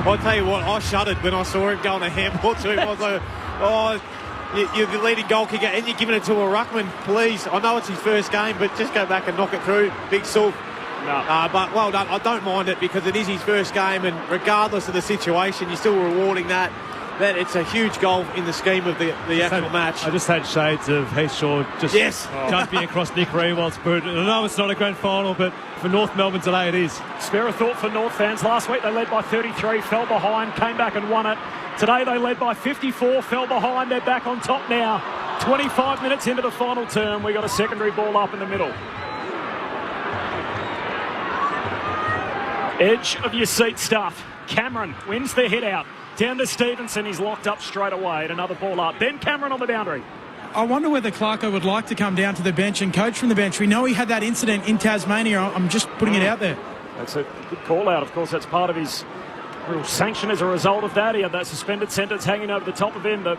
I'll tell you what, I shuddered when I saw him going a handball to him. I was like, you're the leading goal kicker and you're giving it to a ruckman, please. I know it's his first game, but just go back and knock it through. Big Sulf. No. But well done. I don't mind it because it is his first game, and regardless of the situation, you're still rewarding that. That it's a huge goal in the scheme of the actual match. I just had shades of Heath Shaw just jumping across Nick Rewald's boot. I know it's not a grand final, but for North Melbourne today it is. Spare a thought for North fans. Last week they led by 33, fell behind, came back and won it. Today they led by 54, fell behind, they're back on top now. 25 minutes into the final term, we got a secondary ball up in the middle. Edge of your seat stuff. Cameron wins the hit out. Down to Stevenson, he's locked up straight away at another ball up. Ben Cameron on the boundary. I wonder whether Clarko would like to come down to the bench and coach from the bench. We know he had that incident in Tasmania. I'm just putting it out there. That's a good call out. Of course, that's part of his real sanction as a result of that. He had that suspended sentence hanging over the top of him. The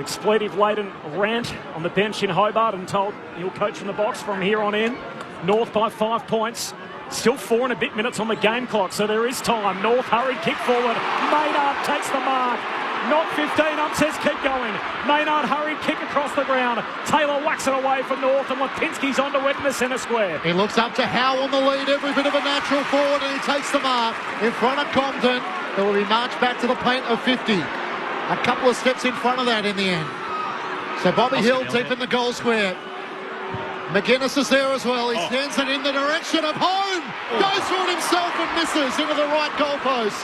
expletive-laden rant on the bench in Hobart, and told he'll coach from the box from here on in. North by 5 points. Still 4 and a bit minutes on the game clock, so there is time. North hurried kick forward. Maynard takes the mark. Not 15, Ump says keep going. Maynard hurried kick across the ground. Taylor whacks it away for North, and Lipinski's onto it in the centre square. He looks up to Howe on the lead, every bit of a natural forward, and he takes the mark in front of Compton. It will be marched back to the paint of 50. A couple of steps in front of that in the end. So Bobby Hill deep in the goal square. McGuinness is there as well. He sends it in the direction of home. Goes for it himself and misses into the right goalpost.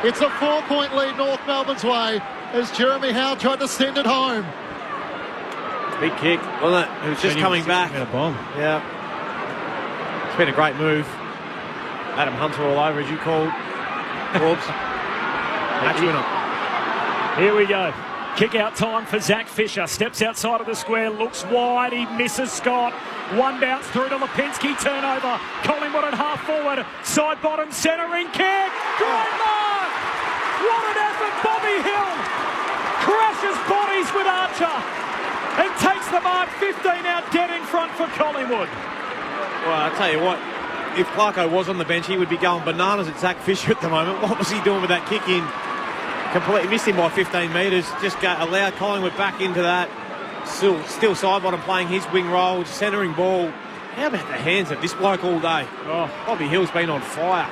It's a 4-point lead North Melbourne's way as Jeremy Howe tried to send it home. Big kick, wasn't it? It was just coming back. A bomb. Yeah. It's been a great move. Adam Hunter all over, as you called. Forbes. Match winner. Here we go. Kick out time for Zach Fisher. Steps outside of the square, looks wide, he misses Scott. One bounce through to Lipinski, turnover. Collingwood at half forward, side bottom, centering kick. Great mark! What an effort, Bobby Hill! Crashes bodies with Archer and takes the mark, 15 out dead in front for Collingwood. Well, I'll tell you what, if Clarko was on the bench, he would be going bananas at Zach Fisher at the moment. What was he doing with that kick in? Completely missed him by 15 metres. Just allowed Collingwood back into that. Still side bottom playing his wing role, centering ball. How about the hands of this bloke all day? Oh, Bobby Hill's been on fire.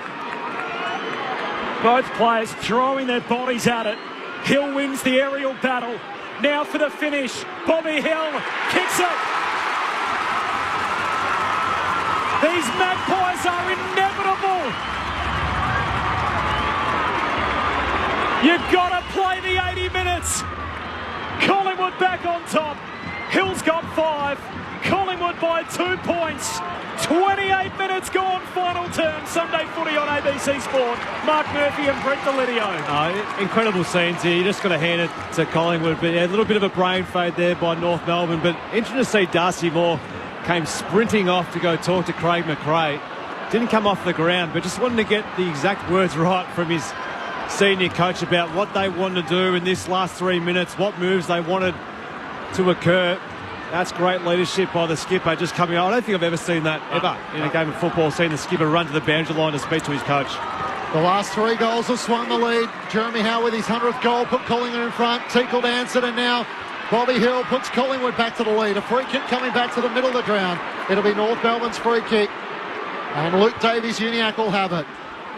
Both players throwing their bodies at it. Hill wins the aerial battle. Now for the finish. Bobby Hill kicks it. These Magpies are inevitable. You've got to play the 80 minutes. Collingwood back on top. Hill's got 5. Collingwood by 2 points. 28 minutes gone, final term. Sunday footy on ABC Sport. Mark Murphy and Brent Delidio. Incredible scenes here. You just got to hand it to Collingwood. But yeah, a little bit of a brain fade there by North Melbourne. But interesting to see Darcy Moore came sprinting off to go talk to Craig McRae. Didn't come off the ground, but just wanted to get the exact words right from his senior coach about what they wanted to do in this last 3 minutes, what moves they wanted to occur. That's great leadership by the skipper just coming on. I don't think I've ever seen that ever in a game of football, seeing the skipper run to the boundary line to speak to his coach. The last 3 goals have swung the lead. Jeremy Howe with his 100th goal put Collingwood in front. Teakle answered, and now Bobby Hill puts Collingwood back to the lead. A free kick coming back to the middle of the ground. It'll be North Melbourne's free kick. And Luke Davies-Uniacke will have it.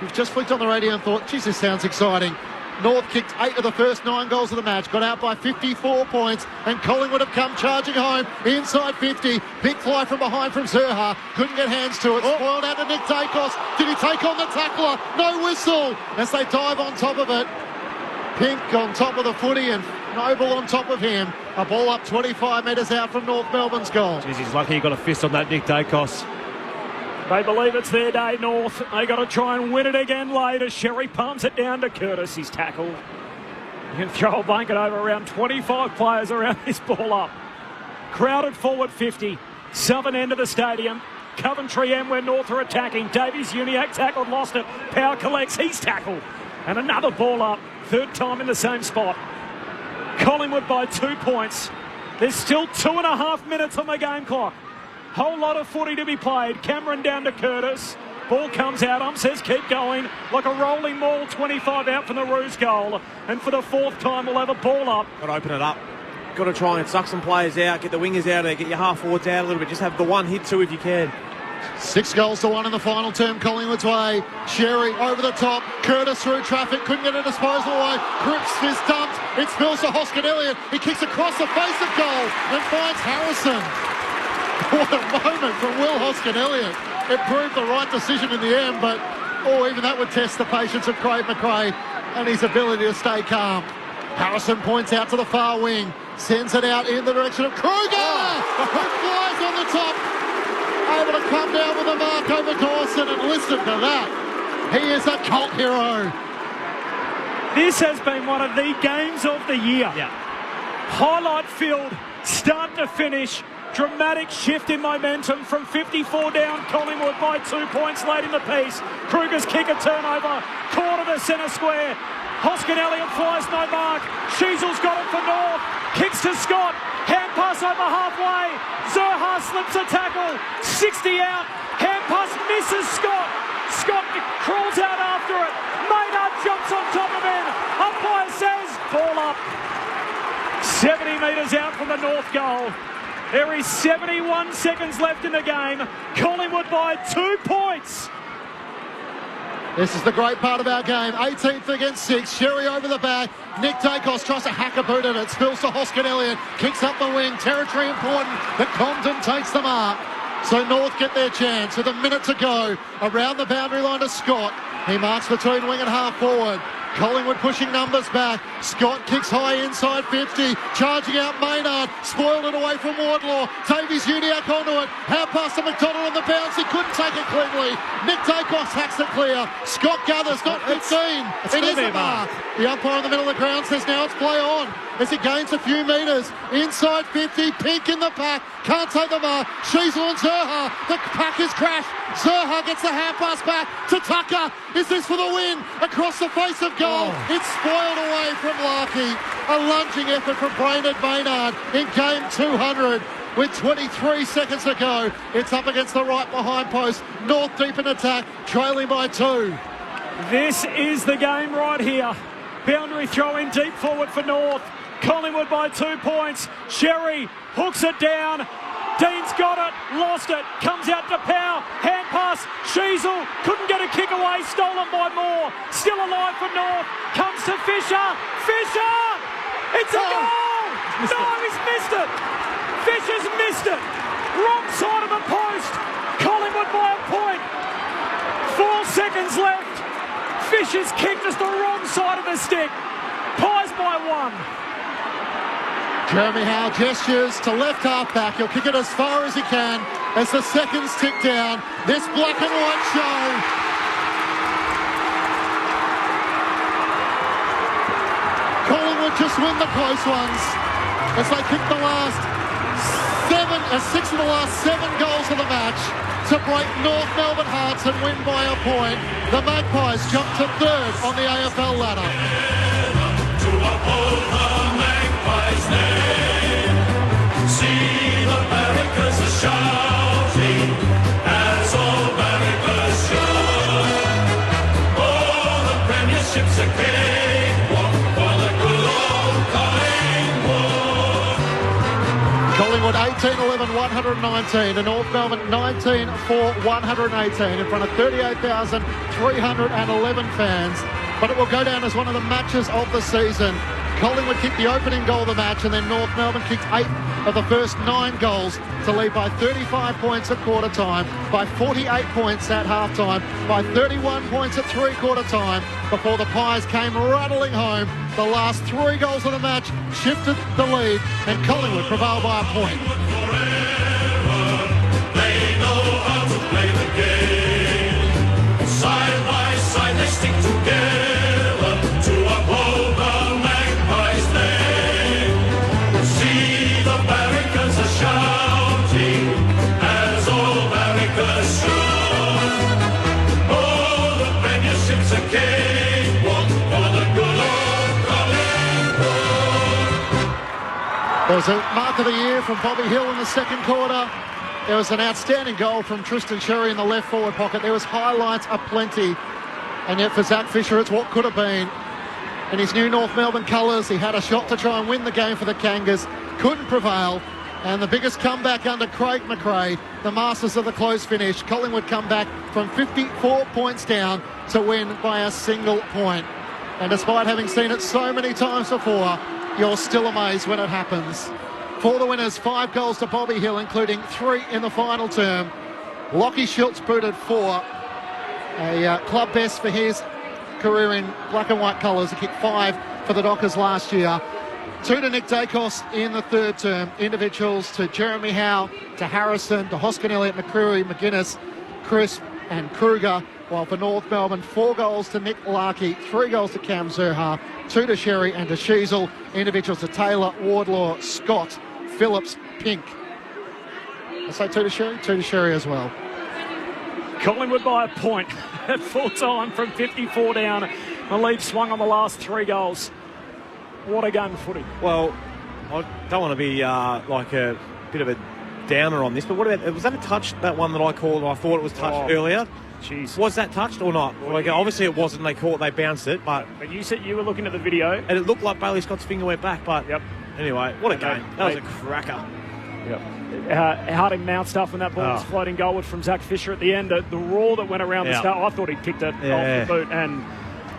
You've just flicked on the radio and thought, geez, this sounds exciting. North kicked 8 of the first 9 goals of the match, got out by 54 points, and Collingwood have come charging home inside 50. Big fly from behind from Zerha. Couldn't get hands to it. Spoiled out to Nick Dacos. Did he take on the tackler? No whistle as they dive on top of it. Pink on top of the footy and Noble on top of him. A ball up 25 metres out from North Melbourne's goal. Jeez, he's lucky he got a fist on that Nick Dacos. They believe it's their day, North. They got to try and win it again later. Sherry palms it down to Curtis. He's tackled. You can throw a blanket over around 25 players around this ball up. Crowded forward 50. Southern end of the stadium. Coventry and where North are attacking. Davies Uniacke tackled, lost it. Power collects, he's tackled. And another ball up, third time in the same spot. Collingwood by 2 points. There's still 2.5 minutes on the game clock. Whole lot of footy to be played. Cameron down to Curtis. Ball comes out, says keep going. Like a rolling maul, 25 out from the Roos goal. And for the fourth time, we'll have a ball up. Got to open it up. Got to try and suck some players out, get the wingers out there, get your half forwards out a little bit. Just have the one hit two if you can. 6 goals to 1 in the final term, Collingwood's way. Sherry over the top. Curtis through traffic, couldn't get a disposal away. Cripps is dumped. It spills to Hoskin Elliott. He kicks across the face of goal and finds Harrison. What a moment from Will Hoskin Elliott. It proved the right decision in the end, but even that would test the patience of Craig McRae and his ability to stay calm. Harrison points out to the far wing, sends it out in the direction of Kruger, who flies on the top, able to come down with a mark over Dawson, and listen to that. He is a cult hero. This has been one of the games of the year. Highlight filled, start to finish. Dramatic shift in momentum from 54 down. Collingwood by 2 points late in the piece. Kruger's kick a turnover. Corner to centre square. Hoskin Elliott flies no mark. Sheasel's got it for North. Kicks to Scott. Hand pass over halfway. Zerha slips a tackle. 60 out. Hand pass misses Scott. Scott crawls out after it. Maynard jumps on top of him. Umpire says ball up. 70 metres out from the North goal. There is 71 seconds left in the game. Collingwood by 2 points. This is the great part of our game. 18th against 6. Sherry over the back. Nick Dacos tries to hack a boot at it. Spills to Hoskin Elliott. Kicks up the wing. Territory important. But Compton takes the mark. So North get their chance with a minute to go. Around the boundary line to Scott. He marks between wing and half forward. Collingwood pushing numbers back. Scott kicks high inside 50. Charging out Maynard. Spoiled it away from Wardlaw. Davies Uniacke onto it. Hand pass to McDonald on the bounce. He couldn't take it cleanly. Nick Dacos hacks it clear. Scott gathers, not 15. It is a mark. The umpire in the middle of the ground says now it's play on. As he gains a few metres. Inside 50. Pink in the pack. Can't take the mark. Sheasel and Zerha. The pack is crashed. Zerha gets the hand pass back to Tucker. Is this for the win? Across the face of goal. It's spoiled away from Larkey. A lunging effort from Brainerd Maynard in game 200. With 23 seconds to go. It's up against the right behind post. North deep in attack. Trailing by 2. This is the game right here. Boundary throw in deep forward for North. Collingwood by 2 points. Sherry hooks it down. Dean's got it, lost it, comes out to Power, hand pass, Sheasel, couldn't get a kick away, stolen by Moore, still alive for North, comes to Fisher, it's a goal! He's missed it! Fisher's missed it! Wrong side of the post, Collingwood by a point, 4 seconds left, Fisher's kicked us the wrong side of the stick, Pies by 1. Jeremy Howe gestures to left half-back. He'll kick it as far as he can as the seconds tick down. This black and white show. Collingwood just win the close ones as they kick the last 6 of the last 7 goals of the match to break North Melbourne Hearts and win by a point. The Magpies jump to 3rd on the AFL ladder. To uphold the Magpies' name. See the barricades are shouting as all barricades should. Oh, the premiership's a cakewalk for the good old Collingwood. Collingwood 18-11, 119, and North Melbourne 19-4, 118 in front of 38,311 fans. But it will go down as one of the matches of the season. Collingwood kicked the opening goal of the match, and then North Melbourne kicked 8 of the first 9 goals to lead by 35 points at quarter time, by 48 points at half time, by 31 points at three-quarter time, before the Pies came rattling home. The last 3 goals of the match shifted the lead, and Collingwood prevailed by a point. They know how to play the game. Side by side they stick together to uphold the Magpies' name. See the barricades are shouting as all barricades was a mark of the year from Bobby Hill in the second quarter. There was an outstanding goal from Tristan Sherry in the left forward pocket. There was highlights aplenty. And yet for Zach Fisher, it's what could have been. In his new North Melbourne colours, he had a shot to try and win the game for the Kangas. Couldn't prevail. And the biggest comeback under Craig McRae, the masters of the close finish. Collingwood come back from 54 points down to win by a single point. And despite having seen it so many times before, you're still amazed when it happens. For the winners, 5 goals to Bobby Hill, including 3 in the final term. Lockie Schultz booted 4. A club best for his career in black and white colours. He kicked 5 for the Dockers last year. 2 to Nick Dacos in the third term. Individuals to Jeremy Howe, to Harrison, to Hoskin Elliott, McCreary, McGuinness, Crisp and Kruger. While for North Melbourne, 4 goals to Nick Larkey, 3 goals to Cam Zurha, 2 to Sherry and to Sheasel. Individuals to Taylor, Wardlaw, Scott, Phillips, Pink. I say 2 to Sherry? 2 to Sherry as well. Collingwood by a point at full time from 54 down. The lead swung on the last 3 goals. What a game of footy. Well, I don't want to be like a bit of a downer on this, but what about, was that a touch, that one that I called? I thought it was touched earlier. Jeez. Was that touched or not? Like, obviously it wasn't. They bounced it, but you said you were looking at the video, and it looked like Bailey Scott's finger went back. But anyway, what a game! That was a cracker. Harding mouth stuff when that ball was floating goalward from Zach Fisher at the end. The roar that went around the start, I thought he picked it off the boot. And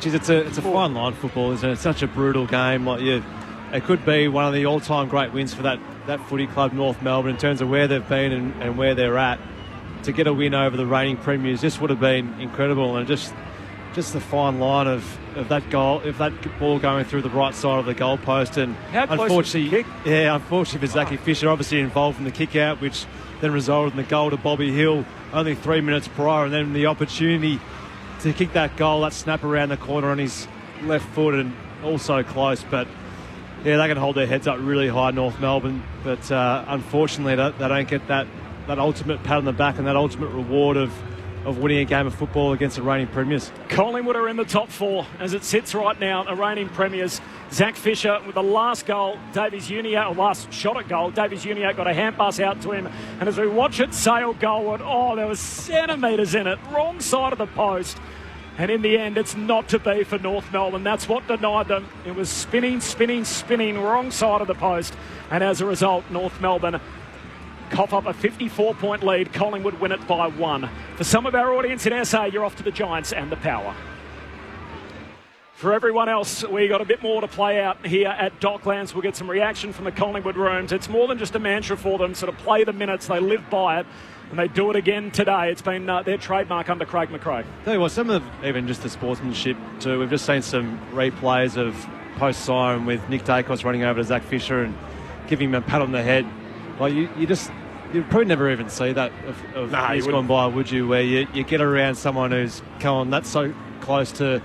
geez, it's a fine line football, isn't it? It's such a brutal game. It could be one of the all-time great wins for that footy club, North Melbourne, in terms of where they've been and where they're at. To get a win over the reigning premiers, this would have been incredible, and just the fine line of that goal, if that ball going through the right side of the goalpost, and unfortunately for Zachy Fisher, obviously involved in the kick out, which then resulted in the goal to Bobby Hill only 3 minutes prior, and then the opportunity to kick that goal, that snap around the corner on his left foot, and also close. But they can hold their heads up really high, North Melbourne, but unfortunately they don't get that ultimate pat on the back and that ultimate reward of winning a game of football against the reigning premiers. Collingwood are in the top 4 as it sits right now. The reigning premiers, Zach Fisher with the last goal, last shot at goal. Davies Uniacke got a hand pass out to him, and as we watch it sail goalward, there was centimetres in it, wrong side of the post. And in the end, it's not to be for North Melbourne. That's what denied them. It was spinning, wrong side of the post. And as a result, North Melbourne cough up a 54-point lead. Collingwood win it by 1. For some of our audience in SA, you're off to the Giants and the Power. For everyone else, we got a bit more to play out here at Docklands. We'll get some reaction from the Collingwood rooms. It's more than just a mantra for them, sort of play the minutes. They live by it, and they do it again today. It's been their trademark under Craig McRae. Tell you what, some of even just the sportsmanship too. We've just seen some replays of post-siren with Nick Dacos running over to Zach Fisher and giving him a pat on the head. Like you'd probably never even see that of years gone by, would you? Where you get around someone who's come that's so close to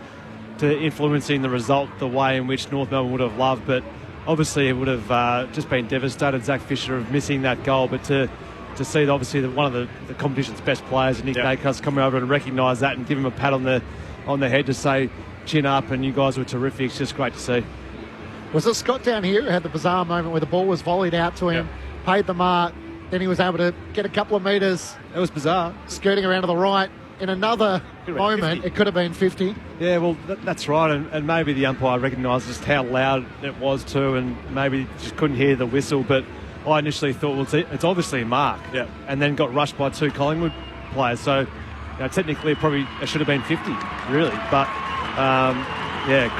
influencing the result the way in which North Melbourne would have loved, but obviously it would have just been devastated, Zach Fisher, of missing that goal. But to see obviously one of the competition's best players, Nick Dacos, come over and recognise that and give him a pat on the head to say chin up, and you guys were terrific. It's just great to see. Was it Scott down here who had the bizarre moment where the ball was volleyed out to him, paid the mark, then he was able to get a couple of metres? It was bizarre. Skirting around to the right. In another moment, it could have been 50. Yeah, well, that's right. And maybe the umpire recognised just how loud it was too, and maybe just couldn't hear the whistle. But I initially thought, well, it's obviously a mark. Yeah. And then got rushed by 2 Collingwood players. So technically it should have been 50, really. But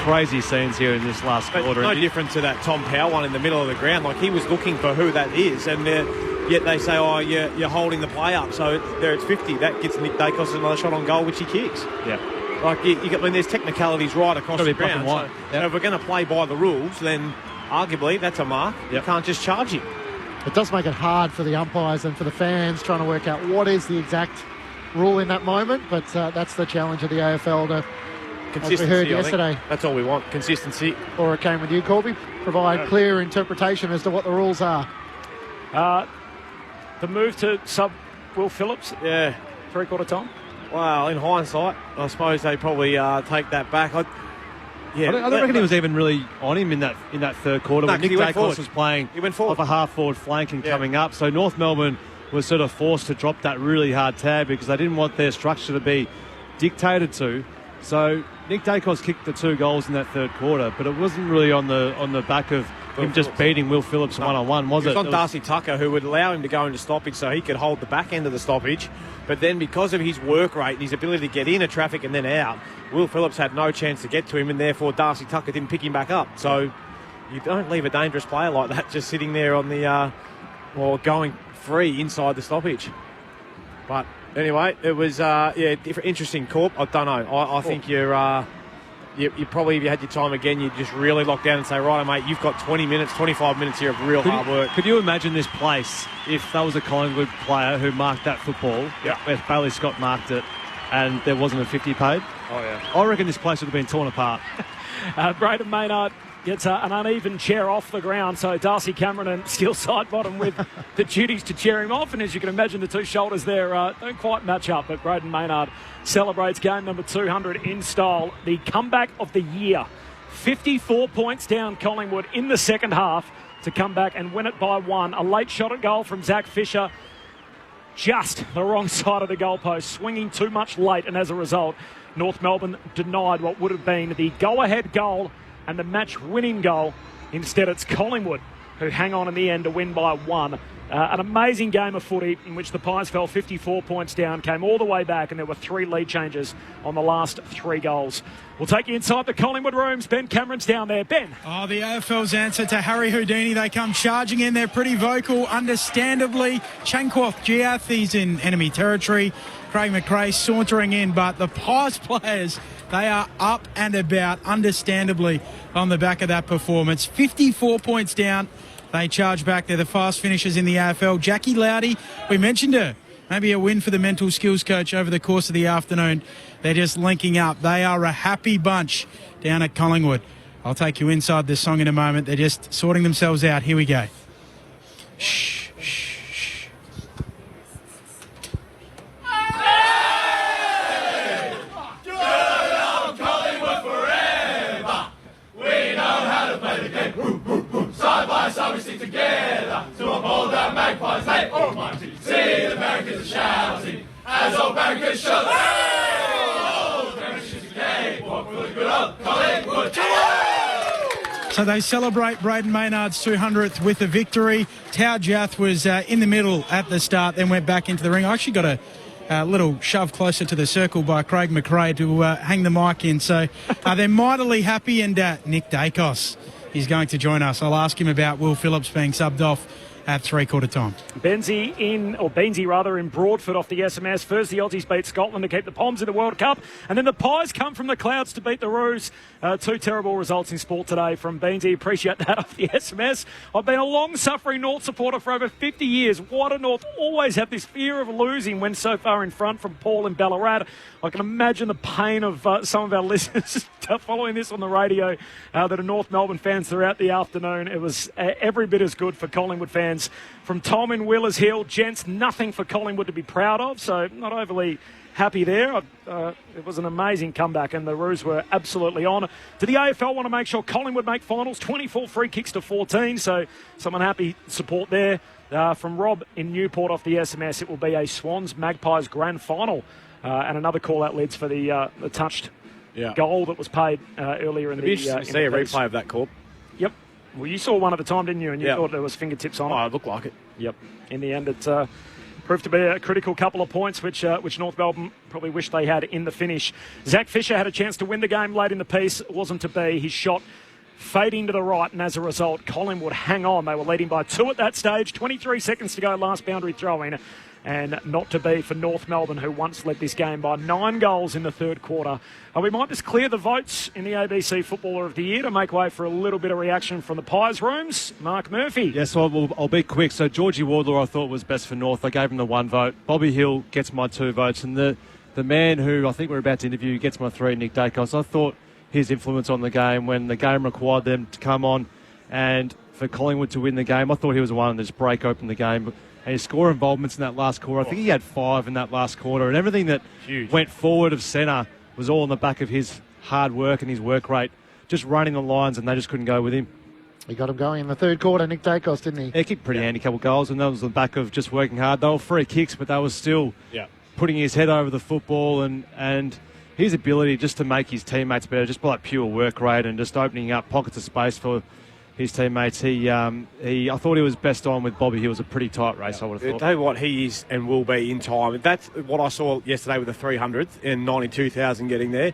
crazy scenes here in this last quarter. No different to that Tom Powell one in the middle of the ground. Like, he was looking for who that is, and yet they say, you're holding the play up, so there it's 50. That gets Nick Dacos another shot on goal, which he kicks. Yeah. Like, there's technicalities right across the ground. So if we're going to play by the rules, then arguably that's a mark. You can't just charge him. It does make it hard for the umpires and for the fans trying to work out what is the exact rule in that moment, but that's the challenge of the AFL to, as we heard yesterday. That's all we want, consistency. Or it came with you, Corby. Provide clear interpretation as to what the rules are. The move to sub Will Phillips, three-quarter time. Well, in hindsight, I suppose they probably take that back. Yeah, I don't reckon he was even really on him in that third quarter when Nick Dacos was playing off a half-forward flank and coming up. So North Melbourne was sort of forced to drop that really hard tab because they didn't want their structure to be dictated to. So Nick Dacos kicked the 2 goals in that third quarter, but it wasn't really on the back of him just beating Will Phillips one-on-one, was it? It was on Darcy Tucker, who would allow him to go into stoppage so he could hold the back end of the stoppage. But then because of his work rate and his ability to get into traffic and then out, Will Phillips had no chance to get to him, and therefore Darcy Tucker didn't pick him back up. So you don't leave a dangerous player like that just sitting there on the or going free inside the stoppage. But anyway, it was interesting, Corp. I don't know. I think you probably, if you had your time again, you'd just really lock down and say, right, mate, you've got 20 minutes, 25 minutes here of real hard work. Could you imagine this place if that was a Collingwood player who marked that football, if Bailey Scott marked it, and there wasn't a 50 paid? Oh, yeah. I reckon this place would have been torn apart. Braden Maynard gets an uneven chair off the ground, so Darcy Cameron and Steele Sidebottom with the duties to cheer him off, and as you can imagine, the 2 shoulders there don't quite match up, but Braden Maynard celebrates game number 200 in style. The comeback of the year. 54 points down Collingwood in the second half to come back and win it by 1. A late shot at goal from Zach Fisher, just the wrong side of the goalpost, swinging too much late, and as a result, North Melbourne denied what would have been the go-ahead goal and the match-winning goal. Instead, it's Collingwood who hang on in the end to win by 1. An amazing game of footy in which the Pies fell 54 points down, came all the way back, and there were 3 lead changes on the last 3 goals. We'll take you inside the Collingwood rooms. Ben Cameron's down there. Ben. Oh, the AFL's answer to Harry Houdini. They come charging in. They're pretty vocal, understandably. Chankwath Giath, he's in enemy territory. Craig McRae sauntering in, but the Pies players, they are up and about, understandably, on the back of that performance. 54 points down. They charge back. They're the fast finishers in the AFL. Jackie Loudy, we mentioned her. Maybe a win for the mental skills coach over the course of the afternoon. They're just linking up. They are a happy bunch down at Collingwood. I'll take you inside this song in a moment. They're just sorting themselves out. Here we go. Shh, shh, shh. Side by side we stick together to uphold our magpies. Hey, almighty, see the barricades are shouting as old barricades shout. Oh, the barricades again, walk for the good old Collingwood. So they celebrate Braden Maynard's 200th with a victory. Tau Jath was in the middle at the start, then went back into the ring. I actually got a little shove closer to the circle by Craig McRae to hang the mic in. So they're mightily happy, and Nick Dacos is going to join us. I'll ask him about Will Phillips being subbed off at 3/4 time. Beansy in Broadford off the SMS. First, the Aussies beat Scotland to keep the Poms in the World Cup, and then the Pies come from the clouds to beat the Roos. 2 terrible results in sport today from Beansy. Appreciate that off the SMS. I've been a long-suffering North supporter for over 50 years. Why do North always have this fear of losing when so far in front? From Paul in Ballarat. I can imagine the pain of some of our listeners following this on the radio that are North Melbourne fans throughout the afternoon. It was every bit as good for Collingwood fans. From Tom in Willers Hill, gents, nothing for Collingwood to be proud of, so not overly happy there. It was an amazing comeback, and the Roos were absolutely on. Do the AFL want to make sure Collingwood make finals? 24 free kicks to 14, so some unhappy support there. From Rob in Newport off the SMS, it will be a Swans Magpies grand final. And another call-out, Lids, for the touched goal that was paid earlier in the see a replay of that, Corp. Yep. Well, you saw one at the time, didn't you? And you thought there was fingertips on it. Oh, it looked like it. Yep. In the end, it proved to be a critical couple of points, which North Melbourne probably wished they had in the finish. Zach Fisher had a chance to win the game late in the piece. It wasn't to be. His shot fading to the right, and as a result, Collingwood hang on. They were leading by 2 at that stage. 23 seconds to go, last boundary throw-in. And not to be for North Melbourne, who once led this game by 9 goals in the third quarter. We might just clear the votes in the ABC Footballer of the Year to make way for a little bit of reaction from the Pies rooms. Mark Murphy. Yes, I'll be quick. So Georgie Wardlaw I thought was best for North. I gave him the 1 vote. Bobby Hill gets my 2 votes. And the man who I think we're about to interview gets my 3, Nick Dacos. I thought his influence on the game when the game required them to come on and for Collingwood to win the game, I thought he was the one to just break open the game. And his score involvements in that last quarter, I think he had 5 in that last quarter, and everything that went forward of centre was all on the back of his hard work and his work rate just running the lines, and they just couldn't go with him. He got him going in the third quarter, Nick Dacos, didn't he? He kicked pretty handy couple goals, and that was on the back of just working hard. They were free kicks, but they were still putting his head over the football, and his ability just to make his teammates better, just by pure work rate and just opening up pockets of space for his teammates. I thought he was best on with Bobby Hill. It was a pretty tight race, I would have thought. Tell you what, he is and will be in time. That's what I saw yesterday with the 300th and 92,000 getting there.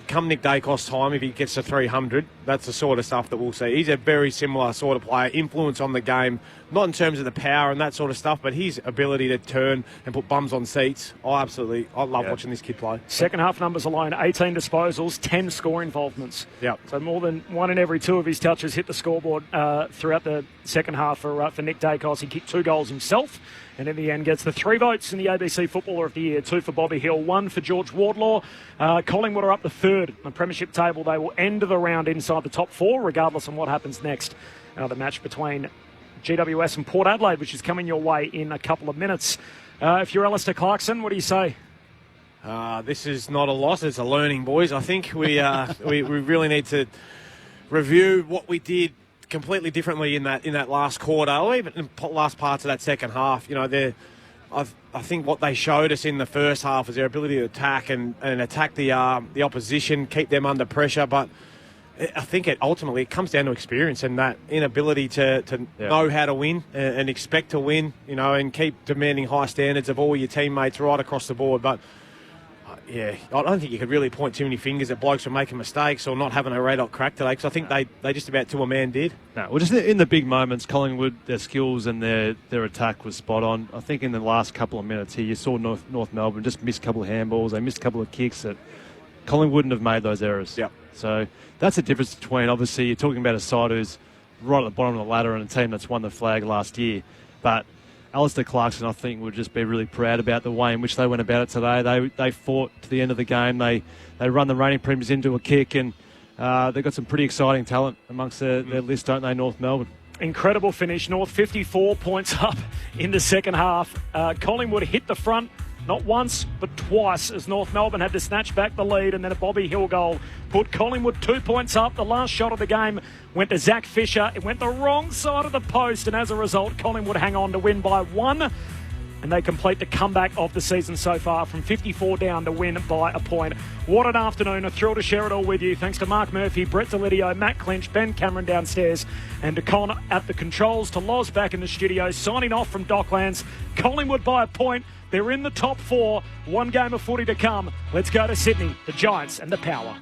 Come Nick Dacos time, if he gets to 300, that's the sort of stuff that we'll see. He's a very similar sort of player, influence on the game, not in terms of the power and that sort of stuff, but his ability to turn and put bums on seats. I love watching this kid play. Second half numbers alone, 18 disposals, 10 score involvements. Yep. So more than 1 in every 2 of his touches hit the scoreboard throughout the second half for Nick Dacos. He kicked 2 goals himself, and in the end gets the 3 votes in the ABC Footballer of the Year. 2 for Bobby Hill, 1 for George Wardlaw. Collingwood are up the 3rd on the premiership table. They will end the round inside the top 4, regardless of what happens next. The match between GWS and Port Adelaide, which is coming your way in a couple of minutes. If you're Alistair Clarkson, what do you say? This is not a loss, it's a learning, boys. I think we really need to review what we did completely differently in that last quarter, or even in last parts of that second half. I think what they showed us in the first half was their ability to attack and attack the opposition, keep them under pressure. But I think ultimately it comes down to experience and that inability to know how to win and expect to win, and keep demanding high standards of all your teammates right across the board. But I don't think you could really point too many fingers at blokes for making mistakes or not having a red hot crack today, because I think they just about to a man did. No, well, just in the big moments, Collingwood, their skills and their attack was spot on. I think in the last couple of minutes here, you saw North Melbourne just miss a couple of handballs. They missed a couple of kicks that Collingwood wouldn't have made those errors. Yep. So that's the difference between, obviously, you're talking about a side who's right at the bottom of the ladder and a team that's won the flag last year. But Alistair Clarkson, I think, would just be really proud about the way in which they went about it today. They fought to the end of the game. They run the reigning premiers into a kick, and they've got some pretty exciting talent amongst their list, don't they, North Melbourne? Incredible finish. North 54 points up in the second half. Collingwood hit the front not once, but twice, as North Melbourne had to snatch back the lead, and then a Bobby Hill goal put Collingwood 2 points up. The last shot of the game went to Zach Fisher. It went the wrong side of the post, and as a result, Collingwood hang on to win by 1. And they complete the comeback of the season so far, from 54 down to win by a point. What an afternoon. A thrill to share it all with you. Thanks to Mark Murphy, Brett Delidio, Matt Clinch, Ben Cameron downstairs, and to Con at the controls, to Loz back in the studio. Signing off from Docklands. Collingwood by a point. They're in the top 4. 1 game of footy to come. Let's go to Sydney, the Giants and the Power.